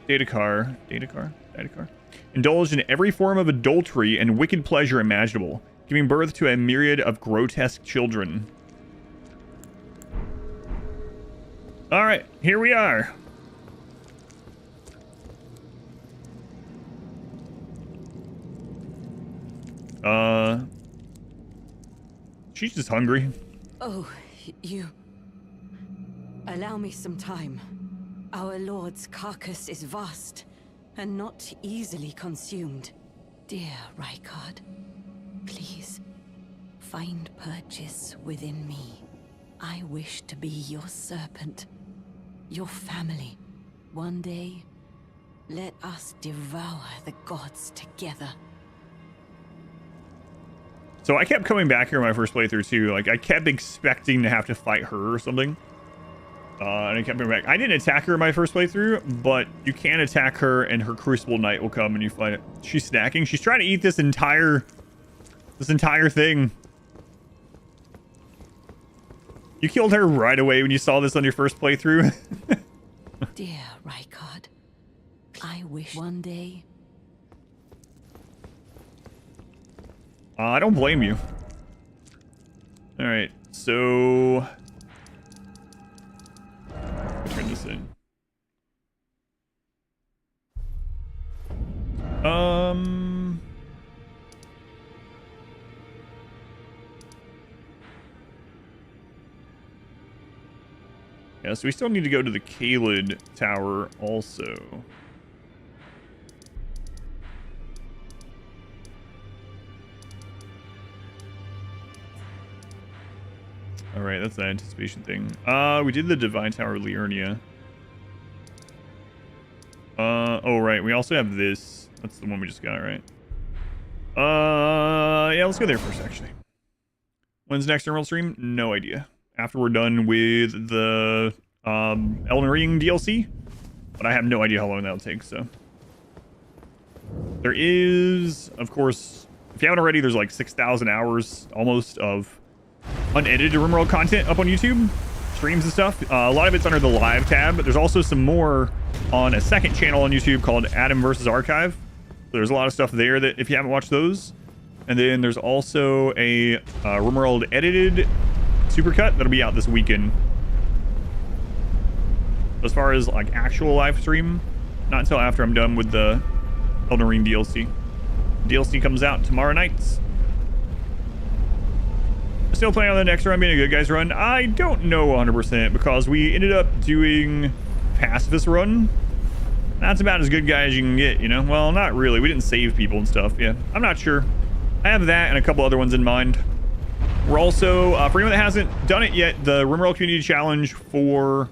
Daedakar indulged in every form of adultery and wicked pleasure imaginable, giving birth to a myriad of grotesque children. All right, here we are. She's just hungry. Oh, you... Allow me some time. Our lord's carcass is vast, and not easily consumed. Dear Rykard, please, find purchase within me. I wish to be your serpent, your family. One day, let us devour the gods together. So I kept coming back here in my first playthrough too. Like, I kept expecting to have to fight her or something. And I kept coming back. I didn't attack her in my first playthrough, but you can attack her and her Crucible Knight will come and you fight it. She's snacking. She's trying to eat this entire thing. You killed her right away when you saw this on your first playthrough. Dear Rykard, I wish one day... I don't blame you. All right, so turn this in. Yeah, so we still need to go to the Kaled Tower also. Alright, that's the anticipation thing. We did the Divine Tower of Liurnia. Oh right, we also have this. That's the one we just got, right? Yeah, let's go there first, actually. When's the next Emerald stream? No idea. After we're done with the Elden Ring DLC. But I have no idea how long that'll take, so. There is, of course, if you haven't already, there's like 6,000 hours almost of unedited RimWorld content up on YouTube, streams and stuff. A lot of it's under the live tab, but there's also some more on a second channel on YouTube called Adam vs. Archive. So there's a lot of stuff there that if you haven't watched those. And then there's also a RimWorld edited supercut that'll be out this weekend. As far as like actual live stream, not until after I'm done with the Elden Ring DLC. DLC comes out tomorrow night. Still playing on the next run being a good guys run. I don't know 100% because we ended up doing pacifist run. That's about as good guy as you can get, you know? Well, not really. We didn't save people and stuff. Yeah, I'm not sure. I have that and a couple other ones in mind. We're also, for anyone that hasn't done it yet, the RimWorld Community Challenge for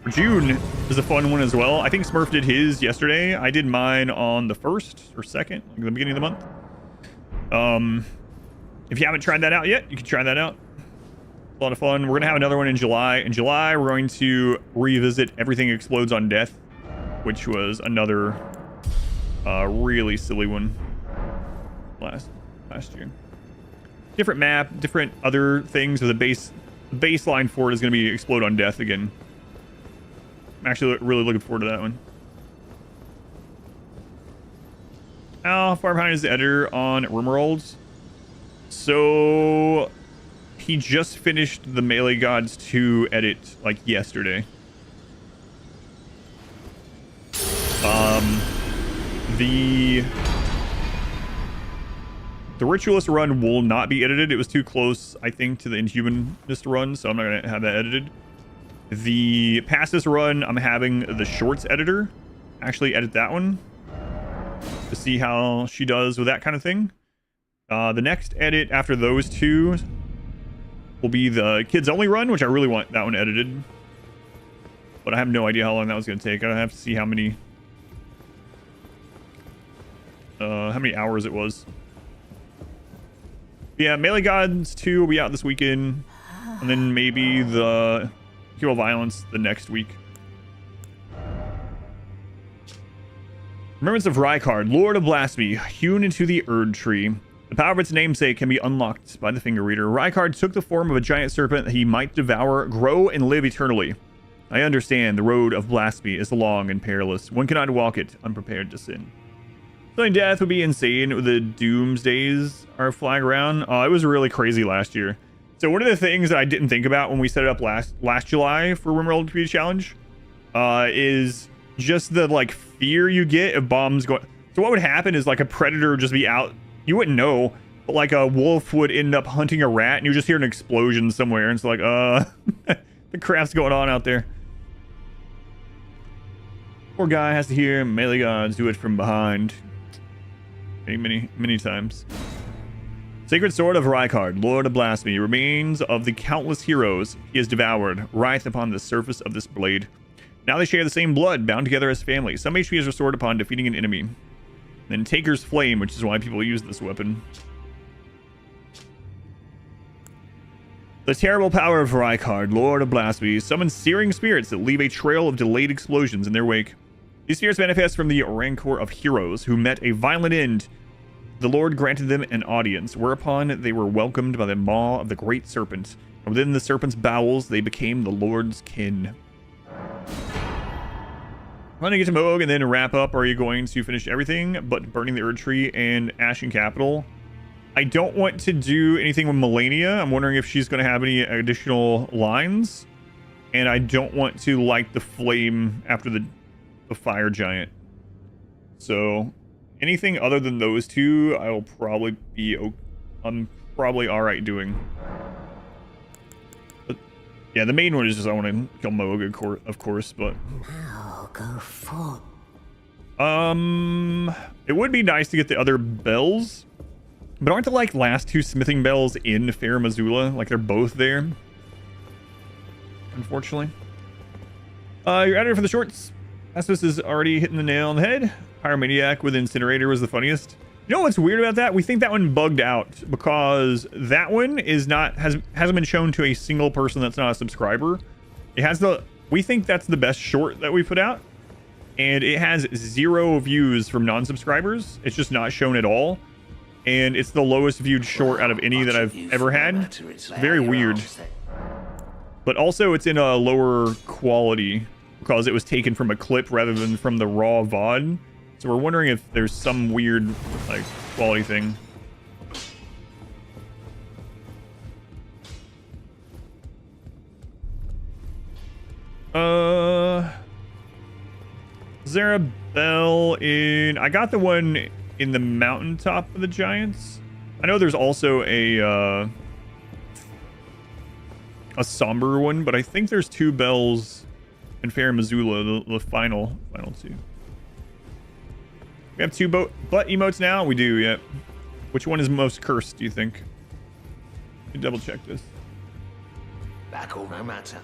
June is a fun one as well. I think Smurf did his yesterday. I did mine on the 1st or 2nd, like the beginning of the month. If you haven't tried that out yet, you can try that out. A lot of fun. We're going to have another one in July. In July, we're going to revisit Everything Explodes on Death, which was another really silly one last year. Different map, different other things. So the baseline for it is going to be Explode on Death again. I'm actually really looking forward to that one. How far behind is the editor on RimWorlds? So he just finished the Melee Gods 2 edit like yesterday. The Ritualist run will not be edited. It was too close, I think, to the Inhumanist run, so I'm not going to have that edited. The Pacifist run, I'm having the Shorts editor actually edit that one to see how she does with that kind of thing. The next edit after those two will be the kids only run, which I really want that one edited. But I have no idea how long that was going to take. I have to see how many hours it was. Yeah, Melee Gods 2 will be out this weekend. And then maybe the Hero Violence the next week. Remembrance of Rykard, Lord of Blasphemy, hewn into the Erd Tree. The power of its namesake can be unlocked by the Finger Reader. Rykard took the form of a giant serpent that he might devour, grow, and live eternally. I understand the road of blasphemy is long and perilous. One cannot walk it unprepared to sin. Sudden death would be insane. The Doomsdays are flying around. It was really crazy last year. So one of the things that I didn't think about when we set it up last July for Rimworld Community Challenge is just the like fear you get of bombs going. So what would happen is like a predator would just be out. You wouldn't know, but like a wolf would end up hunting a rat, and you just hear an explosion somewhere, and it's like, the crap's going on out there. Poor guy has to hear Melee Gods do it from behind. Many times. Sacred Sword of Rykard, Lord of Blasphemy, remains of the countless heroes he has devoured, writhe upon the surface of this blade. Now they share the same blood, bound together as family. Some HP is restored upon defeating an enemy. Then Taker's Flame, which is why people use this weapon. The terrible power of Rykard, Lord of Blasphemy, summons searing spirits that leave a trail of delayed explosions in their wake. These spirits manifest from the rancor of heroes who met a violent end. The Lord granted them an audience, whereupon they were welcomed by the maw of the great serpent. And within the serpent's bowels, they became the Lord's kin. I'm going to get to Moog and then wrap up. Or are you going to finish everything but burning the Erd Tree and Ashen Capital? I don't want to do anything with Melania. I'm wondering if she's going to have any additional lines. And I don't want to light the flame after the fire giant. So anything other than those two, I will probably be... I'm probably alright doing. But yeah, the main one is just I want to kill Moog, of course, but... Now go forth. It would be nice to get the other bells. But aren't the like last two smithing bells in Fair Missoula? Like they're both there. Unfortunately. Your editor for the shorts. Asmus is already hitting the nail on the head. Pyromaniac with Incinerator was the funniest. You know what's weird about that? We think that one bugged out because that one is not hasn't been shown to a single person that's not a subscriber. It has we think that's the best short that we put out, and it has 0 views from non-subscribers. It's just not shown at all, and it's the lowest viewed short out of any that I've ever had. Very weird. But also it's in a lower quality because it was taken from a clip rather than from the raw VOD. So we're wondering if there's some weird like quality thing. Is there a bell in... I got the one in the mountaintop of the Giants. I know there's also a somber one, but I think there's 2 bells in Fair Missoula, the final 2. We have 2 butt emotes now? We do, yeah. Which one is most cursed, do you think? Let me double check this. Back all no matter.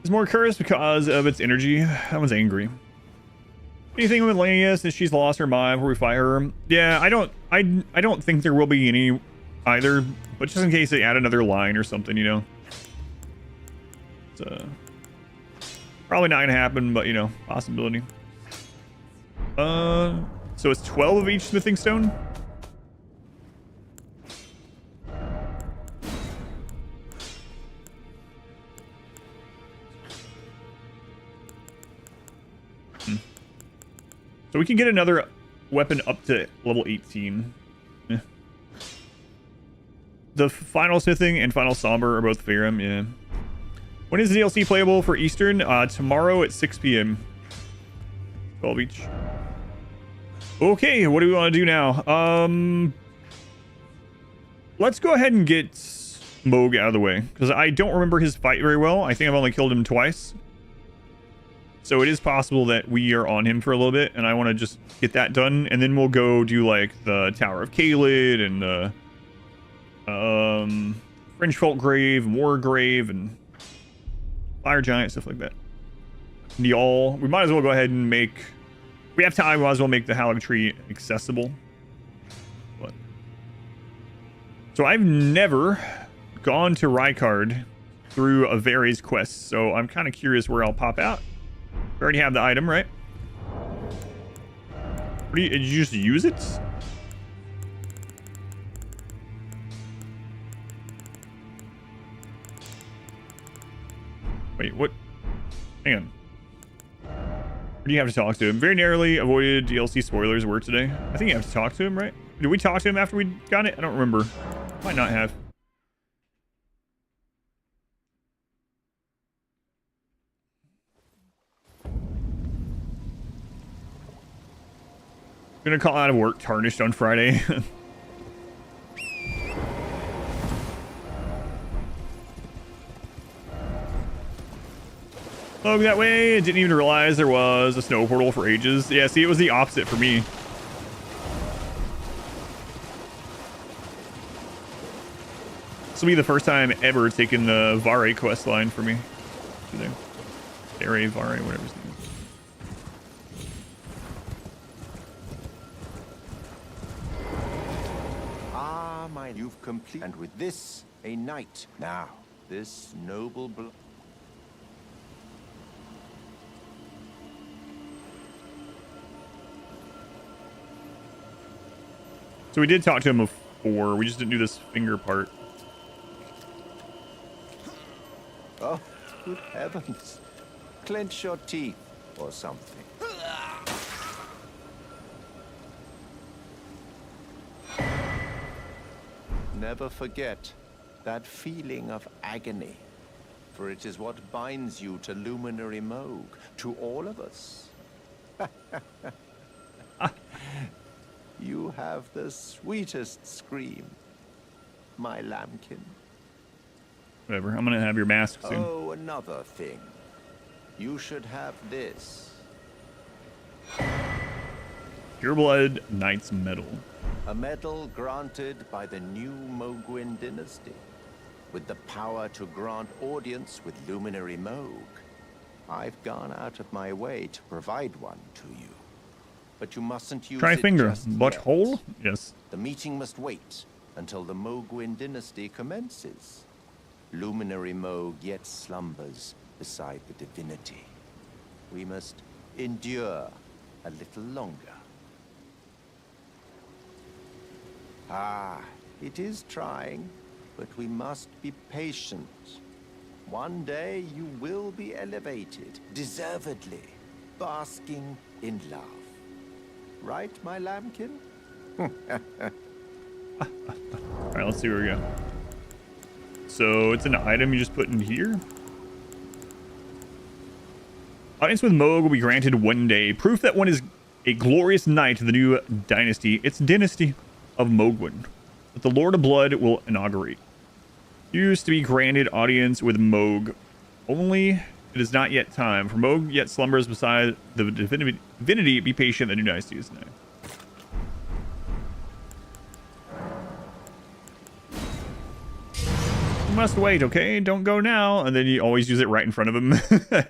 It's more cursed because of its energy. That one's angry. Anything with Lania since she's lost her mind before we fire her? Yeah, I don't think there will be any either, but just in case they add another line or something, you know. It's probably not gonna happen, but you know, possibility. So it's 12 of each smithing stone. So we can get another weapon up to level 18. Yeah. The final smithing and final somber are both Farum, yeah. When is the DLC playable for Eastern? Tomorrow at 6 p.m. 12 each. Okay, what do we want to do now? Let's go ahead and get Moog out of the way, because I don't remember his fight very well. I think I've only killed him twice. So it is possible that we are on him for a little bit, and I want to just get that done, and then we'll go do like the Tower of Caelid and the Fringe Folk Grave, War Grave, and Fire Giant, stuff like that. We might as well go ahead and make, we have time, we might as well make the Halig Tree accessible. But so I've never gone to Rykard through a Varys quest, so I'm kind of curious where I'll pop out. We already have the item, right? Did you just use it? Wait, what? Hang on. Where do you have to talk to him? Very narrowly avoided DLC spoilers were today. I think you have to talk to him, right? Did we talk to him after we got it? I don't remember. Might not have. Gonna call out of work tarnished on Friday. Oh, that way. I didn't even realize there was a snow portal for ages. Yeah, see, it was the opposite for me. This will be the first time ever taking the Vare quest line for me. Vare, whatever his name is. Ah, mine, you've completed. And with this, a knight. Now, this noble blood. So we did talk to him before. We just didn't do this finger part. Oh, good heavens. Clench your teeth or something. Never forget that feeling of agony, for it is what binds you to Luminary Moog, to all of us. You have the sweetest scream, my lambkin. Whatever, I'm gonna have your mask soon. Oh, another thing. You should have this. Pureblood Knight's Medal. A medal granted by the new Mogwin dynasty, with the power to grant audience with Luminary Moog. I've gone out of my way to provide one to you. But you mustn't use Try it finger. just Butthole? yet. Yes. The meeting must wait until the Mogwin dynasty commences. Luminary Moog yet slumbers beside the divinity. We must endure a little longer. Ah, it is trying, but we must be patient. One day you will be elevated, deservedly, basking in love. Right, my lambkin? Alright, let's see where we go. So it's an item you just put in here. Audience with Moog will be granted one day. Proof that one is a glorious knight of the new dynasty. It's dynasty of Mogwin that the Lord of Blood will inaugurate. Used to be granted audience with Moog. Only it is not yet time. For Moog yet slumbers beside the divinity. Be patient, the new dynasty is nigh. You must wait, okay? Don't go now. And then you always use it right in front of him. It's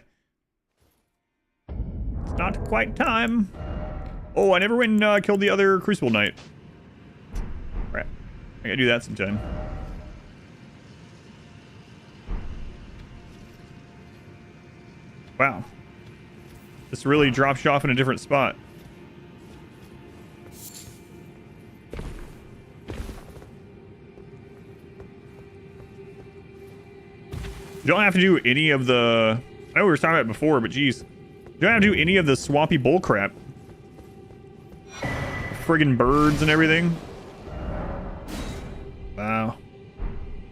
not quite time. Oh, I never went and killed the other Crucible Knight. Right. I gotta do that sometime. Wow. This really drops you off in a different spot. You don't have to do any of the... I know we were talking about it before, but geez. You don't have to do any of the swampy bullcrap. Friggin' birds and everything. Wow.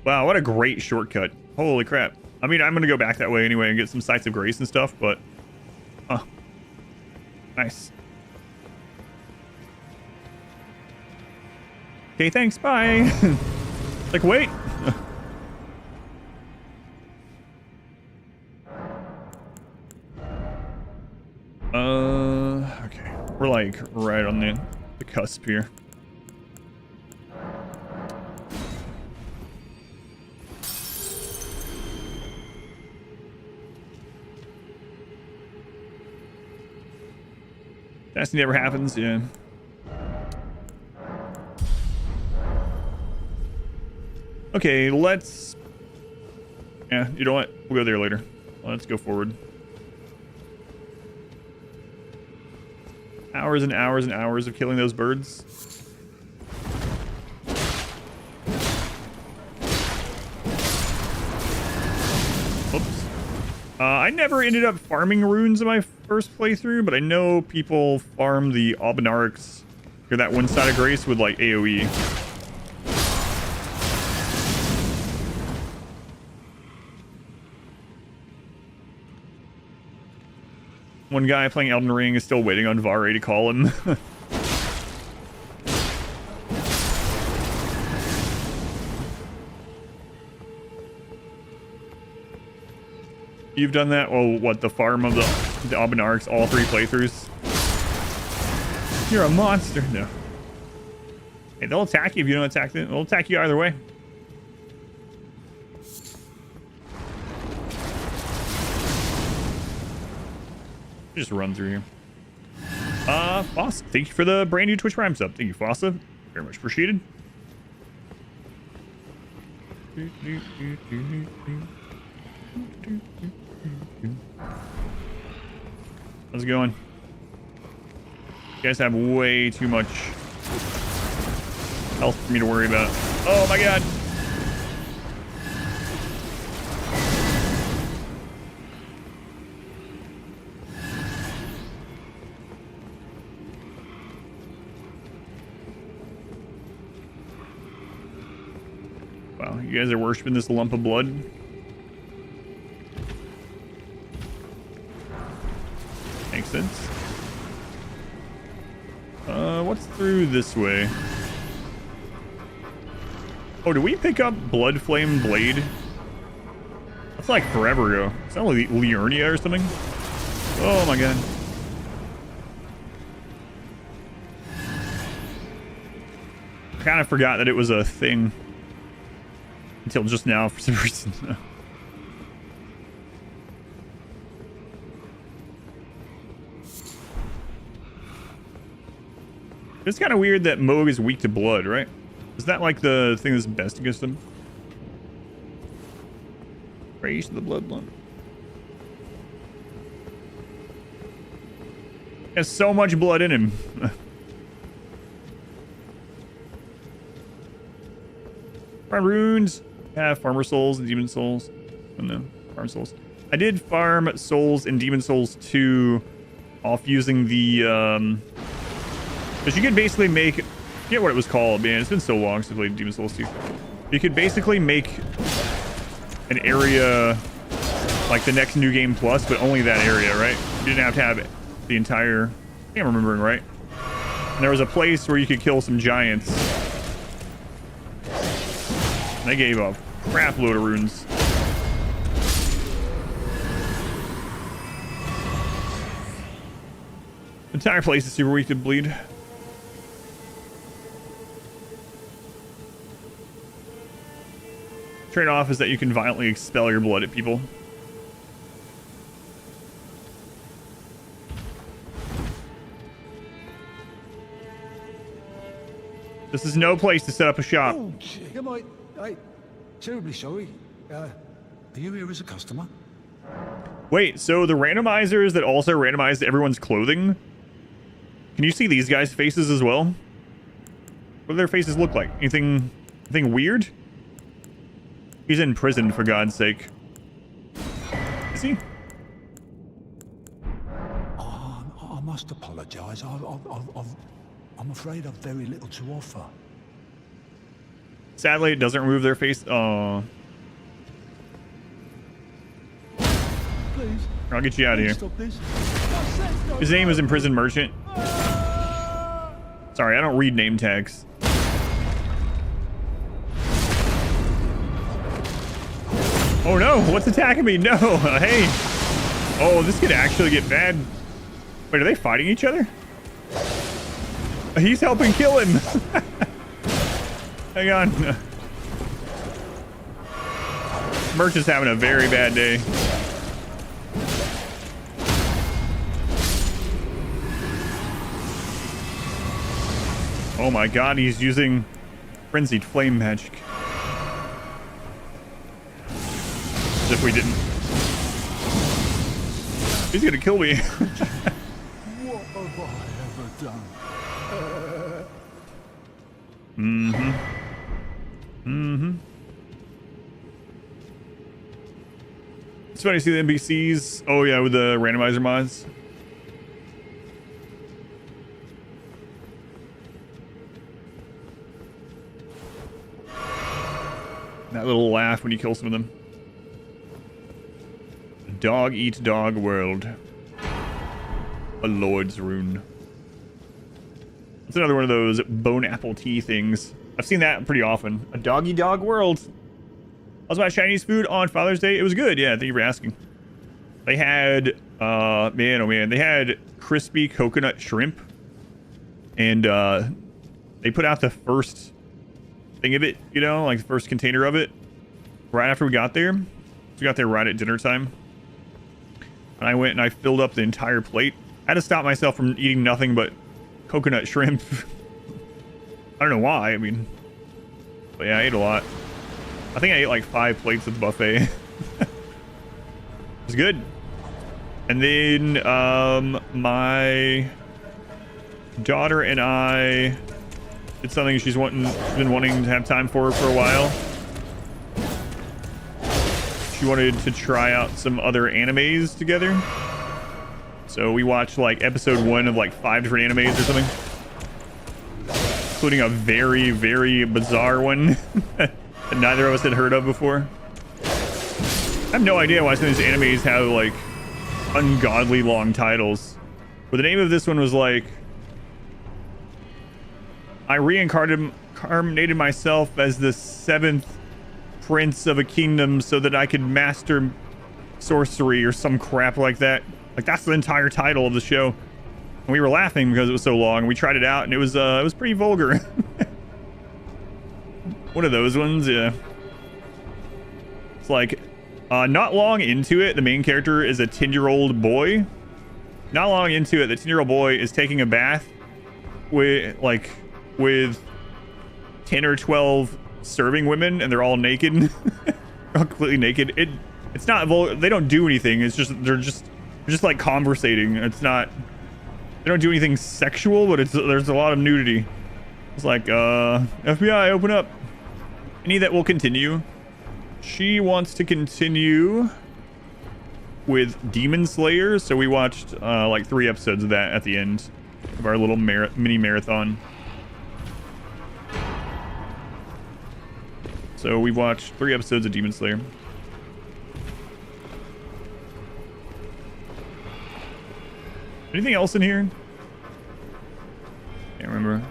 Wow, what a great shortcut. Holy crap. I mean, I'm gonna go back that way anyway and get some Sights of Grace and stuff, but... Huh. Nice. Okay, thanks, bye. Like, wait. We're like right on the cusp here. That never happens, yeah. Okay, let's... Yeah, you know what? We'll go there later. Let's go forward. Hours and hours and hours of killing those birds. Oops. I never ended up farming runes in my first playthrough, but I know people farm the Albinarix, or that one side of Grace with like AoE. One guy playing Elden Ring is still waiting on Vare to call him. You've done that? Oh, what, the farm of the Albinarix, all 3 playthroughs? You're a monster. No. Hey, they'll attack you if you don't attack them. They'll attack you either way. Just run through here. Fossa, thank you for the brand new Twitch Prime sub. Thank you, Fossa. Very much appreciated. How's it going? You guys have way too much health for me to worry about. Oh my god. Wow, you guys are worshiping this lump of blood. Makes sense. What's through this way? Oh, did we pick up Blood Flame Blade? That's like forever ago. Is that like Liurnia or something? Oh my god. I kind of forgot that it was a thing. Until just now for some reason. It's kind of weird that Moog is weak to blood, right? Is that like the thing that's best against him? Praise the bloodline. He has so much blood in him. Farm runes. Yeah, farmer souls and demon souls. Oh no, farm souls. I did farm souls and demon souls 2 off using the because you could basically make, I forget what it was called, man. It's been so long since I played Demon Souls 2. You could basically make an area like the next New Game Plus, but only that area, right? You didn't have to have the entire, I think I'm remembering right. And there was a place where you could kill some giants. And they gave a crap load of runes. The entire place is super weak to bleed. Trade-off is that you can violently expel your blood at people. This is no place to set up a shop. Oh, come on. I'm terribly sorry. Are you here as a customer? Wait, so the randomizers that also randomized everyone's clothing? Can you see these guys' faces as well? What do their faces look like? Anything weird? He's in prison, for God's sake. Is he? I must apologise. I'm afraid I've very little to offer. Sadly, it doesn't remove their face. Oh. Please. I'll get you out of here. Stop this. His name is Imprisoned Merchant. Sorry, I don't read name tags. Oh no, what's attacking me? No, hey. Oh, this could actually get bad. Wait, are they fighting each other? He's helping kill him. Hang on. Merch is having a very bad day. Oh my god, he's using frenzied flame magic. As if we didn't. He's gonna kill me. What have I ever done? It's funny to see the NPCs. Oh yeah, with the randomizer mods. That little laugh when you kill some of them. Dog eat dog world. A Lord's rune. It's another one of those bone apple tea things. I've seen that pretty often. A doggy dog world. How's my Chinese food on Father's Day? It was good. Yeah, thank you for asking. They had, man, oh man, they had crispy coconut shrimp. And they put out the first thing of it, you know, like the first container of it right after we got there. So we got there right at dinner time. And I went and I filled up the entire plate. I had to stop myself from eating nothing but coconut shrimp. I don't know why, I mean, but yeah, I ate a lot. I think I ate like 5 plates at the buffet. It was good. And then my daughter and I did something she's been wanting to have time for a while. She wanted to try out some other animes together. So we watched like episode 1 of like 5 different animes or something. Including a very, very bizarre one that neither of us had heard of before. I have no idea why some of these animes have like ungodly long titles. But the name of this one was like, I reincarnated myself as the 7th prince of a kingdom so that I could master sorcery or some crap like that. Like that's the entire title of the show. And we were laughing because it was so long. We tried it out and it was pretty vulgar. One of those ones, yeah. It's like not long into it, the main character is a 10-year-old boy. Not long into it, the 10-year-old boy is taking a bath with 10 or 12 serving women, and they're all naked. They're all completely naked. It's not vulgar. They don't do anything. It's just they're just like conversating. It's not. They don't do anything sexual, but there's a lot of nudity. It's like FBI, open up. Any that will continue. She wants to continue with Demon Slayer, so we watched like 3 episodes of that at the end of our little mini marathon. So we watched 3 episodes of Demon Slayer. Anything else in here? Can't remember.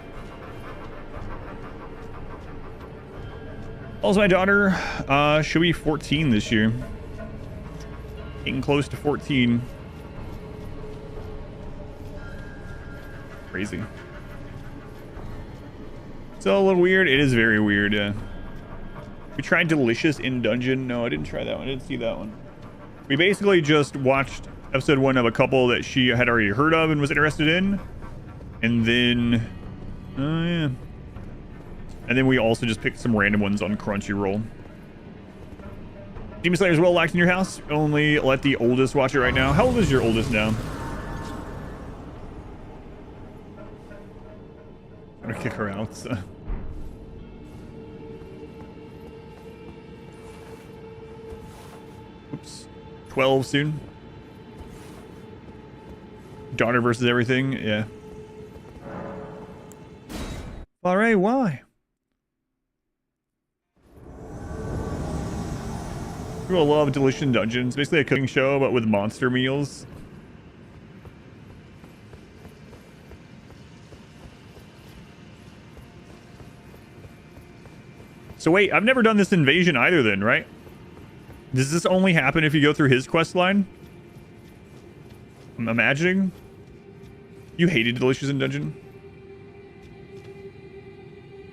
Also, my daughter should be 14 this year. Getting close to 14. Crazy. Still a little weird. It is very weird, yeah. We tried Delicious in Dungeon. No, I didn't try that one. I didn't see that one. We basically just watched episode 1 of a couple that she had already heard of and was interested in. And then... oh, yeah. And then we also just picked some random ones on Crunchyroll. Demon Slayer is well liked in your house. Only let the oldest watch it right now. How old is your oldest now? I'm gonna kick her out, so. Oops. 12 soon. Daughter versus everything, yeah. Alright, why? People love Delicious in Dungeon. It's basically a cooking show, but with monster meals. So wait, I've never done this invasion either then, right? Does this only happen if you go through his quest line? I'm imagining. You hated Delicious in Dungeon?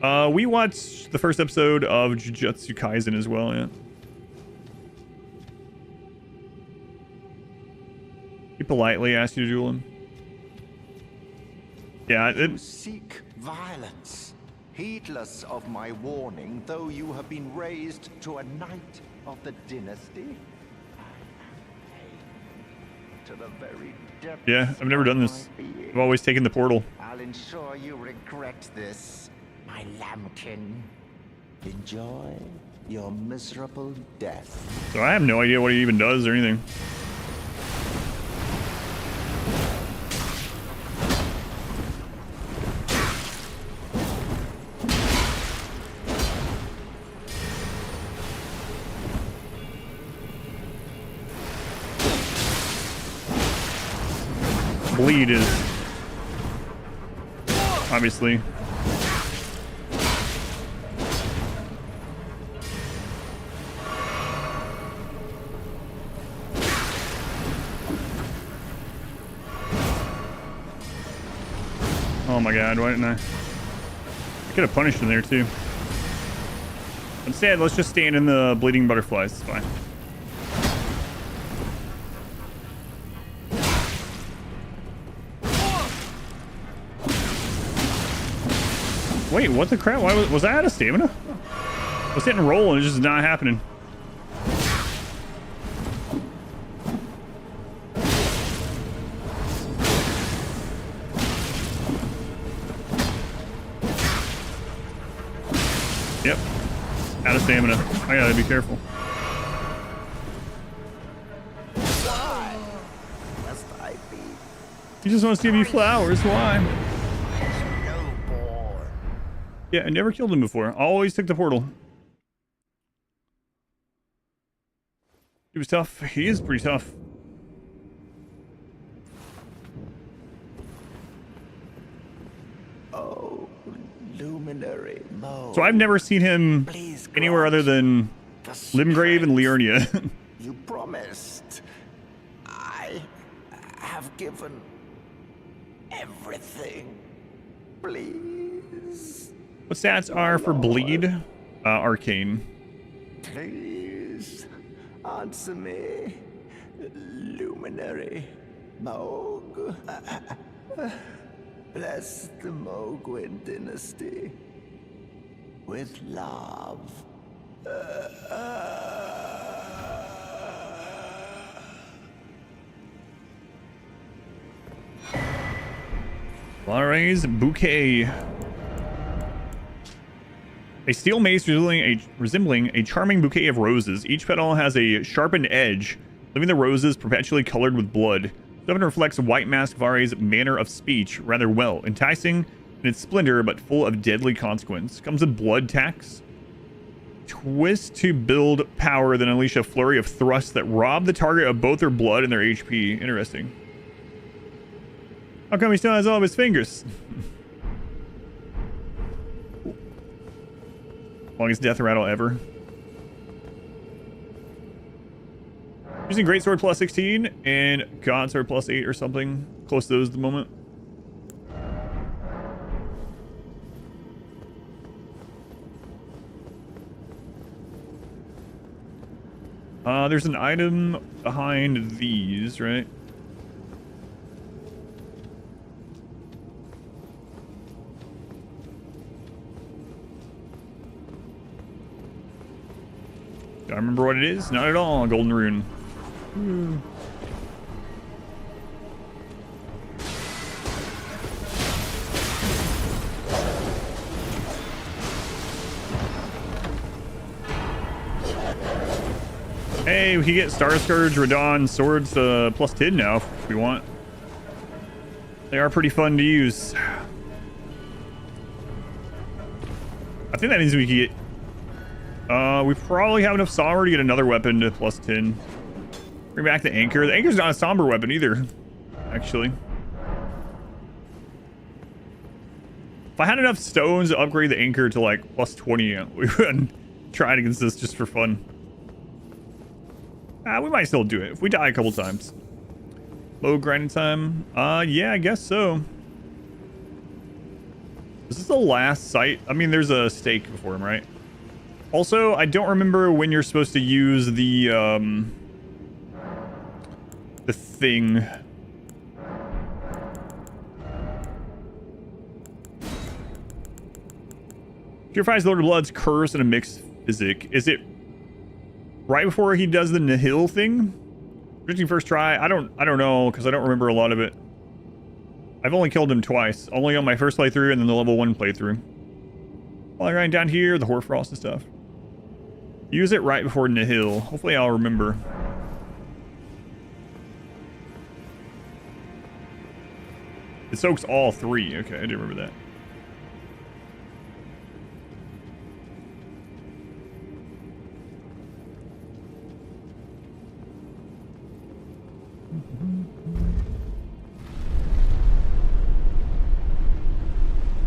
We watched the first episode of Jujutsu Kaisen as well, yeah. He politely asked you to duel him. Yeah, You seek violence, heedless of my warning, though you have been raised to a knight of the dynasty. To the very depths. Yeah, I've never done this. I've always taken the portal. I'll ensure you regret this, my lambkin. Enjoy your miserable death. So I have no idea what he even does or anything. Bleed is obviously oh my god, why didn't I could have punished him there too. Instead, let's just stand in the bleeding butterflies. It's fine. Wait, what the crap? Why was I out of stamina? I was hitting roll and it's just not happening. Yep. Out of stamina. I gotta be careful. Why must I be He just wants to give you flowers. Why? snowborn? Yeah, I never killed him before. I always took the portal. He was tough. He is pretty tough. Oh, luminary mode. So I've never seen him anywhere other than Limgrave and Liurnia. You promised. I have given everything. Please. What stats are for bleed? Arcane. Please answer me, luminary Moog. Bless the Mogwin dynasty with love. Lare's Bouquet. A steel mace resembling a charming bouquet of roses. Each petal has a sharpened edge, leaving the roses perpetually colored with blood. The weapon reflects White Mask Vare's manner of speech rather well, enticing in its splendor but full of deadly consequence. Comes with blood tax. Twist to build power, then unleash a flurry of thrusts that rob the target of both their blood and their HP. Interesting. How come he still has all of his fingers? Longest death rattle ever. Using Greatsword plus 16 and Godsword plus 8 or something. Close to those at the moment. There's an item behind these, right? Do I remember what it is? Not at all. Golden rune. Hey, we can get Star Scourge, Radon, swords plus 10 now if we want. They are pretty fun to use. I think that means we can get... we probably have enough Somber to get another weapon to plus 10. Bring back the Anchor. The Anchor's not a Somber weapon either, actually. If I had enough stones to upgrade the Anchor to like plus 20, we would try it against this just for fun. We might still do it if we die a couple times. Low grinding time. Yeah, I guess so. Is this the last site? I mean, there's a stake before him, right? Also, I don't remember when you're supposed to use the thing. Purifies the Lord of Blood's curse and a mixed physic. Is it right before he does the Nihil thing? Predicting first try? I don't know, because I don't remember a lot of it. I've only killed him twice. Only on my first playthrough and then the level 1 playthrough. While I grind down here, the Hoarfrost and stuff. Use it right before Nihil. Hopefully I'll remember. It soaks all 3. Okay, I didn't remember that.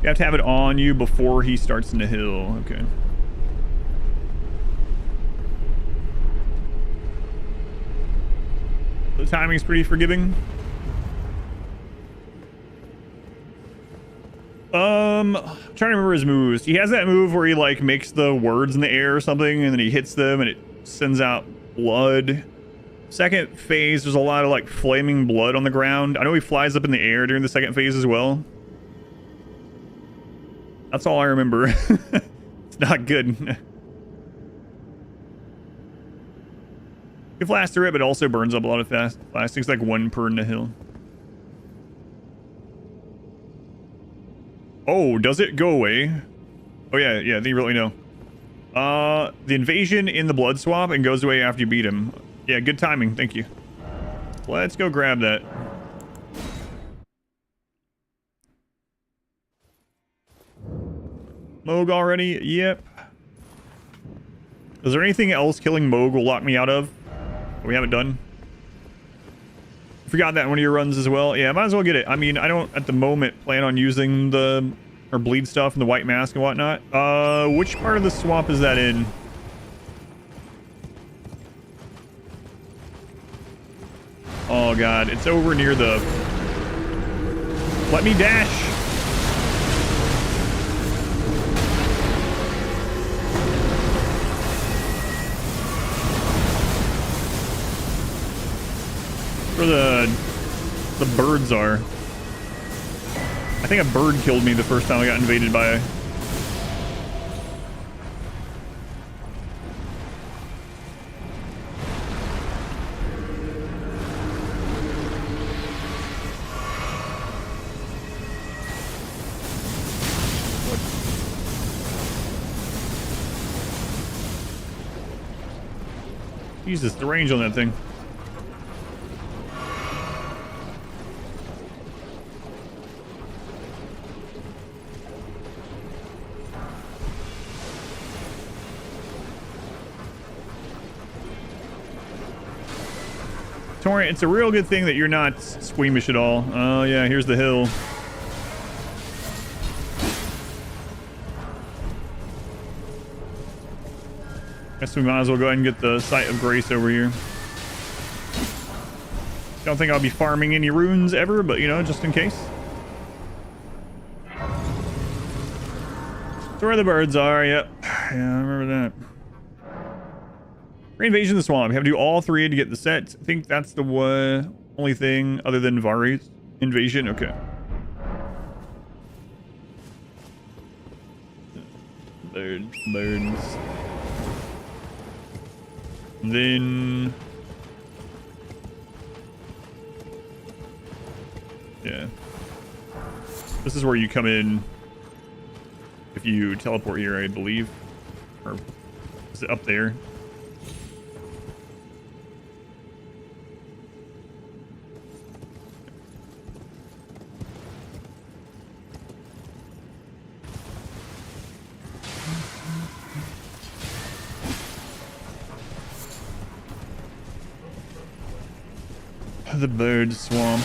You have to have it on you before he starts Nihil. Okay. The timing's pretty forgiving. I'm trying to remember his moves. He has that move where he like makes the words in the air or something, and then he hits them and it sends out blood. Second phase, there's a lot of like flaming blood on the ground. I know he flies up in the air during the second phase as well. That's all I remember. It's not good. You can flash through it, but it also burns up a lot of fast. Plastic's like 1 per Nihil. Oh, does it go away? Oh yeah, I think you really know. The invasion in the blood swap and goes away after you beat him. Yeah, good timing. Thank you. Let's go grab that. Moog already? Yep. Is there anything else killing Moog will lock me out of? We haven't done. Forgot that in one of your runs as well. Yeah, might as well get it. I mean, I don't at the moment plan on using the bleed stuff and the white mask and whatnot. Which part of the swamp is that in? Oh god, it's over near the... Let me dash! Where the birds are. I think a bird killed me the first time I got invaded by a... Jesus, the range on that thing. Torrent, it's a real good thing that you're not squeamish at all. Oh yeah, here's the hill. Guess we might as well go ahead and get the Site of Grace over here. Don't think I'll be farming any runes ever, but you know, just in case. So where the birds are, yep. Yeah, I remember that. Invasion of the Swamp. You have to do all 3 to get the set. I think that's the only thing other than Vari's invasion. Okay. Birds. Then... yeah. This is where you come in if you teleport here, I believe. Or is it up there? The bird swamp.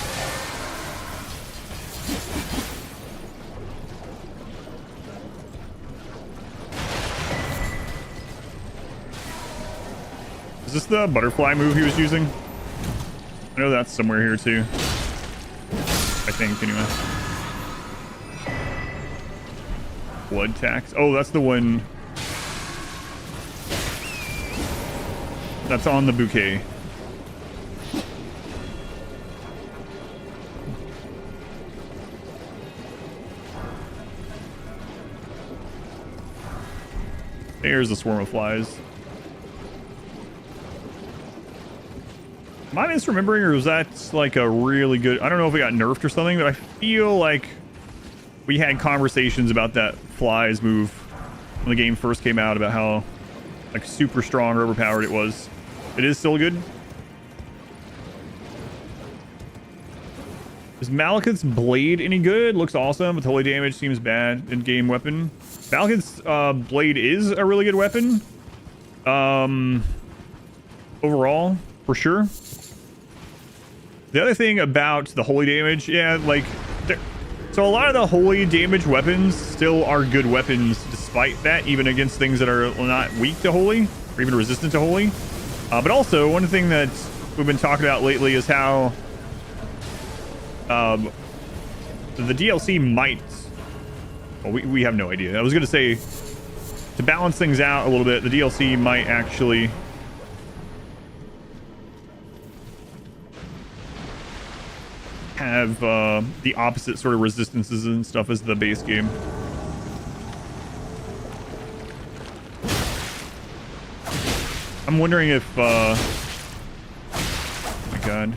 Is this the butterfly move he was using? I know that's somewhere here too. I think, anyway. Blood tax. Oh, that's the one. That's on the bouquet. There's the swarm of flies. Am I misremembering, or was that like a really good... I don't know if it got nerfed or something, but I feel like we had conversations about that flies move when the game first came out, about how like super strong or overpowered it was. It is still good. Is Malekith's blade any good? Looks awesome, but holy damage seems bad. In-game weapon. Malekith's blade is a really good weapon. Overall, for sure. The other thing about the holy damage, yeah, like... So a lot of the holy damage weapons still are good weapons despite that, even against things that are not weak to holy, or even resistant to holy. But also, one thing that we've been talking about lately is how the DLC might... Well, we have no idea. I was going to say, to balance things out a little bit, the DLC might actually... have the opposite sort of resistances and stuff as the base game. I'm wondering if oh my god,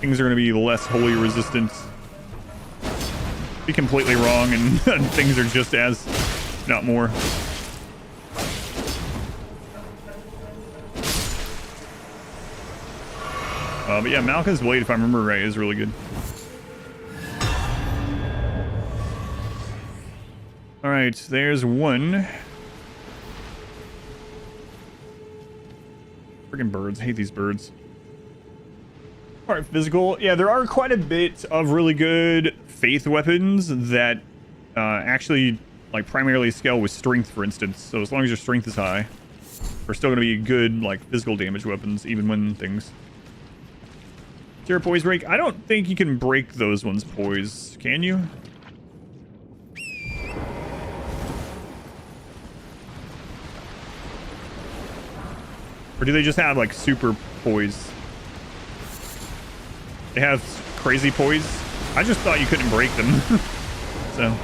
things are going to be less holy resistant. Be completely wrong, and things are just as, not more. But yeah, Malekith's blade, if I remember right, is really good. All right, there's one. Freaking birds. I hate these birds. All right, physical. Yeah, there are quite a bit of really good faith weapons that actually like primarily scale with strength, for instance. So as long as your strength is high, they're still going to be good like physical damage weapons, even when things... Zero poise break. I don't think you can break those ones poise. Can you? Or do they just have like super poise? They have crazy poise? I just thought you couldn't break them. So.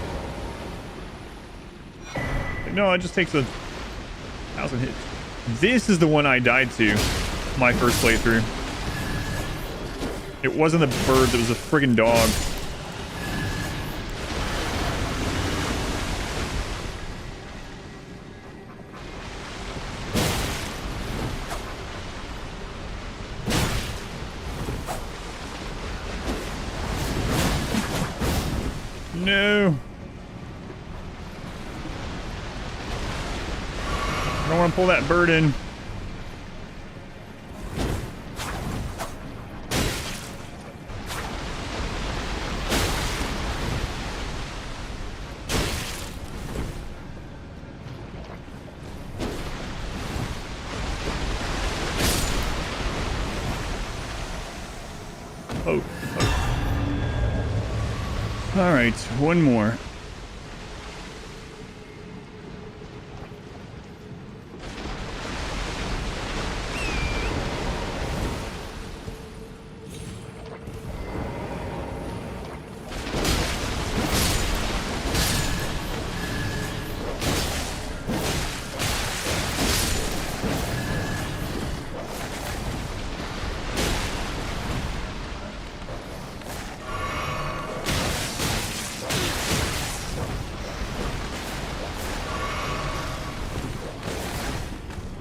No, it just takes 1,000 hits. This is the one I died to my first playthrough. It wasn't the birds, it was a friggin' dog. No. I don't want to pull that bird in. Oh. All right, one more.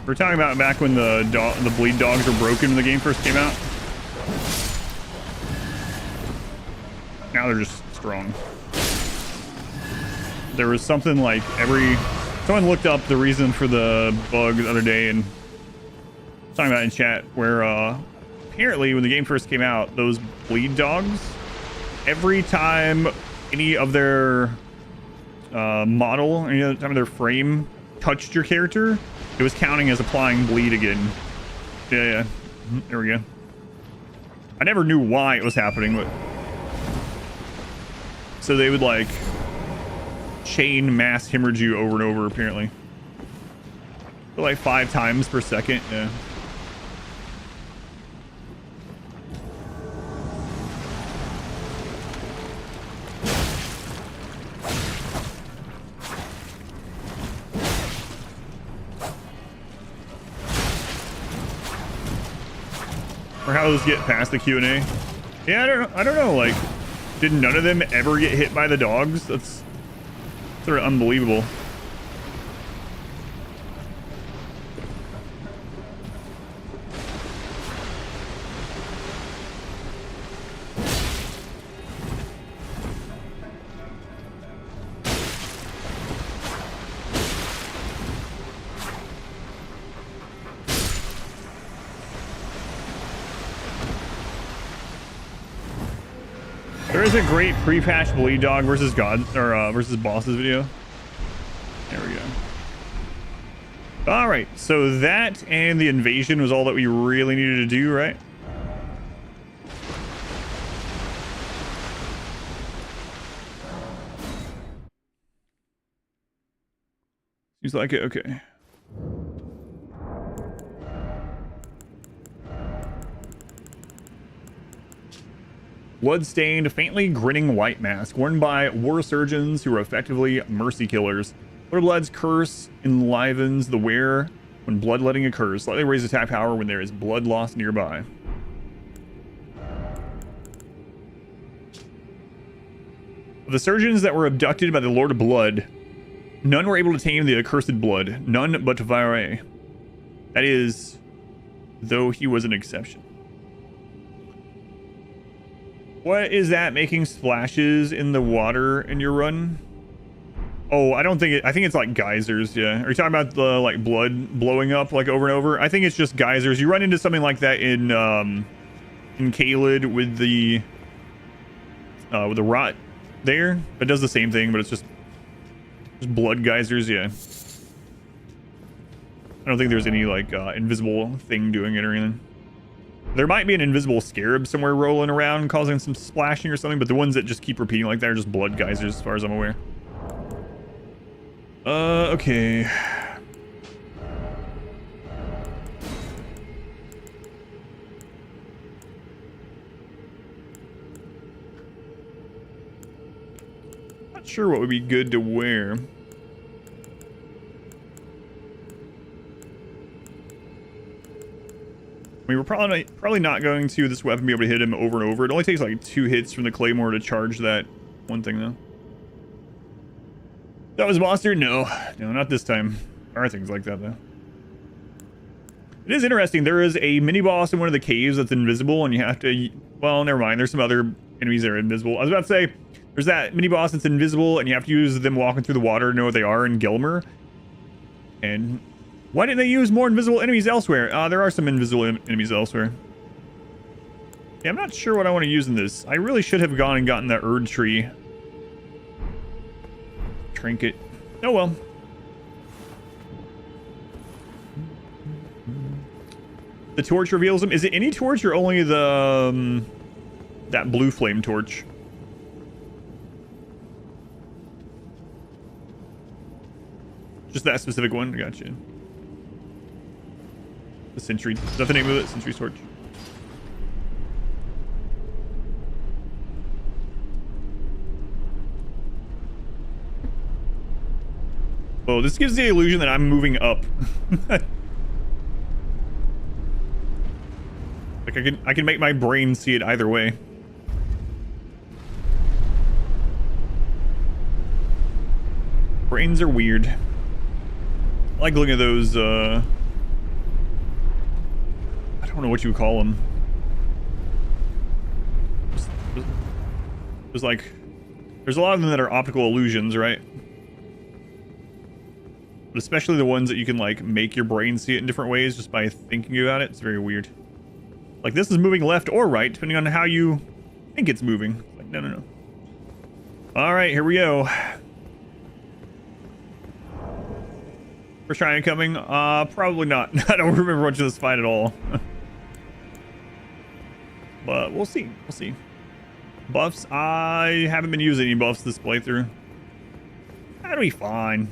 We're talking about back when the bleed dogs were broken when the game first came out. Now they're just strong. There was something like someone looked up the reason for the bug the other day and talking about it in chat where apparently when the game first came out, those bleed dogs, every time any of their model, any time their frame touched your character, it was counting as applying bleed again. Yeah. There we go. I never knew why it was happening, but... So they would, like, chain mass hemorrhage you over and over, apparently. For like 5 times per second, yeah. Or how those get past the Q&A. Yeah, I don't know, like, did none of them ever get hit by the dogs? That's sort of unbelievable. There is a great pre-patch bleed dog versus versus bosses video. There we go. All right, so that and the invasion was all that we really needed to do, right? Seems like it. Okay. Blood-stained, faintly grinning white mask worn by war surgeons who are effectively mercy killers. Blood's curse enlivens the wearer when bloodletting occurs. Slightly raise attack power when there is blood loss nearby. Of the surgeons that were abducted by the Lord of Blood, none were able to tame the accursed blood. None but Vire. That is, though he was an exception. What is that making splashes in the water in your run? Oh, I don't think it, I think it's like geysers, yeah. Are you talking about the like blood blowing up like over and over? I think it's just geysers. You run into something like that in Caelid with the rot there. It does the same thing, but it's just blood geysers, yeah. I don't think there's any like invisible thing doing it or anything. There might be an invisible scarab somewhere rolling around causing some splashing or something, but the ones that just keep repeating like that are just blood geysers as far as I'm aware. Okay. Not sure what would be good to wear. I mean, we're probably not going to this weapon be able to hit him over and over. It only takes like 2 hits from the claymore to charge that one thing, though. That was monster? No, not this time. There are things like that, though. It is interesting. There is a mini boss in one of the caves that's invisible, and you have to. Well, never mind. There's some other enemies that are invisible. I was about to say there's that mini boss that's invisible, and you have to use them walking through the water to know what they are in Gelmer. And why didn't they use more invisible enemies elsewhere? There are some invisible enemies elsewhere. Yeah, I'm not sure what I want to use in this. I really should have gone and gotten that Erd tree trinket. Oh well. The torch reveals them. Is it any torch or only the that blue flame torch? Just that specific one. Gotcha. The Sentry. Is that the name of it? Sentry torch. Oh, this gives the illusion that I'm moving up. Like I can make my brain see it either way. Brains are weird. I like looking at those I don't know what you would call them. There's like there's a lot of them that are optical illusions, right? But especially the ones that you can like make your brain see it in different ways just by thinking about it. It's very weird. Like this is moving left or right depending on how you think it's moving. Like no. All right, here we go. First try incoming? Probably not. I don't remember much of this fight at all. But we'll see. We'll see. Buffs? I haven't been using any buffs this playthrough. That'll be fine.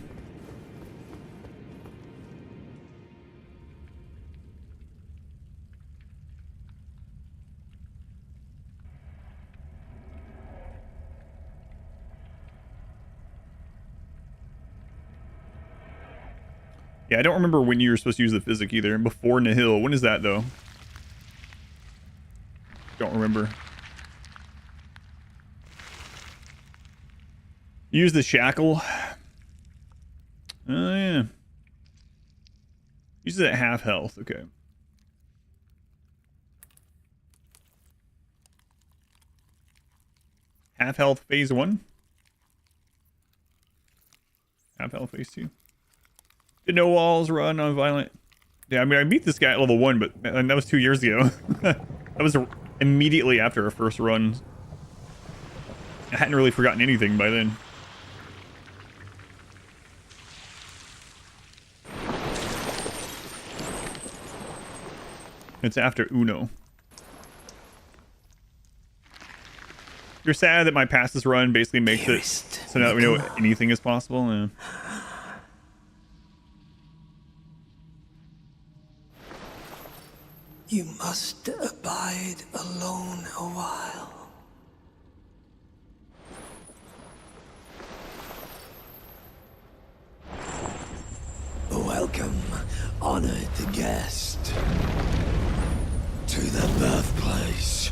Yeah, I don't remember when you were supposed to use the physic either. Before Nihil. When is that, though? Don't remember. Use the shackle. Oh, yeah. Use it at half health. Okay. Half health phase 1. Half health phase 2. Did no walls run on violent. Yeah, I mean, I beat this guy at level 1, but that was 2 years ago. That was immediately after our first run. I hadn't really forgotten anything by then. It's after Uno. You're sad that my past this run basically makes it so now that we know anything is possible. Yeah. You must abide alone a while. Welcome, honored guest, to the birthplace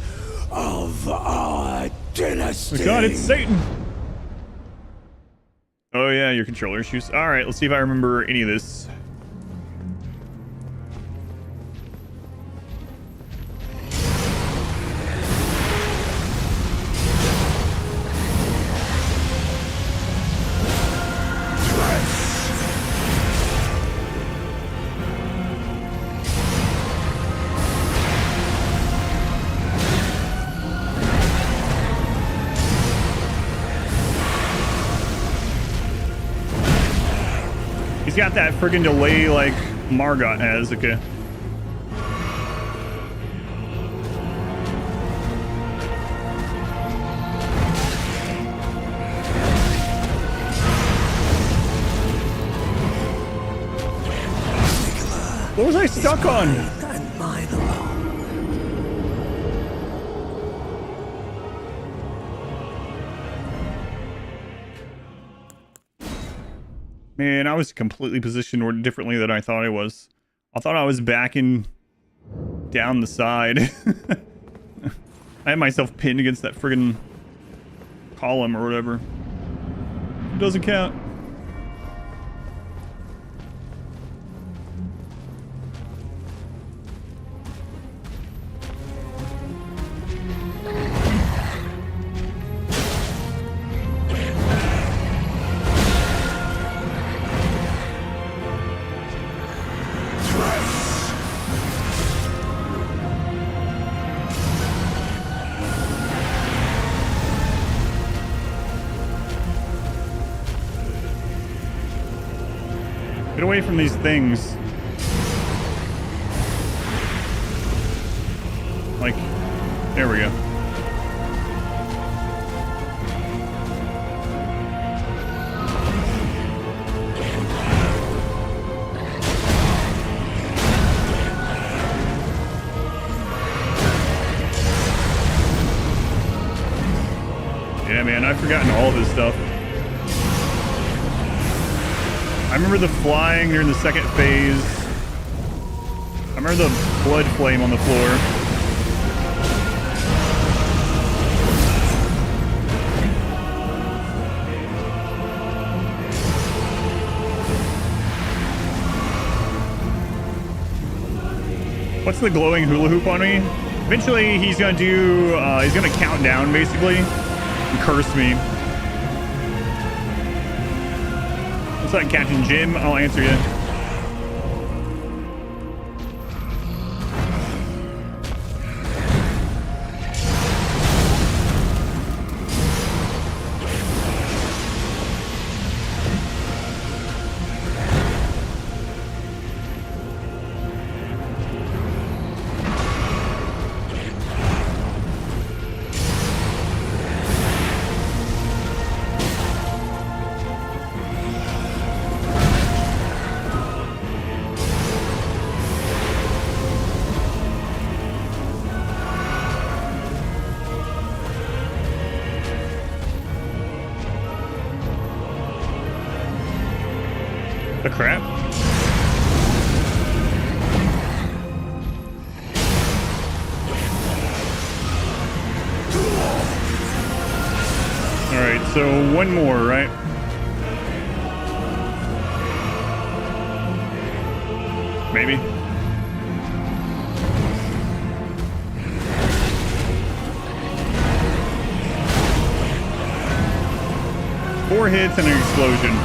of our dynasty. Oh God, it's Satan! Oh yeah, your controller issues. Alright, let's see if I remember any of this. He's got that friggin' delay like Margot has, okay. What was I stuck on? And mine alone. Man, I was completely positioned differently than I thought I was. I thought I was backing down the side. I had myself pinned against that friggin' column or whatever. It doesn't count. Get away from these things. Like, there we go. Yeah, man, I've forgotten all this stuff. I remember the flying during the second phase. I remember the blood flame on the floor. What's the glowing hula hoop on me? Eventually he's gonna do, he's gonna count down basically and curse me. What's up, Captain Jim? I'll answer you. So one more, right? Maybe. Four hits and an explosion.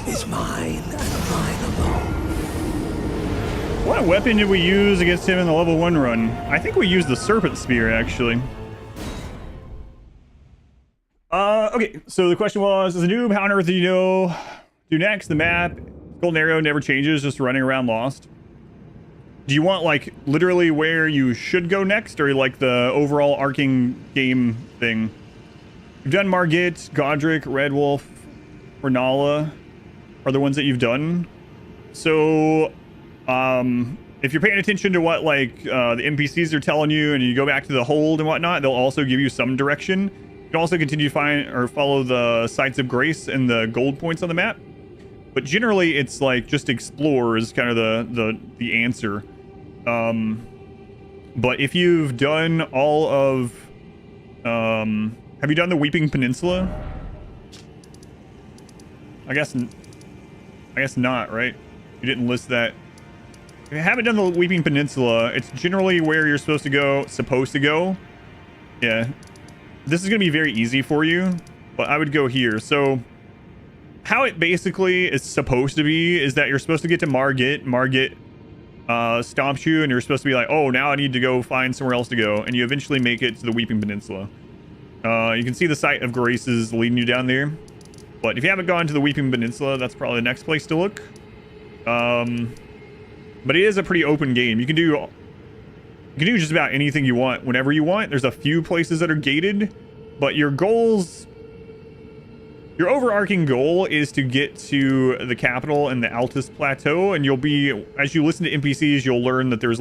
Is mine and mine alone. What weapon did we use against him in the level 1 run? I think we used the Serpent Spear, actually. Okay, so the question was, as a noob, how on earth do you know do next? The map, Golden Arrow never changes, just running around lost. Do you want, like, literally where you should go next, or, like, the overall arcing game thing? You've done Margit, Godric, Red Wolf, Renala are the ones that you've done. So, if you're paying attention to what, like, the NPCs are telling you, and you go back to the hold and whatnot, they'll also give you some direction. You can also continue to find or follow the sites of grace and the gold points on the map. But generally, it's like just explore is kind of the answer. But if you've done all of, have you done the Weeping Peninsula? I guess not, right? You didn't list that. If you haven't done the Weeping Peninsula, it's generally where you're supposed to go. Yeah. This is going to be very easy for you, but I would go here. So how it basically is supposed to be is that you're supposed to get to Margit. Margit stomps you, and you're supposed to be like, oh, now I need to go find somewhere else to go. And you eventually make it to the Weeping Peninsula. You can see the site of graces leading you down there. But if you haven't gone to the Weeping Peninsula, that's probably the next place to look. But it is a pretty open game. You can do just about anything you want whenever you want. There's a few places that are gated, but your overarching goal is to get to the capital and the Altus Plateau, and as you listen to NPCs, you'll learn that there's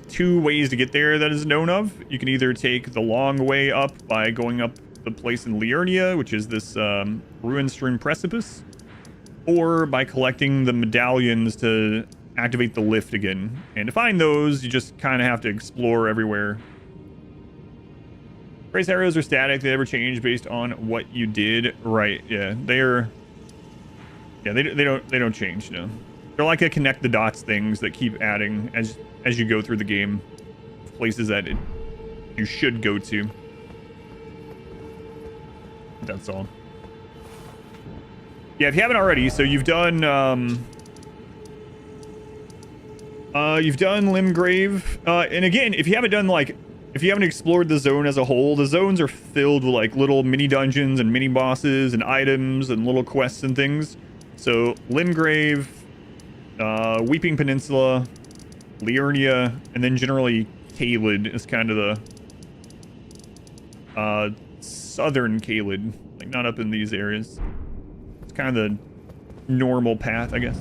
2 ways to get there that is known of. You can either take the long way up by going up the place in Liurnia, which is this ruin-strewn precipice, or by collecting the medallions to activate the lift again. And to find those, you just kind of have to explore everywhere. Grace arrows are static. They never change based on what you did. Right, yeah. They don't change, no. They're like a connect the dots things that keep adding as you go through the game. Places that you should go to. That's all. Yeah, if you haven't already, so you've done Limgrave, and again, if you haven't explored the zone as a whole, the zones are filled with like little mini dungeons and mini bosses and items and little quests and things. So Limgrave, Weeping Peninsula, Liurnia, and then generally Caelid is kind of the southern Caelid, like not up in these areas. It's kind of the normal path, I guess.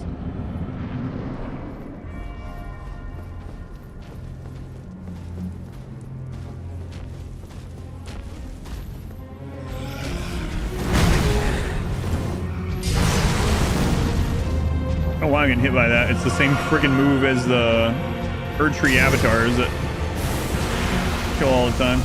Oh, why I'm getting hit by that. It's the same freaking move as the Erdtree avatars that kill all the time.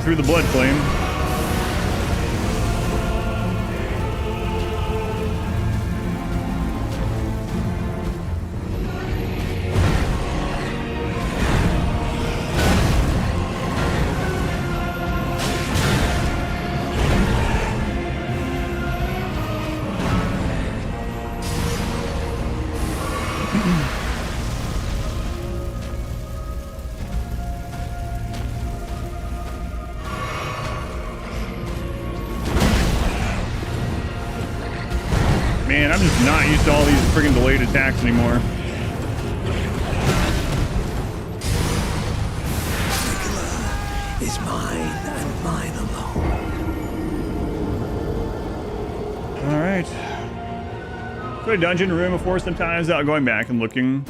through the blood flame. Man, I'm just not used to all these friggin' delayed attacks anymore. Is mine and mine alone. All right. Go to dungeon room before sometimes without going back and looking.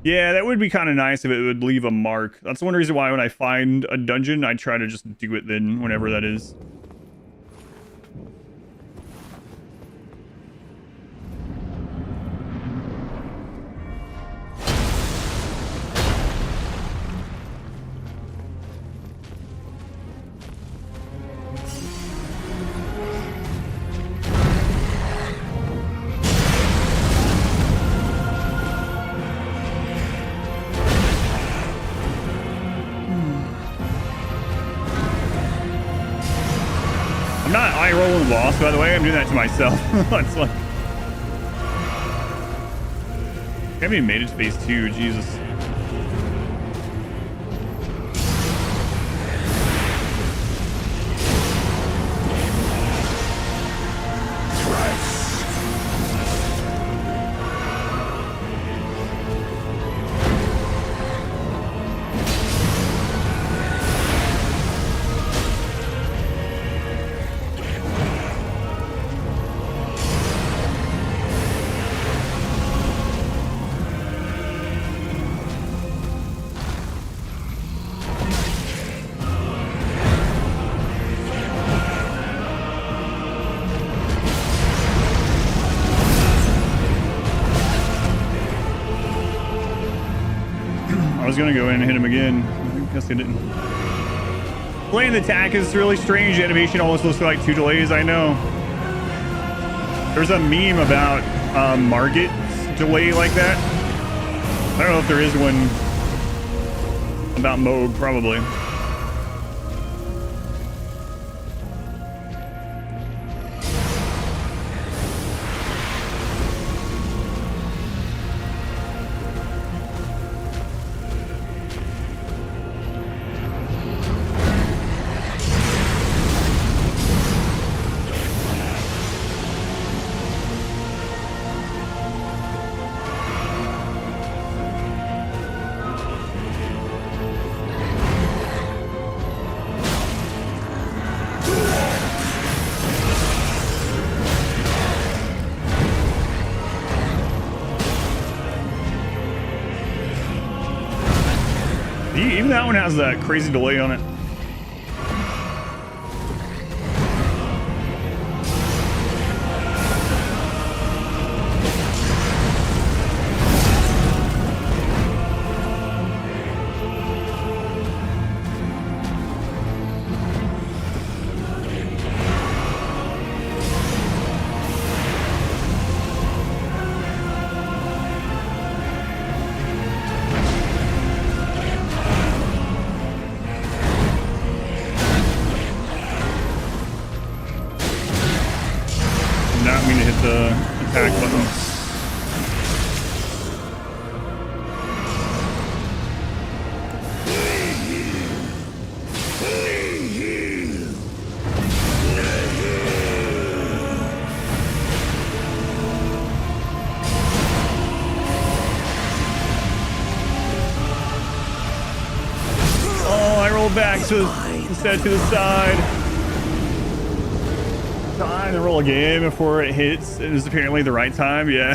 Yeah, that would be kind of nice if it would leave a mark. That's one reason why when I find a dungeon, I try to just do it then, whenever that is. I'm not eye rolling the boss, by the way. I'm doing that to myself. It's like, I haven't even made it to phase 2. Jesus. I was gonna go in and hit him again. I guess I didn't. Playing the attack is really strange. The animation almost looks like 2 delays. I know. There's a meme about Margit's delay like that. I don't know if there is one about Moog, probably. Even that one has that crazy delay on it. Not mean to hit the attack button. Oh, I rolled back instead to the side. Time to roll again before it hits. It is apparently the right time. Yeah.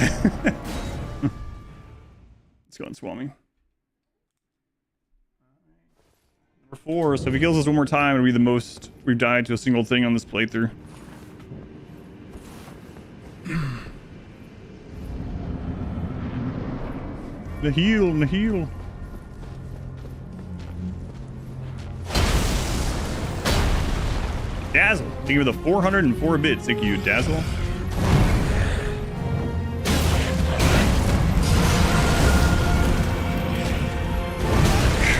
Let's go and swarming. Number 4. So if he kills us one more time, it'll be the most we've died to a single thing on this playthrough. The heal. Dazzle. Thank you for the 404 bits. Thank you, Dazzle.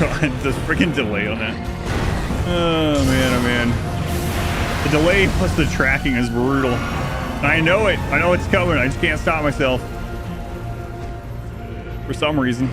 God, the freaking delay on that. Oh man, oh man. The delay plus the tracking is brutal. I know it. I know it's coming. I just can't stop myself. For some reason.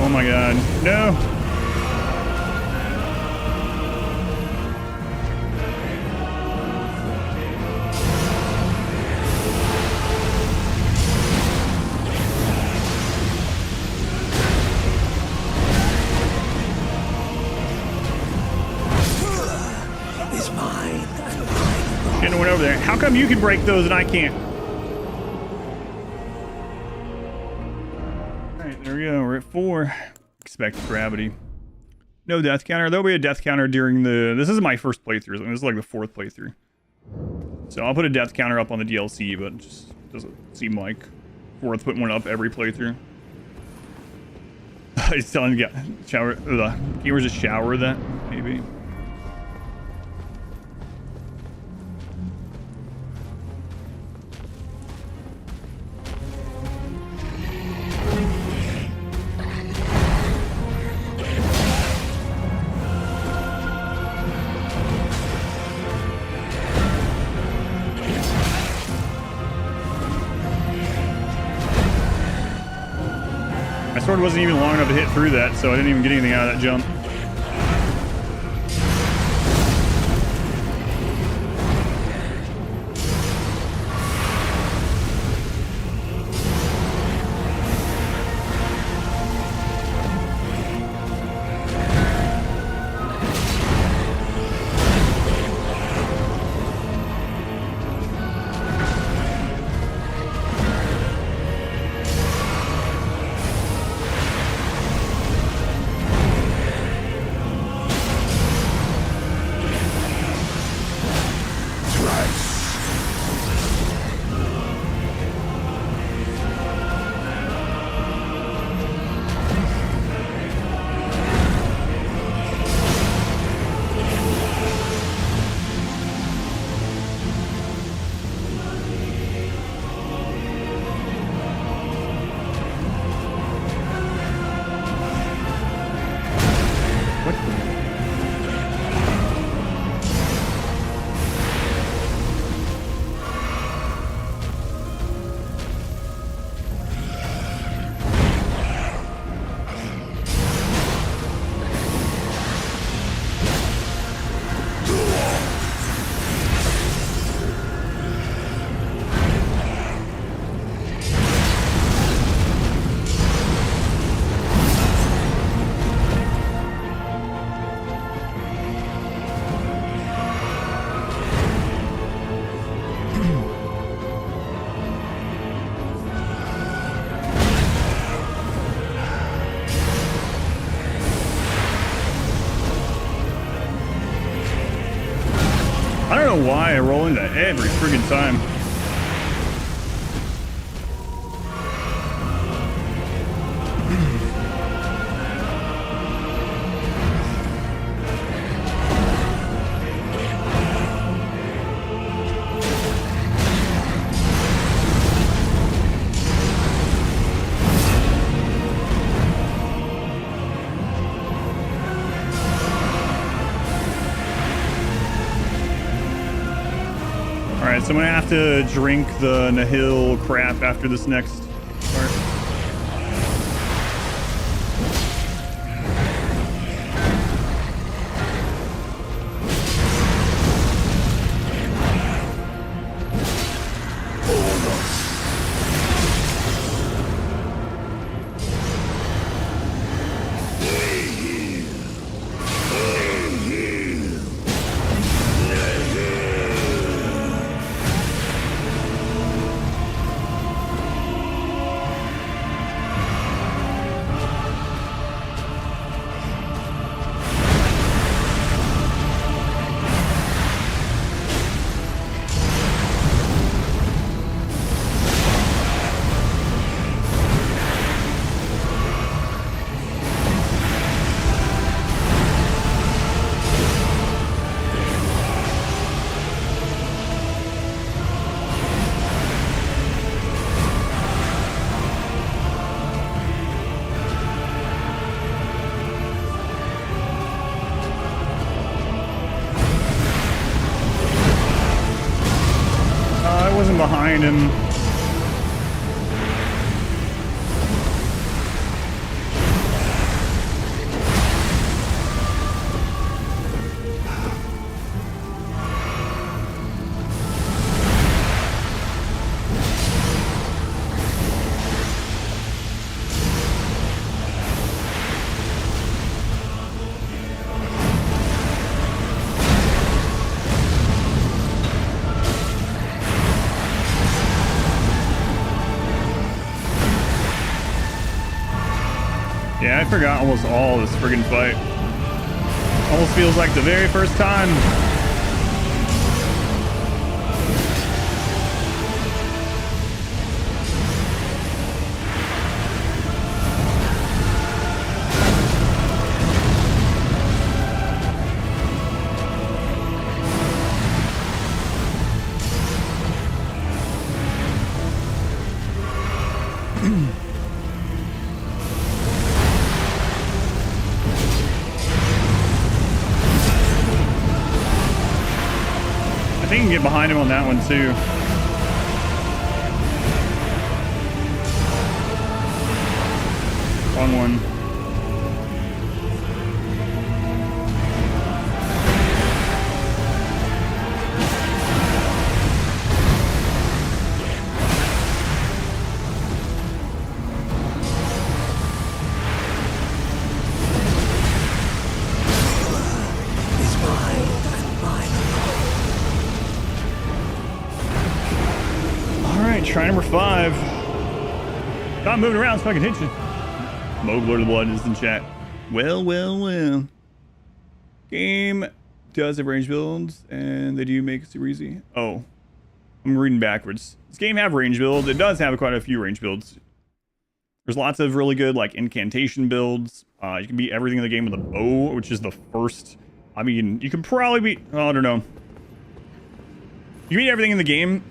Oh my god. No. Is mine. Shouldn't have went over there. How come you can break those and I can't? Alright, there we go. We're at 4. Expect gravity. No death counter. There'll be a death counter during the... This is my first playthrough. This is like the 4th playthrough. So I'll put a death counter up on the DLC, but it just doesn't seem like worth putting one up every playthrough. He's telling you to shower... The gamers just shower that, maybe. My sword wasn't even long enough to hit through that, so I didn't even get anything out of that jump. I don't know why I roll into every friggin' time. Alright, so I'm gonna have to drink the Nihil crap after this next part. wasn't behind him. Yeah, I forgot almost all this friggin' fight. Almost feels like the very first time. I think you can get behind him on that one too. Wrong one. Try number 5. Stop moving around so I can hit you. Moog Lord of the Blood is in chat. Well. Game does have range builds, and they do make it super easy. Oh, I'm reading backwards. This game have range builds. It does have quite a few range builds. There's lots of really good like incantation builds. You can beat everything in the game with a bow, which is the first. I mean, you can probably beat. Oh, I don't know. You beat everything in the game.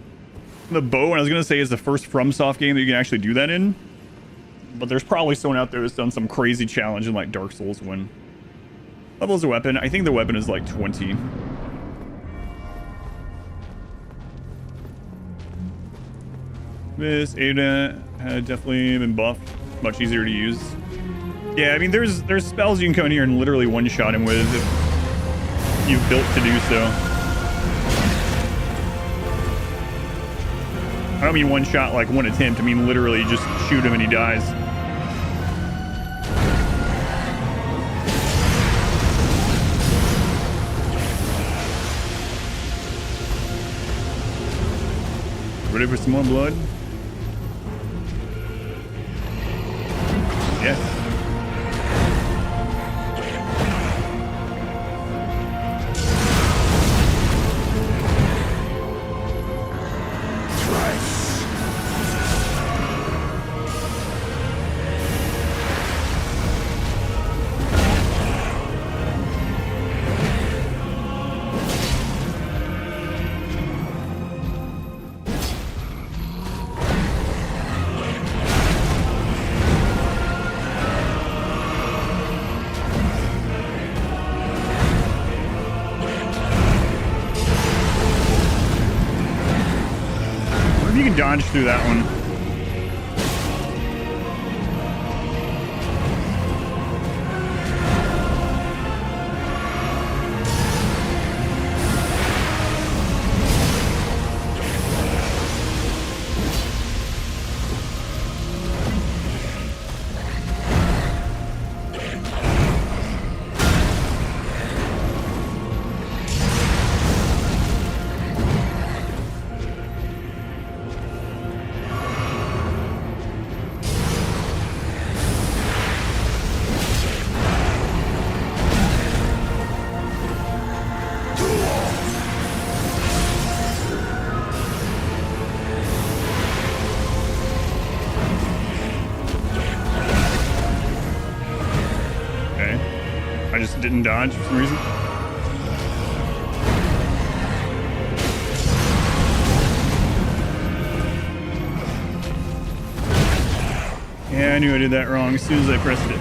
The bow, and I was gonna say, is the first FromSoft game that you can actually do that in. But there's probably someone out there that's done some crazy challenge in like Dark Souls when levels a weapon. I think the weapon is like 20. This Ada had definitely been buffed, much easier to use. Yeah, I mean there's spells you can come in here and literally one-shot him with if you've built to do so. I don't mean one shot like one attempt. I mean literally just shoot him and he dies. Ready for some more blood? Yes. Dodge through that one. Didn't dodge for some reason. Yeah, I knew I did that wrong as soon as I pressed it.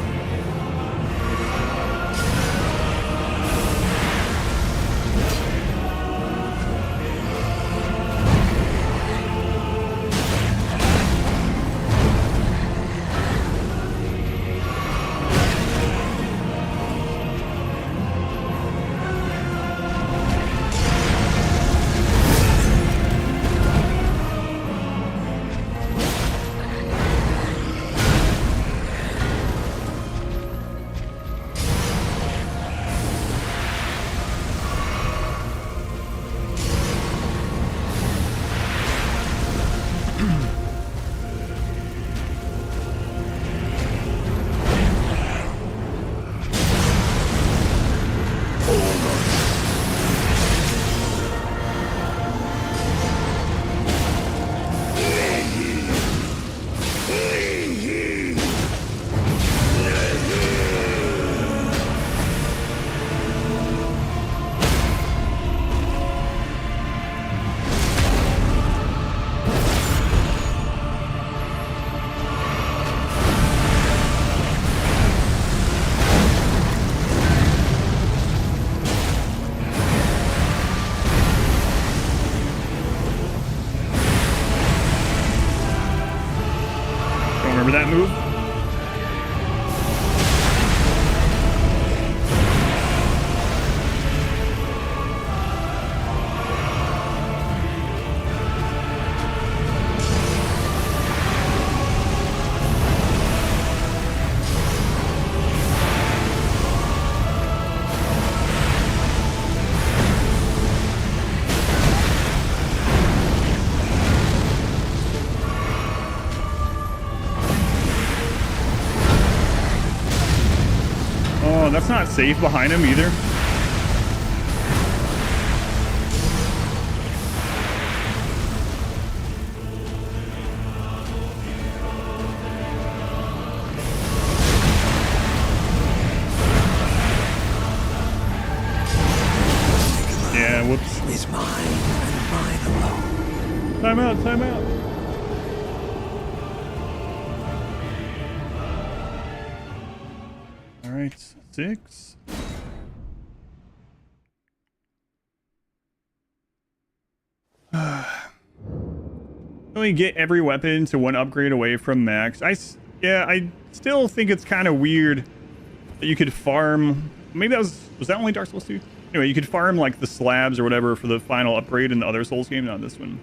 Remember that move? Oh, that's not safe behind him either. Yeah, whoops. Is mine and mine alone. Time out, time out. All right, 6. Only get every weapon to 1 upgrade away from max. I still think it's kind of weird that you could farm. Maybe that was that only Dark Souls 2? Anyway, you could farm like the slabs or whatever for the final upgrade in the other Souls game, not this one.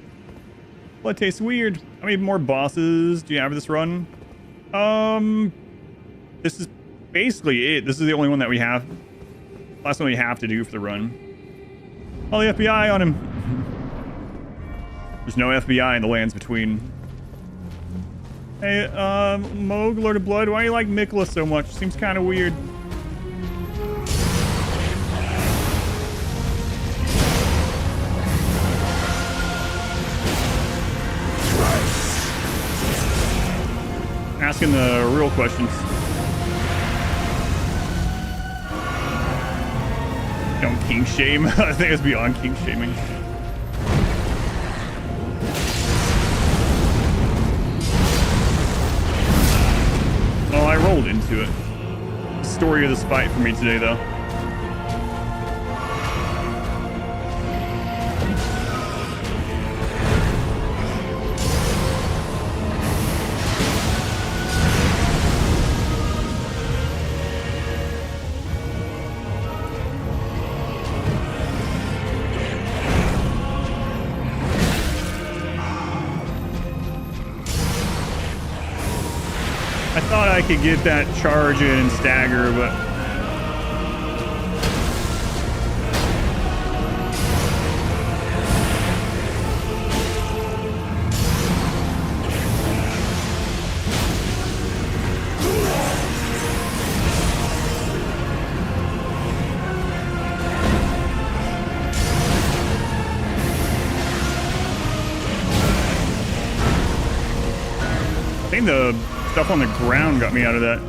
Blood tastes weird. How many more bosses do you have this run? This is basically it. This is the only one that we have. Last one we have to do for the run. All the FBI on him. There's no FBI in the lands between. Hey, Moog, Lord of Blood, why do you like Mikla so much? Seems kind of weird. Asking the real questions. Don't king shame. I think it's beyond king shaming. Oh, I rolled into it. Story of this fight for me today, though. I thought I could get that charge in and stagger, but I think the stuff on the ground got me out of that.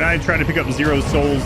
I tried to pick up 0 souls.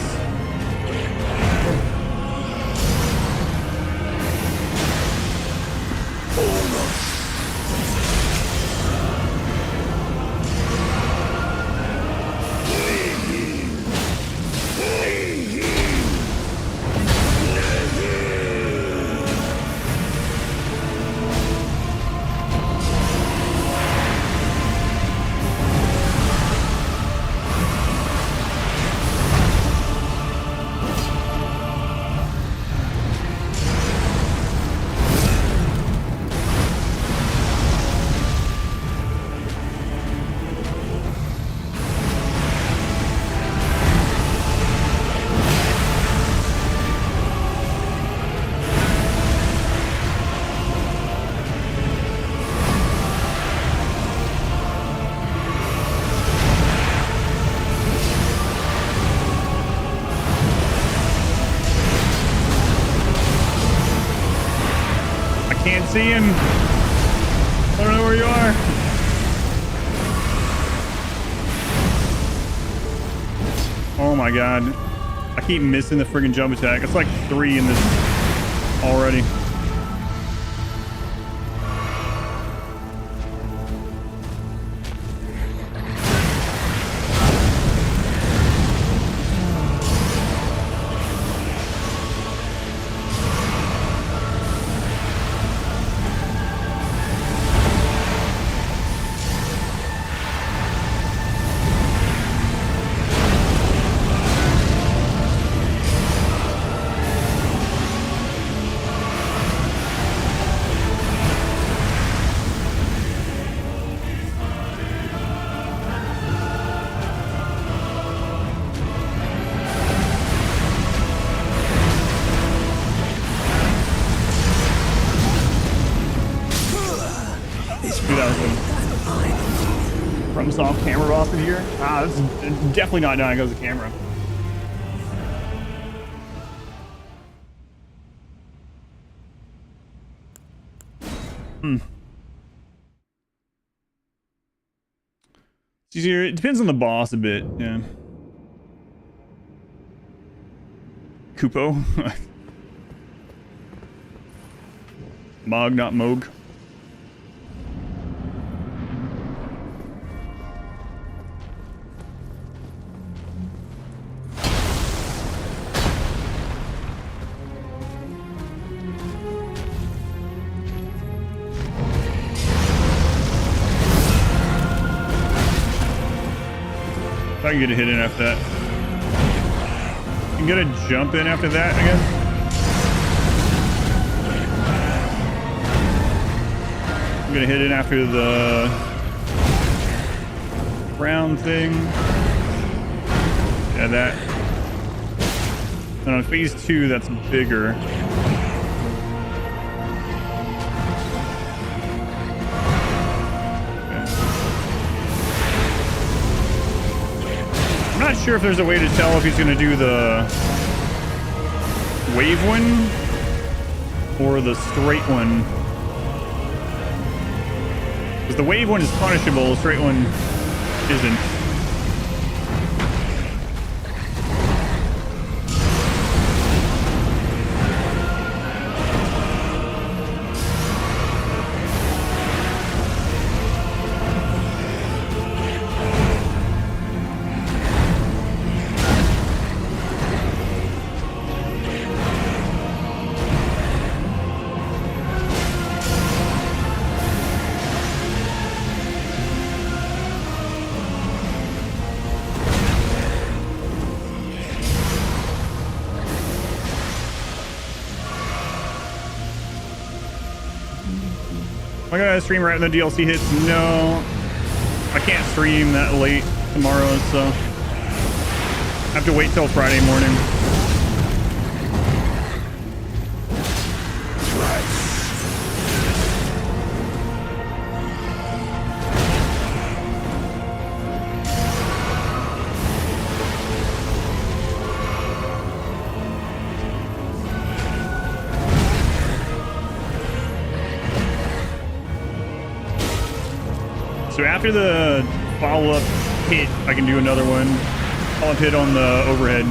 can't see him. I don't know where you are. Oh my god. I keep missing the friggin' jump attack. It's like 3 in this already. Soft camera boss in here. Ah, this is definitely not dying because of the camera. It's easier. It depends on the boss a bit. Yeah. Kupo. Mog, not Moog. I can get a hit in after that. You can get a jump in after that, I guess. I'm gonna hit in after the round thing. Yeah, that. And on phase 2, that's bigger. I'm not sure if there's a way to tell if he's going to do the wave one or the straight one. Because the wave one is punishable, the straight one isn't. Am I gonna stream right when the DLC hits? No. I can't stream that late tomorrow, so I have to wait till Friday morning. So after the follow-up hit, I can do another one. Follow-up hit on the overhead.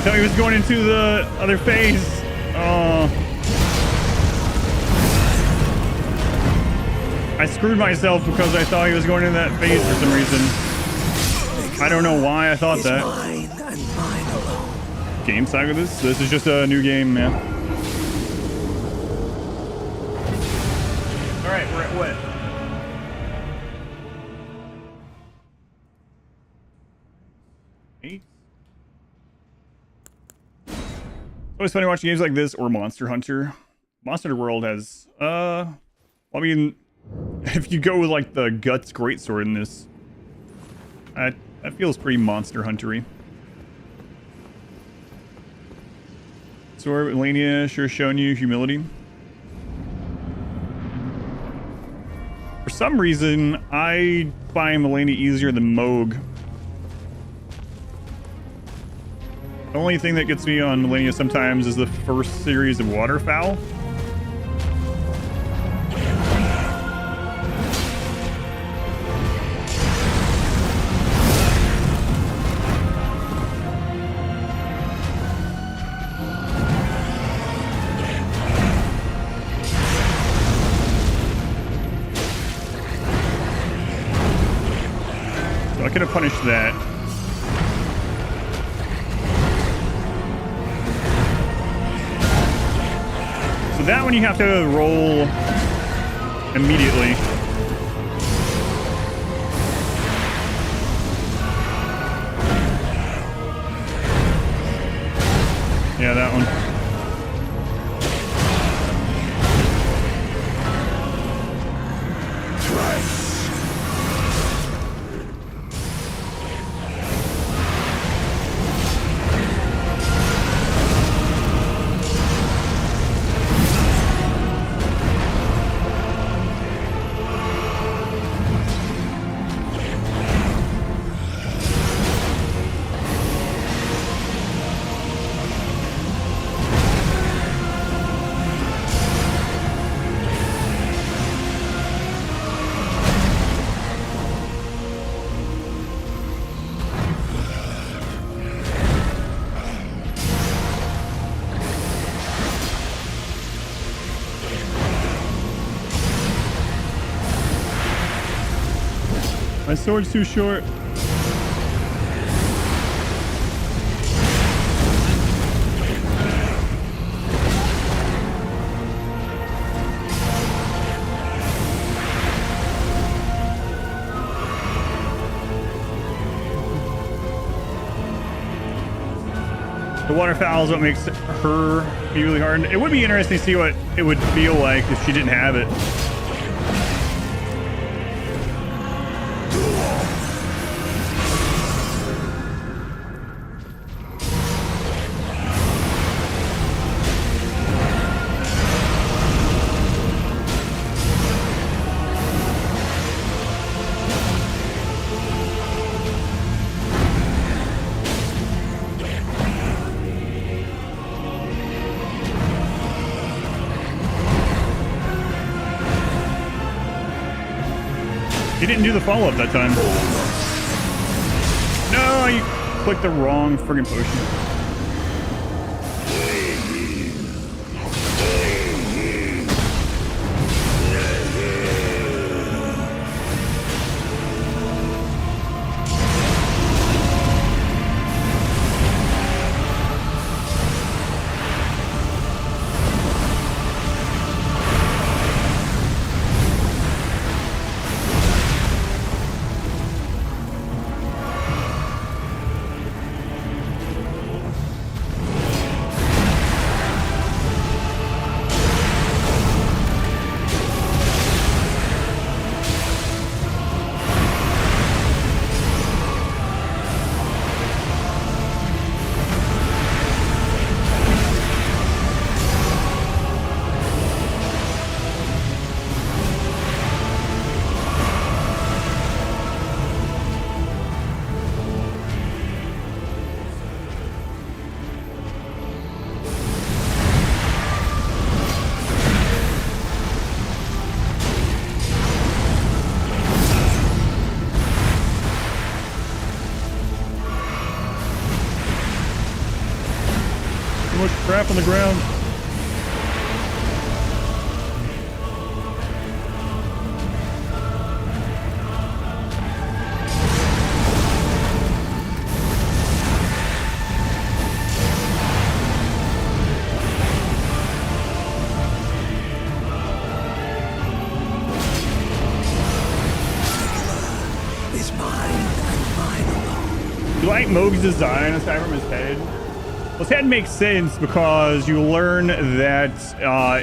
I thought he was going into the other phase. Oh. I screwed myself because I thought he was going into that phase for some reason. I don't know why I thought that. Mine and mine alone. Game saga this? This is just a new game, man. Alright, we're at what? Eight? It's always funny watching games like this or Monster Hunter. Monster Hunter World has, I mean, if you go with like the Guts Greatsword in this, that feels pretty Monster Hunter-y. Sword, Melania sure showing you humility. For some reason, I find Melania easier than Moog. The only thing that gets me on Melania sometimes is the first series of Waterfowl. So I could have punished that. So that one you have to roll immediately. Yeah, that one. My sword's too short. The waterfowl is what makes her be really hard. It would be interesting to see what it would feel like if she didn't have it. He didn't do the follow-up that time. No, you clicked the wrong friggin' potion. on the ground. You like Moog's design aside from his head? Well, his head makes sense because you learn that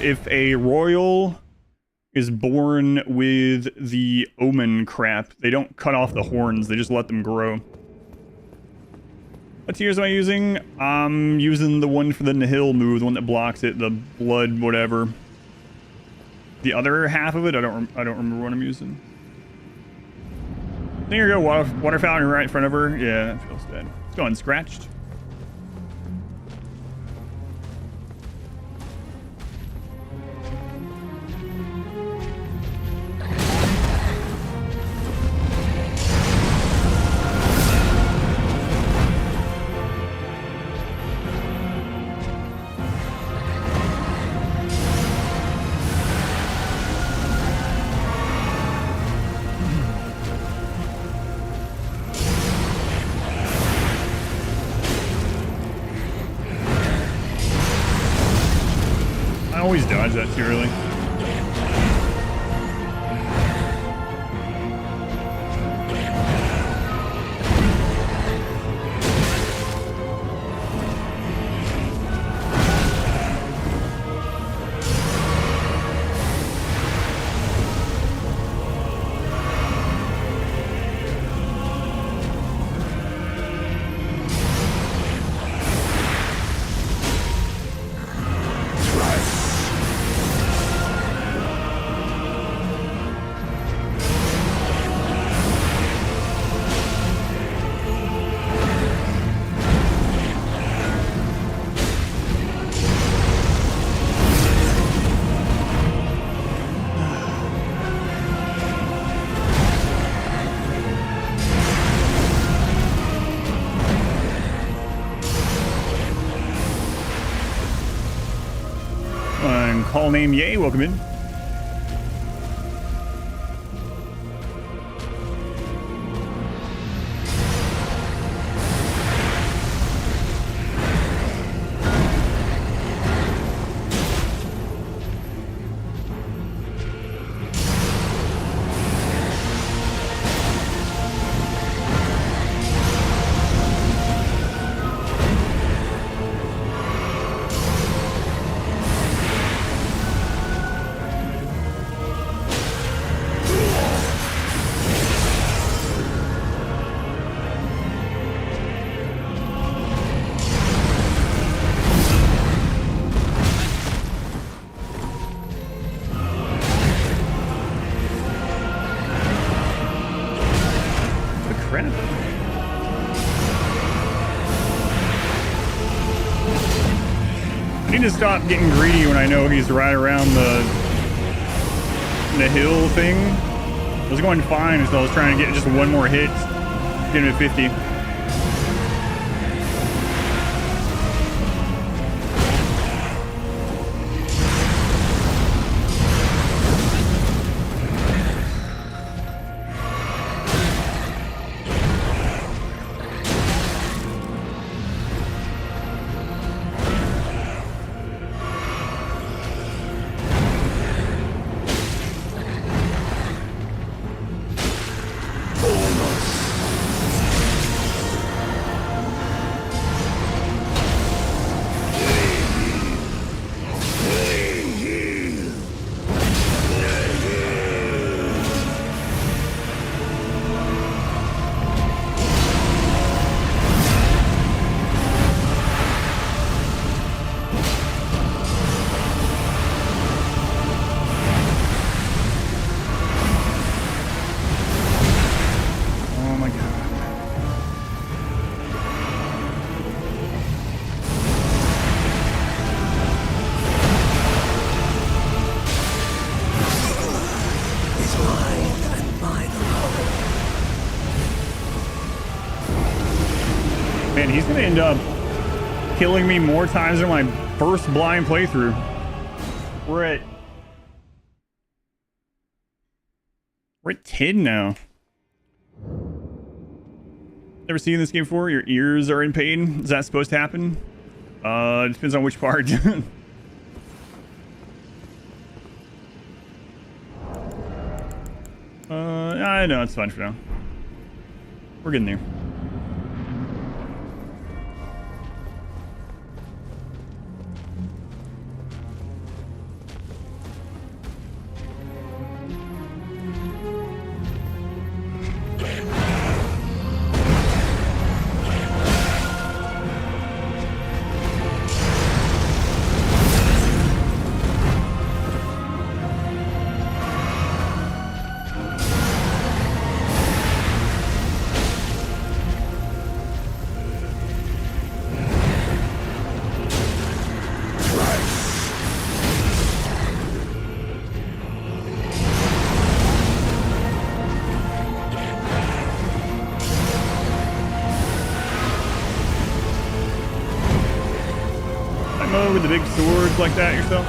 if a royal is born with the omen crap, they don't cut off the horns, they just let them grow. What tears am I using? I'm using the one for the Nihil move, the one that blocks it, the blood whatever. The other half of it, I don't remember what I'm using. There you go, water fountain right in front of her. Yeah, that feels dead. It's going scratched. I always dodge that too early. Call name Yay, welcome in. I need to stop getting greedy when I know he's right around the hill thing. I was going fine until I was trying to get just one more hit, get him at 50. Man, he's gonna end up killing me more times than my First blind playthrough. We're at 10 now. Never seen this game before? Your ears are in pain? Is that supposed to happen? It depends on which part. I know, it's fine for now. We're getting there. With the big swords like that yourself?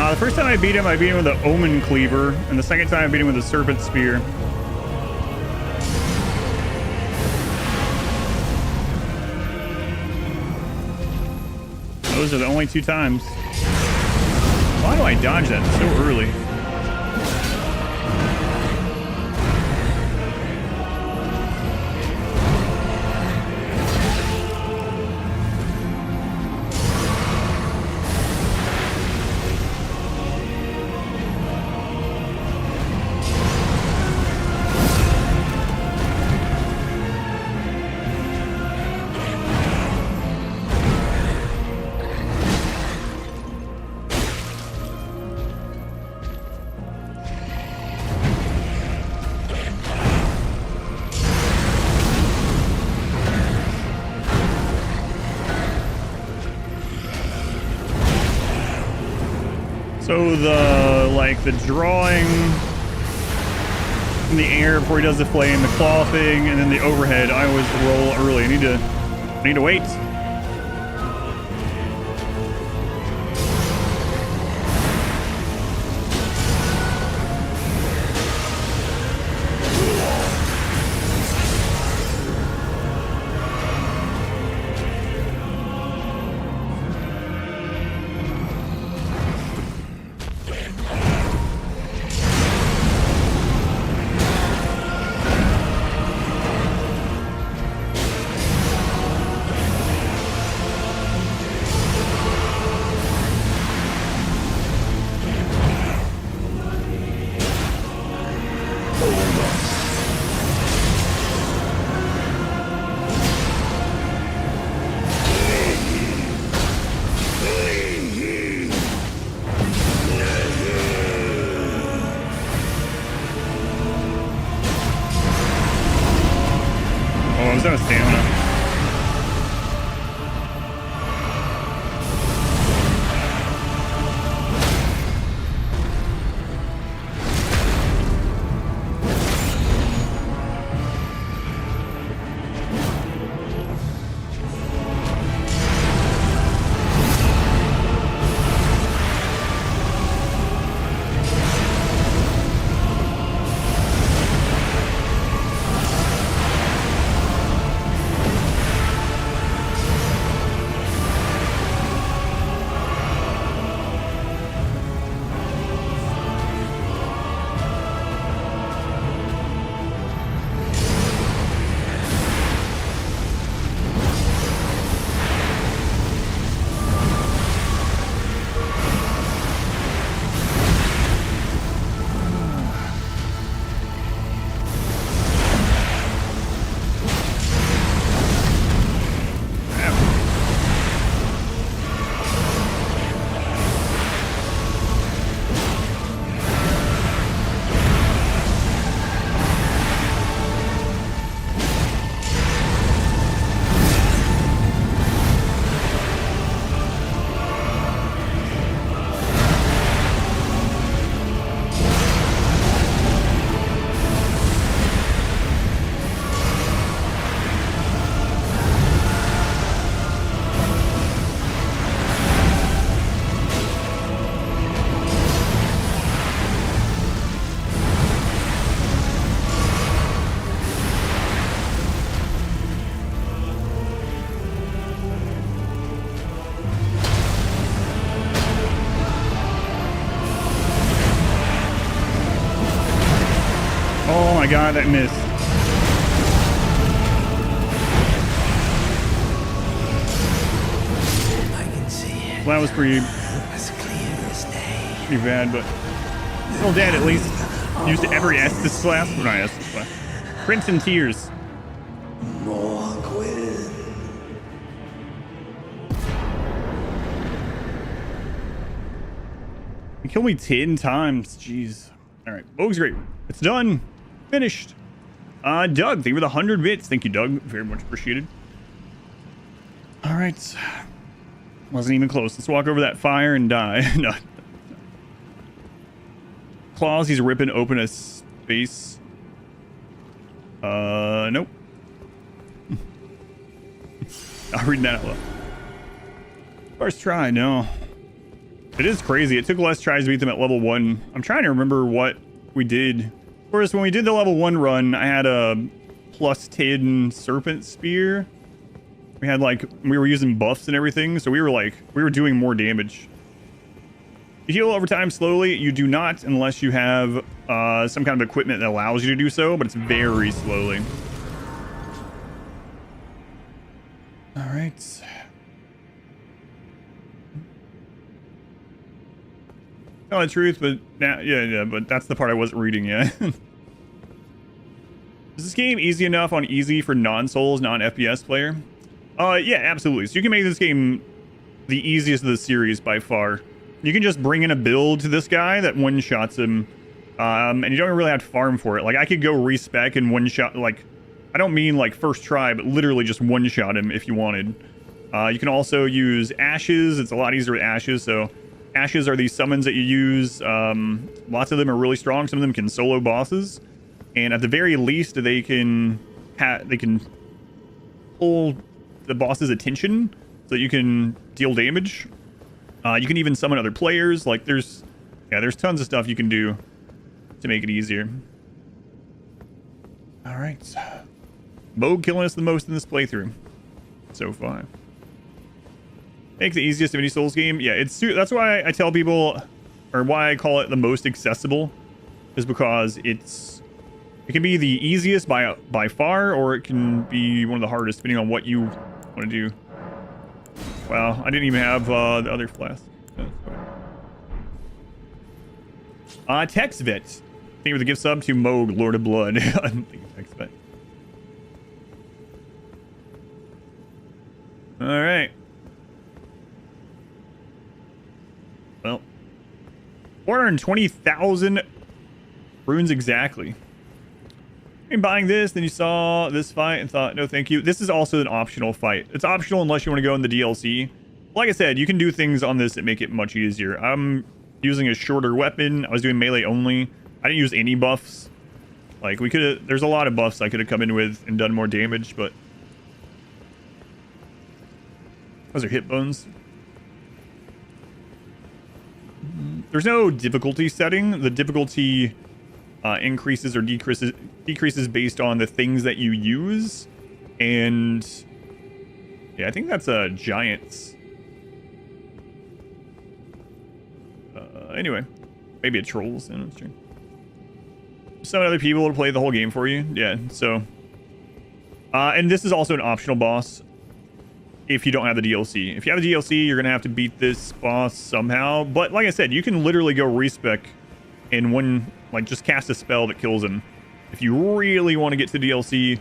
The first time I beat him with the Omen Cleaver, and the second time I beat him with a Serpent Spear. Those are the only 2 times. Why do I dodge that so early? So the drawing in the air before he does the flame, the claw thing, and then the overhead, I always roll early. I need to wait. Out of stamina. my god, that missed. I can see it. Well, that was pretty As clear as day. pretty bad, but still dead at least. Used every S to slap. Not S to slap. Crimson Tears. You killed me 10 times. Jeez. Alright. Vogue's great. It's done. Finished. Doug, thank you for the 100 bits. Thank you, Doug. Very much appreciated. Alright. Wasn't even close. Let's walk over that fire and die. No. Claws, he's ripping open a space. Nope. I'll read that out loud. First try, no. It is crazy. It took less tries to beat them at level 1. I'm trying to remember what we did. Of course, when we did the level 1 run, I had a plus 10 serpent spear. We had like, we were using buffs and everything, so we were doing more damage. You heal over time slowly. You do not unless you have some kind of equipment that allows you to do so, but it's very slowly. All right. Tell the truth, but now, yeah, but that's the part I wasn't reading yet. Is this game easy enough on easy for non-Souls, non-FPS player? Yeah, absolutely. So you can make this game the easiest of the series by far. You can just bring in a build to this guy that one-shots him, and you don't really have to farm for it. Like, I could go respec and one-shot, like, I don't mean like first try, but literally just one-shot him if you wanted. You can also use ashes. It's a lot easier with ashes, so ashes are these summons that you use. Lots of them are really strong. Some of them can solo bosses, and at the very least, they can pull the boss's attention so that you can deal damage. You can even summon other players. Like there's tons of stuff you can do to make it easier. All right, Moog killing us the most in this playthrough so far. Makes the easiest of any Souls game. Yeah, that's why I tell people, or why I call it the most accessible, is because it can be the easiest by far, or it can be one of the hardest depending on what you want to do. Wow, I didn't even have the other flask. TextVet. Thank you for the gift sub to Moog, Lord of Blood. Thank you, TextVet. All right. Well, 420,000 runes exactly. And buying this, then you saw this fight and thought, no, thank you. This is also an optional fight. It's optional unless you want to go in the DLC. Like I said, you can do things on this that make it much easier. I'm using a shorter weapon. I was doing melee only. I didn't use any buffs. Like, we could have, there's a lot of buffs I could have come in with and done more damage, but those are hit bones. There's no difficulty setting. The difficulty increases or decreases based on the things that you use. And yeah, I think that's a giant's. Anyway, maybe a trolls. Yeah, that's true. Some other people to play the whole game for you. Yeah, so and this is also an optional boss if you don't have the DLC. If you have the DLC, you're gonna have to beat this boss somehow. But like I said, you can literally go respec in one, like just cast a spell that kills him. If you really want to get to DLC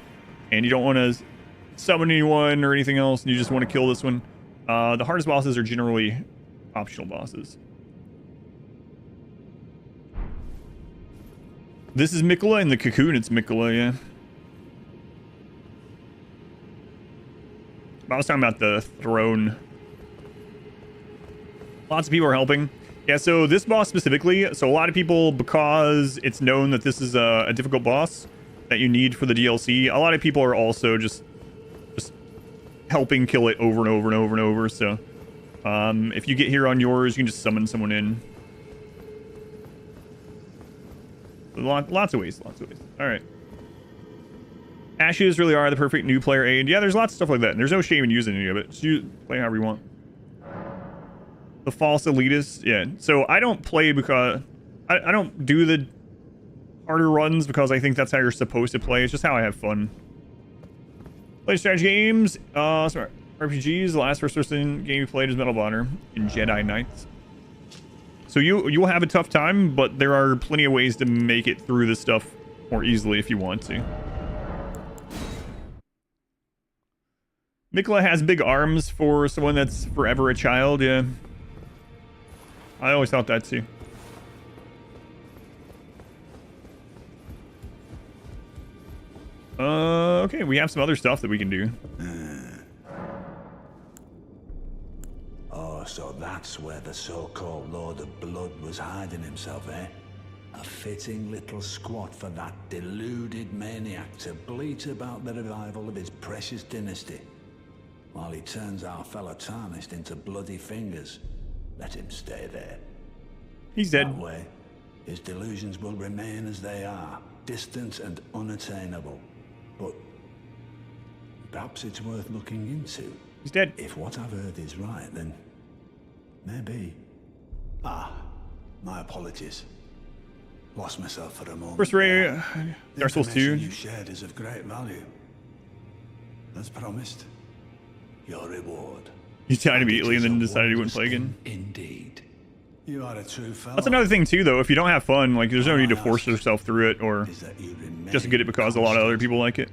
and you don't want to summon anyone or anything else, and you just want to kill this one, the hardest bosses are generally optional bosses. This is Mikola. In the cocoon, it's Mikola, yeah. I was talking about the throne. Lots of people are helping. Yeah, so this boss specifically, so a lot of people, because it's known that this is a difficult boss that you need for the DLC, a lot of people are also just helping kill it over and over and over and over. So if you get here on yours, you can just summon someone in. Lots of ways. All right. Ashes really are the perfect new player aid. Yeah, there's lots of stuff like that. And there's no shame in using any of it. So you play however you want. The false elitist. Yeah. So I don't play because I don't do the harder runs because I think that's how you're supposed to play. It's just how I have fun. Play strategy games. Some RPGs. The last first-person game you played is Medal of Honor in Jedi Knights. So you will have a tough time, but there are plenty of ways to make it through this stuff more easily if you want to. Mikla has big arms for someone that's forever a child. Yeah, I always thought that too. Okay, we have some other stuff that we can do. Oh, so that's where the so-called Lord of Blood was hiding himself, eh? A fitting little squat for that deluded maniac to bleat about the revival of his precious dynasty, while he turns our fellow Tarnished into bloody fingers. Let him stay there. He's dead. That way, his delusions will remain as they are, distant and unattainable. But perhaps it's worth looking into. He's dead. If what I've heard is right, then maybe. Ah, my apologies. Lost myself for a moment. First Ray, Dark Souls 2. You shared is of great value. As promised, your reward. He died immediately and then decided he wouldn't play again. Indeed. You are a true fellow. That's another thing too, though. If you don't have fun, like, there's no need to force yourself through it or just get it because a lot of other people like it.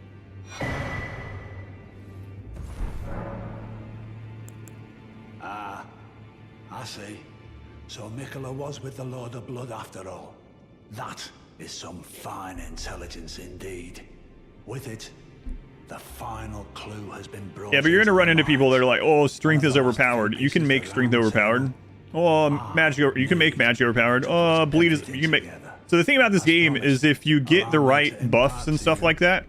Ah, I see. So Mikola was with the Lord of Blood after all. That is some fine intelligence indeed. With it, the final clue has been brought. Yeah, but you're gonna run into people that are like, "Oh, strength is overpowered." You can make strength overpowered. Oh, magic. You can make magic overpowered. Oh, bleed is. You can make. So the thing about this game is, if you get the right buffs and stuff like that,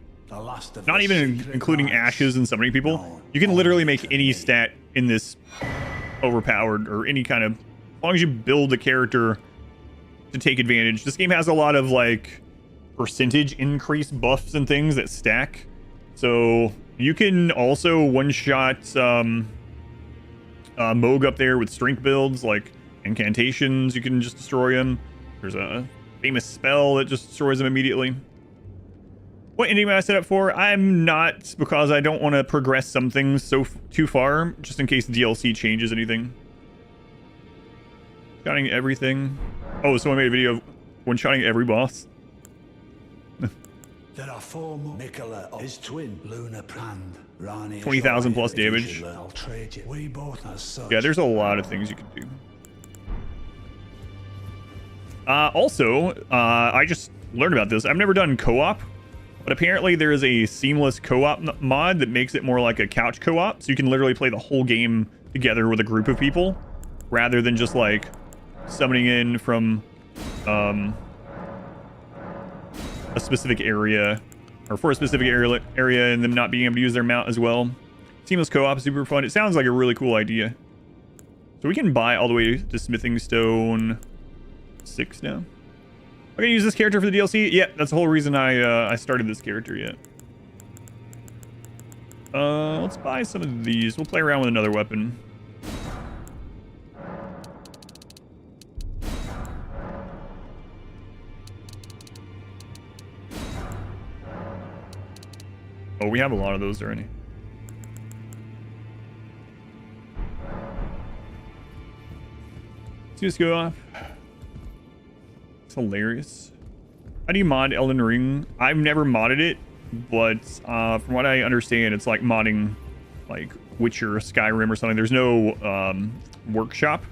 not even including ashes and summoning people, you can literally make any stat in this overpowered or any kind of. As long as you build a character to take advantage. This game has a lot of like percentage increase buffs and things that stack. So you can also one-shot Moog up there with strength builds, like incantations. You can just destroy him. There's a famous spell that just destroys him immediately. What ending am I set up for? I'm not, because I don't want to progress some things too far, just in case DLC changes anything. Shotting everything. Oh, someone made a video of one-shotting every boss. There are four more. Mikola, his twin, Luna Prand, Rani. 20,000 plus damage. I'll trade you. We both as such. Yeah, there's a lot of things you can do. Also, I just learned about this. I've never done co-op, but apparently there is a seamless co-op mod that makes it more like a couch co-op, so you can literally play the whole game together with a group of people, rather than just like summoning in from a specific area, or for a specific area, and them not being able to use their mount as well. Seamless co-op, super fun. It sounds like a really cool idea. So we can buy all the way to Smithing Stone 6 now. I'm gonna use this character for the DLC. Yeah, that's the whole reason I started this character. Yeah. Let's buy some of these. We'll play around with another weapon. Oh, we have a lot of those already. Let's just go off. It's hilarious. How do you mod Elden Ring? I've never modded it, but from what I understand, it's like modding like Witcher or Skyrim or something. There's no workshop.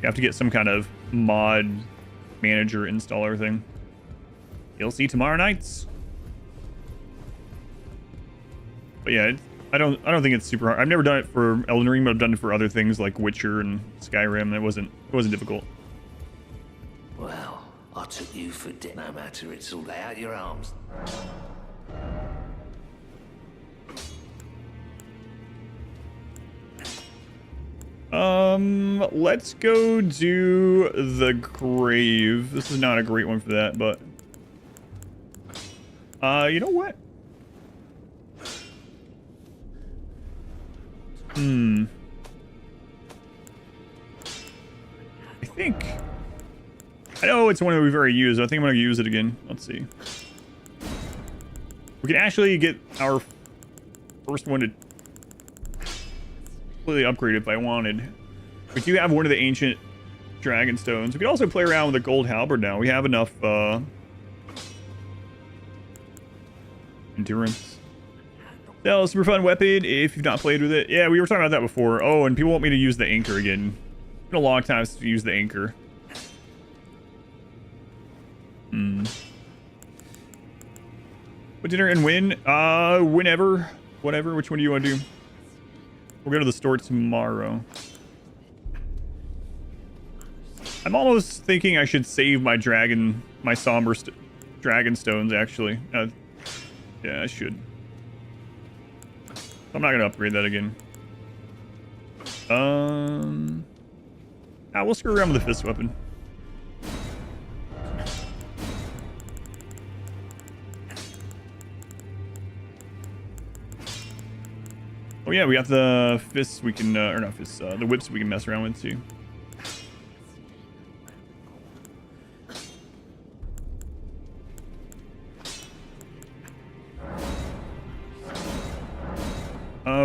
You have to get some kind of mod manager installer thing. DLC tomorrow nights. But yeah, I don't think it's super hard. I've never done it for Elden Ring, but I've done it for other things like Witcher and Skyrim. It wasn't difficult. Well, I took you for dead. No matter, it's all lay out your arms. Let's go do the grave. This is not a great one for that, but you know what? I think I know it's one that we've already used. I think I'm going to use it again. Let's see. We can actually get our first one to completely upgrade if I wanted. We do have one of the ancient dragon stones. We can also play around with a gold halberd now. We have enough endurance. No, super fun weapon if you've not played with it. Yeah, we were talking about that before. Oh, and people want me to use the anchor again. It's been a long time since we used the anchor. What dinner and when? Whenever. Whatever. Which one do you want to do? We'll go to the store tomorrow. I'm almost thinking I should save my somber dragon stones, actually. Yeah, I should. I'm not going to upgrade that again. We'll screw around with the fist weapon. Oh yeah, we got the fists we can, or not fists, the whips we can mess around with too.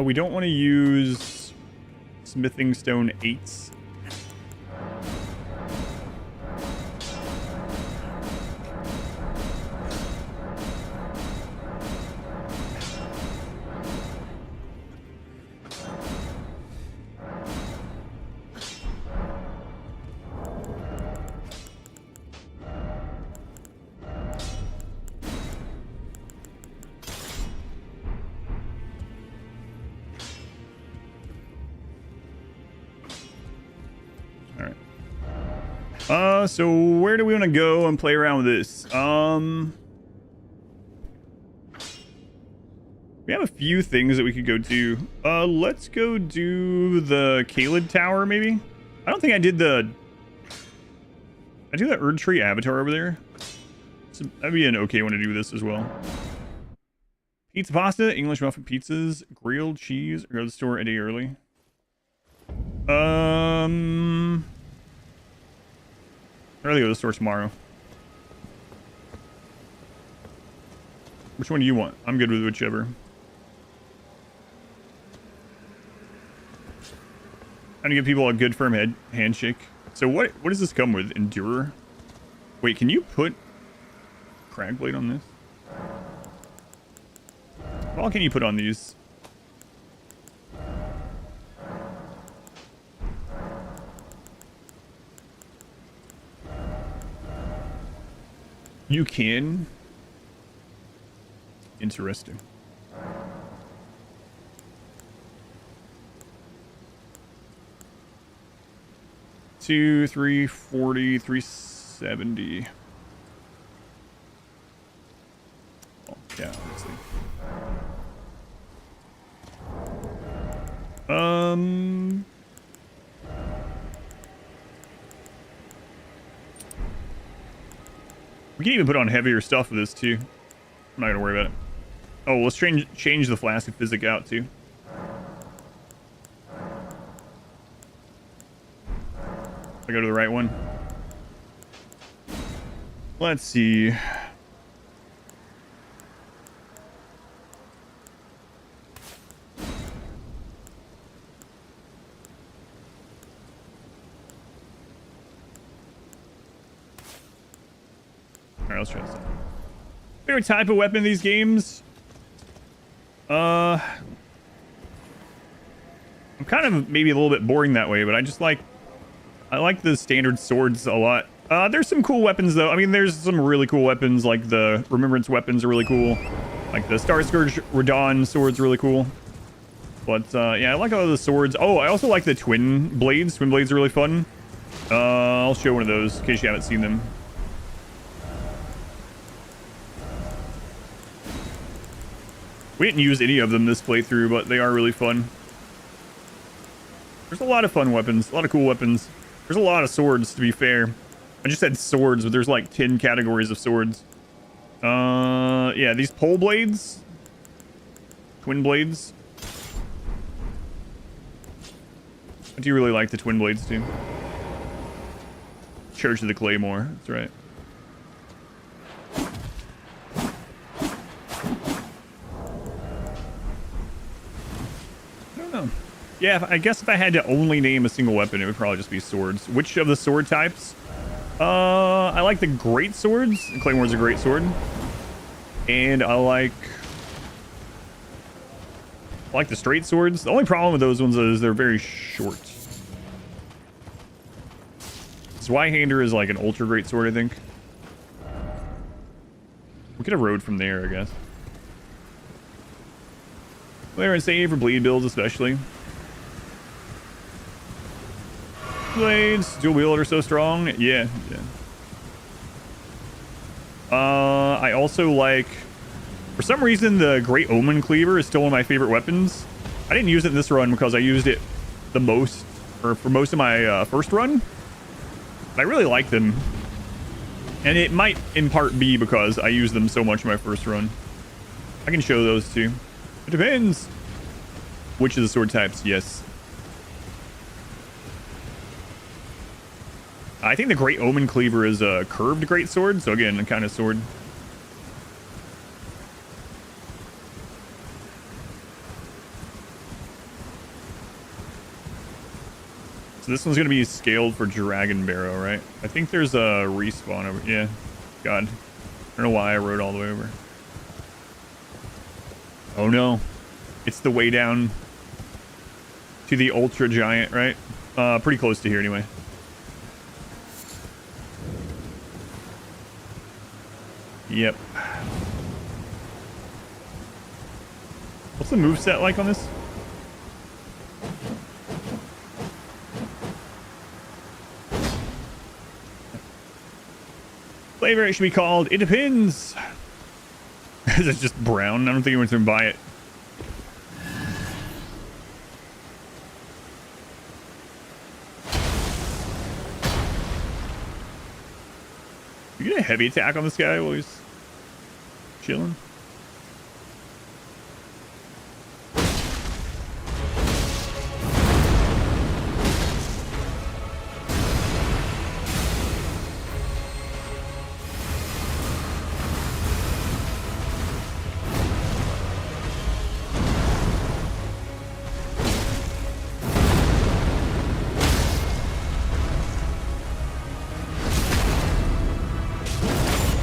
We don't want to use smithing stone 8s. So where do we want to go and play around with this? We have a few things that we could go do. Let's go do the Kaled Tower, maybe? I don't think I did the... I do the Erd Tree Avatar over there. So that'd be an okay one to do this as well. Pizza pasta, English muffin pizzas, grilled cheese, or go to the store a day early. I'd rather go to the store tomorrow. Which one do you want? I'm good with whichever. Trying to give people a good firm handshake. So what does this come with? Endurer? Wait, can you put Cragblade on this? What all can you put on these? You can. Interesting. 2, 3, 40, 370. Oh, yeah, obviously. We can even put on heavier stuff with this too. I'm not gonna worry about it. Oh, let's change the flask of physic out too. I go to the right one. Let's see. Alright, let's try this out. Favorite type of weapon in these games? I'm kind of maybe a little bit boring that way, but I like the standard swords a lot. There's some cool weapons though. I mean, there's some really cool weapons, like the Remembrance weapons are really cool. Like the Star Scourge Radon sword's really cool. But yeah, I like all the swords. Oh, I also like the twin blades. Twin blades are really fun. I'll show one of those in case you haven't seen them. We didn't use any of them this playthrough, but they are really fun. There's a lot of fun weapons, a lot of cool weapons. There's a lot of swords, to be fair. I just said swords, but there's like 10 categories of swords. Yeah, these pole blades. Twin blades. I do really like the twin blades, too. Church of the Claymore. That's right. I don't know. Yeah, I guess if I had to only name a single weapon, it would probably just be swords. Which of the sword types? I like the great swords. Claymore's a great sword. And I like the straight swords. The only problem with those ones is they're very short. Zweihander is like an ultra great sword, I think. We could have rode from there, I guess. Flare and save for bleed builds, especially. Blades, dual wield are so strong. Yeah. I also like, for some reason, the Great Omen Cleaver is still one of my favorite weapons. I didn't use it in this run because I used it the most, or for most of my first run. But I really like them. And it might, in part, be because I used them so much in my first run. I can show those too. It depends. Which of the sword types? Yes. I think the Great Omen Cleaver is a curved great sword, so again, a kind of sword. So this one's going to be scaled for Dragon Barrow, right? I think there's a respawn over... Yeah. God. I don't know why I rode all the way over. Oh no. It's the way down to the Ultra Giant, right? Pretty close to here anyway. Yep. What's the moveset like on this? Flavor it should be called. It depends. It's just brown. I don't think anyone's gonna buy it. You get a heavy attack on this guy while he's chilling.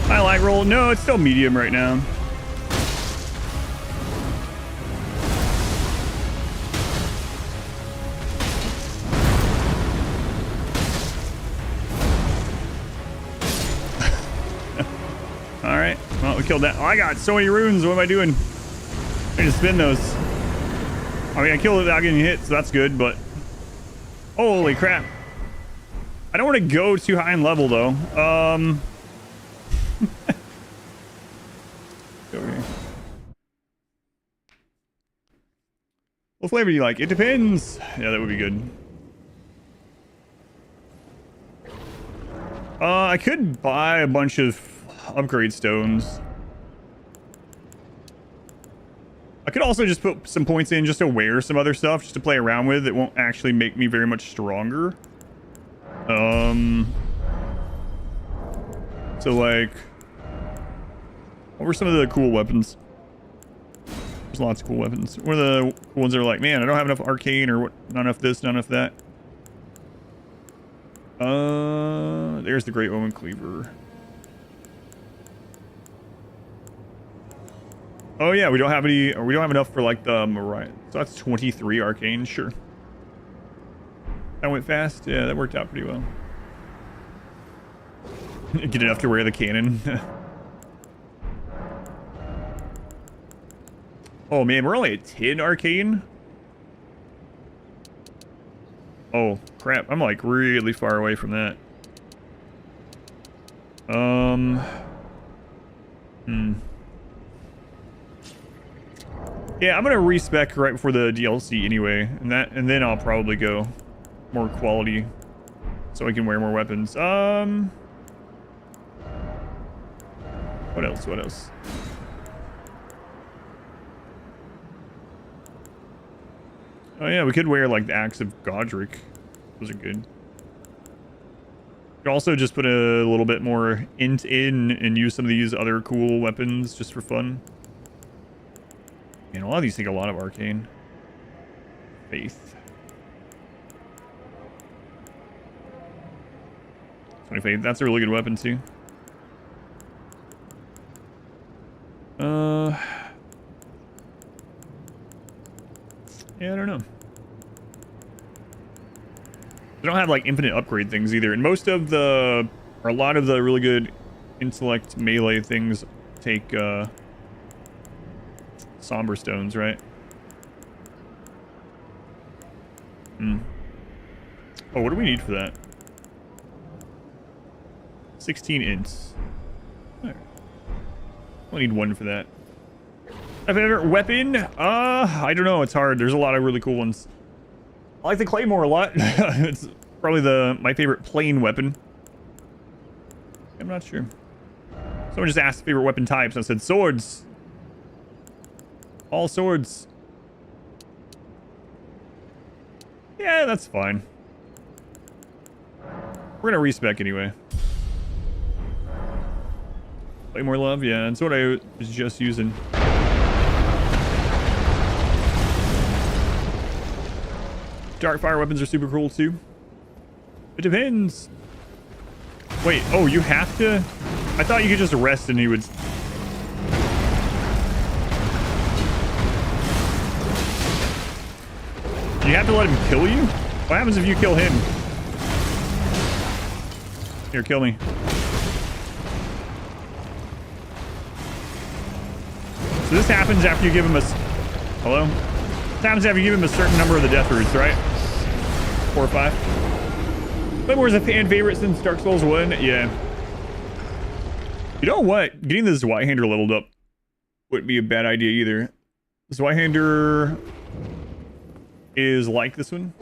Highlight roll. No, it's still medium right now. All right. Well, we killed that. Oh, I got so many runes. What am I doing? I need to spin those. I mean, I killed it without getting hit, so that's good, but... Holy crap. I don't want to go too high in level, though. Over here. What flavor do you like? It depends. Yeah, that would be good. I could buy a bunch of upgrade stones. I could also just put some points in just to wear some other stuff, just to play around with. It won't actually make me very much stronger. So like, what were some of the cool weapons? There's lots of cool weapons. What are the ones that are like, man, I don't have enough arcane or what? Not enough this, not enough that. There's the Great Omen Cleaver. Oh yeah, we don't have any, or we don't have enough for like the Mariah. So that's 23 arcane, sure. That went fast. Yeah, that worked out pretty well. Get enough to wear the cannon. Oh man, we're only at 10 arcane. Oh crap, I'm like really far away from that. Yeah, I'm gonna respec right before the DLC anyway, and then I'll probably go more quality so I can wear more weapons. What else? What else? Oh yeah, we could wear like the Axe of Godric. Those are good. Could also just put a little bit more int in and use some of these other cool weapons just for fun. And a lot of these take a lot of arcane. Faith. 20 faith. That's a really good weapon too. Yeah, I don't know. They don't have like infinite upgrade things either, and most of the, or a lot of the really good intellect melee things take somber stones, right? Oh, what do we need for that? 16 ints. Right. We'll need 1 for that. My favorite weapon? I don't know. It's hard. There's a lot of really cool ones. I like the Claymore a lot. It's probably my favorite plain weapon. I'm not sure. Someone just asked favorite weapon types. I said swords. All swords. Yeah, that's fine. We're gonna respec anyway. Claymore love, yeah, that's what I was just using. Dark fire weapons are super cool too. It depends. Wait, oh, you have to? I thought you could just rest and he would... You have to let him kill you? What happens if you kill him? Here, kill me. So this happens after you give him a... Hello? This happens after you give him a certain number of the death roots, right? 4 or 5. Claymore's a fan favorite since Dark Souls 1. Yeah. You know what? Getting the Zweihander leveled up wouldn't be a bad idea either. Zweihander is like this one.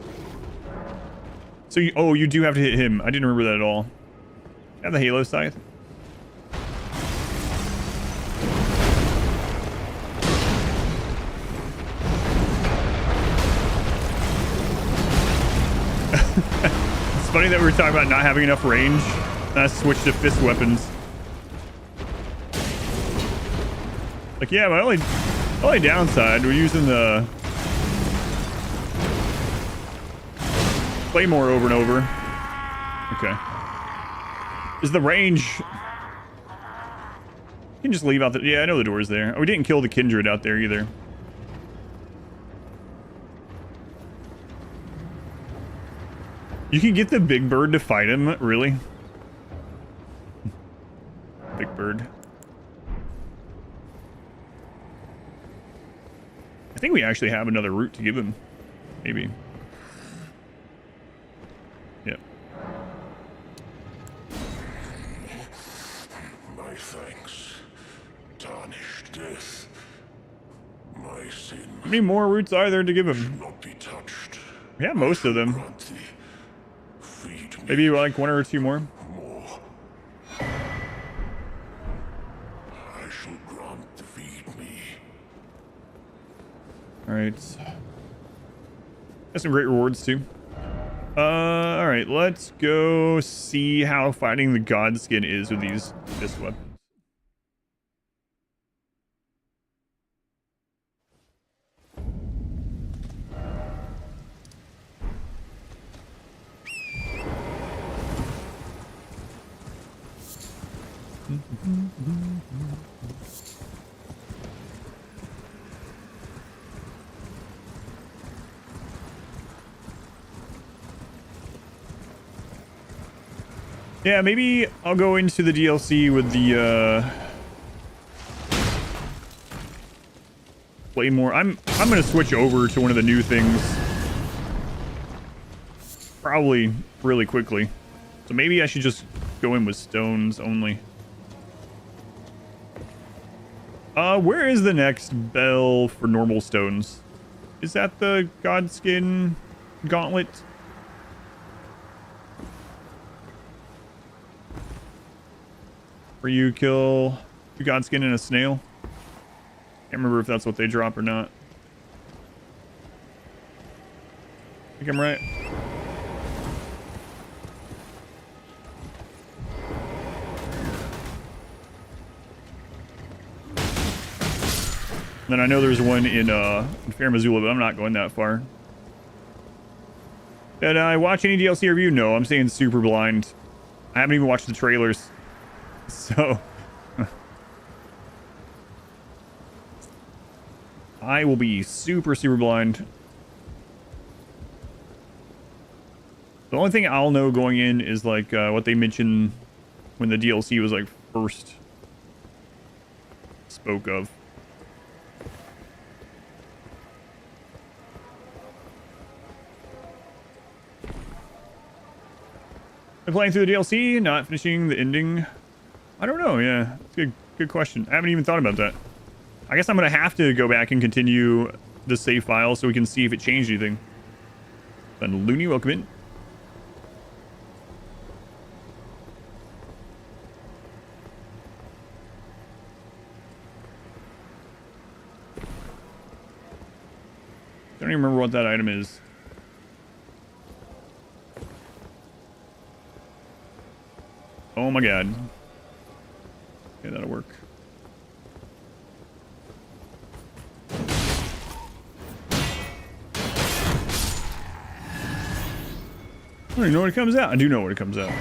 So you, oh, you do have to hit him. I didn't remember that at all. Have the Halo Scythe. It's funny that we were talking about not having enough range. And I switched to fist weapons. Like, yeah, my only downside, we're using the Claymore over and over. Okay. Is the range... You can just leave out the... Yeah, I know the door's there. Oh, we didn't kill the Kindred out there either. You can get the big bird to fight him, really? Big bird. I think we actually have another route to give him. Maybe. Yeah. My thanks. Tarnished death. My sin. How many more routes are there to give him? Not be touched. Yeah, most of them. Maybe like 1 or 2 more. More. I shall grant the feed me. Alright. Got some great rewards too. Alright, let's go see how fighting the Godskin is with this weapon. Yeah, maybe I'll go into the DLC with the Claymore. I'm gonna switch over to one of the new things probably really quickly. So maybe I should just go in with stones only. Where is the next bell for normal stones? Is that the Godskin Gauntlet? Where you kill the Godskin and a snail? Can't remember if that's what they drop or not. I think I'm right. then I know there's one in Fair Missoula, but I'm not going that far. Did I watch any DLC review? No, I'm staying super blind. I haven't even watched the trailers. So I will be super, super blind. The only thing I'll know going in is like what they mentioned when the DLC was like first spoke of. I'm playing through the DLC, not finishing the ending. I don't know. Yeah, it's a good question. I haven't even thought about that. I guess I'm gonna have to go back and continue the save file so we can see if it changed anything. And Looney, welcome in. Don't even remember what that item is. Oh my god. Okay, that'll work. I don't even know when it comes out. I do know when it comes out.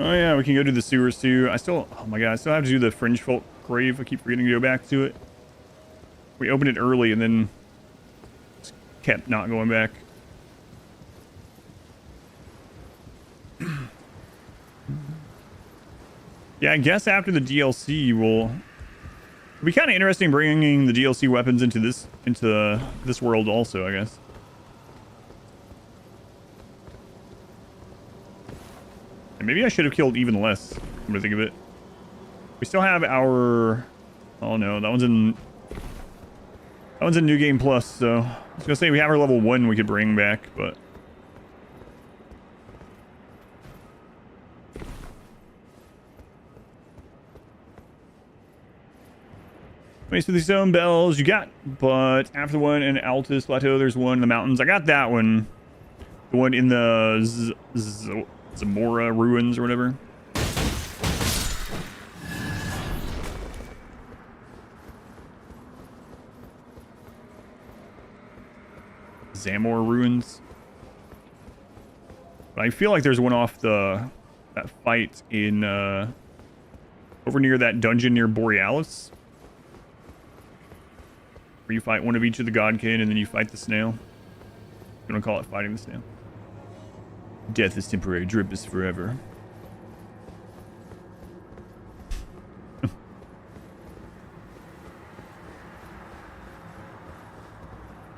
Oh yeah, we can go to the sewers too. Oh my god, I still have to do the Fringe Folk grave. I keep forgetting to go back to it. We opened it early and then just kept not going back. Yeah, I guess after the DLC, it'll be kind of interesting bringing the DLC weapons into this world also, I guess. And maybe I should have killed even less, come to think of it. We still have our... Oh no, that one's in New Game Plus, so... I was gonna say we have our level 1 we could bring back, but... Waste of the stone bells you got, but after the one in Altus Plateau, there's one in the mountains. I got that one. The one in the Zamora ruins or whatever. Zamora ruins. But I feel like there's one off that fight in over near that dungeon near Borealis. Where you fight one of each of the Godkin and then you fight the snail. You don't call it fighting the snail. Death is temporary, drip is forever.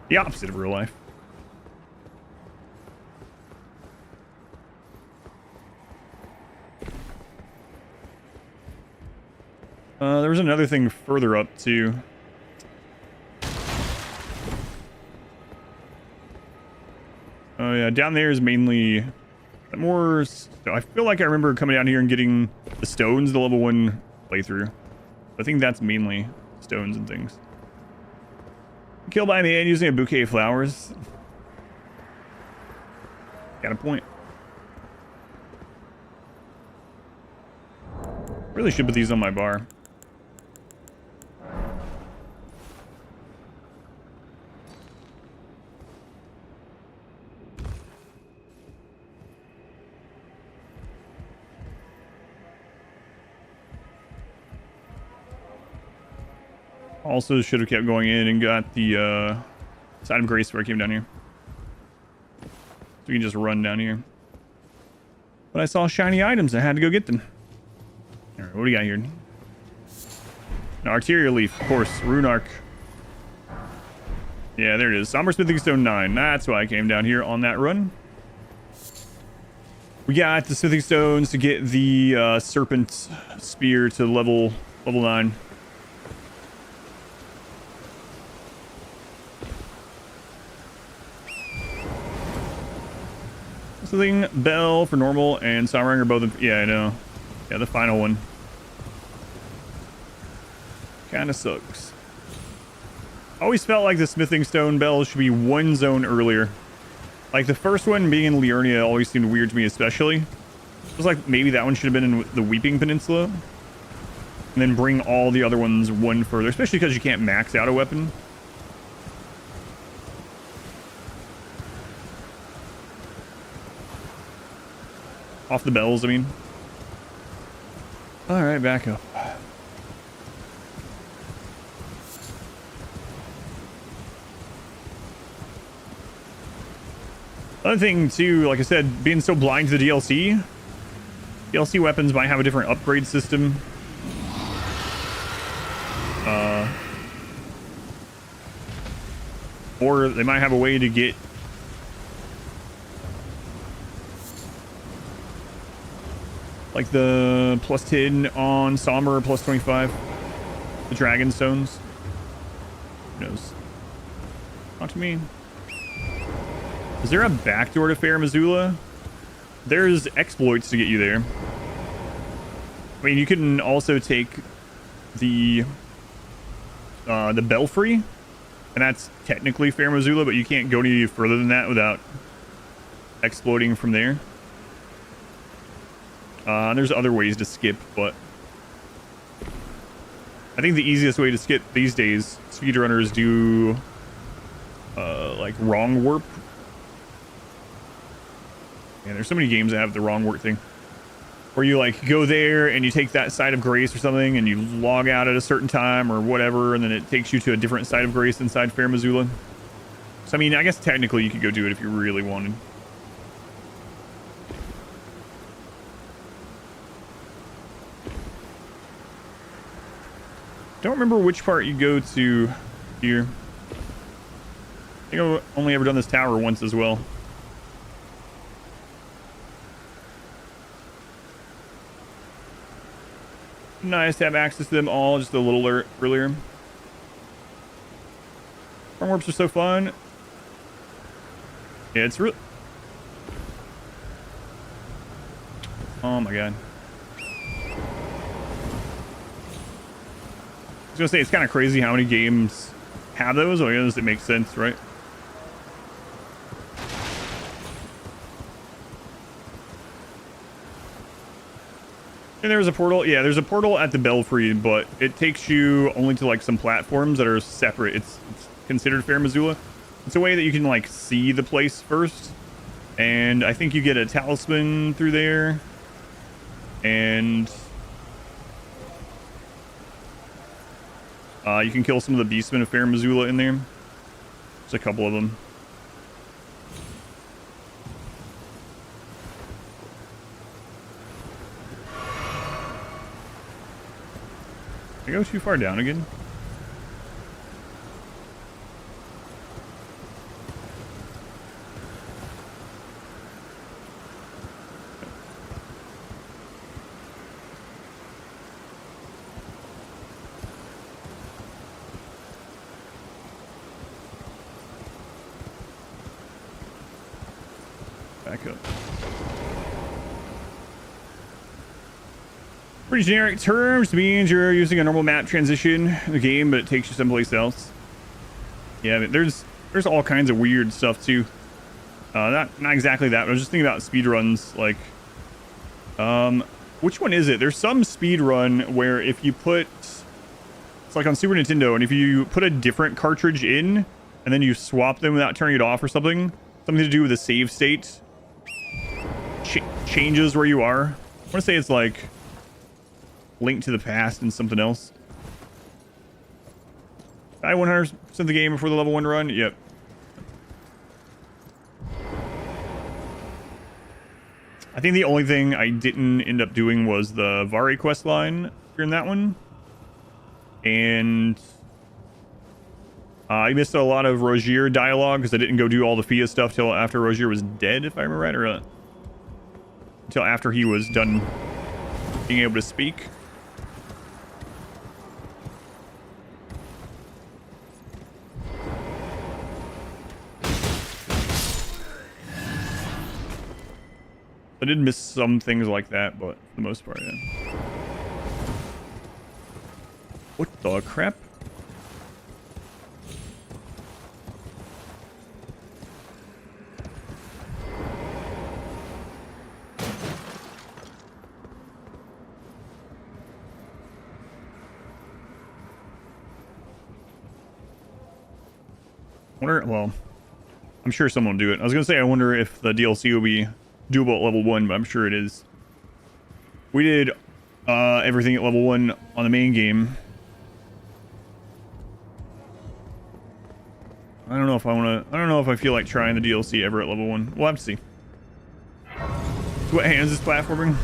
The opposite of real life. There was another thing further up too. Oh yeah, down there is mainly more... I feel like I remember coming down here and getting the stones, the level 1 playthrough. I think that's mainly stones and things. Killed by the end using a bouquet of flowers. Got a point. Really should put these on my bar. Also should have kept going in and got the Side of Grace where I came down here. So we can just run down here. But I saw shiny items. I had to go get them. Alright, what do we got here? An Arterial Leaf, of course. Rune Arc. Yeah, there it is. Somber Smithing Stone 9. That's why I came down here on that run. We got the Smithing Stones to get the Serpent Spear to level 9. Something Bell for normal and Soundring are both... Yeah, I know. Yeah, the final one. Kind of sucks. Always felt like the smithing stone bells should be one zone earlier. Like the first one being in Liurnia always seemed weird to me, especially. It was like maybe that one should have been in the Weeping Peninsula. And then bring all the other ones one further, especially because you can't max out a weapon. Off the bells, I mean. Alright, back up. Another thing too, like I said, being so blind to the DLC weapons might have a different upgrade system. Or they might have a way to get like the plus 10 on Somber, plus 25. The Dragon Stones. Who knows? Not to me. Is there a backdoor to Fair Missoula? There's exploits to get you there. I mean, you can also take the Belfry, and that's technically Fair Missoula, but you can't go any further than that without exploiting from there. There's other ways to skip, but I think the easiest way to skip these days, speedrunners do like wrong warp. And there's so many games that have the wrong warp thing, where you like go there and you take that side of grace or something and you log out at a certain time or whatever, and then it takes you to a different side of grace inside Fair Missoula. So I mean, I guess technically you could go do it if you really wanted. Don't remember which part you go to here. I think I've only ever done this tower once as well. Nice to have access to them all just a little earlier. Farm warps are so fun. Yeah, it's real. Oh my god. I was gonna say, it's kind of crazy how many games have those. I guess it makes sense, right? And there's a portal. Yeah, there's a portal at the Belfry, but it takes you only to like some platforms that are separate. It's considered Fair Missoula. It's a way that you can like see the place first. And I think you get a talisman through there. And you can kill some of the beastmen of Fair Missoula in there. There's a couple of them. I go too far down again? Back up. Pretty generic terms means you're using a normal map transition in the game, but it takes you someplace else. Yeah, but there's all kinds of weird stuff too. Not exactly that, but I was just thinking about speedruns. Like, which one is it? There's some speedrun where if you put, it's like on Super Nintendo, and if you put a different cartridge in and then you swap them without turning it off or something to do with the save state, changes where you are. I want to say it's like Link to the Past and something else. I 100% the game before the level 1 run. Yep. I think the only thing I didn't end up doing was the Vari quest line during that one. And I missed a lot of Rogier dialogue because I didn't go do all the Fia stuff till after Rogier was dead, if I remember right, or until after he was done being able to speak. I did miss some things like that, but for the most part, yeah. What the crap? Well, I'm sure someone will do it. I was gonna say, I wonder if the DLC will be doable at level 1, but I'm sure it is. We did everything at level 1 on the main game. I don't know if I feel like trying the DLC ever at level 1. We'll have to see. So what hands is platforming?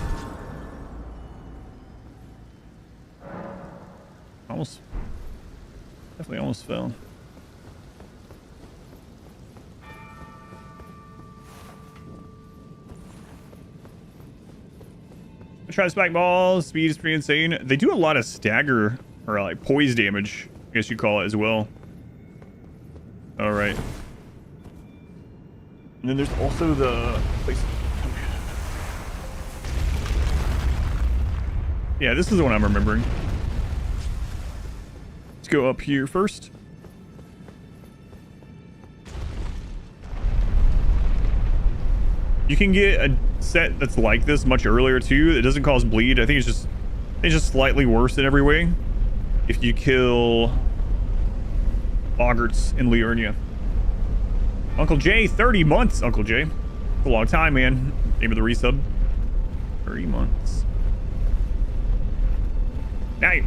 Definitely almost fell. I try spike balls. Speed is pretty insane. They do a lot of stagger or like poise damage, I guess you call it as well. All right. And then there's also the place. Yeah, this is the one I'm remembering. Let's go up here first. You can get a set that's like this much earlier too. It doesn't cause bleed. I think it's just slightly worse in every way. If you kill Boggarts in Liurnia. Uncle J, 30 months, Uncle J. It's a long time, man. Name of the resub. 30 months. Now you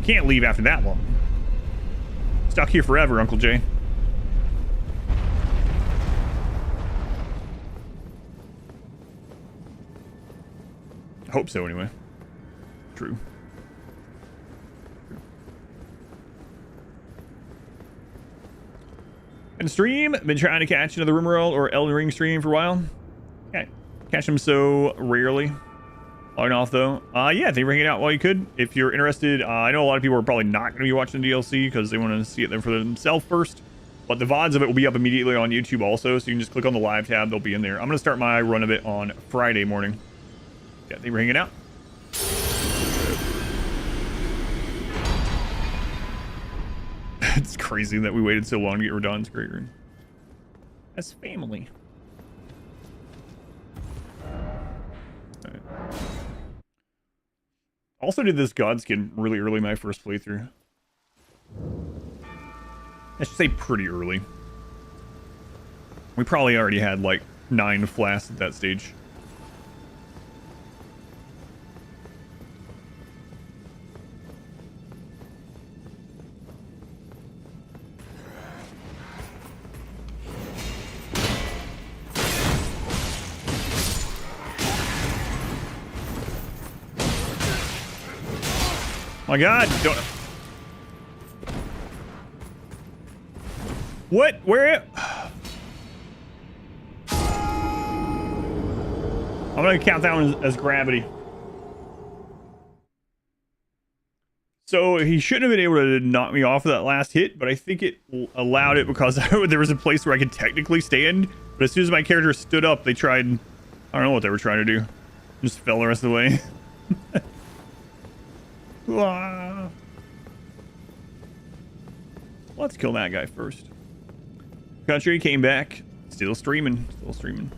can't leave after that long. Stuck here forever, Uncle J. I hope so, anyway. True. And stream, been trying to catch another Rimworld or Elden Ring stream for a while. Okay, catch them so rarely. Logging off though. Yeah, thank you for hanging out while you could. If you're interested, I know a lot of people are probably not going to be watching the DLC because they want to see it there for themselves first. But the VODs of it will be up immediately on YouTube also, so you can just click on the live tab. They'll be in there. I'm going to start my run of it on Friday morning. Yeah, thank you for hanging out. It's crazy that we waited so long to get Radahn's Great Rune. As family. Right. Also did this Godskin really early in my first playthrough. I should say pretty early. We probably already had like 9 flasks at that stage. My God, don't. What? Where? I'm gonna count that one as gravity. So he shouldn't have been able to knock me off of that last hit, but I think it allowed it because there was a place where I could technically stand. But as soon as my character stood up, they tried. I don't know what they were trying to do. Just fell the rest of the way. Let's kill that guy first. Country came back. Still streaming. Still streaming.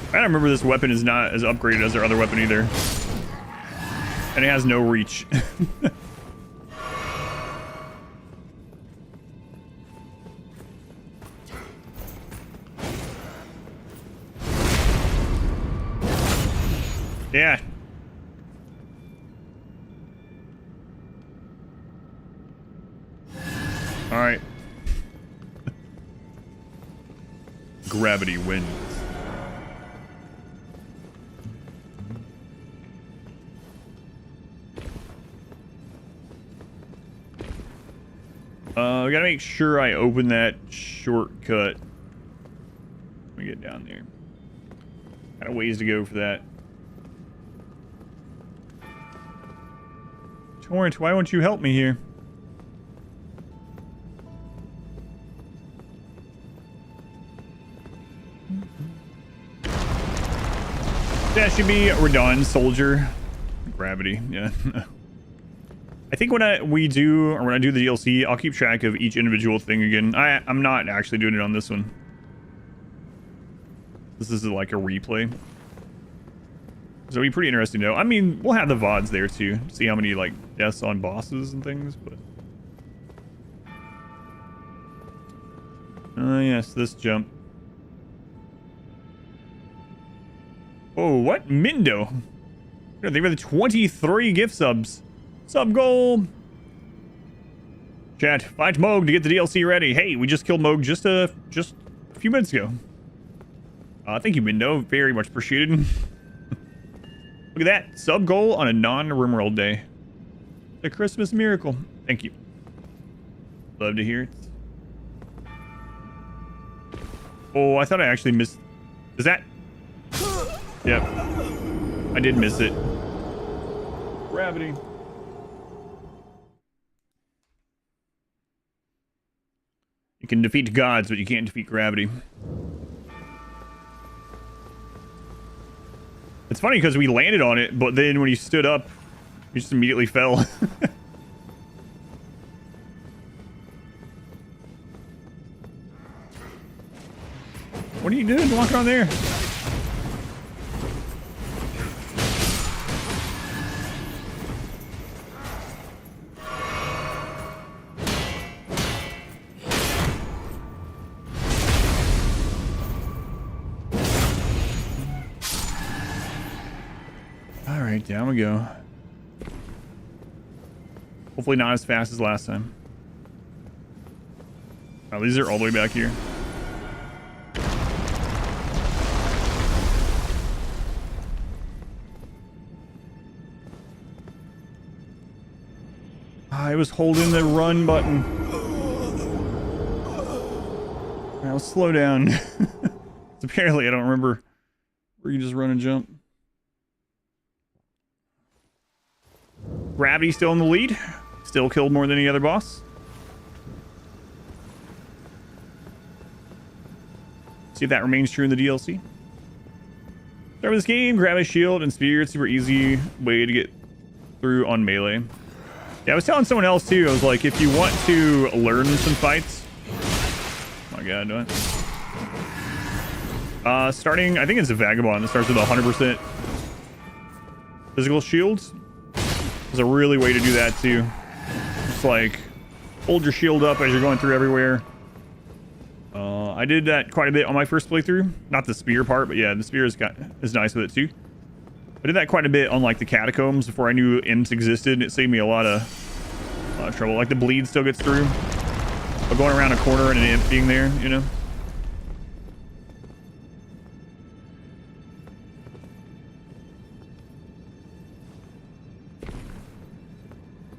I don't remember this weapon is not as upgraded as their other weapon either. And it has no reach. Yeah. All right. Gravity wins. We gotta make sure I open that shortcut. Let me get down there. Got a ways to go for that. Torrent, why won't you help me here? That should be we're done. Soldier. Gravity. Yeah. I think when I do the DLC, I'll keep track of each individual thing again. I'm not actually doing it on this one. This is like a replay. So it'll be pretty interesting to know. I mean, we'll have the VODs there too. See how many like deaths on bosses and things, but yes, this jump. Oh, what? Mindo. They were the 23 gift subs. Sub goal. Chat, fight Moog to get the DLC ready. Hey, we just killed Moog just a few minutes ago. Thank you, Mindo. Very much appreciated. Look at that. Sub goal on a non-RimWorld day. A Christmas miracle. Thank you. Love to hear it. Oh, I thought I actually missed. Is that? Yep. I did miss it. Gravity. You can defeat gods, but you can't defeat gravity. It's funny because we landed on it, but then when he stood up, he just immediately fell. What are you doing walking on there? Alright, down we go. Hopefully not as fast as last time. Oh, these are all the way back here. I was holding the run button. Now slow down. Apparently I don't remember where you just run and jump. Gravity still in the lead. Still killed more than any other boss. See if that remains true in the DLC. Start with this game, grab a shield and spear. It's super easy way to get through on melee. Yeah, I was telling someone else too. I was like, if you want to learn some fights. Oh my god, do it. Starting, I think it's a Vagabond that starts with 100% physical shields. There's a really way to do that too. It's like hold your shield up as you're going through everywhere. I did that quite a bit on my first playthrough. Not the spear part, but yeah, the spear is nice with it too. I did that quite a bit on like the catacombs before I knew imps existed. It saved me a lot of trouble. Like the bleed still gets through, but going around a corner and an imp being there, you know.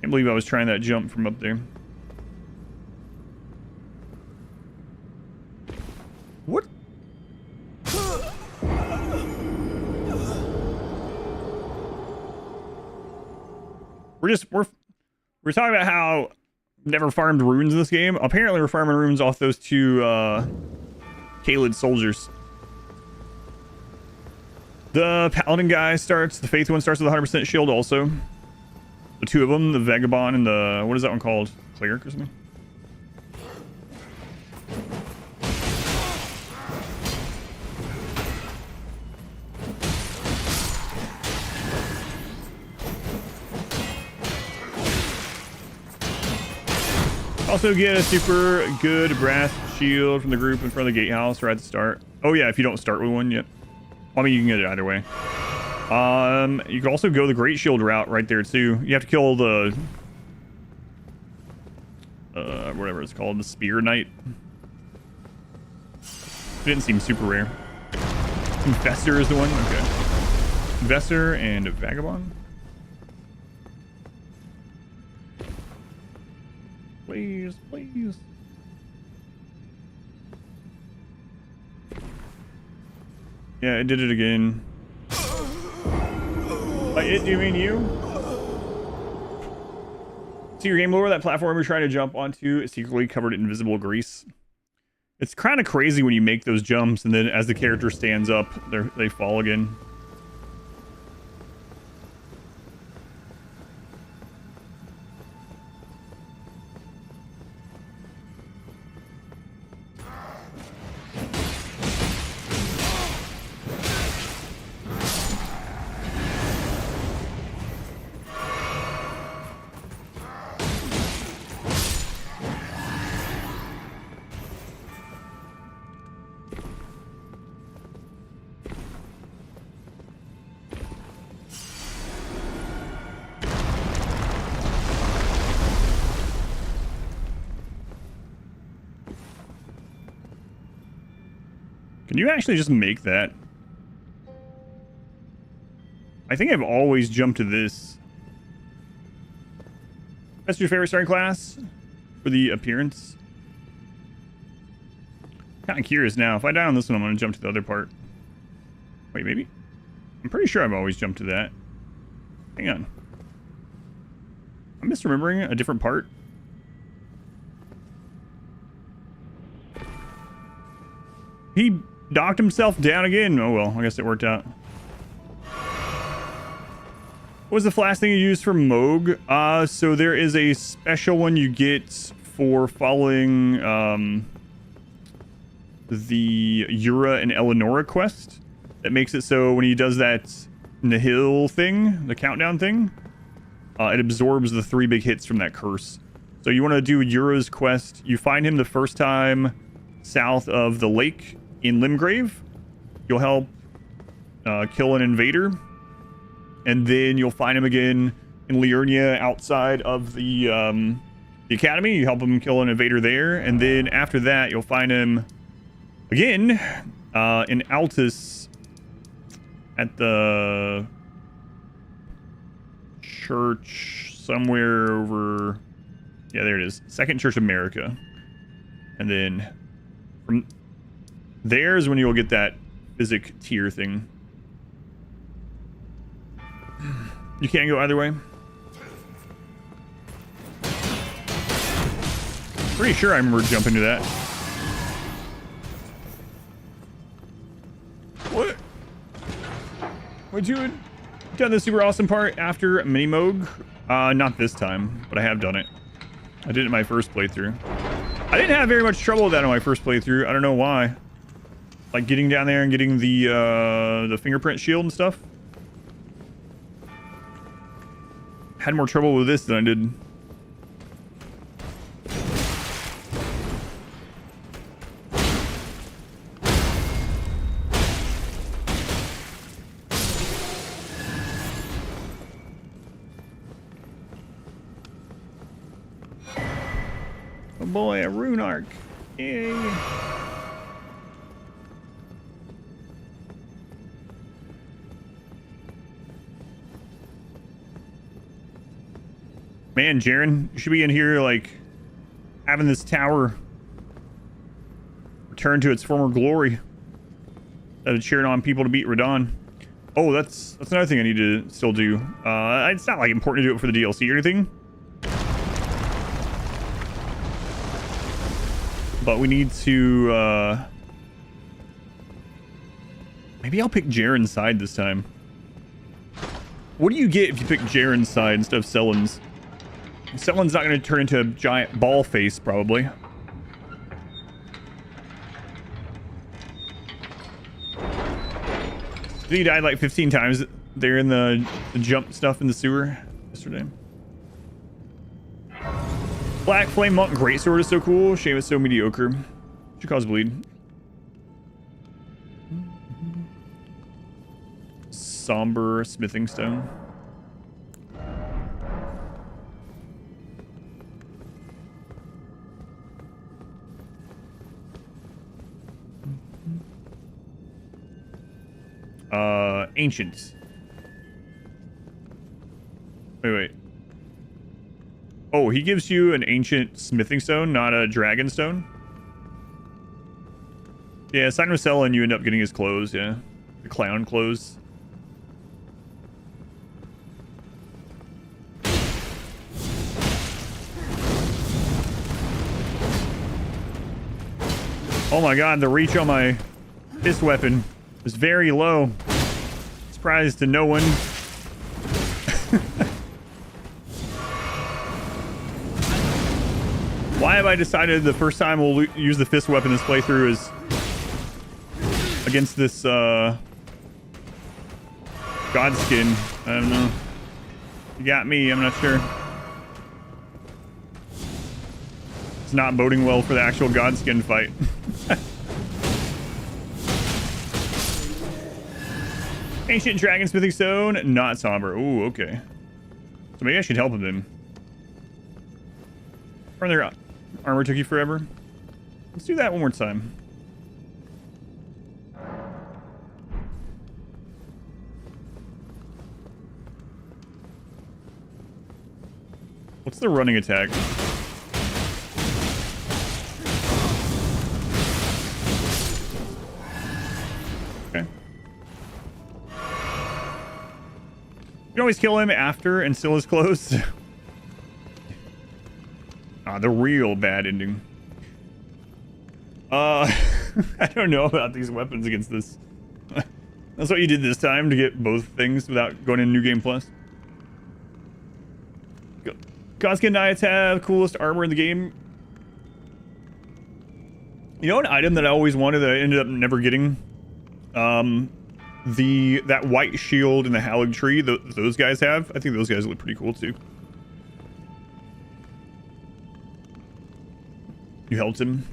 Can't believe I was trying that jump from up there. What? We're talking about how never farmed runes in this game. Apparently we're farming runes off those two Kaled soldiers. The paladin guy starts, the faith one starts with 100% shield also. The two of them, the Vagabond and the, what is that one called? Cleric or something? Also get a super good brass shield from the group in front of the gatehouse right at the start. Oh yeah, if you don't start with one yet. I mean, you can get it either way. You can also go the great shield route right there too. You have to kill the whatever it's called, the spear knight. It didn't seem super rare. Confessor is the one. Okay. Confessor and a Vagabond. Please, please. Yeah, it did it again. By it, do you mean you? See your game lower, that platform you're trying to jump onto is secretly covered in invisible grease. It's kind of crazy when you make those jumps and then as the character stands up, they fall again. Can you actually just make that? I think I've always jumped to this. That's your favorite starting class for the appearance? Kind of curious now. If I die on this one, I'm going to jump to the other part. Wait, maybe? I'm pretty sure I've always jumped to that. Hang on. I'm misremembering a different part. He knocked himself down again. Oh well, I guess it worked out. What was the last thing you used for Moog? So there is a special one you get for following the Yura and Eleonora quest. That makes it so when he does that Nihil thing, the countdown thing, it absorbs the 3 big hits from that curse. So you want to do Yura's quest. You find him the first time south of the lake in Limgrave. You'll help kill an invader. And then you'll find him again in Liurnia outside of the academy. You help him kill an invader there. And then after that, you'll find him again in Altus at the church somewhere over... Yeah, there it is. Second Church America. And then from there's when you'll get that physic tier thing. You can't go either way. Pretty sure I remember jumping to that. What? Would you have done the super awesome part after Minimogue? Not this time, but I have done it. I did it in my first playthrough. I didn't have very much trouble with that on my first playthrough. I don't know why. Like getting down there and getting the fingerprint shield and stuff. Had more trouble with this than I did. Oh boy, a rune arc. Yay. Man, Jaren, you should be in here, like, having this tower return to its former glory. Instead of cheering on people to beat Radon. Oh, that's another thing I need to still do. It's not, like, important to do it for the DLC or anything. But we need to, maybe I'll pick Jaren's side this time. What do you get if you pick Jaren's side instead of Sellen's? Someone's not going to turn into a giant ball face, probably. He died like 15 times there in the jump stuff in the sewer yesterday. Black Flame Monk Greatsword is so cool. Shame it's so mediocre. Should cause bleed. Somber Smithing Stone. Ancient. Wait. Oh, he gives you an ancient smithing stone, not a dragon stone? Yeah, sign with Sella and you end up getting his clothes, yeah. The clown clothes. Oh my god, the reach on my fist weapon is very low. Surprise to no one. Why have I decided the first time we'll use the fist weapon this playthrough is against this Godskin? I don't know. You got me, I'm not sure. It's not boding well for the actual Godskin fight. Ancient Dragon Smithing Stone, not somber. Ooh, okay. So maybe I should help him then. Or their armor took you forever. Let's do that one more time. What's the running attack? Okay. You can always kill him after and still is close. The real bad ending. I don't know about these weapons against this. That's what you did this time to get both things without going in New Game Plus. Godskin Knights have coolest armor in the game. You know an item that I always wanted that I ended up never getting? That white shield and the Halig tree that those guys have. I think those guys look pretty cool too. You helped him.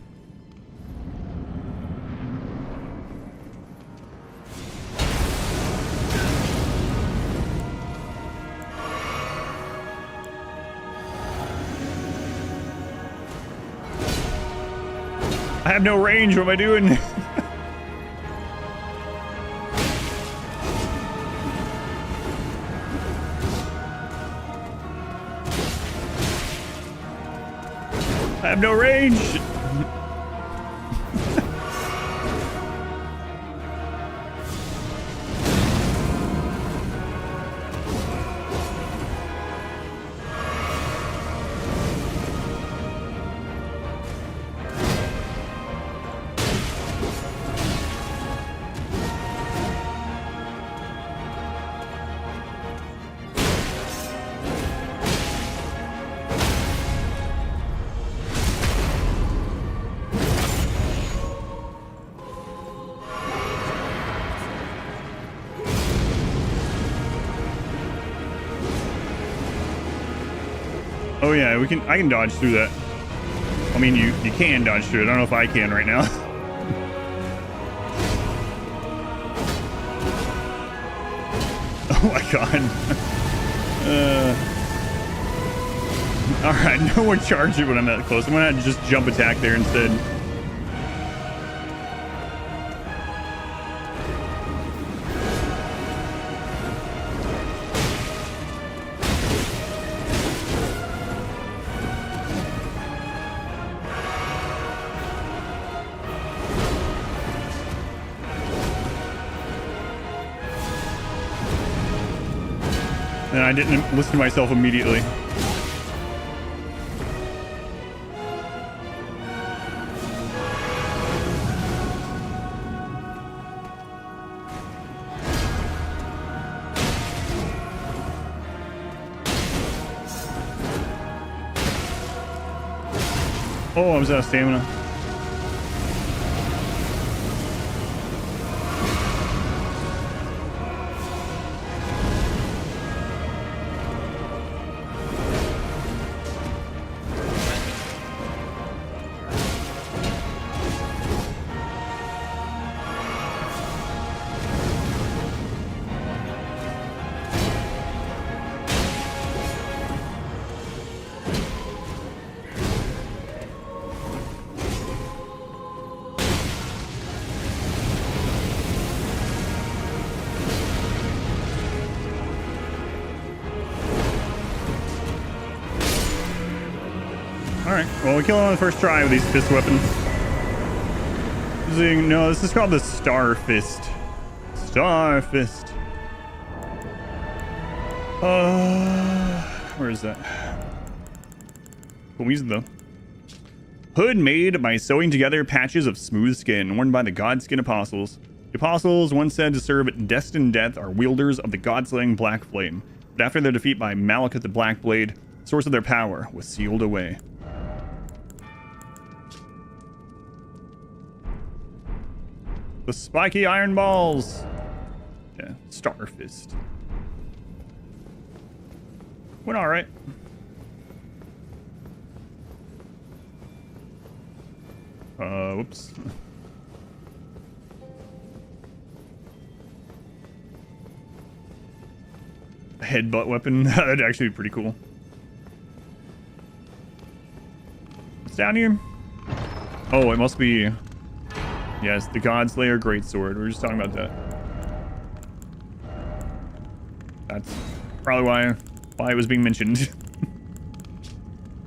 I have no range. What am I doing? I have no range. Oh yeah, I can dodge through that. I mean, you can dodge through it. I don't know if I can right now. Oh my god. Alright, no more charge it when I'm that close. I'm gonna just jump attack there instead. And I didn't listen to myself immediately. Oh, I was out of stamina. Alright, well, we kill him on the first try with these fist weapons. No, this is called the Star Fist. Star Fist. Where is that? Cool music, though. Hood made by sewing together patches of smooth skin, worn by the Godskin Apostles. The Apostles, once said to serve destined death, are wielders of the God-slaying Black Flame. But after their defeat by Malekith the Black Blade, the source of their power was sealed away. The spiky iron balls. Yeah, Star Fist. Went all right. Whoops. Headbutt weapon. That'd actually be pretty cool. What's down here? Oh, it must be... Yes, the Godslayer Greatsword. We were just talking about that. That's probably why it was being mentioned.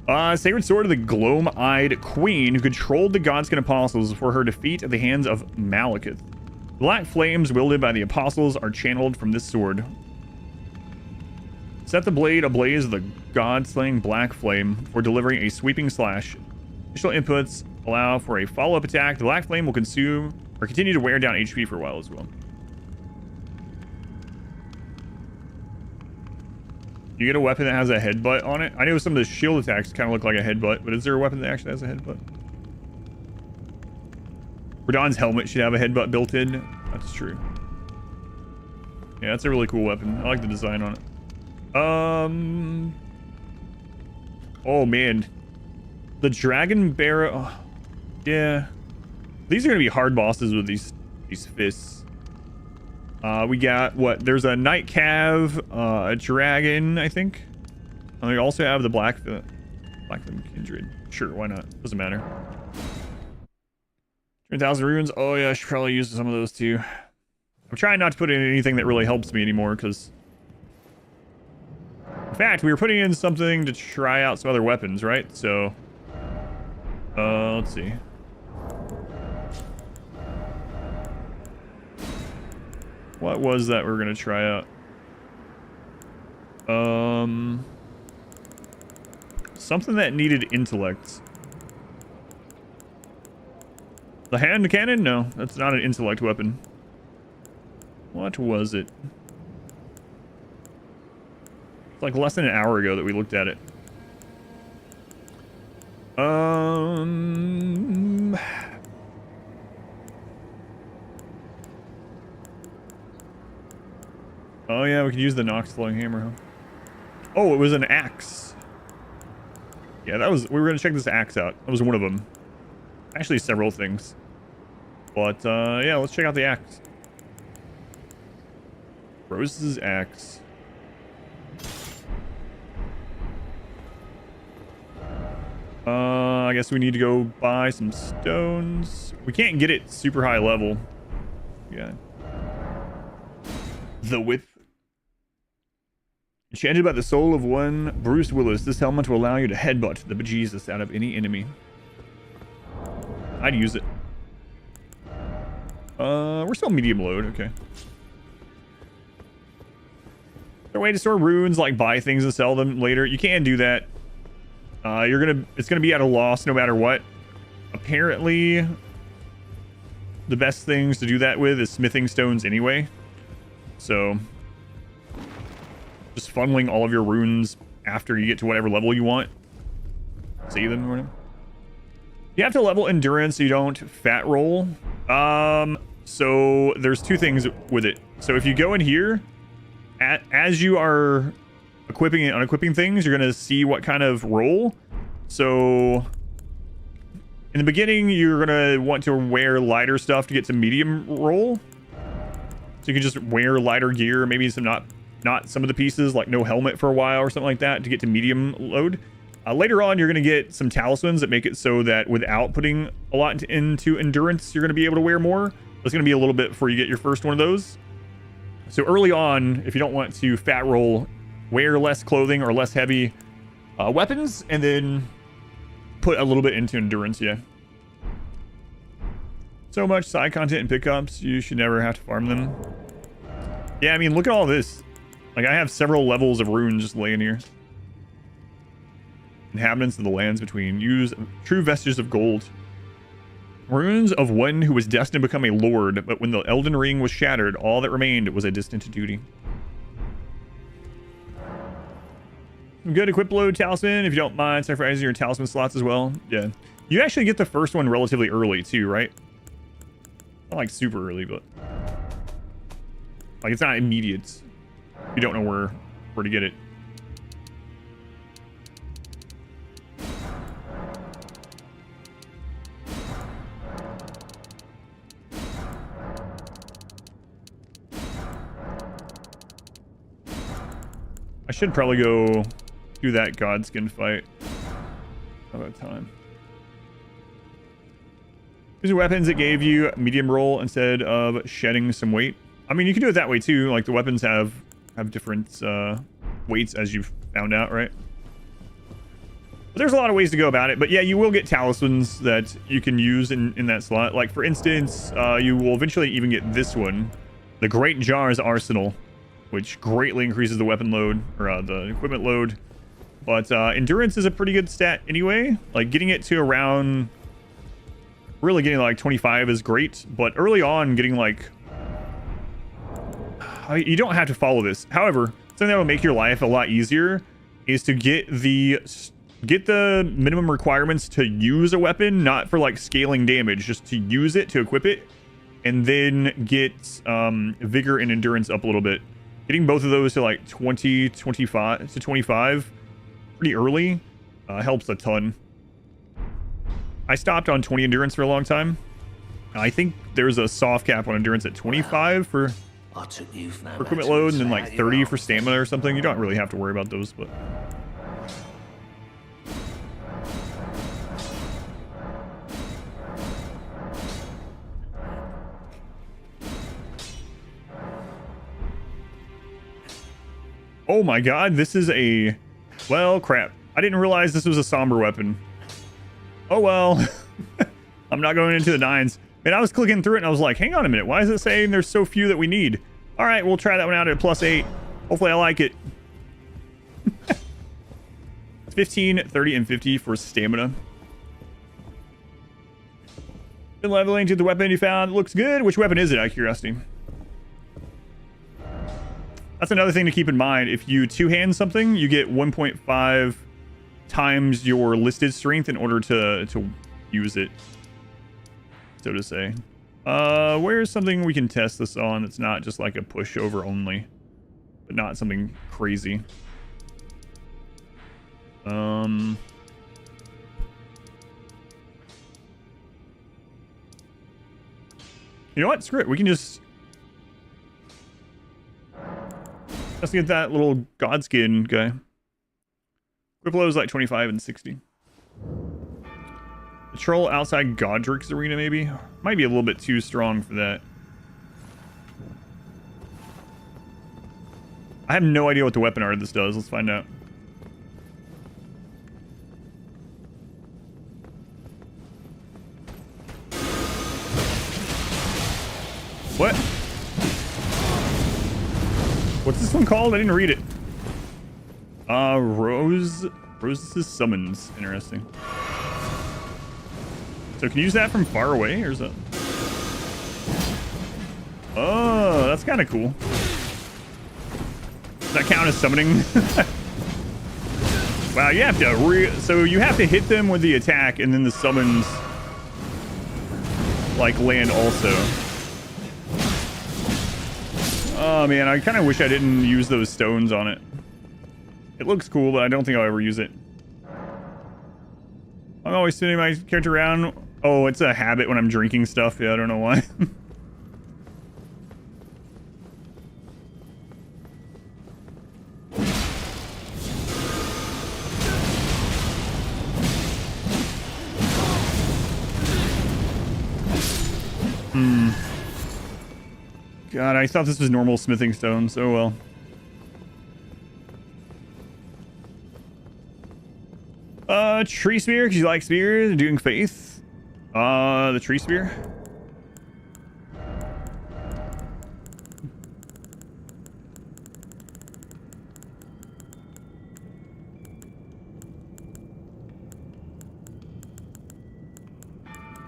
Sacred sword of the gloam-eyed queen who controlled the godskin apostles for her defeat at the hands of Malekith. Black flames wielded by the apostles are channeled from this sword. Set the blade ablaze with the god-slaying black flame for delivering a sweeping slash. Additional inputs allow for a follow-up attack. The black flame will consume or continue to wear down HP for a while as well. You get a weapon that has a headbutt on it. I know some of the shield attacks kind of look like a headbutt, but is there a weapon that actually has a headbutt? Radahn's helmet should have a headbutt built in. That's true. Yeah, that's a really cool weapon. I like the design on it. Oh man, the dragon bearer. Oh, yeah, these are gonna be hard bosses with these fists. We got what? There's a night cav, a dragon, I think. And we also have the black flame kindred. Sure, why not? Doesn't matter. 10,000 runes. Oh yeah, I should probably use some of those too. I'm trying not to put in anything that really helps me anymore, because in fact, we were putting in something to try out some other weapons, right? So, let's see. What was that we're gonna try out? Something that needed intellect. The hand cannon? No, that's not an intellect weapon. What was it? It's like less than an hour ago that we looked at it. Oh yeah, we could use the Nox flowing hammer, huh? Oh, it was an axe. Yeah, that was. We were gonna check this axe out. That was one of them. Actually, several things. But yeah, let's check out the axe. Rose's axe. I guess we need to go buy some stones. We can't get it super high level. Yeah. The whip. Enchanted by the soul of one Bruce Willis, this helmet will allow you to headbutt the bejesus out of any enemy. I'd use it. We're still medium load, okay. Is there a way to store runes, like buy things and sell them later? You can do that. It's gonna be at a loss no matter what. Apparently, the best things to do that with is smithing stones anyway. So, just funneling all of your runes after you get to whatever level you want. Save them or whatever. You have to level endurance so you don't fat roll. So there's two things with it. So if you go in here, as you are equipping and unequipping things, you're going to see what kind of roll. So in the beginning, you're going to want to wear lighter stuff to get to medium roll. So you can just wear lighter gear, maybe some not some of the pieces, like no helmet for a while or something like that, to get to medium load. Later on, you're going to get some talismans that make it so that without putting a lot into endurance, you're going to be able to wear more. It's going to be a little bit before you get your first one of those. So early on, if you don't want to fat roll, wear less clothing or less heavy weapons, and then put a little bit into endurance, yeah. So much side content and pickups, you should never have to farm them. Yeah, I mean, look at all this. Like, I have several levels of runes just laying here. Inhabitants of the lands between. Use true vestiges of gold. Runes of one who was destined to become a lord, but when the Elden Ring was shattered, all that remained was a distant duty. Good equip load talisman, if you don't mind sacrificing your talisman slots as well. Yeah. You actually get the first one relatively early too, right? Not like super early, but like it's not immediate. You don't know where to get it. I should probably go do that Godskin fight. How about time? These are weapons that gave you medium roll instead of shedding some weight. I mean, you can do it that way too. Like the weapons have different weights, as you've found out, right? But there's a lot of ways to go about it. But yeah, you will get talismans that you can use in that slot. Like, for instance, you will eventually even get this one, the Great Jar's Arsenal, which greatly increases the weapon load, or the equipment load. But endurance is a pretty good stat anyway. Like, getting it to around... Really getting like 25 is great. But early on, getting like... You don't have to follow this. However, something that will make your life a lot easier is to get the minimum requirements to use a weapon, not for like scaling damage, just to use it, to equip it, and then get vigor and endurance up a little bit. Getting both of those to like 25 pretty early helps a ton. I stopped on 20 endurance for a long time. I think there's a soft cap on endurance at 25 for equipment load, and then like 30 for stamina or something. You don't really have to worry about those, but... Oh my god, this is a... Well, crap. I didn't realize this was a somber weapon. Oh well. I'm not going into the 9s. And I was clicking through it and I was like, hang on a minute. Why is it saying there's so few that we need? All right, we'll try that one out at +8. Hopefully I like it. 15, 30, and 50 for stamina. Been leveling to the weapon you found. Looks good. Which weapon is it, out of curiosity? That's another thing to keep in mind. If you two-hand something, you get 1.5 times your listed strength in order to use it, so to say. Where's something we can test this on that's not just like a pushover only, but not something crazy? You know what? Screw it. We can just... Let's get that little Godskin guy. Equip load is like 25 and 60. Patrol outside Godric's arena, maybe? Might be a little bit too strong for that. I have no idea what the weapon art this does. Let's find out. What? What's this one called? I didn't read it. Rose's Summons. Interesting. So can you use that from far away, or is that... Oh, that's kind of cool. Does that count as summoning? Wow, you have to so you have to hit them with the attack, and then the summons like land also. Oh man, I kind of wish I didn't use those stones on it. It looks cool, but I don't think I'll ever use it. I'm always spinning my character around. Oh, it's a habit when I'm drinking stuff. Yeah, I don't know why. God, I thought this was normal smithing stone, so well. Tree spear, because you like spears, doing faith. The tree spear.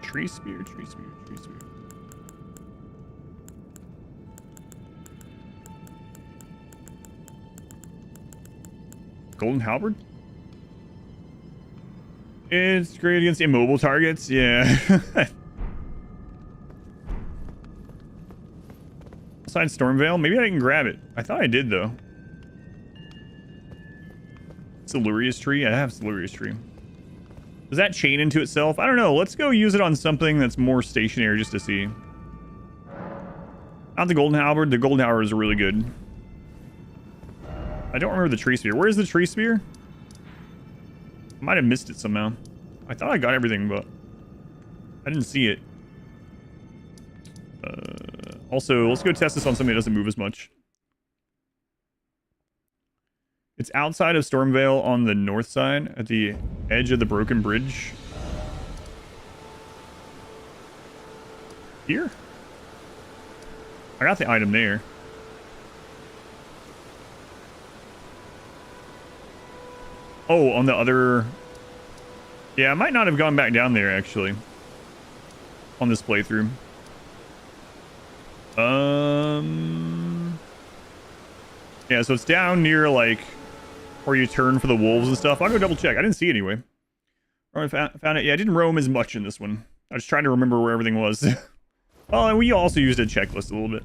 Tree spear, tree spear, tree spear. Golden halberd? It's great against immobile targets, yeah. Aside Stormveil, maybe I can grab it. I thought I did though. Siluria's tree? I have Siluria's tree. Does that chain into itself? I don't know. Let's go use it on something that's more stationary just to see. Not the golden halberd. The golden halberd is really good. I don't remember the tree spear. Where's the tree spear? I might have missed it somehow. I thought I got everything, but I didn't see it. Also, let's go test this on something that doesn't move as much. It's outside of Stormvale on the north side at the edge of the broken bridge. Here? I got the item there. Oh, on the other... Yeah, I might not have gone back down there, actually. On this playthrough. Yeah, so it's down near, like, where you turn for the wolves and stuff. I'll go double check. I didn't see it anyway. I found it. Yeah, I didn't roam as much in this one. I was trying to remember where everything was. Oh, and we also used a checklist a little bit.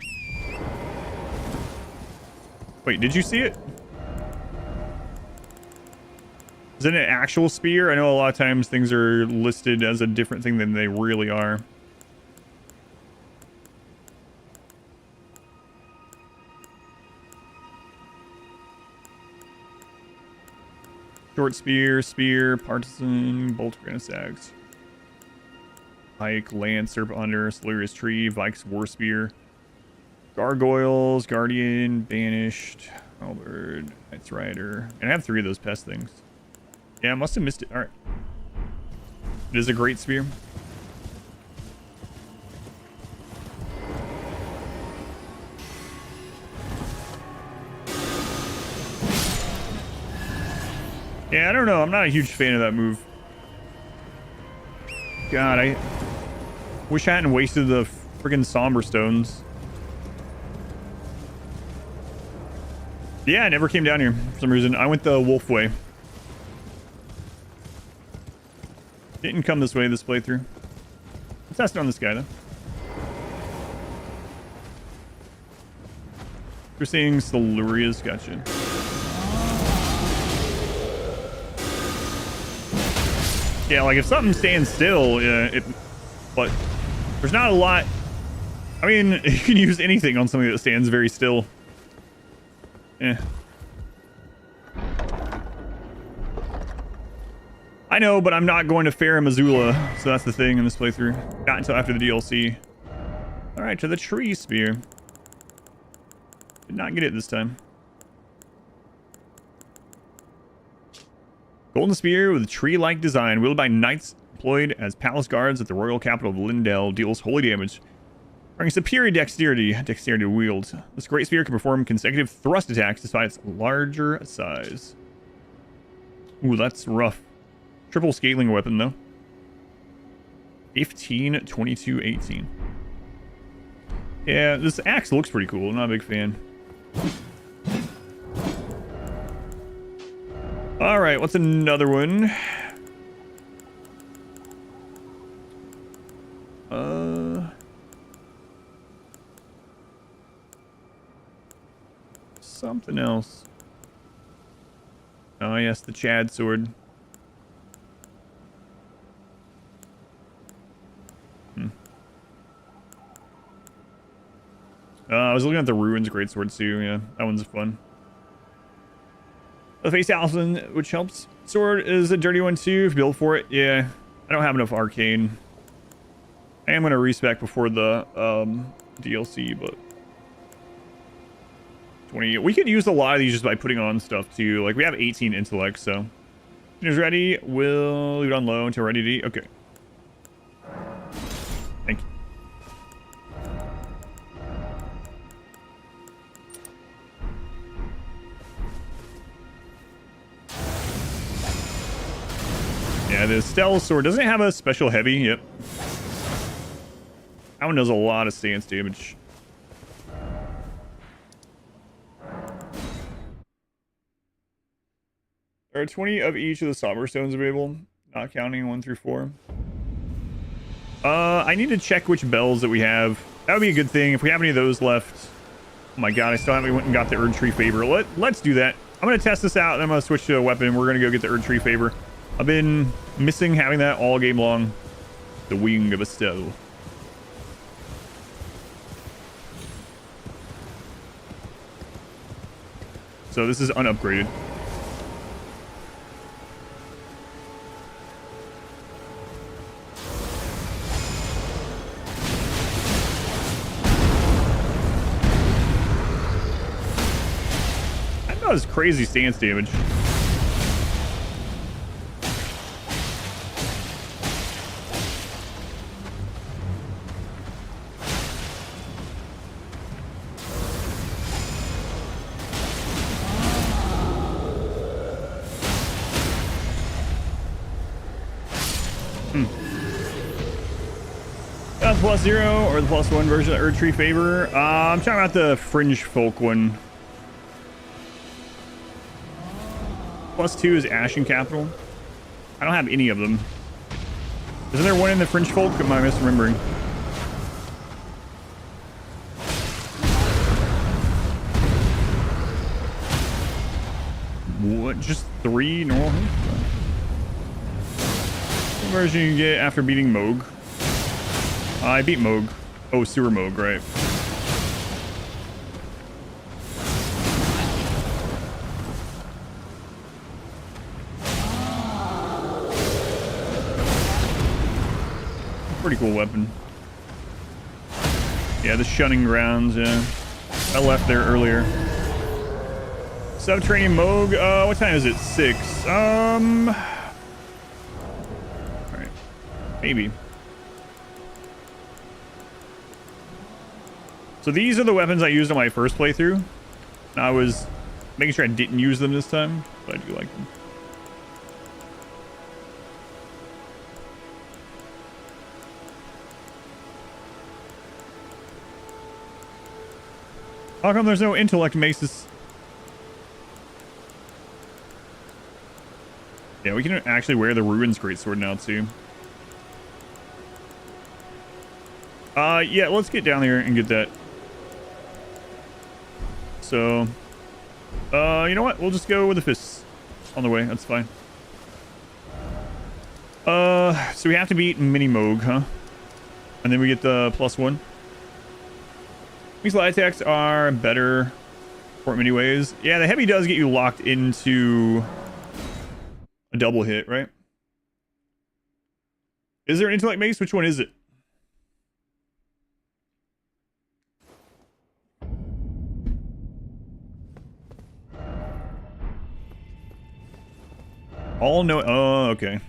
Wait, did you see it? Is it an actual spear? I know a lot of times things are listed as a different thing than they really are. Short spear, spear, partisan, bolt, granisags. Pike, lance, serpent hunter, Solarius tree, Vikes, war spear. Gargoyles, guardian, banished, halberd, knight's rider. And I have 3 of those pest things. Yeah, I must have missed it. Alright. It is a great spear. Yeah, I don't know. I'm not a huge fan of that move. God, I wish I hadn't wasted the friggin' somber stones. Yeah, I never came down here for some reason. I went the wolf way. Didn't come this way this playthrough. Let's test on this guy, though. You're seeing Solarius, gotcha. Yeah, like if something stands still, but there's not a lot. I mean, you can use anything on something that stands very still. Yeah. I know, but I'm not going to Fair Missoula, so that's the thing in this playthrough. Not until after the DLC. Alright, to the tree spear. Did not get it this time. Golden spear with a tree-like design, wielded by knights employed as palace guards at the royal capital of Lindell, deals holy damage. Bringing superior dexterity to wield. This great spear can perform consecutive thrust attacks despite its larger size. Ooh, that's rough. Triple scaling weapon, though. 15, 22, 18. Yeah, this axe looks pretty cool. I'm not a big fan. Alright, what's another one? Something else. Oh, yes, the Chad sword. I was looking at the Ruins Greatsword too. Yeah, that one's fun. The face Allison, which helps. Sword is a dirty one too. If you build for it, yeah. I don't have enough arcane. I am gonna respec before the DLC, but 20. We could use a lot of these just by putting on stuff too. Like we have 18 intellect, so is ready. We'll leave it on low until ready to eat. Okay. Thank you. Yeah, the Stealth Sword doesn't have a special heavy. Yep. That one does a lot of stance damage. There are 20 of each of the Somber Stones available, not counting 1 through 4. I need to check which bells that we have. That would be a good thing if we have any of those left. Oh my god, I still haven't went and got the Erd Tree Favor. Let's do that. I'm going to test this out, and I'm going to switch to a weapon. We're going to go get the Erd Tree Favor. I've been missing having that all game long. The Wing of a Stow. So this is unupgraded. does crazy stance damage. +0 or the +1 version of Erdtree Favor. I'm talking about the Fringe Folk one. +2 is Ashen Capital. I don't have any of them. Isn't there one in the Fringe Folk? Am I misremembering? What? Just 3 normal hits? What version you get after beating Moog? I beat Moog. Oh, Sewer Moog, right. Pretty cool weapon. Yeah, the Shunning Grounds, yeah. I left there earlier. Subterranean Moog, what time is it? 6. Alright. Maybe. So these are the weapons I used on my first playthrough. I was making sure I didn't use them this time, but I do like them. How come there's no intellect maces? Yeah, we can actually wear the Ruins Greatsword now too. Yeah, let's get down there and get that. So, you know what? We'll just go with the fists on the way. That's fine. So we have to beat Mini Moog, huh? And then we get the +1. These light attacks are better for many ways. Yeah, the heavy does get you locked into a double hit, right? Is there an intellect mace? Which one is it? All-knowing. Oh, okay.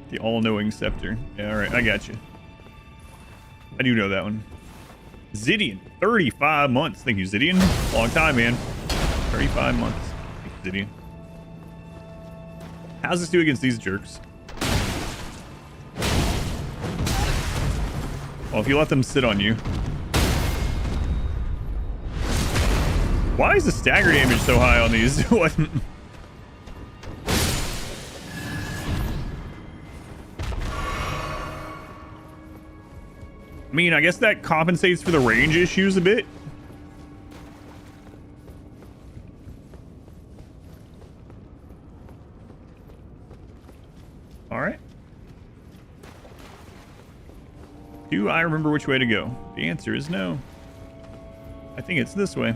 The all-knowing scepter. Yeah, all right. I got you. I do know that one. Zidian. 35 months. Thank you, Zidian. Long time, man. 35 months. Thank you, Zidian. How's this do against these jerks? Well, if you let them sit on you. Why is the stagger damage so high on these? What? I mean, I guess that compensates for the range issues a bit. All right. Do I remember which way to go? The answer is no. I think it's this way.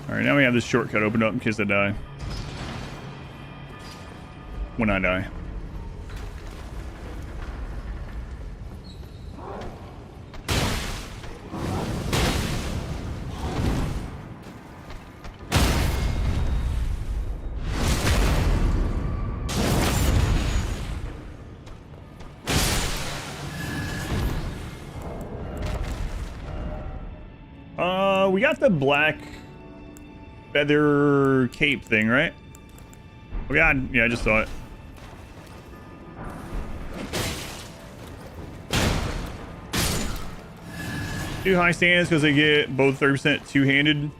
Alright, now we have this shortcut opened up in case I die. When I die. We got the black feather cape thing, right? Oh god, yeah, I just saw it. Two high stands because they get both 30% two-handed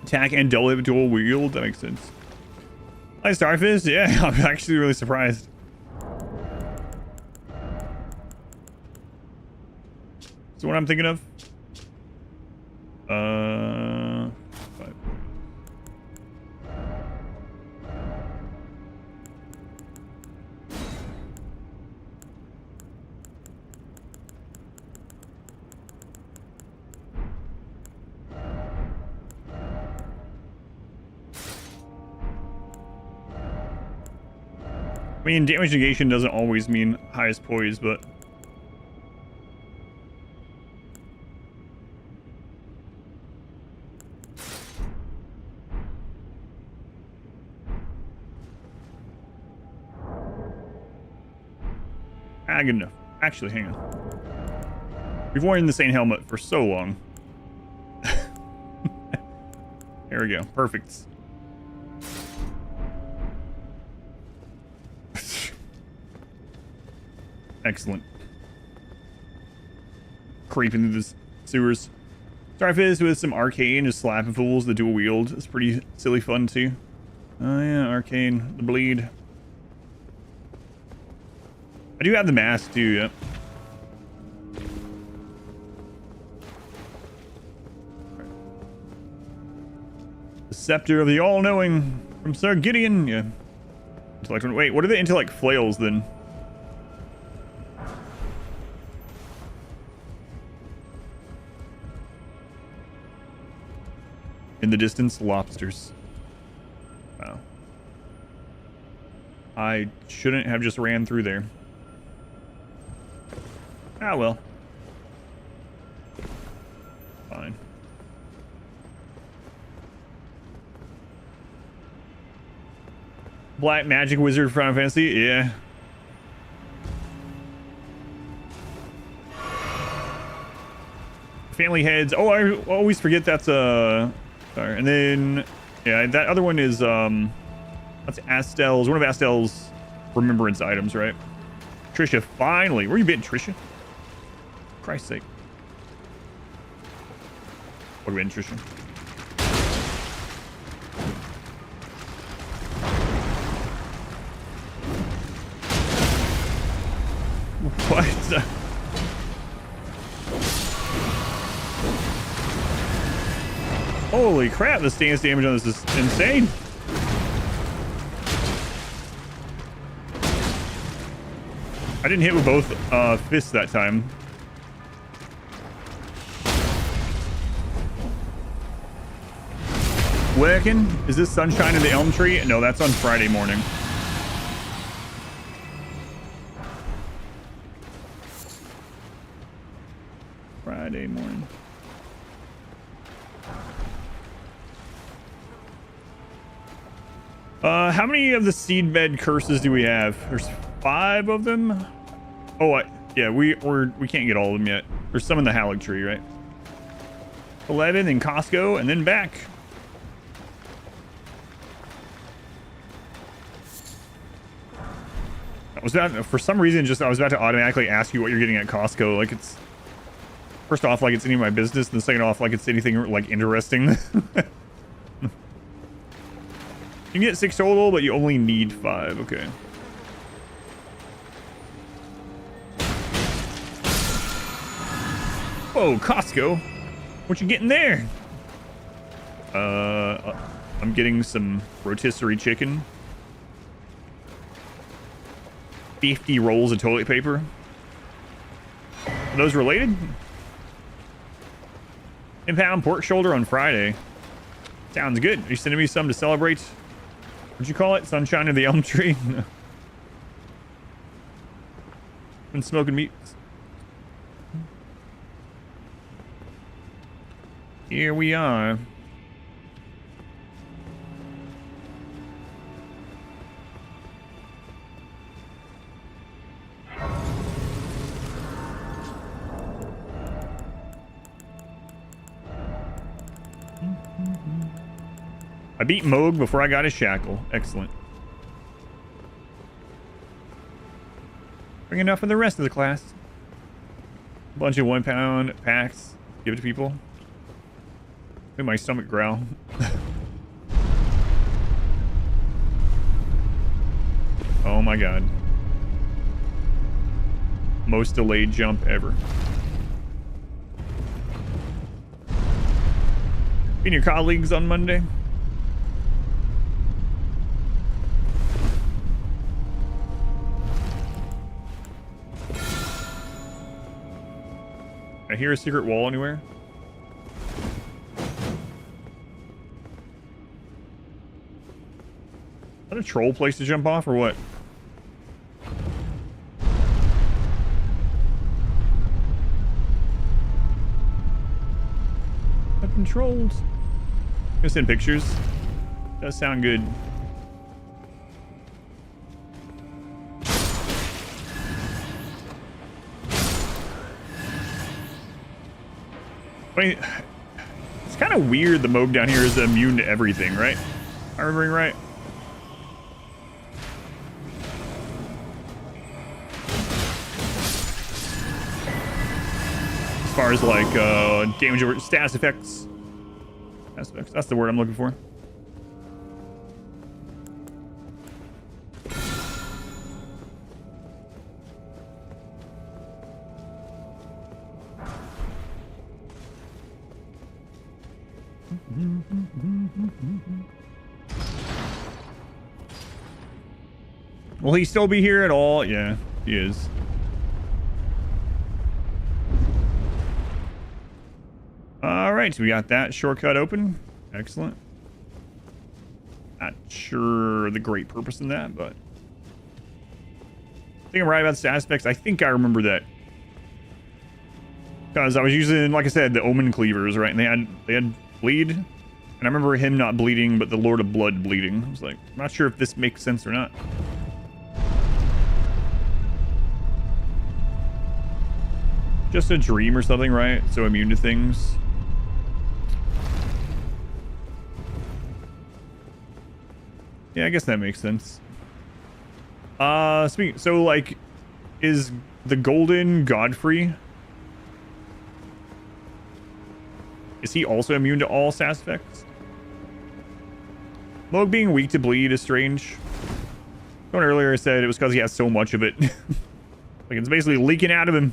attack and double hit dual wield. That makes sense. Hi, Starfish. Yeah, I'm actually really surprised. So what I'm thinking of? Five. I mean, damage negation doesn't always mean highest poise, but good enough. Actually, hang on. We've worn the same helmet for so long. There we go. Perfect. Excellent. Creeping through the sewers. Starfish with some arcane, just slapping fools, the dual wield. It's pretty silly fun too. Oh yeah, arcane, the bleed. I do have the mask too, yep. The scepter of the all-knowing from Sir Gideon, yeah. Intellect. Wait, what are the intellect flails then? In the distance, lobsters. Wow. I shouldn't have just ran through there. Ah, well. Fine. Black magic wizard Final Fantasy? Yeah. Family heads. Oh, I always forget that's sorry. And then yeah, that other one is that's Astel's, one of Astel's remembrance items, right? Trisha, finally. Where you been, Trisha? Christ's sake. What are we in, Trisha? What? Holy crap, the stance damage on this is insane. I didn't hit with both fists that time. Working? Is this Sunshine in the Elm Tree? No, that's on Friday morning. Friday morning. How many of the seedbed curses do we have? There's 5 of them. Oh, yeah, we can't get all of them yet. There's some in the Halleck tree, right? 11 in Costco, and then back. I was about, for some reason, I was about to automatically ask you what you're getting at Costco. Like, it's first off, like it's any of my business, and second off, like it's anything like interesting. You can get 6 total, but you only need 5. Okay. Whoa, Costco. What you getting there? I'm getting some rotisserie chicken. 50 rolls of toilet paper. Are those related? 10-pound pork shoulder on Friday. Sounds good. Are you sending me some to celebrate? What'd you call it? Sunshine of the Elm Tree? Been smoking meat. Here we are. I beat Moog before I got his shackle. Excellent. Bring enough for the rest of the class. A bunch of 1 pound packs. Give it to people. Make my stomach growl. Oh my god. Most delayed jump ever. Meeting your colleagues on Monday. I hear a secret wall anywhere? Is that a troll place to jump off or what? Fucking trolls. I'm gonna send pictures. Does sound good. I mean, it's kind of weird the Moog down here is immune to everything, right? Am I remembering right? As far as like damage over status effects. Status effects, that's the word I'm looking for. Will he still be here at all? Yeah, he is. All right, so we got that shortcut open. Excellent. Not sure the great purpose in that, but I think I'm right about the aspects. I think I remember that because I was using, like I said, the Omen cleavers, right? And they had bleed, and I remember him not bleeding, but the Lord of Blood bleeding. I was like, I'm not sure if this makes sense or not. Just a dream or something, right? So immune to things. Yeah, I guess that makes sense. So like, is the Golden Godfrey? Is he also immune to all SAS effects? Moog being weak to bleed is strange. Someone earlier said it was because he has so much of it. Like it's basically leaking out of him.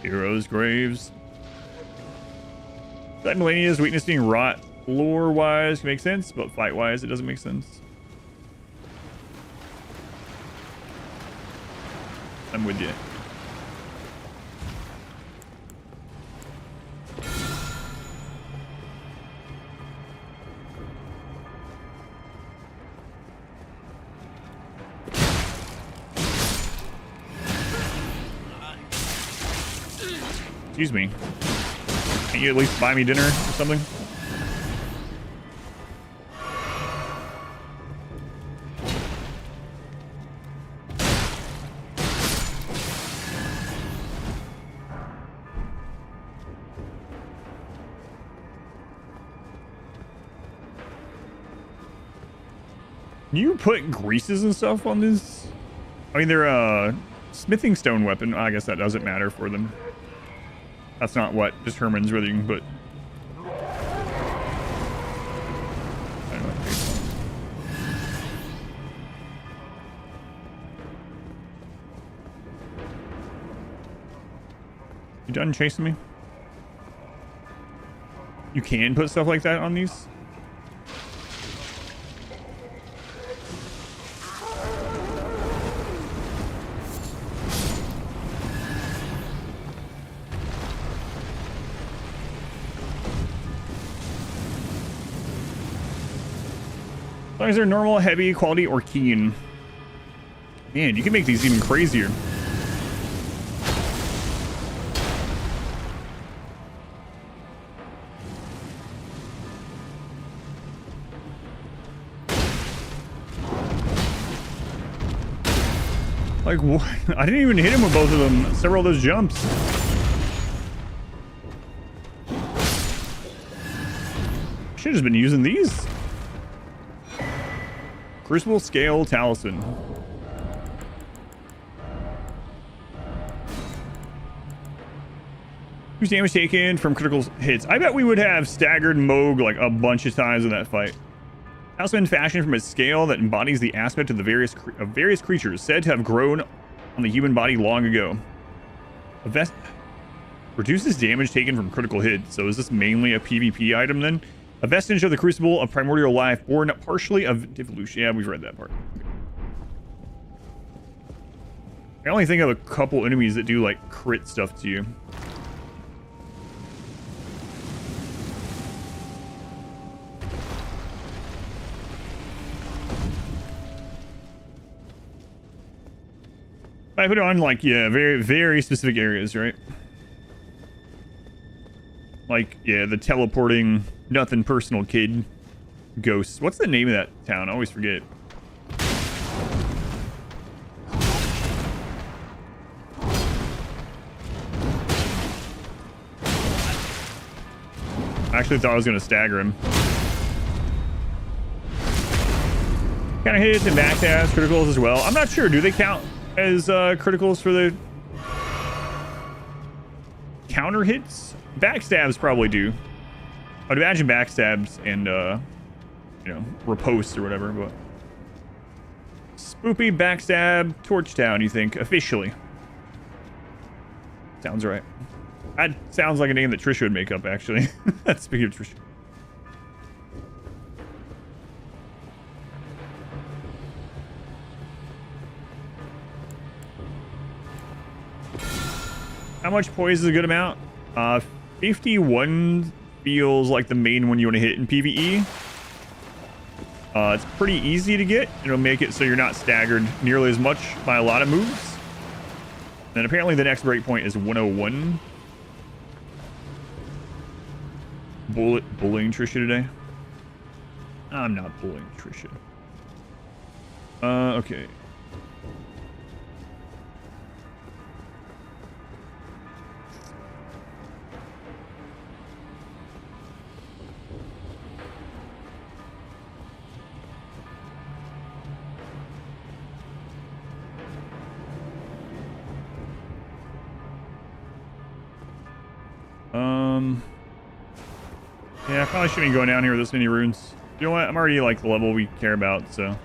Heroes' graves. That Melania's weakness being rot lore-wise can make sense, but fight-wise it doesn't make sense. I'm with you. Excuse me. Can't you at least buy me dinner or something? Can you put greases and stuff on this? I mean, they're a smithing stone weapon. I guess that doesn't matter for them. That's not what determines whether you can put... You done chasing me? You can put stuff like that on these? As long as they're normal, heavy, quality, or keen. Man, you can make these even crazier. Like, what? I didn't even hit him with both of them. Several of those jumps. Should have been using these. Crucible Scale Talisman. Who's damage taken from critical hits? I bet we would have staggered Moog like a bunch of times in that fight. Talisman fashioned from a scale that embodies the aspect of the various creatures said to have grown on the human body long ago. A vest reduces damage taken from critical hits. So is this mainly a PvP item then? A vestige of the crucible of primordial life, born partially of devolution. Yeah, we've read that part. Okay. I only think of a couple enemies that do like crit stuff to you. I put it on like, yeah, very, very specific areas, right? Like, yeah, the teleporting, nothing personal kid ghosts. What's the name of that town? I always forget. I actually thought I was going to stagger him. Kind of hits and backstabs, criticals as well. I'm not sure. Do they count as criticals for the counter hits? Backstabs probably do. I'd imagine backstabs and you know, riposte or whatever, but spoopy backstab torch town, you think, officially. Sounds right. That sounds like a name that Trisha would make up, actually. Speaking of Trisha. How much poise is a good amount? 51 feels like the main one you want to hit in PvE. It's pretty easy to get. It'll make it so you're not staggered nearly as much by a lot of moves. And apparently the next breakpoint is 101. Bullying Trisha today? I'm not bullying Trisha. Okay. Yeah, I probably shouldn't be going down here with this many runes. You know what? I'm already like the level we care about, so.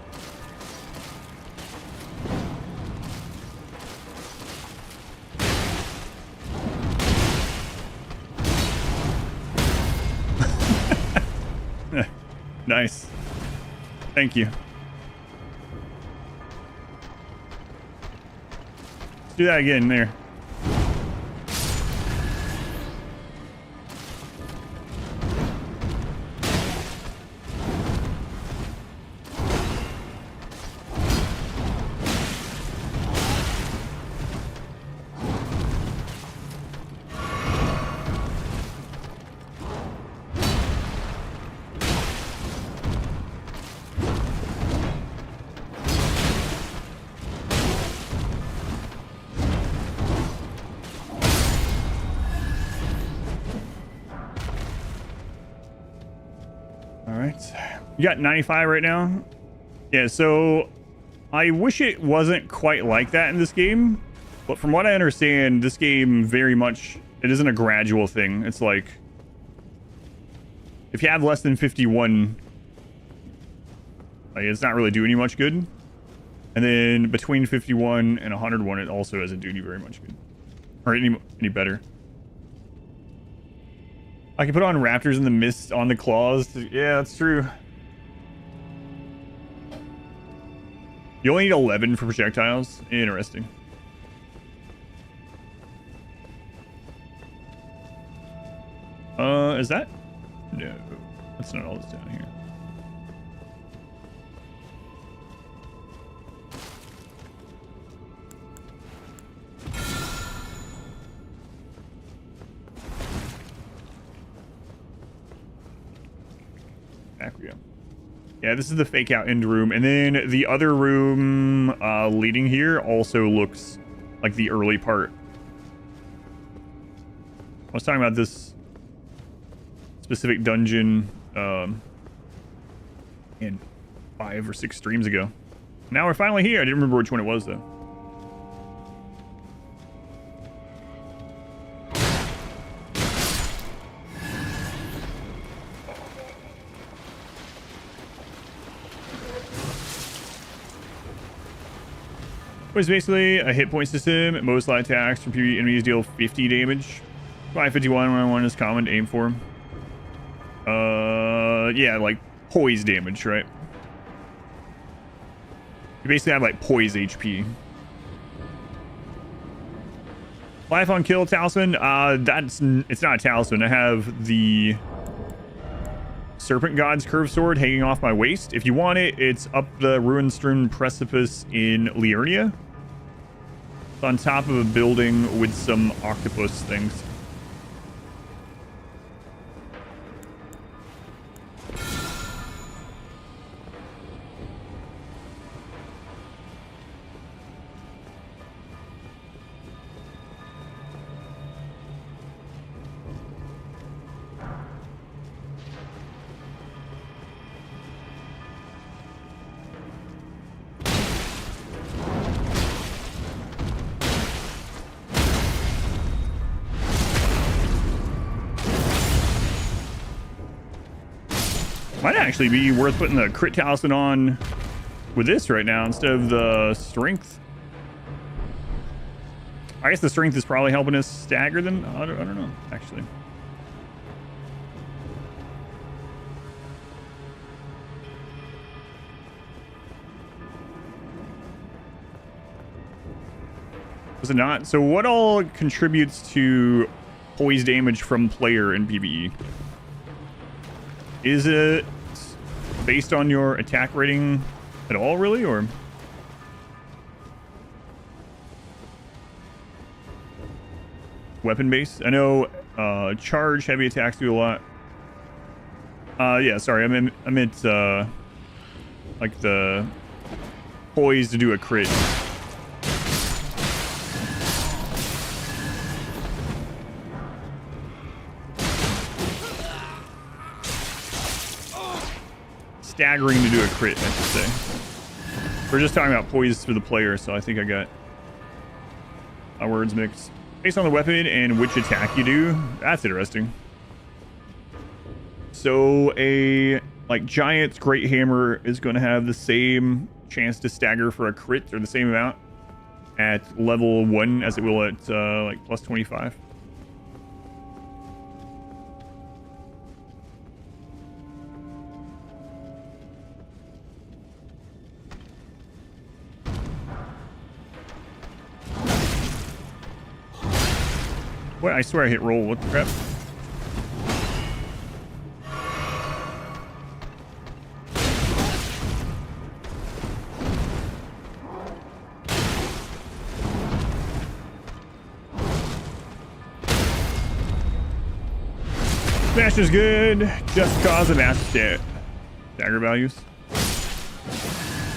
Nice. Thank you. Let's do that again there. You got 95 right now? Yeah, so I wish it wasn't quite like that in this game. But from what I understand, this game very much, it isn't a gradual thing. It's like, if you have less than 51, like, it's not really doing you much good. And then between 51 and 101, it also doesn't do you very much good. Or any better. I can put on Raptors in the Mist on the claws. Yeah, that's true. You only need 11 for projectiles. Interesting. Is that? No. That's not all that's down here. Back we go. Yeah, this is the fake out end room. And then the other room leading here also looks like the early part. I was talking about this specific dungeon in 5 or 6 streams ago. Now we're finally here. I didn't remember which one it was though. It's basically a hit point system. Most light attacks from PvE enemies deal 50 damage. 551 when one is common to aim for. Yeah, like poise damage, right? You basically have like poise HP. Life on kill talisman. It's not a talisman. I have the Serpent God's curved sword hanging off my waist. If you want it, it's up the ruin-strewn precipice in Liurnia. It's on top of a building with some octopus things. Might actually be worth putting the crit talisman on with this right now instead of the strength. I guess the strength is probably helping us stagger them. I don't know, actually. Was it not? So what all contributes to poise damage from player in PvE? Is it based on your attack rating at all, really, or? Weapon base? I know charge, heavy attacks do a lot. Yeah, sorry, I meant like the poise to do a crit. Staggering to do a crit, I should say. We're just talking about poise for the player, so I think I got my words mixed. Based on the weapon and which attack you do, that's interesting. So a like giant great hammer is going to have the same chance to stagger for a crit, or the same amount at level 1 as it will at like plus 25. What? I swear I hit roll. What the crap? Smash is good. Just cause of massive dagger values.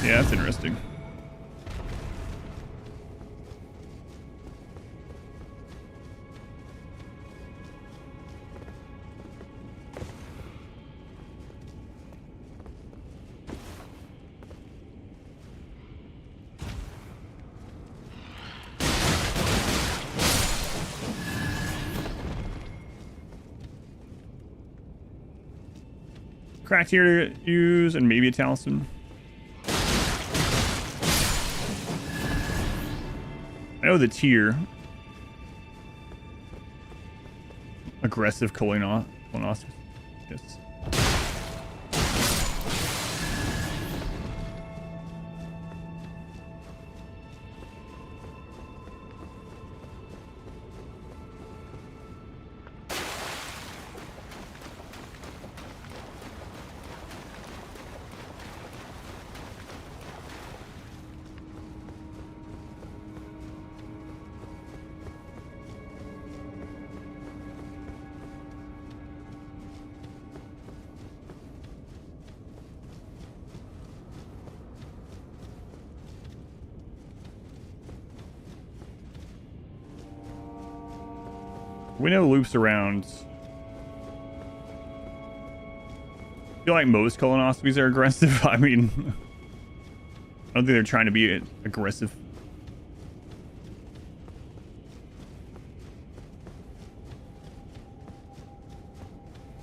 Yeah, that's interesting. Cracked here to use, and maybe a talisman. I know the tier. Aggressive colonoscopy. Yes. Window loops around. feel like most colonoscopies are aggressive. I mean, I don't think they're trying to be aggressive.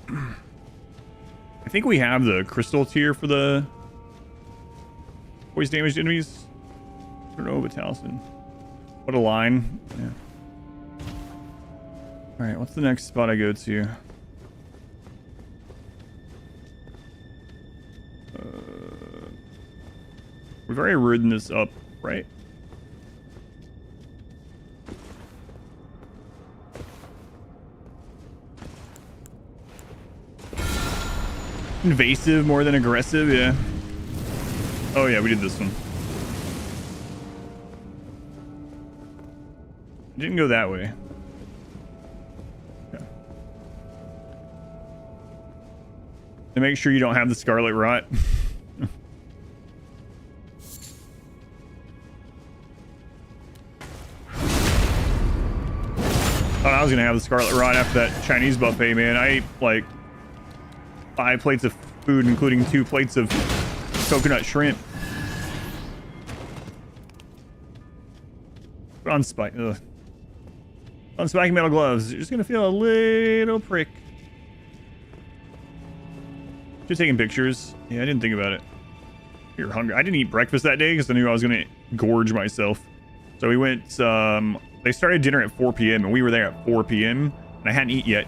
I think we have the crystal tier for the voice damaged enemies. I don't know, but Taliesin. What a line. Yeah. Alright, what's the next spot I go to? We've already ridden this up, right? Invasive more than aggressive, yeah. Oh yeah, we did this one. It didn't go that way. Okay. To make sure you don't have the scarlet rot. Thought I was gonna have the scarlet rot after that Chinese buffet, man. I ate like 5 plates of food, including 2 plates of coconut shrimp. Put on spike. Ugh. On spiky metal gloves. You're just gonna feel a little prick. Just taking pictures. Yeah, I didn't think about it. You're hungry. I didn't eat breakfast that day because I knew I was gonna gorge myself. So we went. They started dinner at 4 p.m. and we were there at 4 p.m. and I hadn't eaten yet.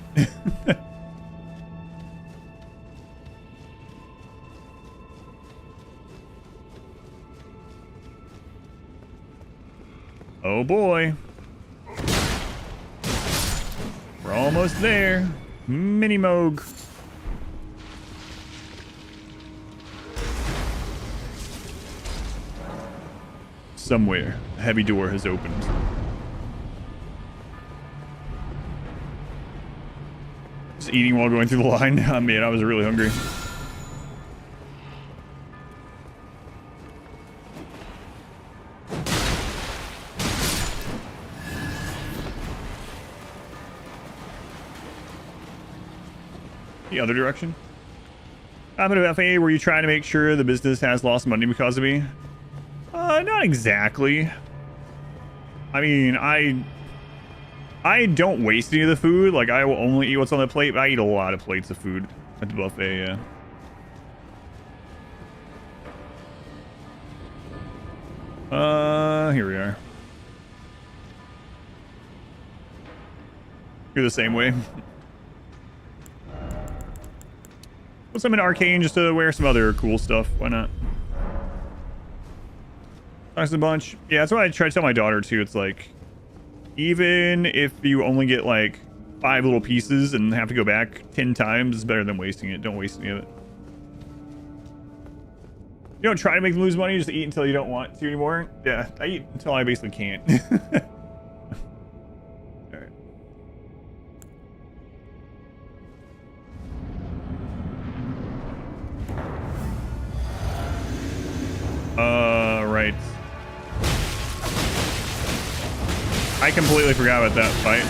Oh boy. We're almost there. Mini Moog. Somewhere, a heavy door has opened. Just eating while going through the line. Oh man, I was really hungry. The other direction. I'm at FA. Were you trying to make sure the business has lost money because of me? Not exactly. I mean, I don't waste any of the food. Like, I will only eat what's on the plate, but I eat a lot of plates of food at the buffet, yeah. Here we are. You're the same way. Put some in Arcane just to wear some other cool stuff. Why not? Talks a bunch. Yeah, that's what I try to tell my daughter too. It's like, even if you only get like 5 little pieces and have to go back 10 times, it's better than wasting it. Don't waste any of it. You don't try to make them lose money, just eat until you don't want to anymore. Yeah, I eat until I basically can't. Right. I completely forgot about that fight.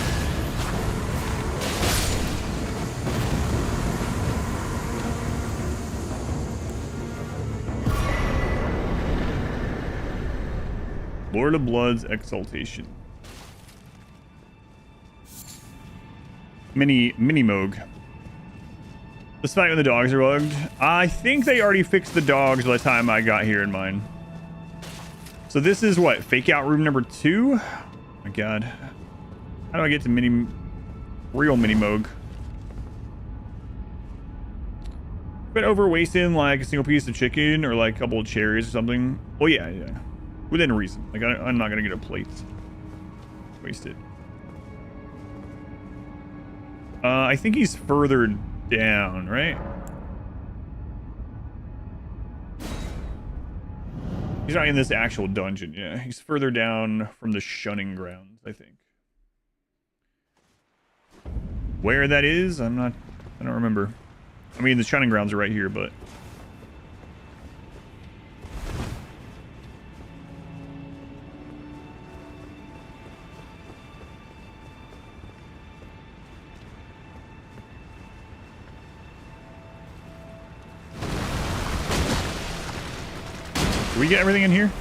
Lord of Blood's Exaltation. Mini Moog. This fight when the dogs are bugged. I think they already fixed the dogs by the time I got here in mine. So this is what? Fake out room number 2? Oh my god. How do I get to real Mini Moog? Been over wasting like a single piece of chicken or like a couple of cherries or something. Well, yeah. Within reason. Like, I'm not gonna get a plate. Waste it. I think he's further down, right? He's not in this actual dungeon, yeah. He's further down from the shunning grounds, I think. Where that is, I don't remember. I mean, the shunning grounds are right here, but... Did we get everything in here?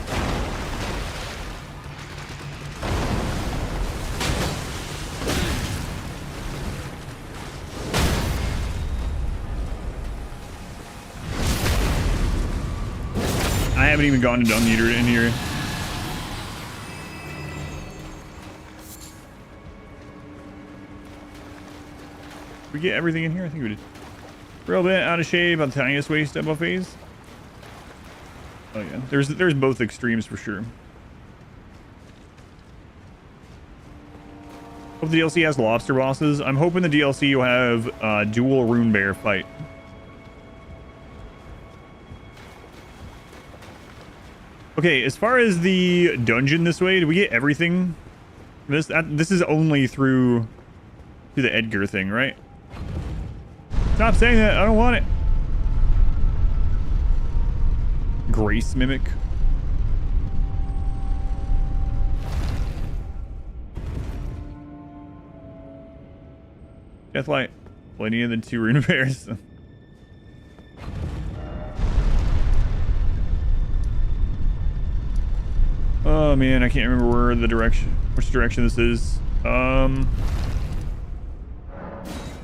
I haven't even gone to Dunmeter in here. Did we get everything in here? I think we did. Real bit out of shape on the tiniest waste above phase. Oh yeah, there's both extremes for sure. Hope the DLC has lobster bosses. I'm hoping the DLC will have dual rune bear fight. Okay, as far as the dungeon this way, did we get everything? This is only through the Edgar thing, right? Stop saying that. I don't want it. Grace Mimic. Deathlight. Plenty of the 2 rune bears. Oh man, I can't remember where the direction, which direction this is.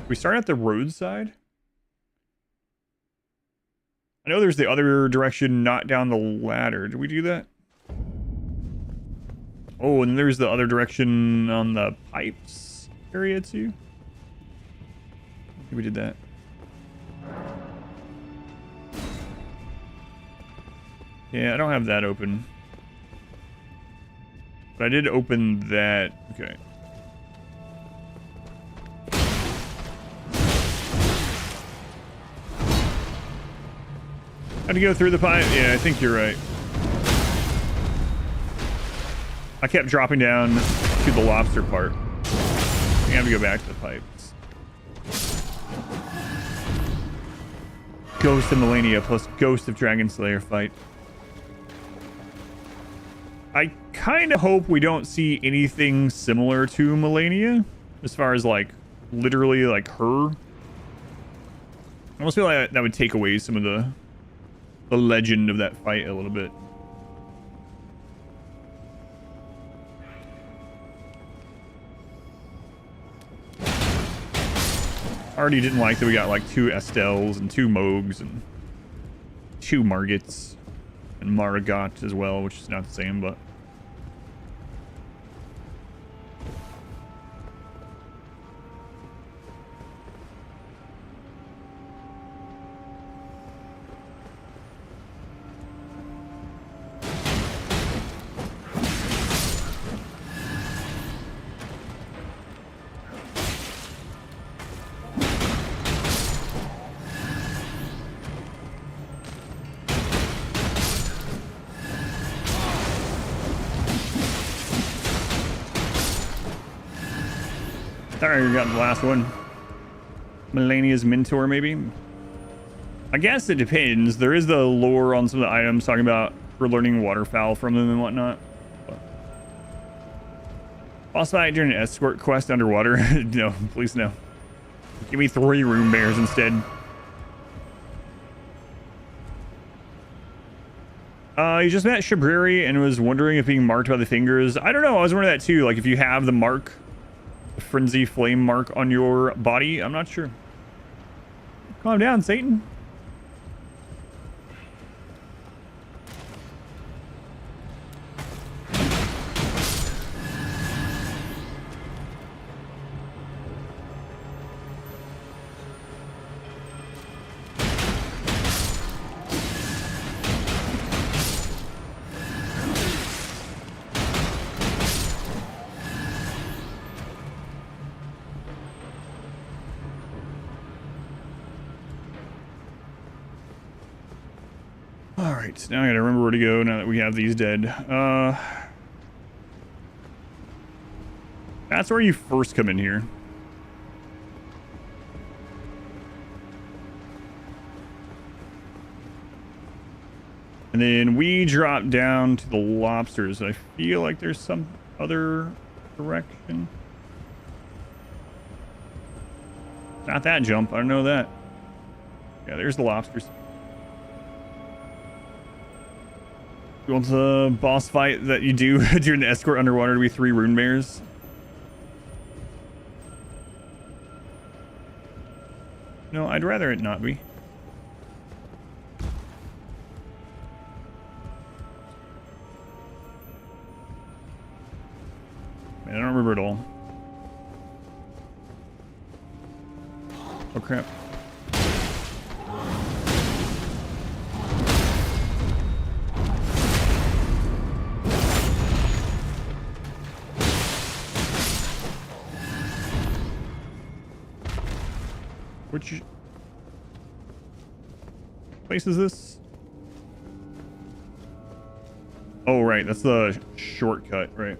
We start at the roadside. I know there's the other direction, not down the ladder. Did we do that? Oh, and there's the other direction on the pipes area too. I think we did that. Yeah, I don't have that open. But I did open that. Okay. Had to go through the pipe? Yeah, I think you're right. I kept dropping down to the lobster part. I have to go back to the pipes. Ghost of Melania plus Ghost of Dragon Slayer fight. I kind of hope we don't see anything similar to Melania as far as like literally like her. I almost feel like that would take away some of the legend of that fight a little bit. Already didn't like that we got like 2 Estelles and 2 Mogs and 2 Margits and Margot as well, which is not the same, but sorry, you got the last one. Melania's mentor, maybe? I guess it depends. There is the lore on some of the items talking about we're learning waterfowl from them and whatnot. But boss fight during an escort quest underwater? No, please no. Give me 3 rune bears instead. You just met Shabriri and was wondering if being marked by the fingers. I don't know. I was wondering that too. Like if you have the mark, the frenzy flame mark on your body. I'm not sure. Calm down, Satan. Alright, now I gotta remember where to go now that we have these dead. That's where you first come in here. And then we drop down to the lobsters. I feel like there's some other direction. Not that jump, I don't know that. Yeah, there's the lobsters. You want the boss fight that you do during the escort underwater to be 3 rune bears? No, I'd rather it not be. Man, I don't remember it all. Oh crap. Which place is this? Oh, right. That's the shortcut, right?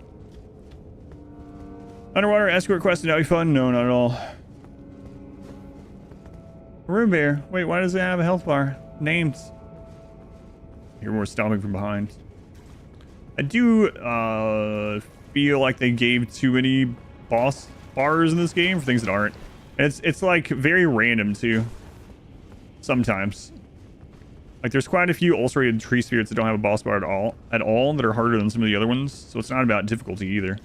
Underwater escort quest, would that be fun? No, not at all. Rune bear. Wait, why does it have a health bar? Names. Hear more stomping from behind. I do feel like they gave too many boss bars in this game for things that aren't. It's like very random too. Sometimes. Like there's quite a few ulcerated tree spirits that don't have a boss bar at all that are harder than some of the other ones. So it's not about difficulty either.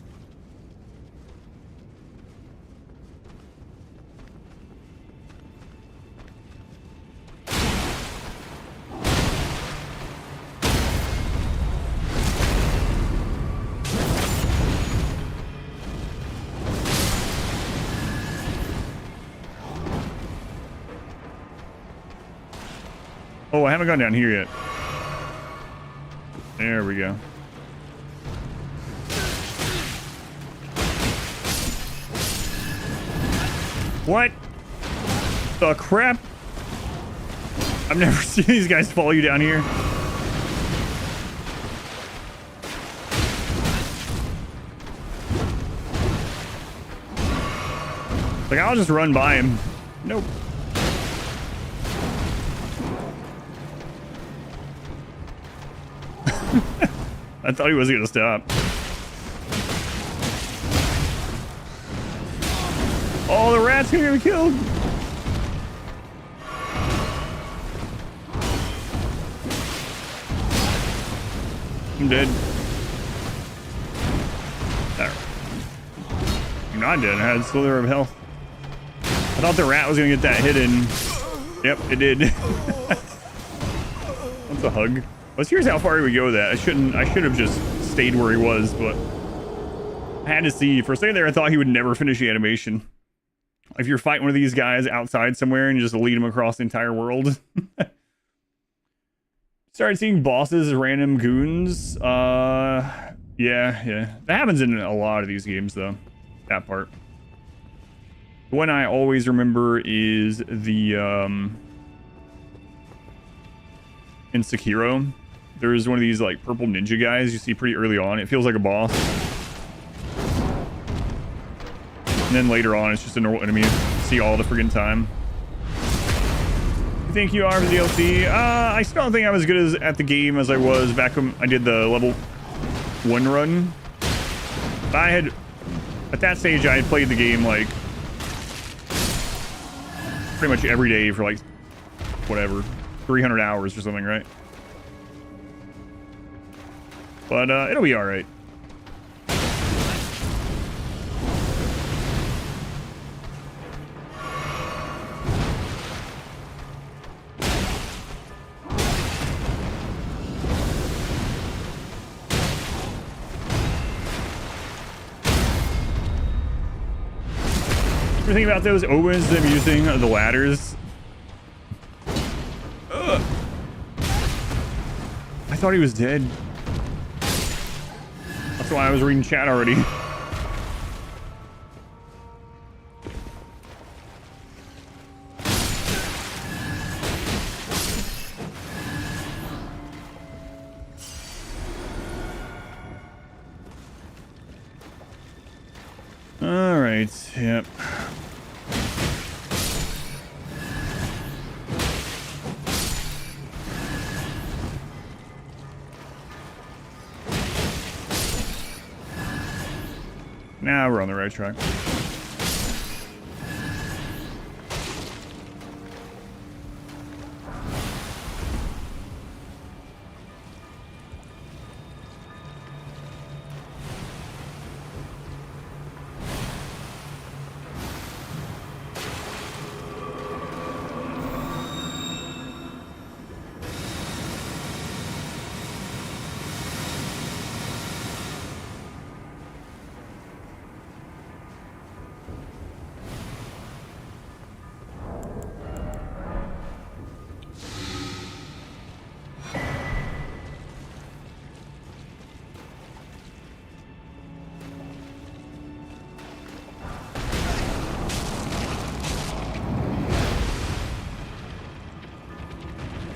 Oh, I haven't gone down here yet. There we go. What the crap? I've never seen these guys follow you down here. Like, I'll just run by him. Nope. I thought he was gonna stop. Oh, the rat's gonna get me killed. I'm dead. There. I'm not dead. I had a slither of health. I thought the rat was gonna get that hit in. Yep, it did. That's a hug. I was curious how far he would go with that. I should have just stayed where he was, but I had to see. For a second there, I thought he would never finish the animation. If you're fighting one of these guys outside somewhere and you just lead them across the entire world. Started seeing bosses as random goons. Yeah. That happens in a lot of these games, though. That part. The one I always remember is the, in Sekiro. There's one of these like purple ninja guys you see pretty early on. It feels like a boss. And then later on, it's just a normal enemy you see all the friggin' time. You think you are for the DLC? I still don't think I'm as good as at the game as I was back when I did the level 1 run. But at that stage, I had played the game like pretty much every day for like, whatever, 300 hours or something, right? But it'll be all right. Ever think about those omens them using the ladders? Ugh. I thought he was dead. That's why I was reading chat already. All right, yep. Now we're on the right track.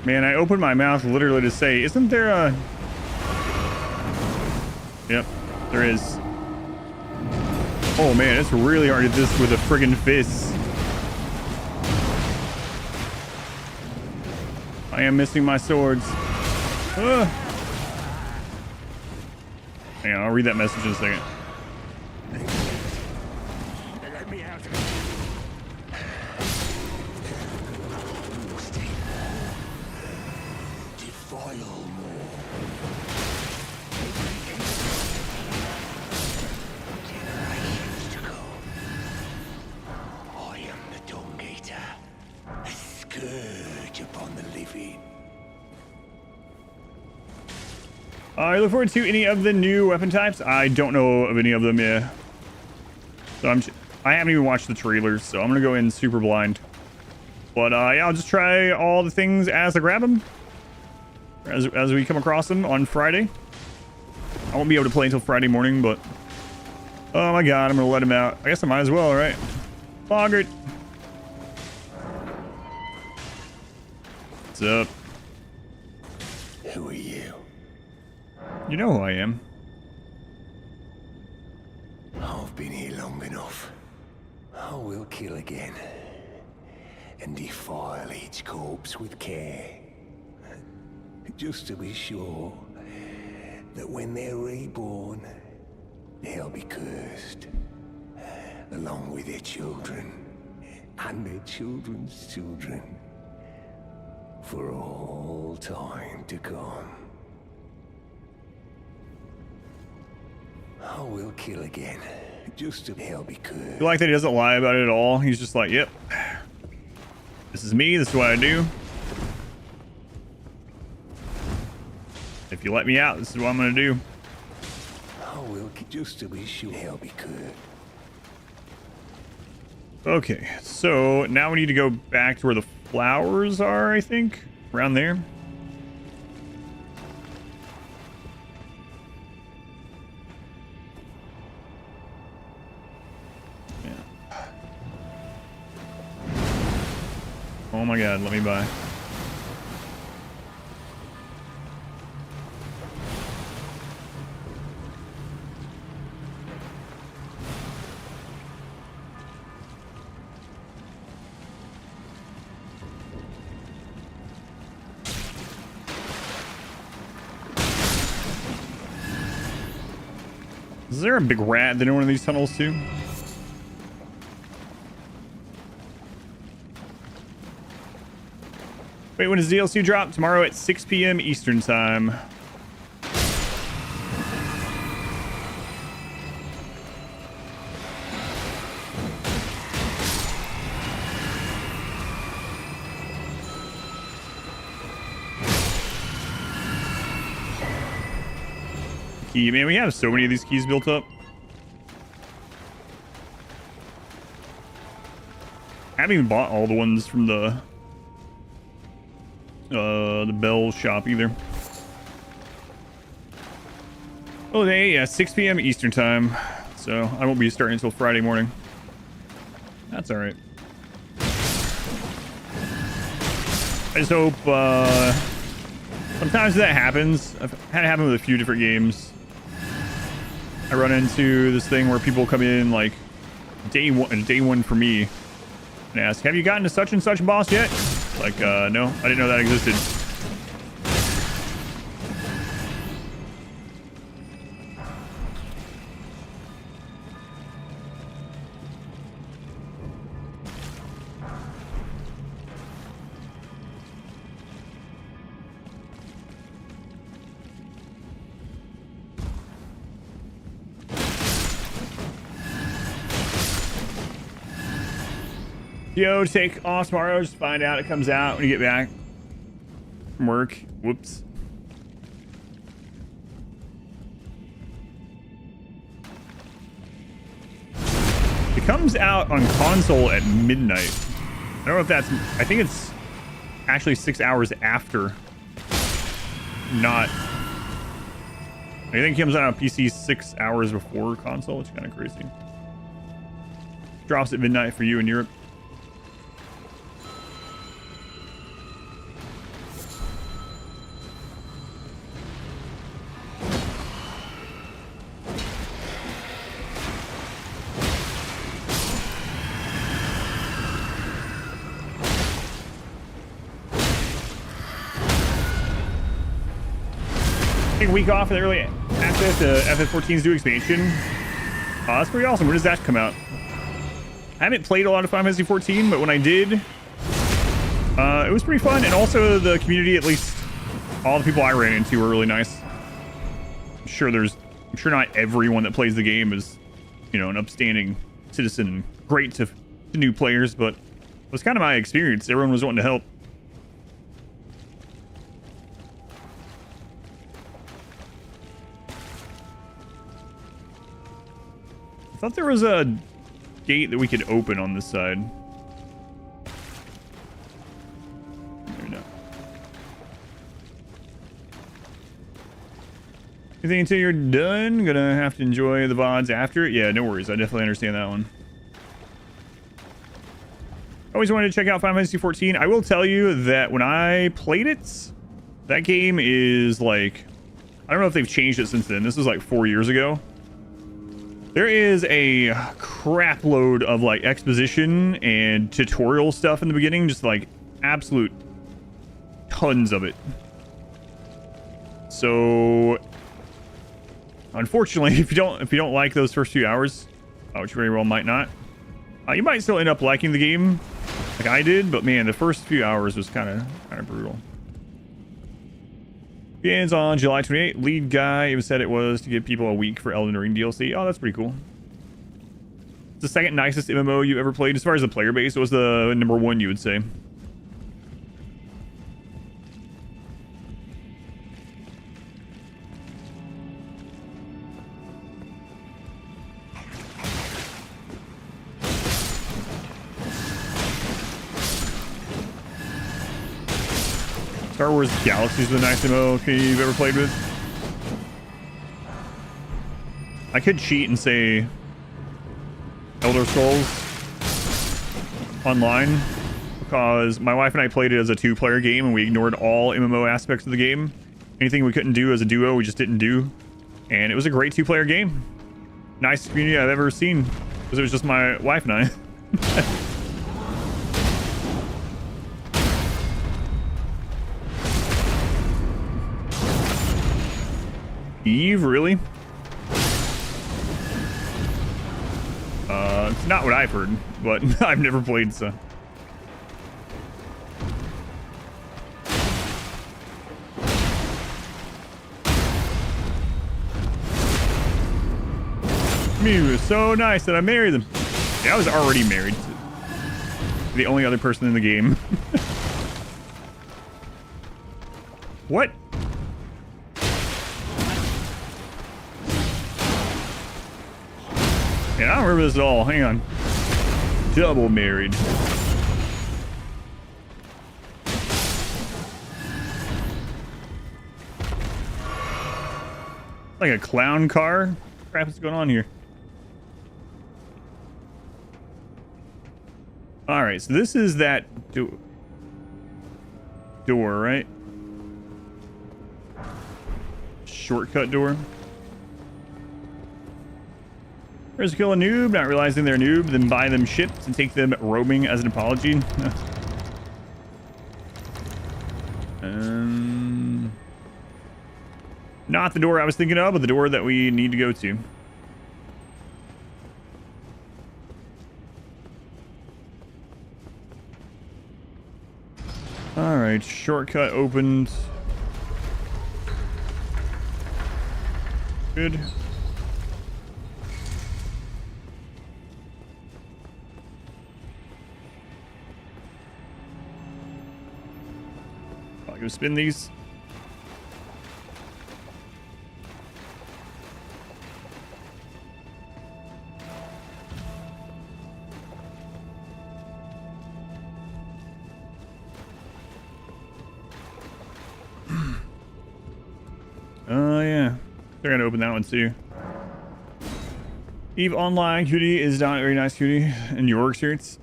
Man, I opened my mouth literally to say, isn't there a... Yep, there is. Oh man, it's really hard to do this with a friggin' fist. I am missing my swords. Ugh. Hang on, I'll read that message in a second. Let me out. Defile more. Generations to come. I am the Dung Eater, a scourge upon the living. I look forward to any of the new weapon types. I don't know of any of them yet. So I haven't even watched the trailers, so I'm gonna go in super blind. But yeah, I'll just try all the things as I grab them, as we come across them on Friday. I won't be able to play until Friday morning, but oh my god, I'm gonna let him out. I guess I might as well, right? Boggart. What's up? Who are you? You know who I am. I've been here long enough. I will kill again. And defile each corpse with care. Just to be sure that when they're reborn, they'll be cursed. Along with their children. And their children's children. For all time to come. I will kill again, just to they'll be cursed. I like that he doesn't lie about it at all. He's just like, yep. This is me, this is what I do. If you let me out, this is what I'm gonna do. I will just to be sure they'll be cursed. Okay, so now we need to go back to where the flowers are, I think. Around there. Oh my god, let me buy. Is there a big rat in one of these tunnels too? Wait, when does DLC drop? Tomorrow at 6 p.m. Eastern time. Key, man, we have so many of these keys built up. I haven't even bought all the ones from the Bell shop either. Oh, yeah, 6 p.m. Eastern time. So I won't be starting until Friday morning. That's all right. I just hope, sometimes that happens. I've had it happen with a few different games. I run into this thing where people come in like day one for me and ask, have you gotten to such and such boss yet? Like, no, I didn't know that existed. Yo, take off tomorrow. Just find out it comes out when you get back from work. Whoops. It comes out on console at midnight. I don't know if that's... I think it's actually 6 hours after. Not... I think it comes out on PC 6 hours before console, which is kind of crazy. Drops at midnight for you in Europe. take a week off in the early access to FF14's new expansion. That's pretty awesome. When does that come out? I haven't played a lot of Final Fantasy 14, but when I did, it was pretty fun. And also the community, at least all the people I ran into, were really nice. I'm sure not everyone that plays the game is, you know, an upstanding citizen and great to new players, but it was kind of my experience. Everyone was wanting to help. I thought there was a gate that we could open on this side. Maybe not. You think until you're done? Gonna have to enjoy the VODs after it? Yeah, no worries. I definitely understand that one. Always wanted to check out Final Fantasy 14. I will tell you that when I played it, that game is like... I don't know if they've changed it since then. This was like 4 years ago. There is a crap load of like exposition and tutorial stuff in the beginning, just like absolute tons of it. So unfortunately, if you don't like those first few hours, which very well might not, you might still end up liking the game like I did, but man, the first few hours was kind of brutal. Begins on July 28th. Lead guy even said it was to give people a week for Elden Ring DLC. Oh, that's pretty cool. It's the second nicest MMO you ever played as far as the player base. It was the number one, you would say. Star Wars Galaxy's the nice MMO you've ever played with. I could cheat and say Elder Scrolls Online, because my wife and I played it as a two-player game and we ignored all MMO aspects of the game. Anything we couldn't do as a duo, we just didn't do. And it was a great two-player game. Nicest community I've ever seen, because it was just my wife and I. Eve, really? It's not what I've heard, but I've never played, so. Me was so nice that I married them. Yeah, I was already married to the only other person in the game. What? Yeah, I don't remember this at all. Hang on. Double married. Like a clown car? What crap is going on here? Alright, so this is that door, right? Shortcut door. First kill a noob, not realizing they're a noob, then buy them ships and take them roaming as an apology. Not the door I was thinking of, but the door that we need to go to. Alright, shortcut opened. Good. I'll go spin these. Oh yeah, they're gonna open that one too. Eve Online cutie is not a very nice cutie in your experience.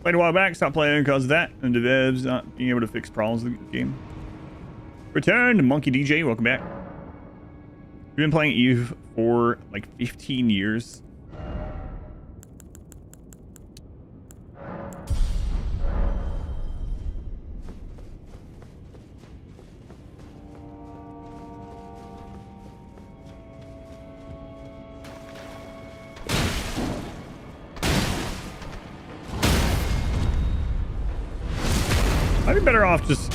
Played a while back, stopped playing because of that, and the devs not being able to fix problems in the game. Return to Monkey DJ, welcome back. We've been playing Eve for like 15 years. I'd be better off just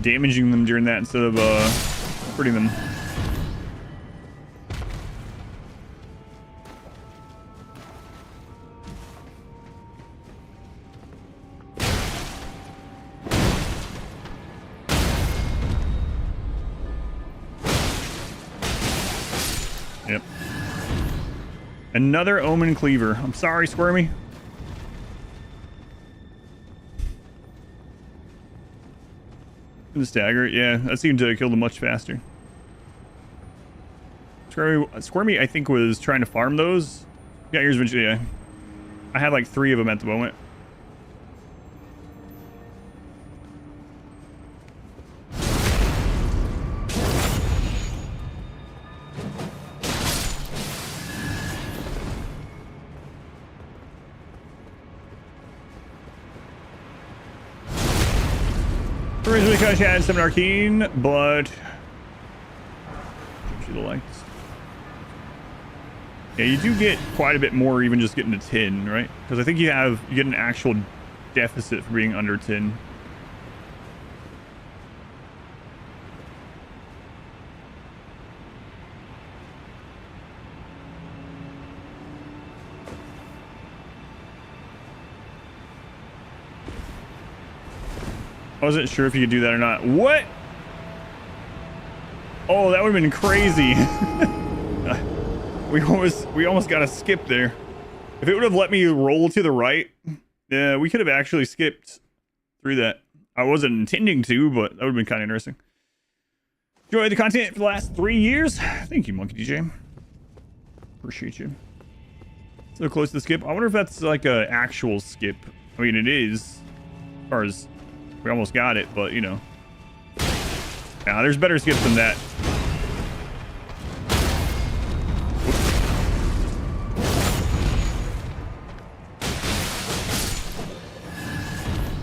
damaging them during that instead of hurting them. Yep. Another Omen Cleaver. I'm sorry, Squirmy. The stagger, yeah, that seemed to kill them much faster. Squirmy, I think, was trying to farm those. Yeah, here's eventually, yeah. I had like 3 of them at the moment. Originally kind of had 7 arcane, but see the lights. Yeah, you do get quite a bit more even just getting to 10, right? Because I think you get an actual deficit for being under 10. I wasn't sure if you could do that or not. What? Oh, that would have been crazy. we almost got a skip there. If it would have let me roll to the right, yeah, we could have actually skipped through that. I wasn't intending to, but that would have been kind of interesting. Enjoyed the content for the last 3 years. Thank you, Monkey DJ. Appreciate you. So close to the skip. I wonder if that's like an actual skip. I mean, it is, as far as we almost got it, but you know. Nah, there's better skips than that.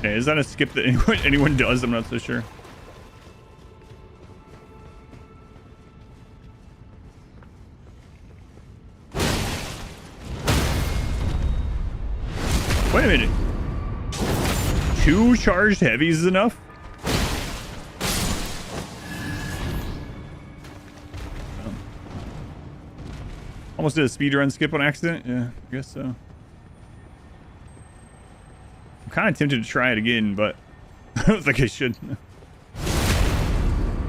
Yeah, is that a skip that anyone does? I'm not so sure. Wait a minute. 2 charged heavies is enough? Almost did a speedrun skip on accident. Yeah, I guess so. I'm kind of tempted to try it again, but I don't think I should.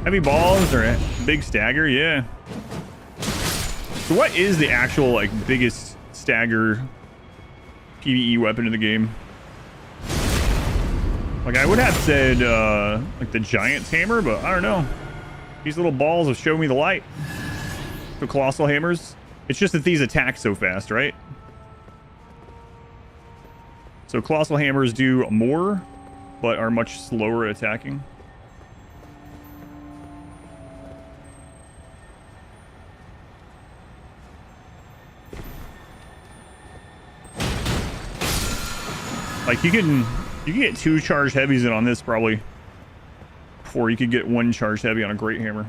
Heavy balls or a big stagger? Yeah. So what is the actual like biggest stagger PvE weapon in the game? Like I would have said like the Giant's Hammer, but I don't know. These little balls have shown me the light. The Colossal Hammers. It's just that these attack so fast, right? So Colossal Hammers do more, but are much slower at attacking. Like you can get 2 charged heavies in on this probably before you could get 1 charged heavy on a Great Hammer.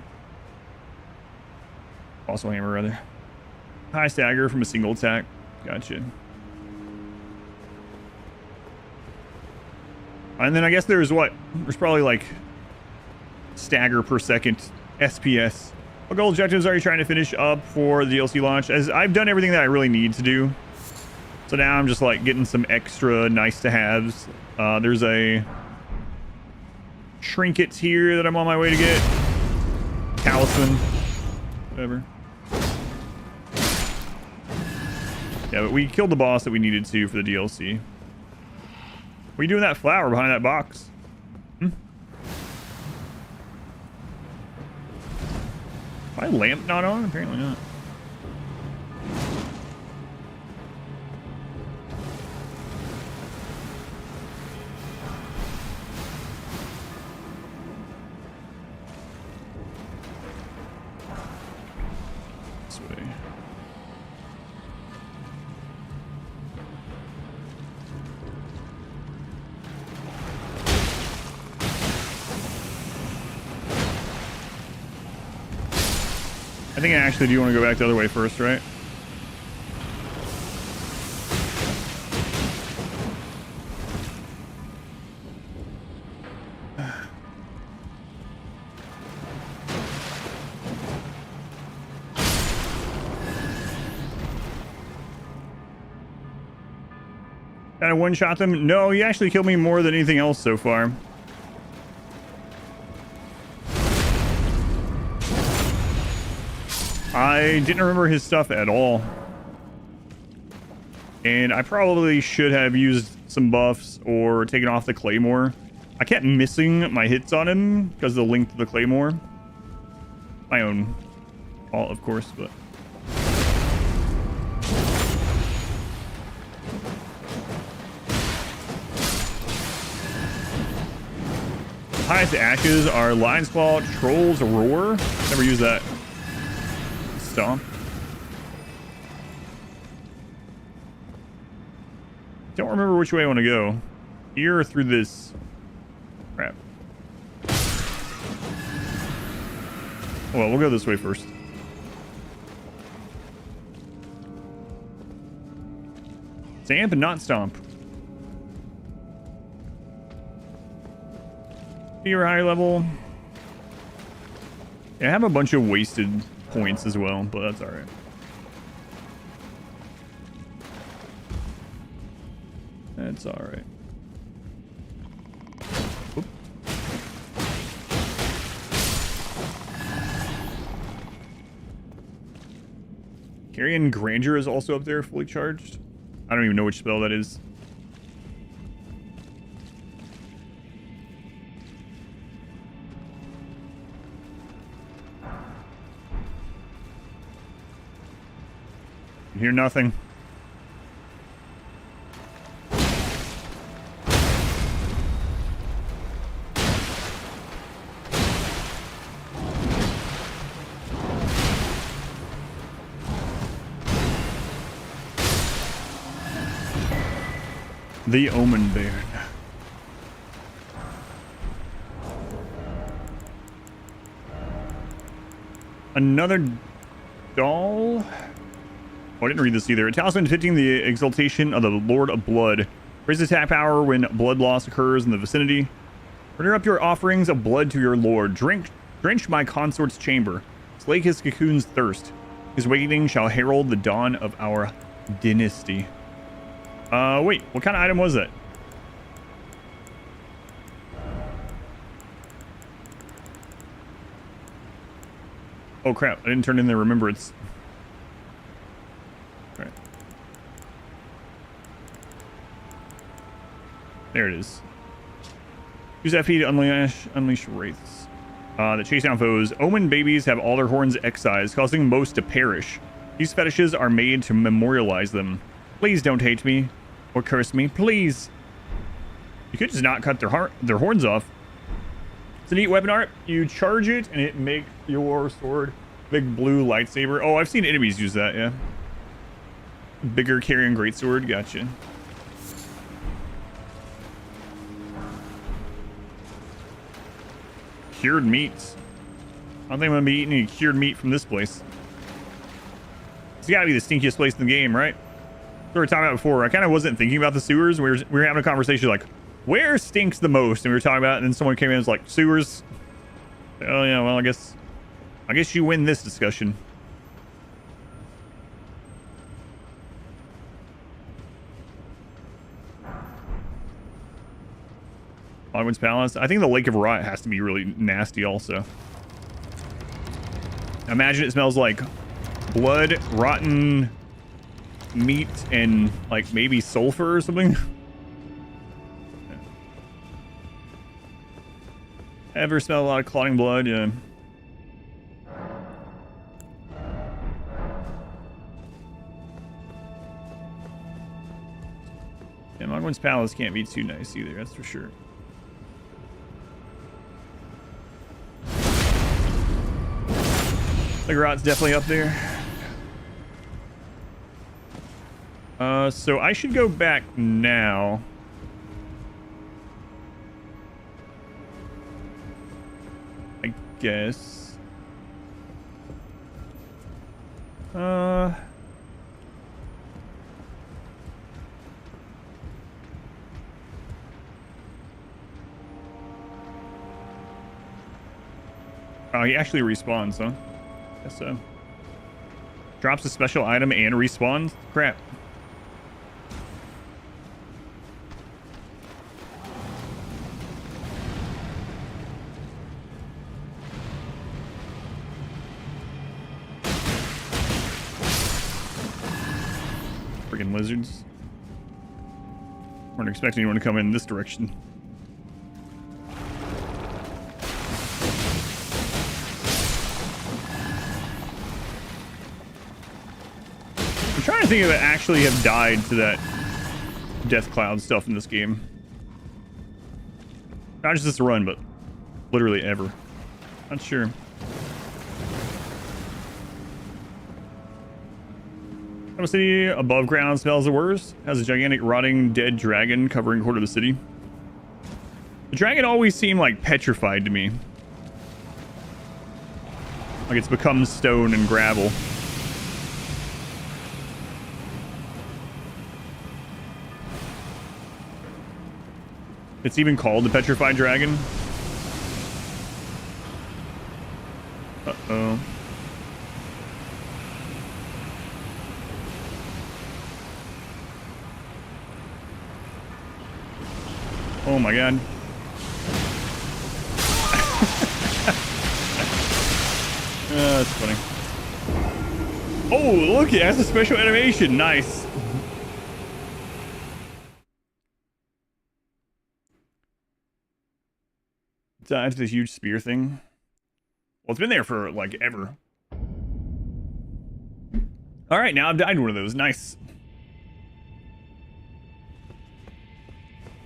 Colossal Hammer rather. High stagger from a single attack. Gotcha. And then I guess there's probably like stagger per second SPS. What goal objectives are you trying to finish up for the DLC launch? As I've done everything that I really need to do. So now I'm just like getting some extra nice to haves. There's a trinket here that I'm on my way to get. Talisman. Whatever. Yeah, but we killed the boss that we needed to for the DLC. What are you doing that flower behind that box? My lamp not on? Apparently not. This way. I think I actually do want to go back the other way first, right? Kind of one-shot them? No, he actually killed me more than anything else so far. I didn't remember his stuff at all. And I probably should have used some buffs or taken off the claymore. I kept missing my hits on him because of the link to the claymore. My own fault, of course, but... Highest ashes are Lion's Claw, Troll's Roar. Never use that. Stomp. Don't remember which way I want to go. Here or through this. Crap. Well, we'll go this way first. Stamp and not stomp. You're higher level. Yeah, I have a bunch of wasted points as well, but that's alright. That's alright. Carrion Grandeur is also up there, fully charged. I don't even know which spell that is. Hear nothing. The Omen Bairn. Another doll? Oh, I didn't read this either. A talisman depicting the exaltation of the Lord of Blood. Raise attack power when blood loss occurs in the vicinity. Render up your offerings of blood to your Lord. Drench my consort's chamber. Slake his cocoon's thirst. His awakening shall herald the dawn of our dynasty. Wait, what kind of item was that? Oh crap, I didn't turn in the remembrance. Alright. There it is. Use FP to unleash wraiths. That chase down foes. Omen babies have all their horns excised, causing most to perish. These fetishes are made to memorialize them. Please don't hate me or curse me, please. You could just not cut their horns off. It's a neat weapon art. You charge it and it makes your sword big blue lightsaber. Oh, I've seen enemies use that, yeah. Bigger carrying greatsword, gotcha. Cured meats. I don't think I'm gonna be eating any cured meat from this place. It's gotta be the stinkiest place in the game, right? We were talking about before. I kind of wasn't thinking about the sewers. We were having a conversation like, where stinks the most? And we were talking about it, and then someone came in and was like, sewers. Oh yeah, well I guess you win this discussion. Ogwen's Palace. I think the Lake of Rot has to be really nasty also. Imagine it smells like blood, rotten meat, and like maybe sulfur or something. Ever smell a lot of clotting blood? Yeah. Yeah, Ogwen's Palace can't be too nice either, that's for sure. The Grot's definitely up there. So I should go back now. I guess. Oh, he actually respawns, huh? Guess so. Drops a special item and respawns? Crap. lizards. Weren't expecting anyone to come in this direction. I'm trying to think if I actually have died to that death cloud stuff in this game. Not just this run, but literally ever. Not sure. A city above ground smells the worst. Has a gigantic rotting dead dragon covering a quarter of the city. The dragon always seemed like petrified to me. Like it's become stone and gravel. It's even called the petrified dragon. Uh-oh. Oh my god. That's funny. Oh, look, it has a special animation. Nice. It's this huge spear thing. Well, it's been there for, like, ever. Alright, now I've died one of those. Nice.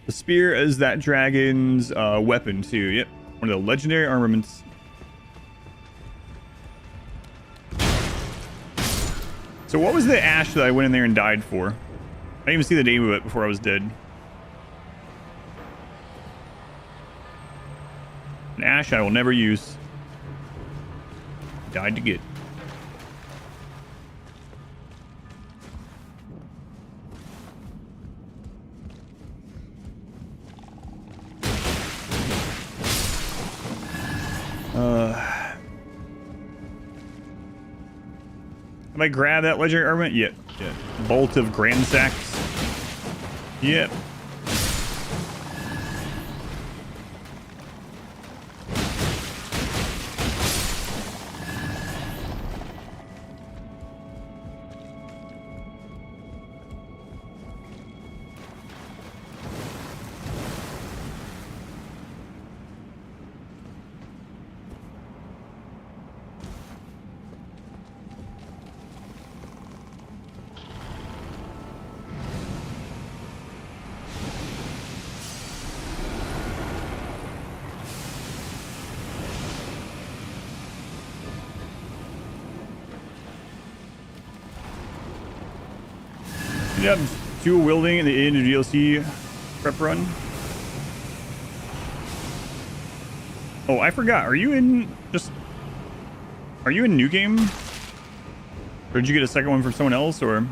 The spear is that dragon's weapon, too. Yep. One of the legendary armaments. So what was the ash that I went in there and died for? I didn't even see the name of it before I was dead. An ash I will never use. Died to get. Have I grabbed that legendary armament? Yep. Yeah. Bolt of Grand Sacks. Yep. Yep, dual wielding at the end of DLC prep run. Oh, I forgot. Are you in new game? Or did you get a second one from someone else, or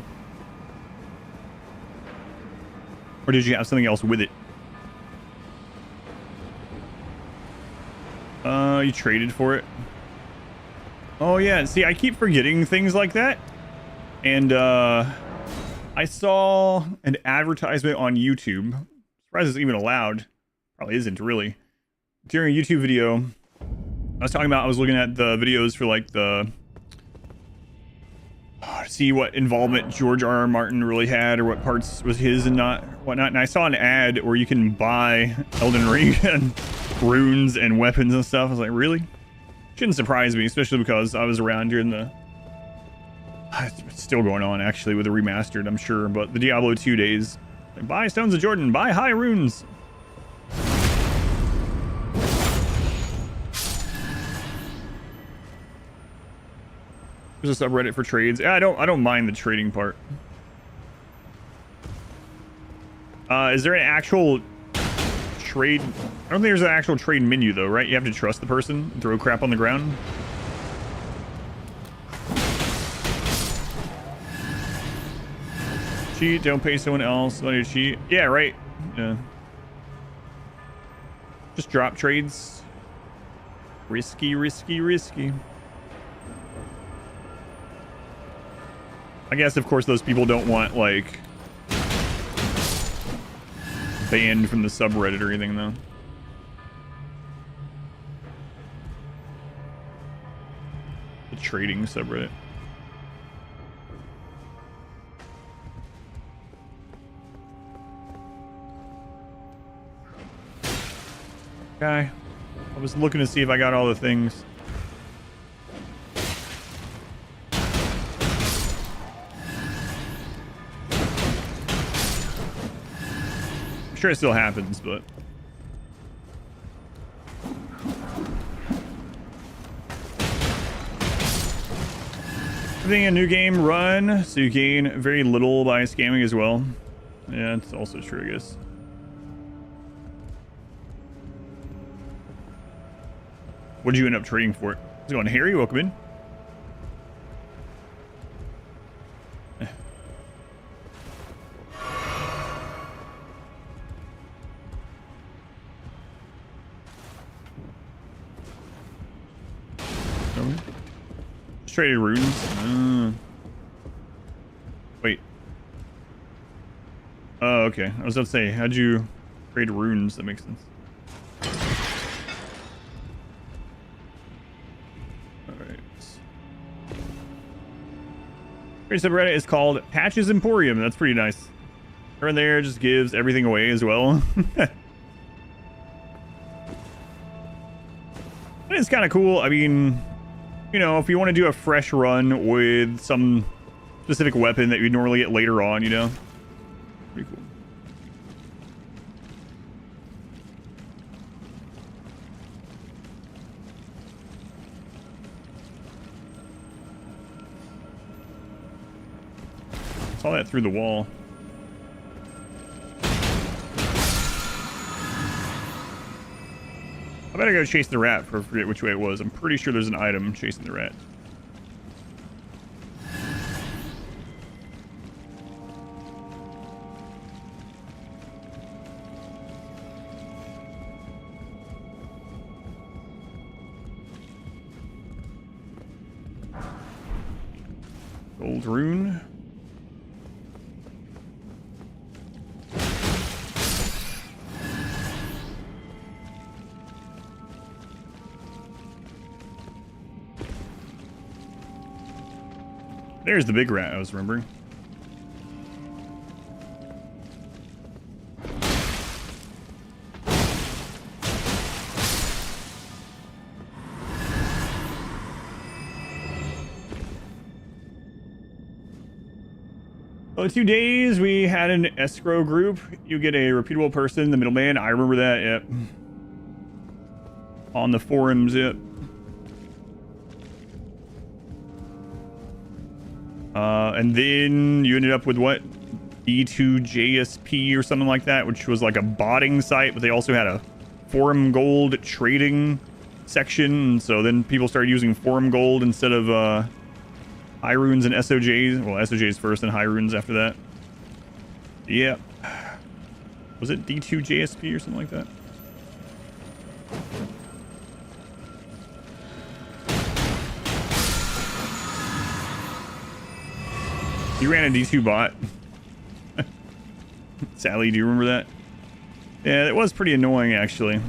did you have something else with it? You traded for it. Oh yeah, see, I keep forgetting things like that. And I saw an advertisement on YouTube. Surprised it's even allowed. Probably isn't really. During a YouTube video, I was talking about, I was looking at the videos for like the see what involvement George R.R. Martin really had, or what parts was his and not whatnot. And I saw an ad where you can buy Elden Ring and runes and weapons and stuff. I was like, really? Shouldn't surprise me, especially because I was around during the it's still going on actually with the remastered, I'm sure, but the Diablo 2 days. Like, buy Stones of Jordan, buy high runes. There's a subreddit for trades. Yeah, I don't mind the trading part. Is there an actual trade? I don't think there's an actual trade menu though, right? You have to trust the person and throw crap on the ground. Cheat, don't pay someone else money to cheat. Yeah, right. Yeah. Just drop trades. Risky, risky, risky. I guess, of course, those people don't want, like, banned from the subreddit or anything, though. The trading subreddit. Okay. I was looking to see if I got all the things. I'm sure it still happens, but... Everything in a new game run, so you gain very little by scamming as well. Yeah, it's also true, I guess. What did you end up trading for it? How's it going, Harry? Welcome in. Just traded runes. Wait. Oh, okay. I was about to say, how'd you trade runes? That makes sense. Great subreddit is called Patches Emporium. That's pretty nice. Her in there just gives everything away as well. It's kind of cool. I mean, you know, if you want to do a fresh run with some specific weapon that you'd normally get later on, you know, pretty cool. Saw that through the wall. I better go chase the rat for forget which way it was. I'm pretty sure there's an item chasing the rat. Gold rune. There's the big rat I was remembering. Oh, 2 days we had an escrow group. You get a reputable person, the middleman. I remember that, yep. On the forums, yep. And then you ended up with what? D2JSP or something like that, which was like a botting site, but they also had a forum gold trading section. So then people started using forum gold instead of high runes and SOJs. Well, SOJs first and high runes after that. Yeah. Was it D2JSP or something like that? You ran a D2 bot. Sally, do you remember that? Yeah, it was pretty annoying, actually.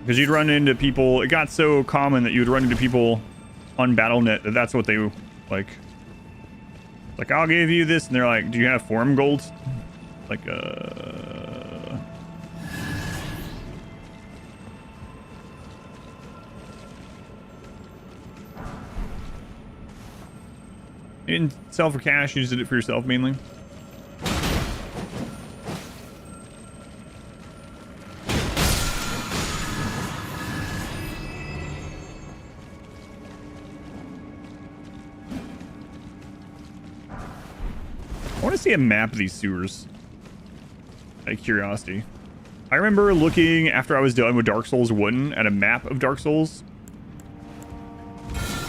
Because you'd run into people... It got so common that you'd run into people on Battle.net that that's what they, like... Like, I'll give you this, and they're like, do you have forum gold? Like, You didn't sell for cash, you just did it for yourself mainly. I want to see a map of these sewers. Out of curiosity. I remember looking after I was done with Dark Souls 1 at a map of Dark Souls.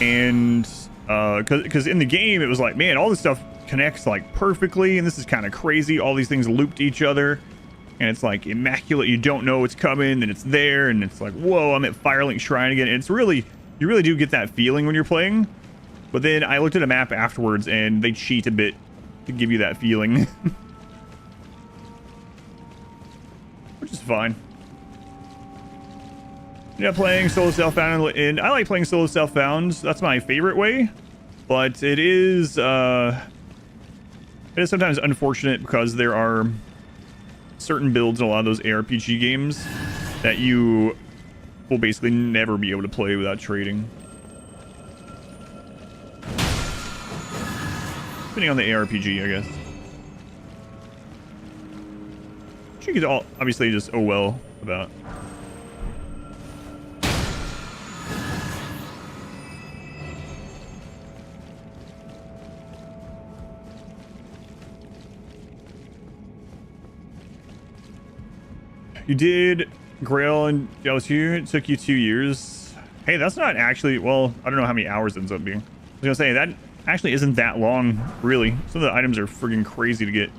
And because in the game it was like, man, all this stuff connects like perfectly, and this is kind of crazy. All these things looped each other, and it's like immaculate. You don't know what's coming, and it's there, and it's like, whoa, I'm at Firelink Shrine again. And it's really, you really do get that feeling when you're playing. But then I looked at a map afterwards, and they cheat a bit to give you that feeling. Which is fine. Yeah, playing solo self-found, and I like playing solo self-found. That's my favorite way. But it is sometimes unfortunate because there are certain builds in a lot of those ARPG games that you will basically never be able to play without trading. Depending on the ARPG, I guess. Which you could all obviously just oh well about. You did Grail and Diablo 2. It took you 2 years. Hey, that's not actually, well, I don't know how many hours it ends up being. I was gonna say, that actually isn't that long, really. Some of the items are friggin' crazy to get.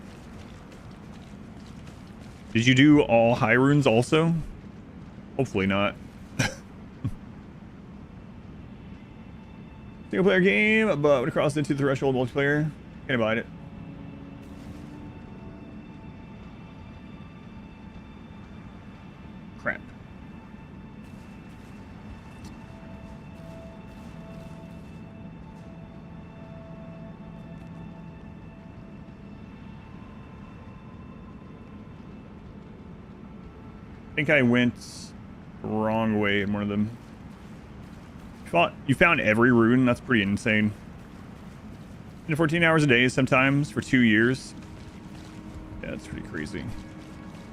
Did you do all high runes also? Hopefully not. Single player game, but when it crosses into threshold multiplayer, can't abide it. Crap. I think I went the wrong way in one of them. You found every rune? That's pretty insane. 14 hours a day sometimes for 2 years. Yeah, that's pretty crazy.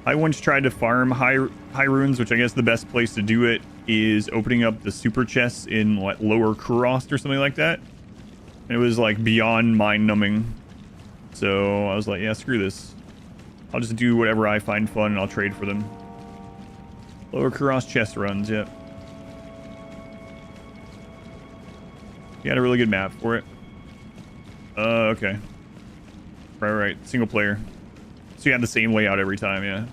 I once tried to farm high runes, which I guess the best place to do it is opening up the super chests in what, Lower Kurost or something like that. And it was like beyond mind-numbing. So I was like, yeah, screw this. I'll just do whatever I find fun and I'll trade for them. Lower Kurost chest runs, yep. You had a really good map for it. Okay. Right. Single player. So you had the same layout every time, yeah.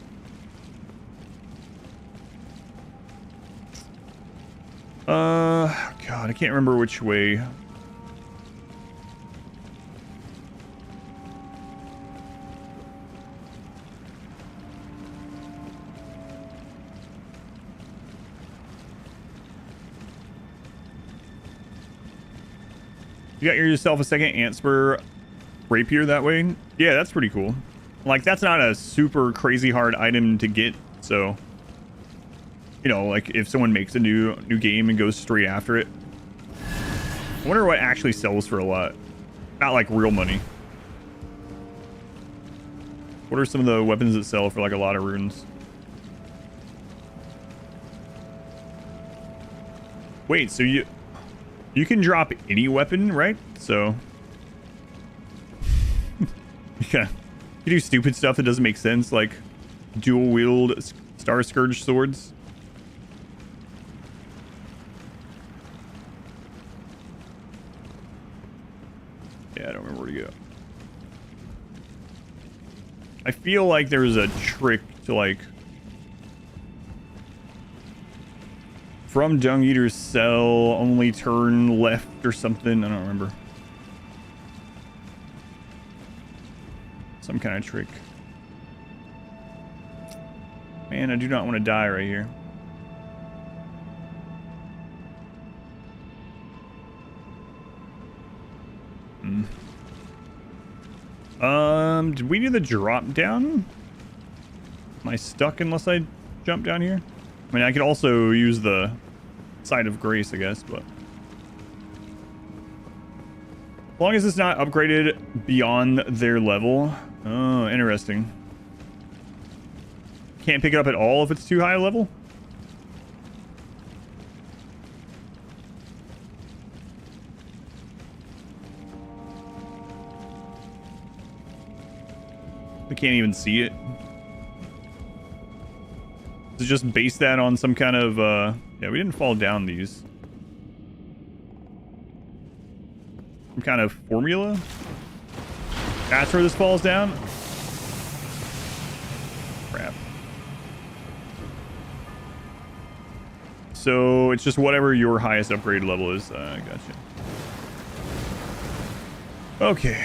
God, I can't remember which way. You got yourself a second Antspur rapier that way? Yeah, that's pretty cool. Like, that's not a super crazy hard item to get, so... You know, like, if someone makes a new game and goes straight after it. I wonder what actually sells for a lot. Not, like, real money. What are some of the weapons that sell for, like, a lot of runes? Wait, so you can drop any weapon, right? So yeah, you do stupid stuff that doesn't make sense, like dual wield Star Scourge swords. Yeah, I don't remember where to go. I feel like there was a trick to like from Dung Eater's cell, only turn left or something. I don't remember. Some kind of trick. Man, I do not want to die right here. Did we do the drop down? Am I stuck unless I jump down here? I mean, I could also use the Side of Grace, I guess, but... As long as it's not upgraded beyond their level. Oh, interesting. Can't pick it up at all if it's too high a level? They can't even see it. To just base that on some kind of, yeah, we didn't fall down these. Some kind of formula? That's where this falls down? Crap. So, it's just whatever your highest upgrade level is. Gotcha. Okay,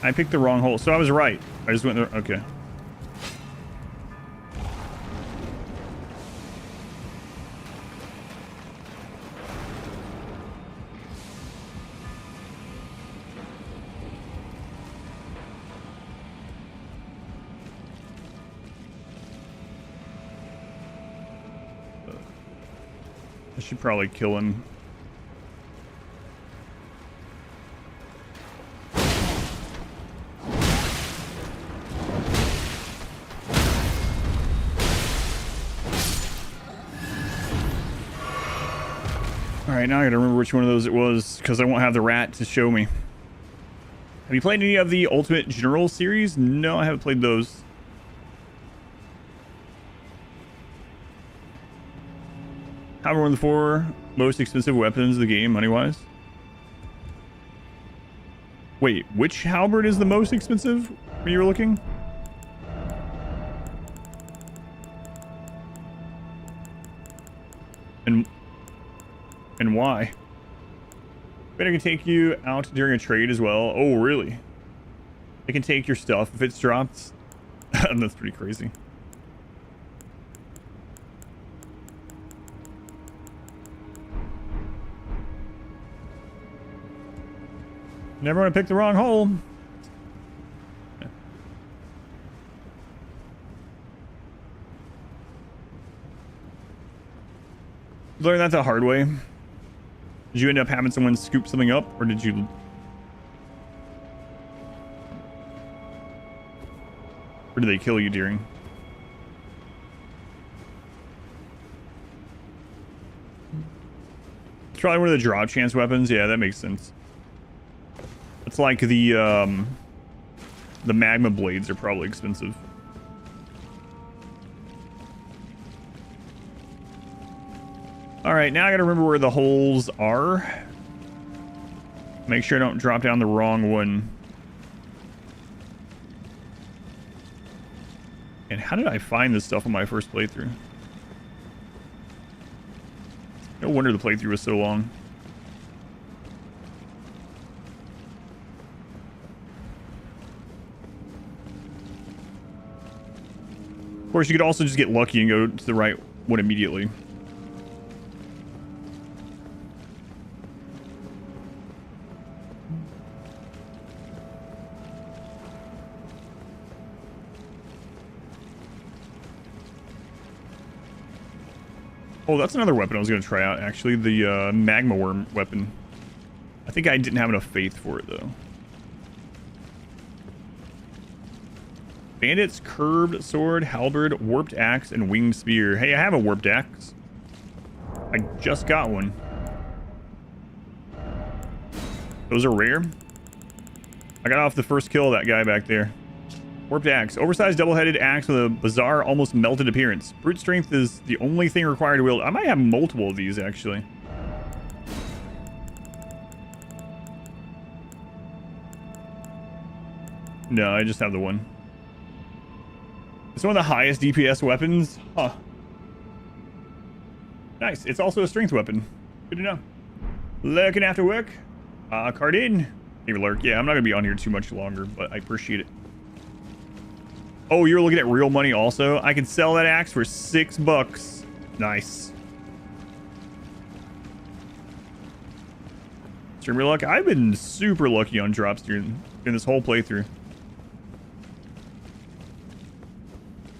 I picked the wrong hole, so I was right. I just went there. Okay. should probably kill him. Alright, now I gotta remember which one of those it was, because I won't have the rat to show me. Have you played any of the Ultimate General series? No, I haven't played those. However, one of the 4 most expensive weapons of the game, money-wise. Wait, which halberd is the most expensive when you were looking? And why? Bet I can take you out during a trade as well. Oh, really? I can take your stuff if it's dropped. That's pretty crazy. Never want to pick the wrong hole. Yeah. Learn that the hard way. Did you end up having someone scoop something up, or did you... Or did they kill you during? It's probably one of the drop chance weapons. Yeah, that makes sense. It's like the magma blades are probably expensive. All right, now I gotta remember where the holes are. Make sure I don't drop down the wrong one. And how did I find this stuff on my first playthrough? No wonder the playthrough was so long. Of course, you could also just get lucky and go to the right one immediately. Oh, that's another weapon I was going to try out, actually. The magma worm weapon. I think I didn't have enough faith for it, though. Bandit's curved sword, halberd, warped axe, and winged spear. Hey, I have a warped axe. I just got one. Those are rare. I got off the first kill of that guy back there. Warped axe. Oversized double-headed axe with a bizarre, almost melted appearance. Brute strength is the only thing required to wield. I might have multiple of these, actually. No, I just have the one. It's one of the highest DPS weapons. Huh. Nice. It's also a strength weapon. Good to know. Lurking after work. Card in. Maybe lurk. Yeah, I'm not going to be on here too much longer, but I appreciate it. Oh, you're looking at real money also? I can sell that axe for $6. Nice. Streamer luck. I've been super lucky on drops during this whole playthrough.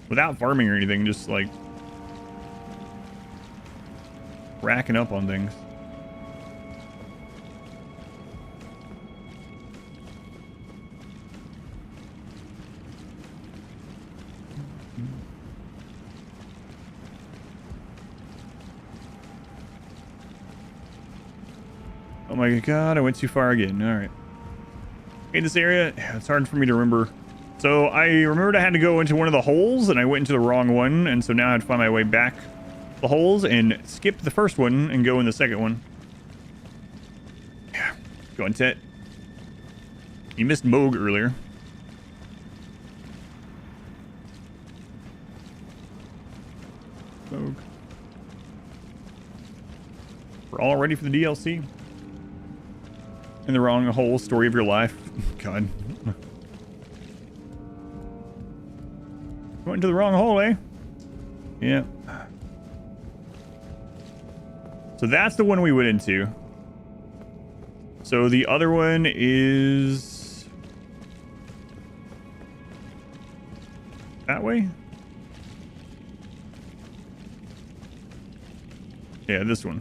Without farming or anything, just like racking up on things. Oh my god, I went too far again. All right. In this area, it's hard for me to remember. So I remembered I had to go into one of the holes, and I went into the wrong one, and so now I had to find my way back the holes and skip the first one and go in the second one. Yeah, go on, Tet. You missed Moog earlier. Moog. We're all ready for the DLC. In the wrong hole, story of your life. God. Went into the wrong hole, eh? Yeah. So that's the one we went into. So the other one is... that way? Yeah, this one.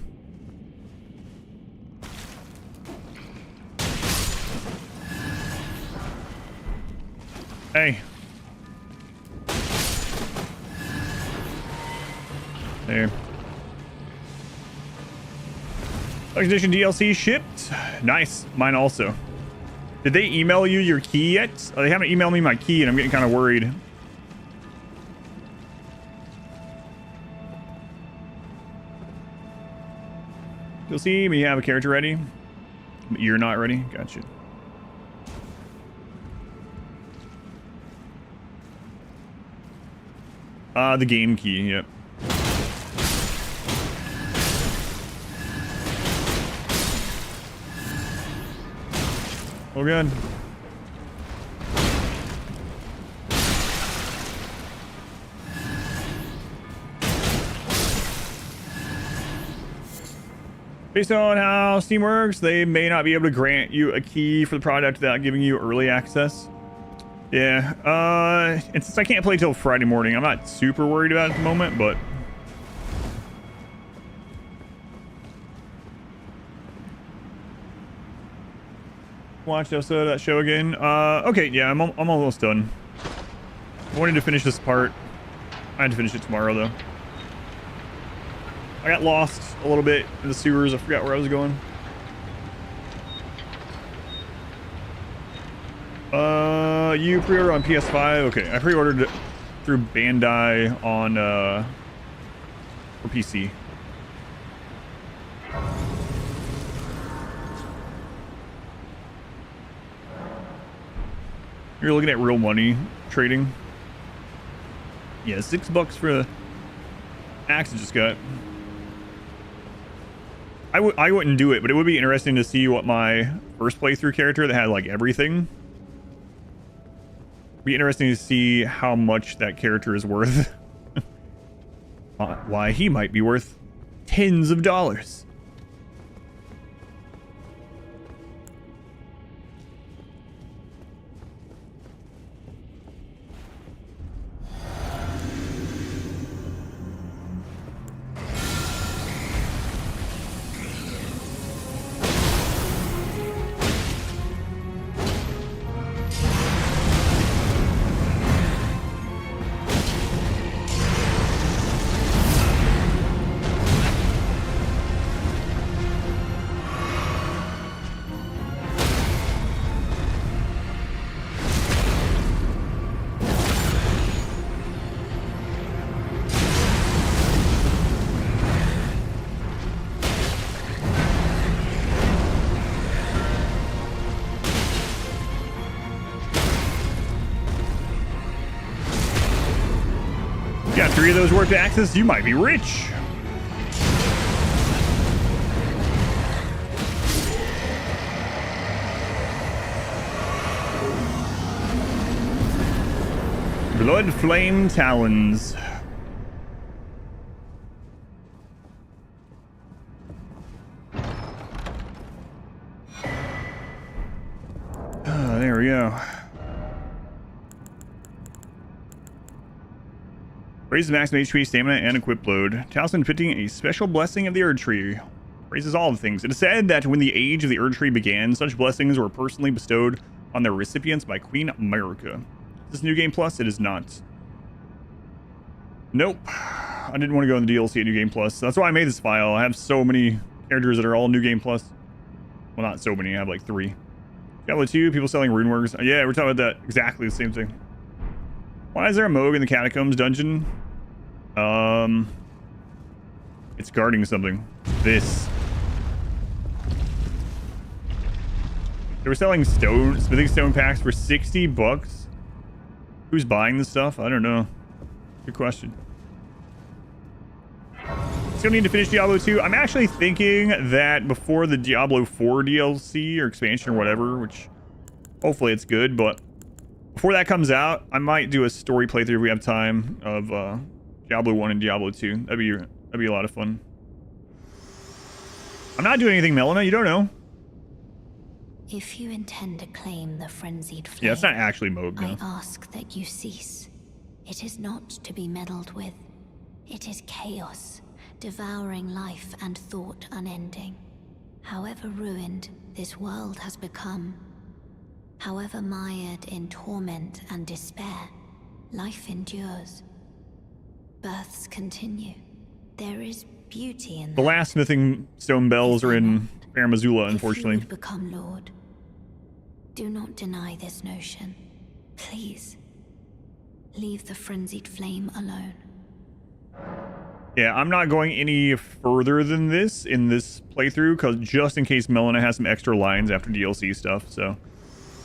Hey. There. Edition DLC shipped. Nice. Mine also. Did they email you your key yet? Oh, they haven't emailed me my key, and I'm getting kind of worried. You'll see me have a character ready, but you're not ready. Gotcha. The game key. Yep. Oh, good. Based on how Steam works, they may not be able to grant you a key for the product without giving you early access. Yeah, and since I can't play till Friday morning, I'm not super worried about it at the moment, but... Watched episode of that show again. Okay, yeah, I'm almost done. I wanted to finish this part. I had to finish it tomorrow, though. I got lost a little bit in the sewers. I forgot where I was going. You pre-order on PS5? Okay, I pre-ordered it through Bandai on, for PC. You're looking at real money trading. Yeah, $6 for the axe I just got. I wouldn't do it, but it would be interesting to see what my first playthrough character that had like everything. Be interesting to see how much that character is worth. Why he might be worth tens of dollars. Got 3 of those worth of axes, you might be rich. Blood Flame Talons. There we go. Raises maximum HP, stamina, and equip load. Talisman fitting a special blessing of the Erd Tree. Raises all the things. It is said that when the age of the Erd Tree began, such blessings were personally bestowed on their recipients by Queen America. Is this New Game Plus? It is not. Nope. I didn't want to go in the DLC at New Game Plus. That's why I made this file. I have so many characters that are all New Game Plus. Well, not so many. I have like 3. Diablo 2, people selling runeworks. Yeah, we're talking about that. Exactly the same thing. Why is there a Moog in the Catacombs dungeon? It's guarding something. This. They were selling smithing stone packs for $60. Who's buying this stuff? I don't know. Good question. Still need to finish Diablo 2. I'm actually thinking that before the Diablo 4 DLC or expansion or whatever, which hopefully it's good, but before that comes out, I might do a story playthrough if we have time of Diablo 1 and Diablo 2. That'd be a lot of fun. I'm not doing anything, Melina. You don't know. If you intend to claim the frenzied flame, Yeah, it's not actually Moog, no. I ask that you cease. It is not to be meddled with. It is chaos, devouring life and thought unending. However ruined this world has become, However mired in torment and despair, life endures. Births continue. There is beauty in The that. last smithing stone bells are in Fair Missoula, If you unfortunately. would become Lord, do not deny this notion. Please, leave the frenzied flame alone. Yeah, I'm not going any further than this in this playthrough, because just in case Melina has some extra lines after DLC stuff, so...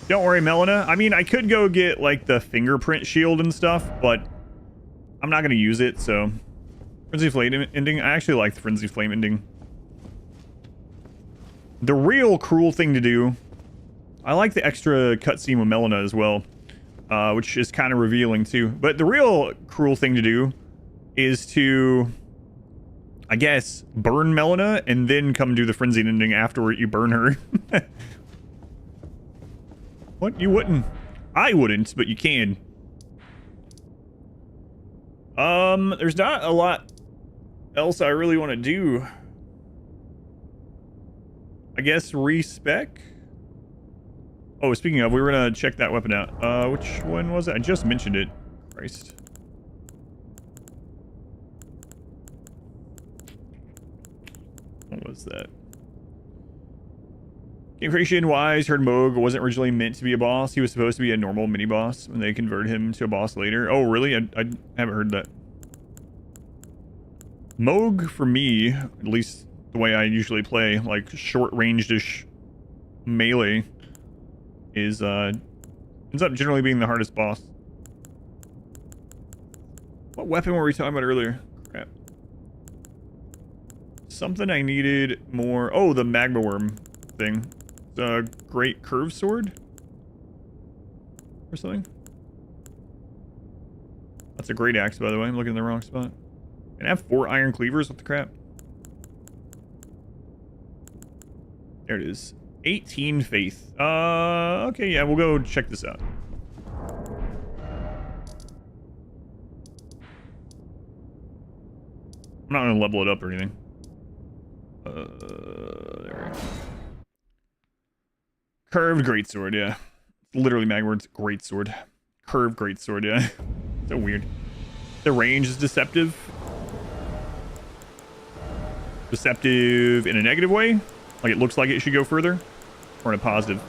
Don't worry, Melina. I mean, I could go get, like, the fingerprint shield and stuff, but I'm not going to use it, so... Frenzy Flame ending? I actually like the Frenzy Flame ending. The real cruel thing to do... I like the extra cutscene with Melina as well, which is kind of revealing, too. But the real cruel thing to do is to, I guess, burn Melina and then come do the frenzied ending after you burn her. What? You wouldn't? I wouldn't, but you can. There's not a lot else I really want to do. I guess respec. Oh, speaking of, we were gonna check that weapon out. Which one was it? I just mentioned it. Christ. What was that? Game creation wise, heard Moog wasn't originally meant to be a boss. He was supposed to be a normal mini boss when they converted him to a boss later. Oh, really? I haven't heard that. Moog, for me, at least the way I usually play, like short-ranged-ish melee, is ends up generally being the hardest boss. What weapon were we talking about earlier? Crap. Something I needed more. Oh, the magma worm thing. The great curved sword? Or something? That's a great axe, by the way. I'm looking in the wrong spot. And I have 4 iron cleavers. What the crap? There it is. 18 faith. Okay, yeah, we'll go check this out. I'm not gonna level it up or anything. There we go. Curved greatsword, yeah. It's literally Magward's greatsword. Curved greatsword, yeah. So weird. The range is deceptive. Deceptive in a negative way? Like it looks like it should go further? Or in a positive?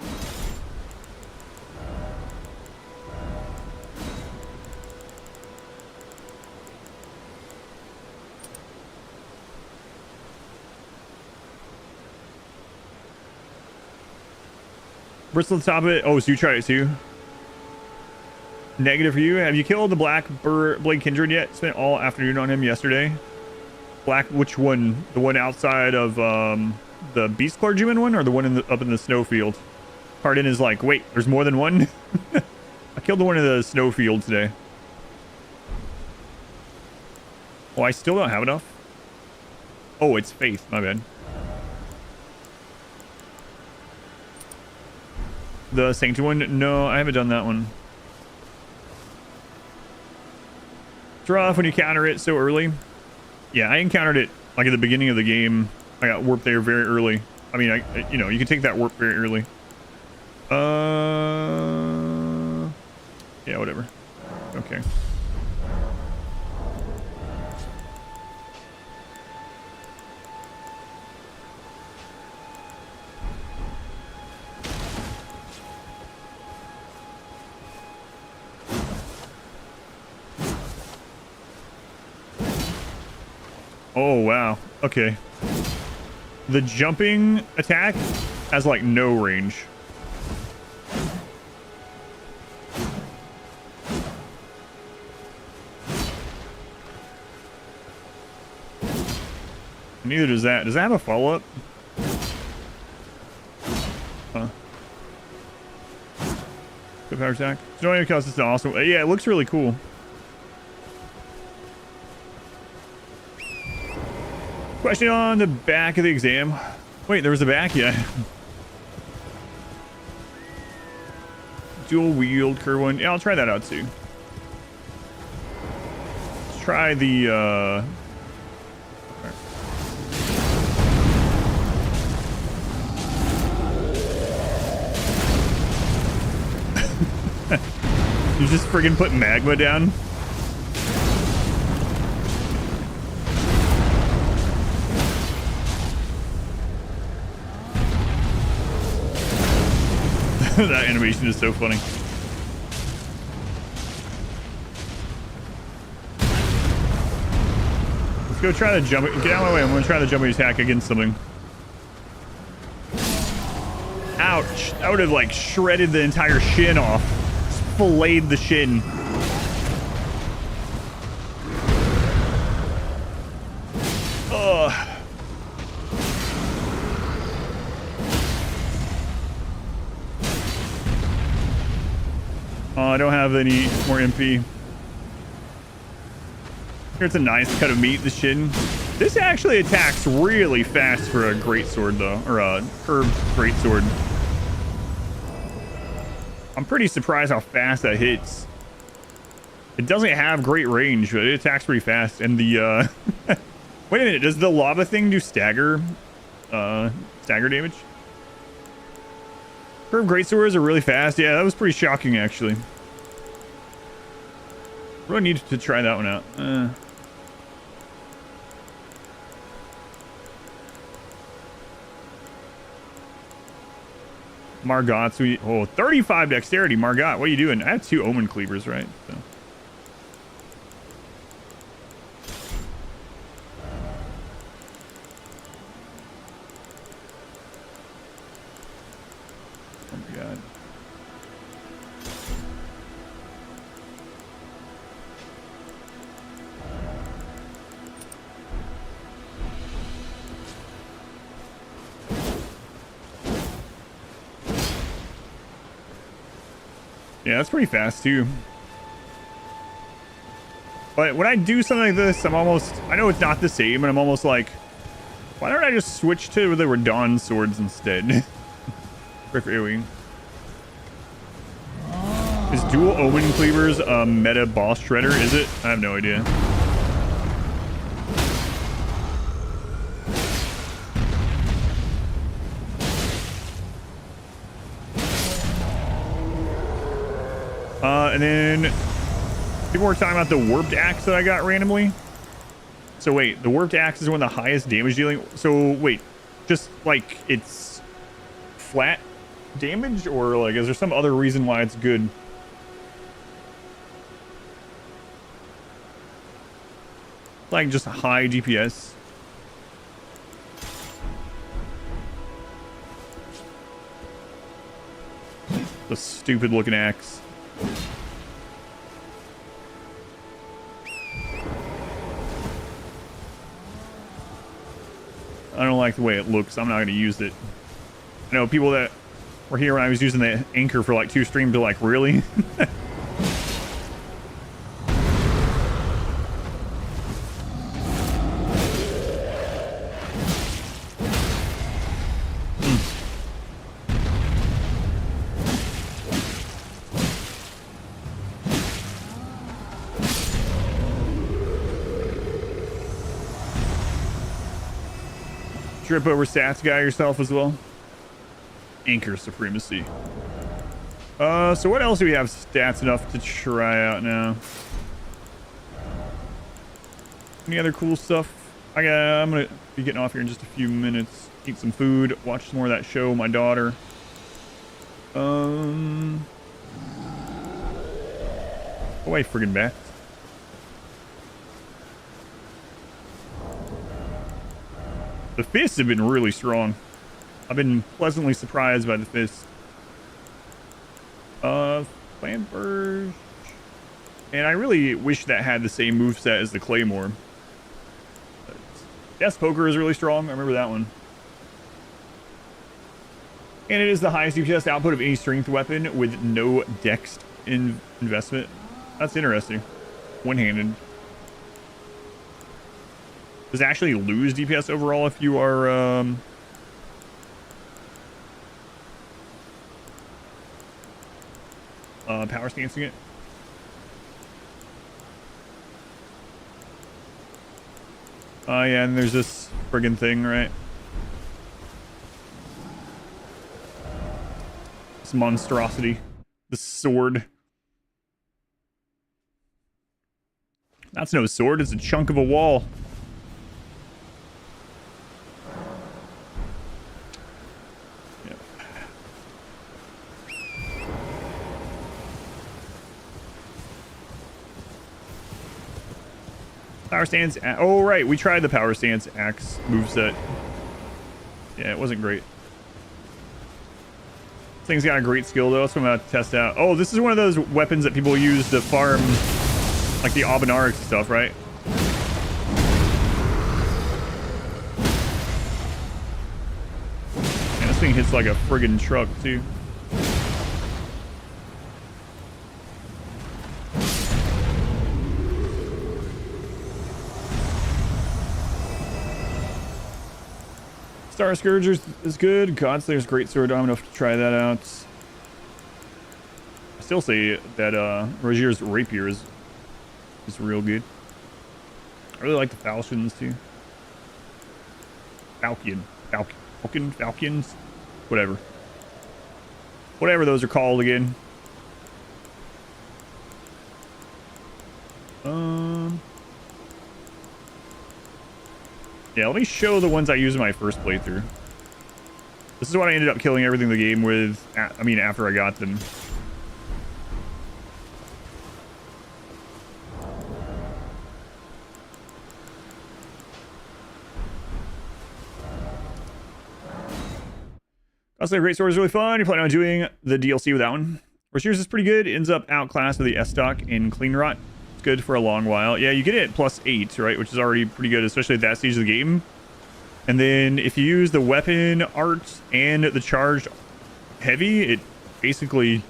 Bristle at the top of it. Oh, so you tried it too? Negative for you. Have you killed the Black Blade Kindred yet? Spent all afternoon on him yesterday. Black, which one? The one outside of the Beast Clergyman one, or the one in up in the snowfield? Hardin is like, wait, there's more than one? I killed the one in the snowfield today. Oh, I still don't have enough? Oh, it's Faith. My bad. The Sanctum one? No, I haven't done that one. It's rough when you counter it so early. Yeah, I encountered it like at the beginning of the game. I got warped there very early. I mean, you know, you can take that warp very early. Yeah, whatever. Okay. Oh, wow. Okay. The jumping attack has, like, no range. Neither does that. Does that have a follow-up? Huh. Good power attack. So anyway, because it's awesome. Yeah, it looks really cool. Question on the back of the exam. Wait, there was a back? Yeah. Dual wield curve one. Yeah, I'll try that out too. Let's try the You just friggin' put magma down. That animation is so funny. Let's go try to jump. Get out of my way. I'm going to try to jump attack against something. Ouch. That would have like shredded the entire shin off. Just filleted the shin. Ugh. Oh, I don't have any more MP. Here's a nice cut of meat, the shin. This actually attacks really fast for a greatsword, though, or a curved greatsword. I'm pretty surprised how fast that hits. It doesn't have great range, but it attacks pretty fast. And the wait a minute, does the lava thing do stagger damage? Curved greatswords are really fast. Yeah, that was pretty shocking, actually. Really need to try that one out. Margot, sweet. Oh, 35 dexterity. Margot, what are you doing? I have 2 omen cleavers, right? So. Oh my god. Yeah, that's pretty fast too. But when I do something like this, I'm almost, I know it's not the same, and I'm almost like, why don't I just switch to the Radon swords instead? For AoE. Is dual omen cleavers a meta boss shredder? Is it? I have no idea. And then people were talking about the warped axe that I got randomly. So wait, the warped axe is one of the highest damage dealing. So wait, just like it's flat damage, or like is there some other reason why it's good? Like just high DPS. The stupid looking axe. I don't like the way it looks. I'm not going to use it. I know people that were here when I was using the anchor for like 2 streams are like, really? Trip over stats guy yourself as well. Anchor supremacy. So what else do we have stats enough to try out now? Any other cool stuff? I'm gonna be getting off here in just a few minutes. Eat some food, watch some more of that show, my daughter. Oh wait, friggin' bats. The fists have been really strong. I've been pleasantly surprised by the fists. Plant Burst. And I really wish that had the same moveset as the Claymore. Death Poker is really strong. I remember that one. And it is the highest DPS output of any strength weapon with no dex investment. That's interesting. One-handed. Does it actually lose DPS overall if you are power stancing it? Oh yeah, and there's this friggin' thing, right? This monstrosity. The sword. That's no sword, it's a chunk of a wall. Yep. Power stance. Oh, right. We tried the power stance axe moveset. Yeah, it wasn't great. This thing's got a great skill, though, so I'm going to test out. Oh, this is one of those weapons that people use to farm, like the Abenarix stuff, right? And this thing hits like a friggin' truck, too. Star Scourger is good. Godslayer's great sword. I'm gonna have to try that out. I still say that Rogier's rapier is real good. I really like the falchions too. Falcons, whatever those are called again. Yeah, let me show the ones I used in my first playthrough. This is what I ended up killing everything in the game with, I mean, after I got them. Also, Great Sword is really fun. You're planning on doing the DLC with that one. Rashir's is pretty good. It ends up outclassed with the S-Stock in Clean Rot. It's good for a long while. Yeah, you get it at +8, right? Which is already pretty good, especially at that stage of the game. And then if you use the weapon art and the charged heavy, it basically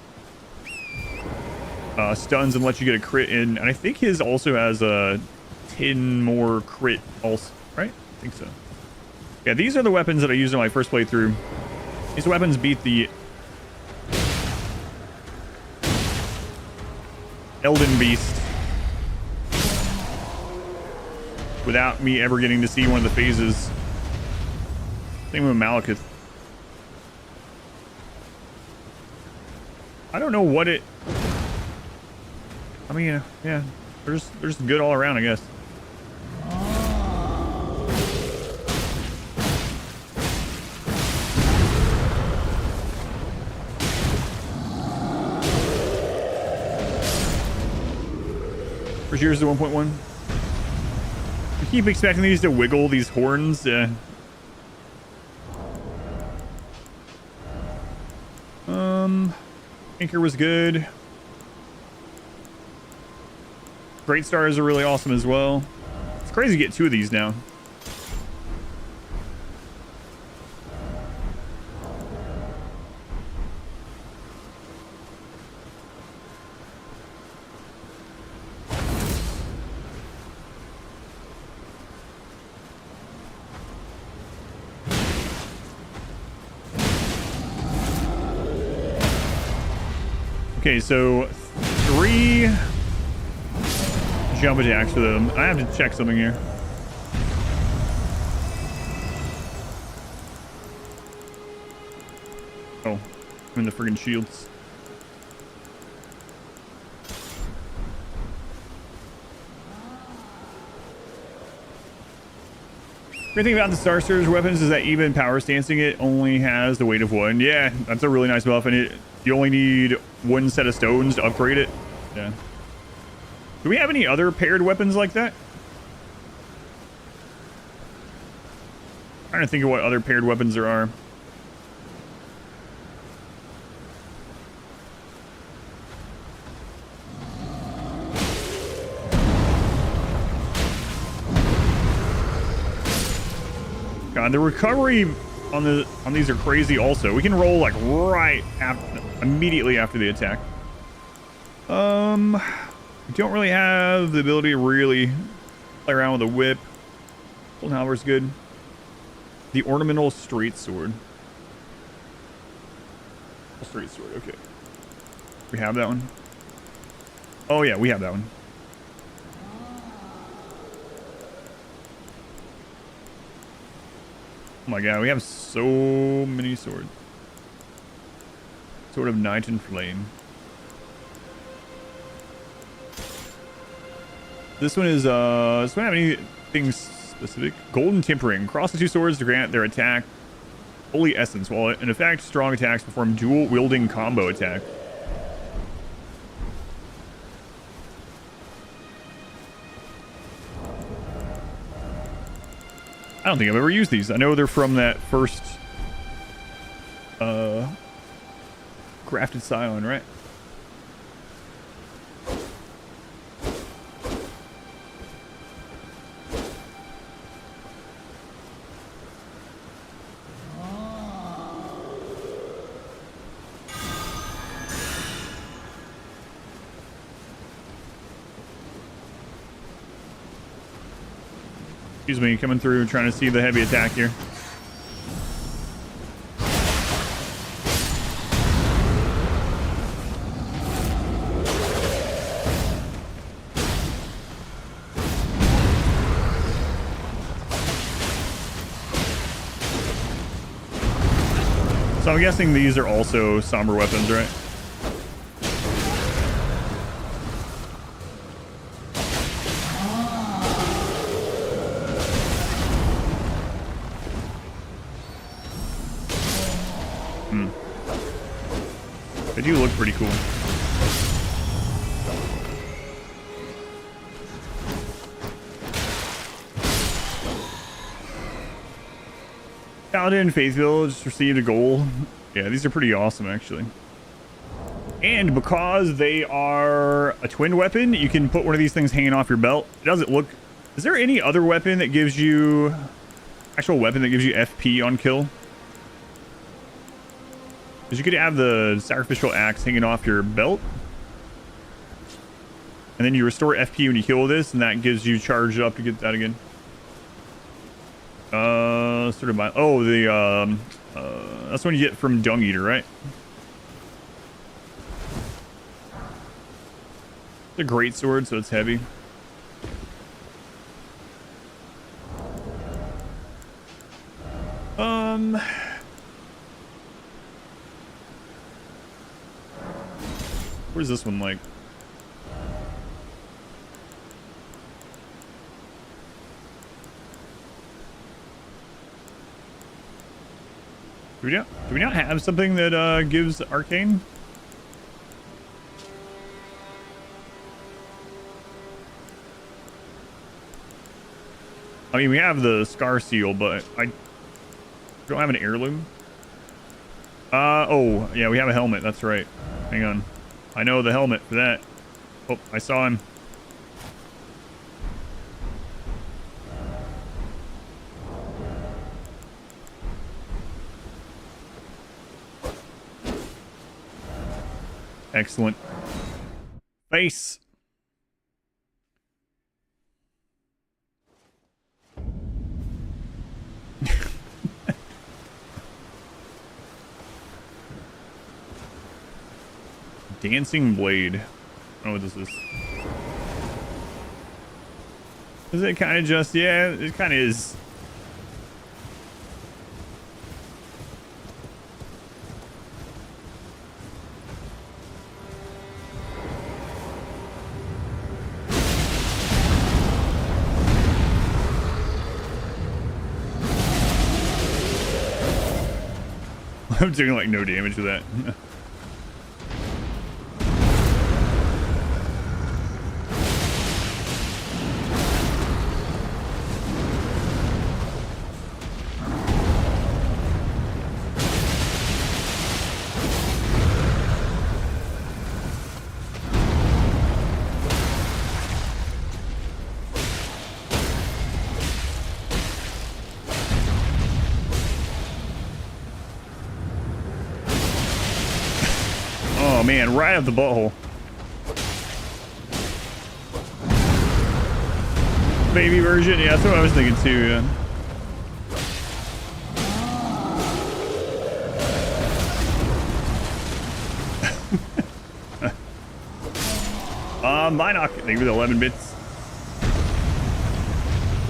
stuns and lets you get a crit in. And I think his also has a 10 more crit also, right? I think so. Yeah, these are the weapons that I used in my first playthrough. These weapons beat the Elden Beast without me ever getting to see one of the phases. Same with Malekith. I don't know what it... I mean, yeah, they're just good all around, I guess. First year's the 1.1. I keep expecting these to wiggle, these horns. Anchor was good. Great Stars are really awesome as well. It's crazy to get 2 of these now. Okay, so 3 jump attacks for them. I have to check something here. Oh, I'm in the friggin' shields. Great thing about the Star Surge weapons is that even power stancing it only has the weight of 1. Yeah, that's a really nice buff, and you only need 1 set of stones to upgrade it. Yeah. Do we have any other paired weapons like that? I'm trying to think of what other paired weapons there are. God, the recovery on these are crazy also. We can roll like right after, immediately after the attack. We don't really have the ability to really play around with a whip. Golden Halber's good. The ornamental straight sword. Straight sword, okay. We have that one. Oh yeah, we have that one. Oh my god, we have so many swords. Sword of Night and Flame. This one is does this one have anything specific? Golden Tempering. Cross the two swords to grant their attack Holy Essence. While in effect, strong attacks perform dual wielding combo attack. I don't think I've ever used these. I know they're from that first crafted Scion, right? Excuse me, coming through, trying to see the heavy attack here. So I'm guessing these are also somber weapons, right? They do look pretty cool. Paladin Faith Village received a goal. Yeah, these are pretty awesome, actually. And because they are a twin weapon, you can put one of these things hanging off your belt. It doesn't look... Is there any other weapon that gives you... Actual weapon that gives you FP on kill? Because you could have the sacrificial axe hanging off your belt. And then you restore FP when you kill this, and that gives you charge up to get that again. Sort of my... Oh, the, that's what you get from Dung Eater, right? It's a great sword, so it's heavy. Where's this one like? Do we not have something that gives arcane? I mean, we have the Scar Seal, but I don't have an heirloom. Oh, yeah, we have a helmet. That's right. Hang on. I know the helmet for that. Oh, I saw him. Excellent. Face. Dancing Blade. I don't know what this is. Is it kind of just... Yeah, it kind of is. I'm doing like no damage with that. Oh man, right up the butthole. Baby version? Yeah, that's what I was thinking too, yeah. Minoc, thank you for the 11 bits.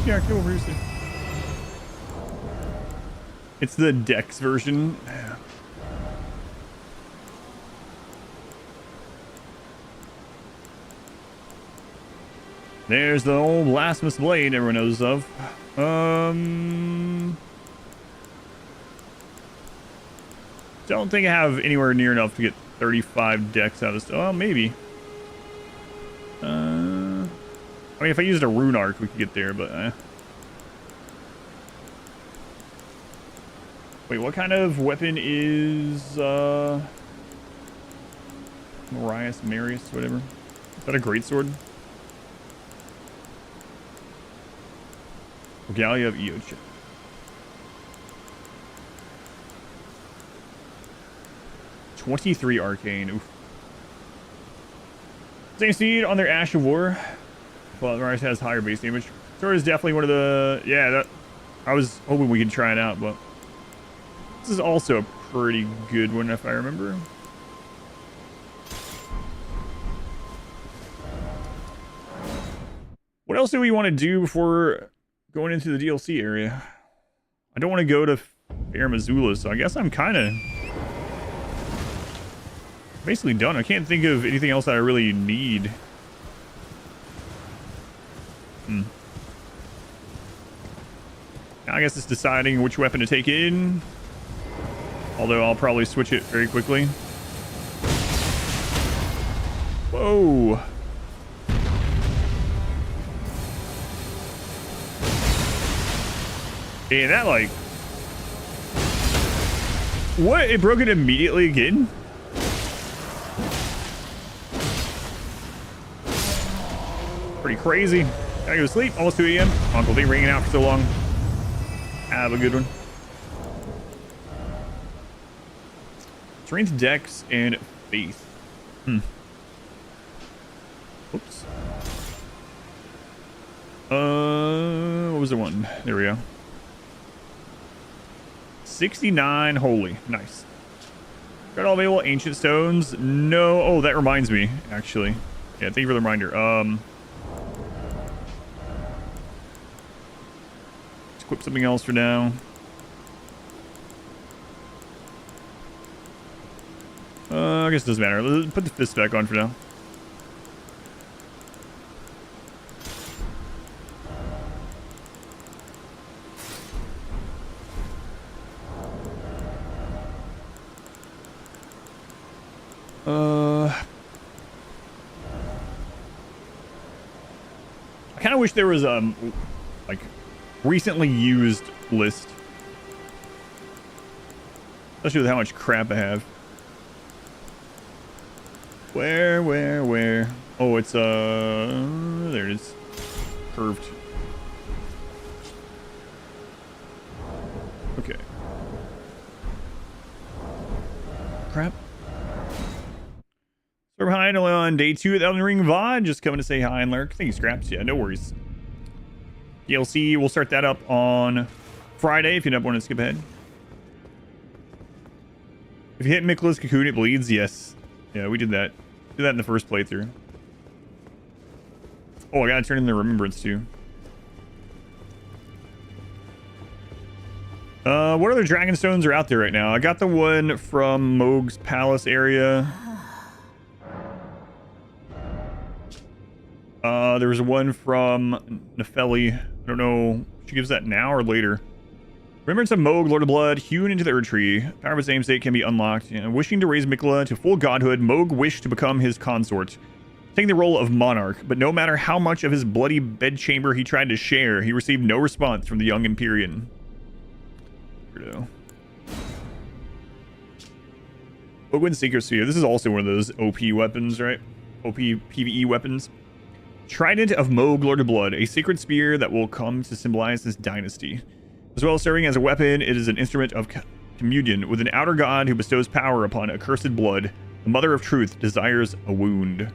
Yeah, kill Brucey. It's the Dex version. There's the old blasphemous blade everyone knows of. Don't think I have anywhere near enough to get 35 decks out of this. Oh, maybe. I mean, if I used a rune arc, we could get there, but... Wait, what kind of weapon is... Marius, whatever. Is that a greatsword? Gallia of Eoch. $23 arcane. Oof. Same speed on their Ash of War. Well, Marius has higher base damage. Sword is definitely one of the... Yeah, that... I was hoping we could try it out, but... This is also a pretty good one, if I remember. What else do we want to do before going into the DLC area? I don't want to go to Fair Missoula, so I guess I'm kind of... basically done. I can't think of anything else that I really need. Now I guess it's deciding which weapon to take in. Although I'll probably switch it very quickly. Whoa. And that like... What? It broke it immediately again? Pretty crazy. Gotta go to sleep. Almost 2 a.m. Uncle D ringing out for so long. Have a good one. Strength, Dex, and Faith. Oops. What was the one? There we go. 69 holy. Nice. Got all available ancient stones? No. Oh, that reminds me, actually. Yeah, thank you for the reminder. Let's equip something else for now. I guess it doesn't matter. Let's put the fist back on for now. I kind of wish there was like recently used list, especially with how much crap I have. Where? Oh, it's there it is. Curved. Okay. Crap. So we're behind on day 2 of the Elden Ring VOD. Just coming to say hi and lurk. Thank you, Scraps. Yeah, no worries. DLC, we'll start that up on Friday if you don't want to skip ahead. If you hit Mikla's cocoon, it bleeds. Yes. Yeah, we did that. Did that in the first playthrough. Oh, I gotta turn in the remembrance too. What other dragon stones are out there right now? I got the one from Mohg's palace area. There was one from Nefeli. I don't know. She gives that now or later. Remembrance of Mohg, Lord of Blood, hewn into the Erd Tree. Power of his namesake can be unlocked. Wishing to raise Mikla to full godhood, Mohg wished to become his consort, taking the role of monarch. But no matter how much of his bloody bedchamber he tried to share, he received no response from the young Empyrean. Weirdo. Ogwyn's Secret Sphere. This is also one of those OP weapons, right? OP PvE weapons. Trident of Mohg, Lord of Blood, a sacred spear that will come to symbolize this dynasty. As well as serving as a weapon, it is an instrument of communion with an outer god who bestows power upon accursed blood. The Mother of Truth desires a wound.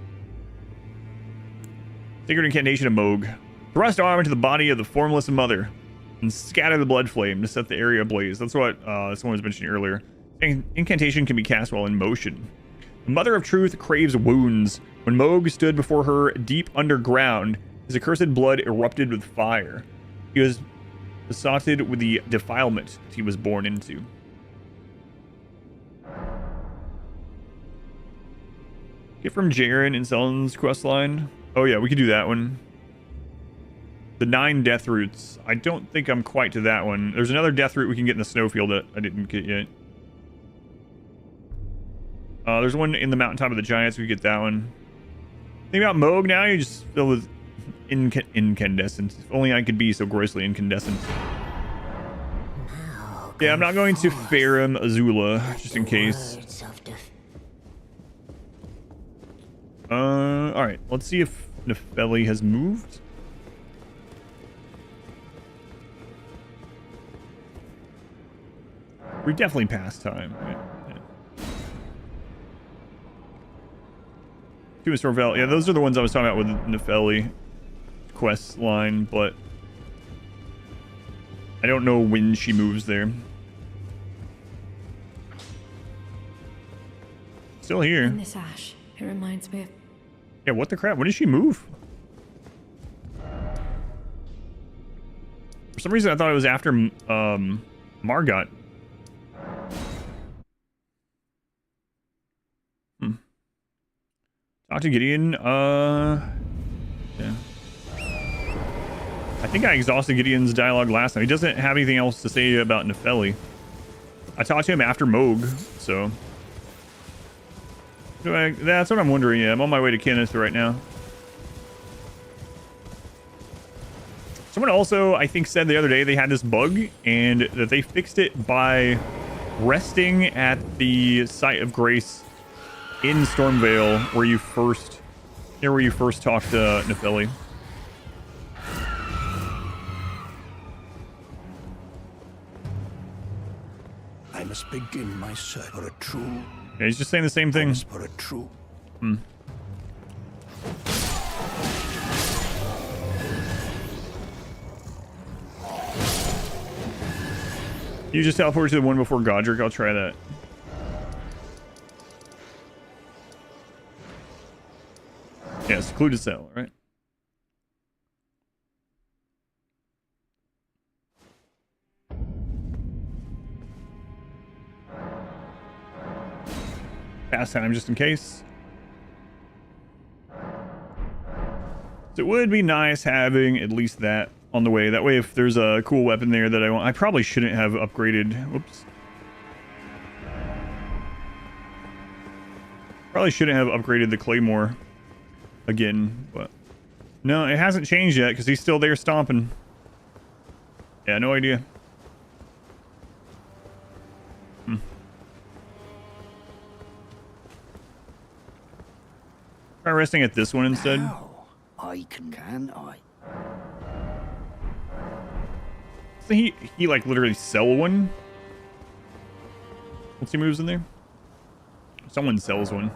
Sacred incantation of Mohg. Thrust arm into the body of the formless mother and scatter the blood flame to set the area ablaze. That's what someone was mentioning earlier. Incantation can be cast while in motion. The Mother of Truth craves wounds. When Mohg stood before her deep underground, his accursed blood erupted with fire. He was besotted with the defilement he was born into. Get from Jaren and Selden's questline. Oh yeah, we could do that one. The 9 death roots. I don't think I'm quite to that one. There's another death root we can get in the snowfield that I didn't get yet. There's one in the mountaintop of the giants. We get that one. Think about Moog now. You just fill with incandescent. If only I could be so grossly incandescent. Yeah, I'm not going to Farum Azula, just in case. Alright. Let's see if Nefeli has moved. We're definitely past time. Right? Yeah. Two Stormvale. Yeah, those are the ones I was talking about with Nefeli quest line, but I don't know when she moves there. Still here. In this ash, it reminds me of... Yeah, what the crap? When did she move? For some reason, I thought it was after Margot. Talk to Gideon. Yeah. I think I exhausted Gideon's dialogue last time. He doesn't have anything else to say about Nefeli. I talked to him after Moog, so... That's what I'm wondering. Yeah, I'm on my way to Kenneth right now. Someone also, I think, said the other day they had this bug and that they fixed it by resting at the site of grace in Stormvale where you first talked to Nefeli. I must begin my search for a true... Yeah, he's just saying the same thing. For a true... You just teleport to the one before Godric. I'll try that. Yeah, secluded cell, right? Past time, just in case. So it would be nice having at least that on the way. That way, if there's a cool weapon there that I want... I probably shouldn't have upgraded... Whoops. Probably shouldn't have upgraded the Claymore again, but... No, it hasn't changed yet, because he's still there stomping. Yeah, no idea. Try resting at this one instead. Now I can I? So he like literally sell one? Once he moves in there? Someone sells one.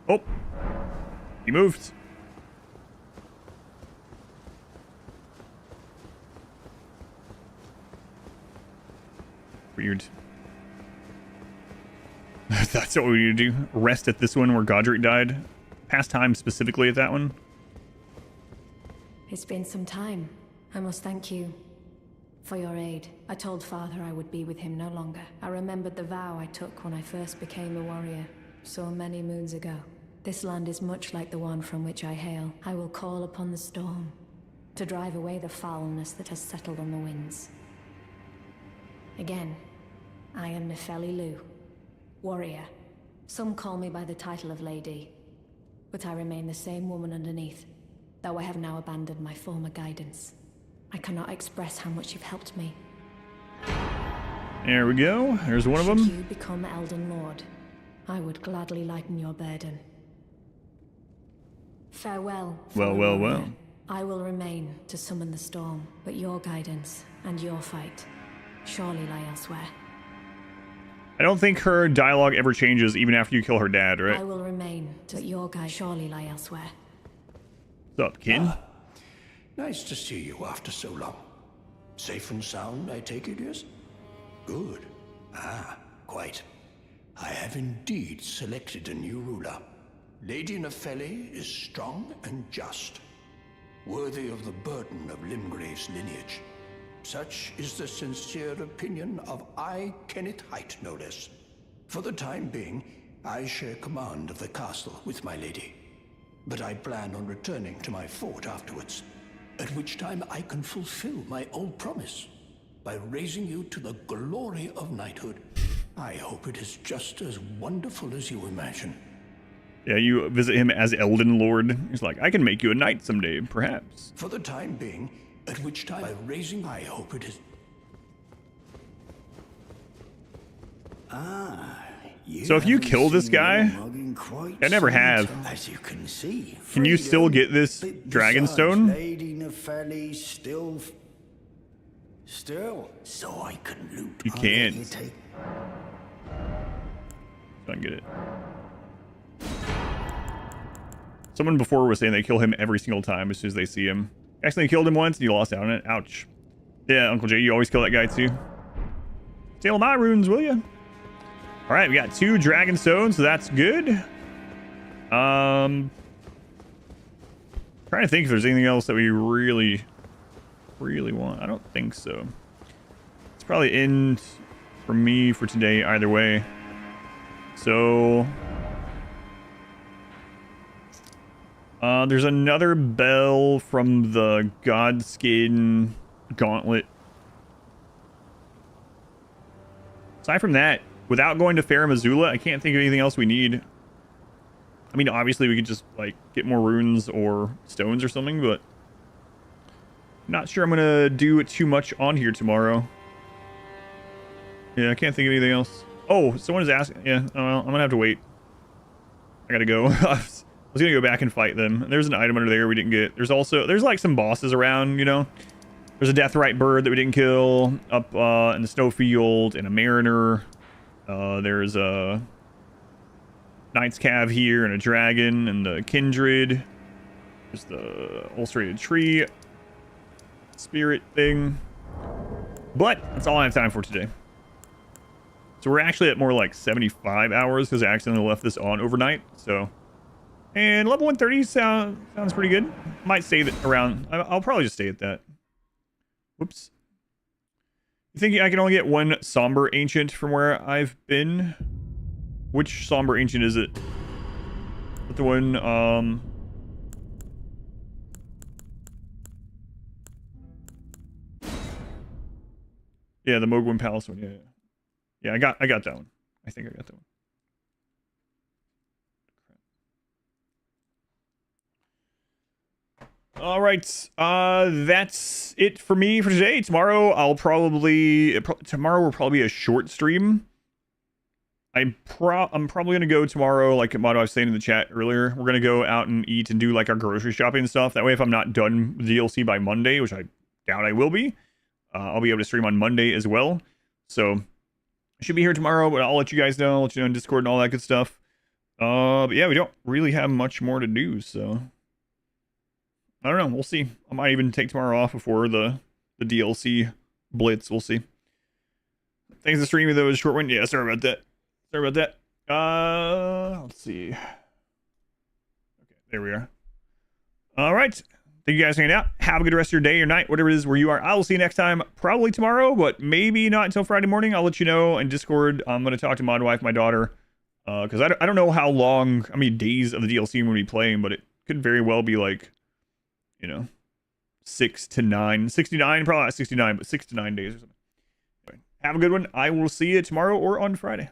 Oh! He moved. Weird. That's what we need to do. Rest at this one where Godric died. Pass time specifically at that one. It's been some time. I must thank you for your aid. I told Father I would be with him no longer. I remembered the vow I took when I first became a warrior, so many moons ago. This land is much like the one from which I hail. I will call upon the storm to drive away the foulness that has settled on the winds. Again, I am Nefeli Lu, warrior. Some call me by the title of Lady, but I remain the same woman underneath, though I have now abandoned my former guidance. I cannot express how much you've helped me. There we go. There's one of them. Should you become Elden Lord, I would gladly lighten your burden. Farewell. Well. I will remain to summon the storm, but your guidance and your fight surely lie elsewhere. I don't think her dialogue ever changes even after you kill her dad, right? I will remain, but your guide surely lie elsewhere. What's up, Kin? Nice to see you after so long. Safe and sound, I take it, yes? Good. Quite. I have indeed selected a new ruler. Lady Nefeli is strong and just, worthy of the burden of Limgrave's lineage. Such is the sincere opinion of I, Kenneth Height, no less. For the time being, I share command of the castle with my lady, but I plan on returning to my fort afterwards, at which time I can fulfill my old promise by raising you to the glory of knighthood. I hope it is just as wonderful as you imagine. Yeah, you visit him as Elden Lord. He's like, I can make you a knight someday, perhaps. For the time being, at which time by raising, I hope it is. So if you kill this guy, I never have. As you can see, can you still get this Dragonstone? Lady Nepheli still, so I can loot. You can't. Don't get it. Someone before was saying they kill him every single time as soon as they see him. Actually killed him once and you lost out on it. Ouch. Yeah, Uncle Jay, you always kill that guy too. Steal my runes, will you? All right, we got 2 dragon stones, so that's good. Trying to think if there's anything else that we really want. I don't think so. It's probably end for me for today either way. So there's another bell from the Godskin Gauntlet. Aside from that, without going to Farum Azula, I can't think of anything else we need. I mean, obviously we could just like get more runes or stones or something, but I'm not sure I'm gonna do it too much on here tomorrow. Yeah, I can't think of anything else. Oh, someone is asking. Yeah, oh, well, I'm gonna have to wait. I gotta go. I was gonna go back and fight them. There's an item under there we didn't get. There's like some bosses around, you know. There's a Deathrite bird that we didn't kill up in the snowfield, and a mariner. There's a Knight's Cav here, and a dragon, and the kindred. There's the ulcerated tree spirit thing. But that's all I have time for today. So we're actually at more like 75 hours because I accidentally left this on overnight. So, and level 130 sounds pretty good. Might stay around. I'll probably just stay at that. Whoops. You think I can only get 1 somber ancient from where I've been? Which somber ancient is it? Is it the one, yeah, the Mogwin Palace one. Yeah. Yeah, I got that one. I think I got that one. All right, that's it for me for today. Tomorrow tomorrow will probably be a short stream. I'm probably gonna go tomorrow, like Moto I was saying in the chat earlier. We're gonna go out and eat and do like our grocery shopping and stuff. That way, if I'm not done with DLC by Monday, which I doubt I will be, I'll be able to stream on Monday as well. So I should be here tomorrow, but I'll let you guys know. I'll let you know in Discord and all that good stuff. But yeah, we don't really have much more to do, so I don't know. We'll see. I might even take tomorrow off before the DLC blitz. We'll see. Thanks for streaming, though. It was a short one. Yeah, sorry about that. Sorry about that. Let's see. Okay, there we are. All right. Thank you guys for hanging out. Have a good rest of your day or night, whatever it is where you are. I will see you next time, probably tomorrow, but maybe not until Friday morning. I'll let you know in Discord. I'm going to talk to my wife, my daughter, because I don't know how many days of the DLC I'm going to be playing, but it could very well be like, 6 to 9, 69, probably not 69, but 6 to 9 days or something. Anyway, have a good one. I will see you tomorrow or on Friday.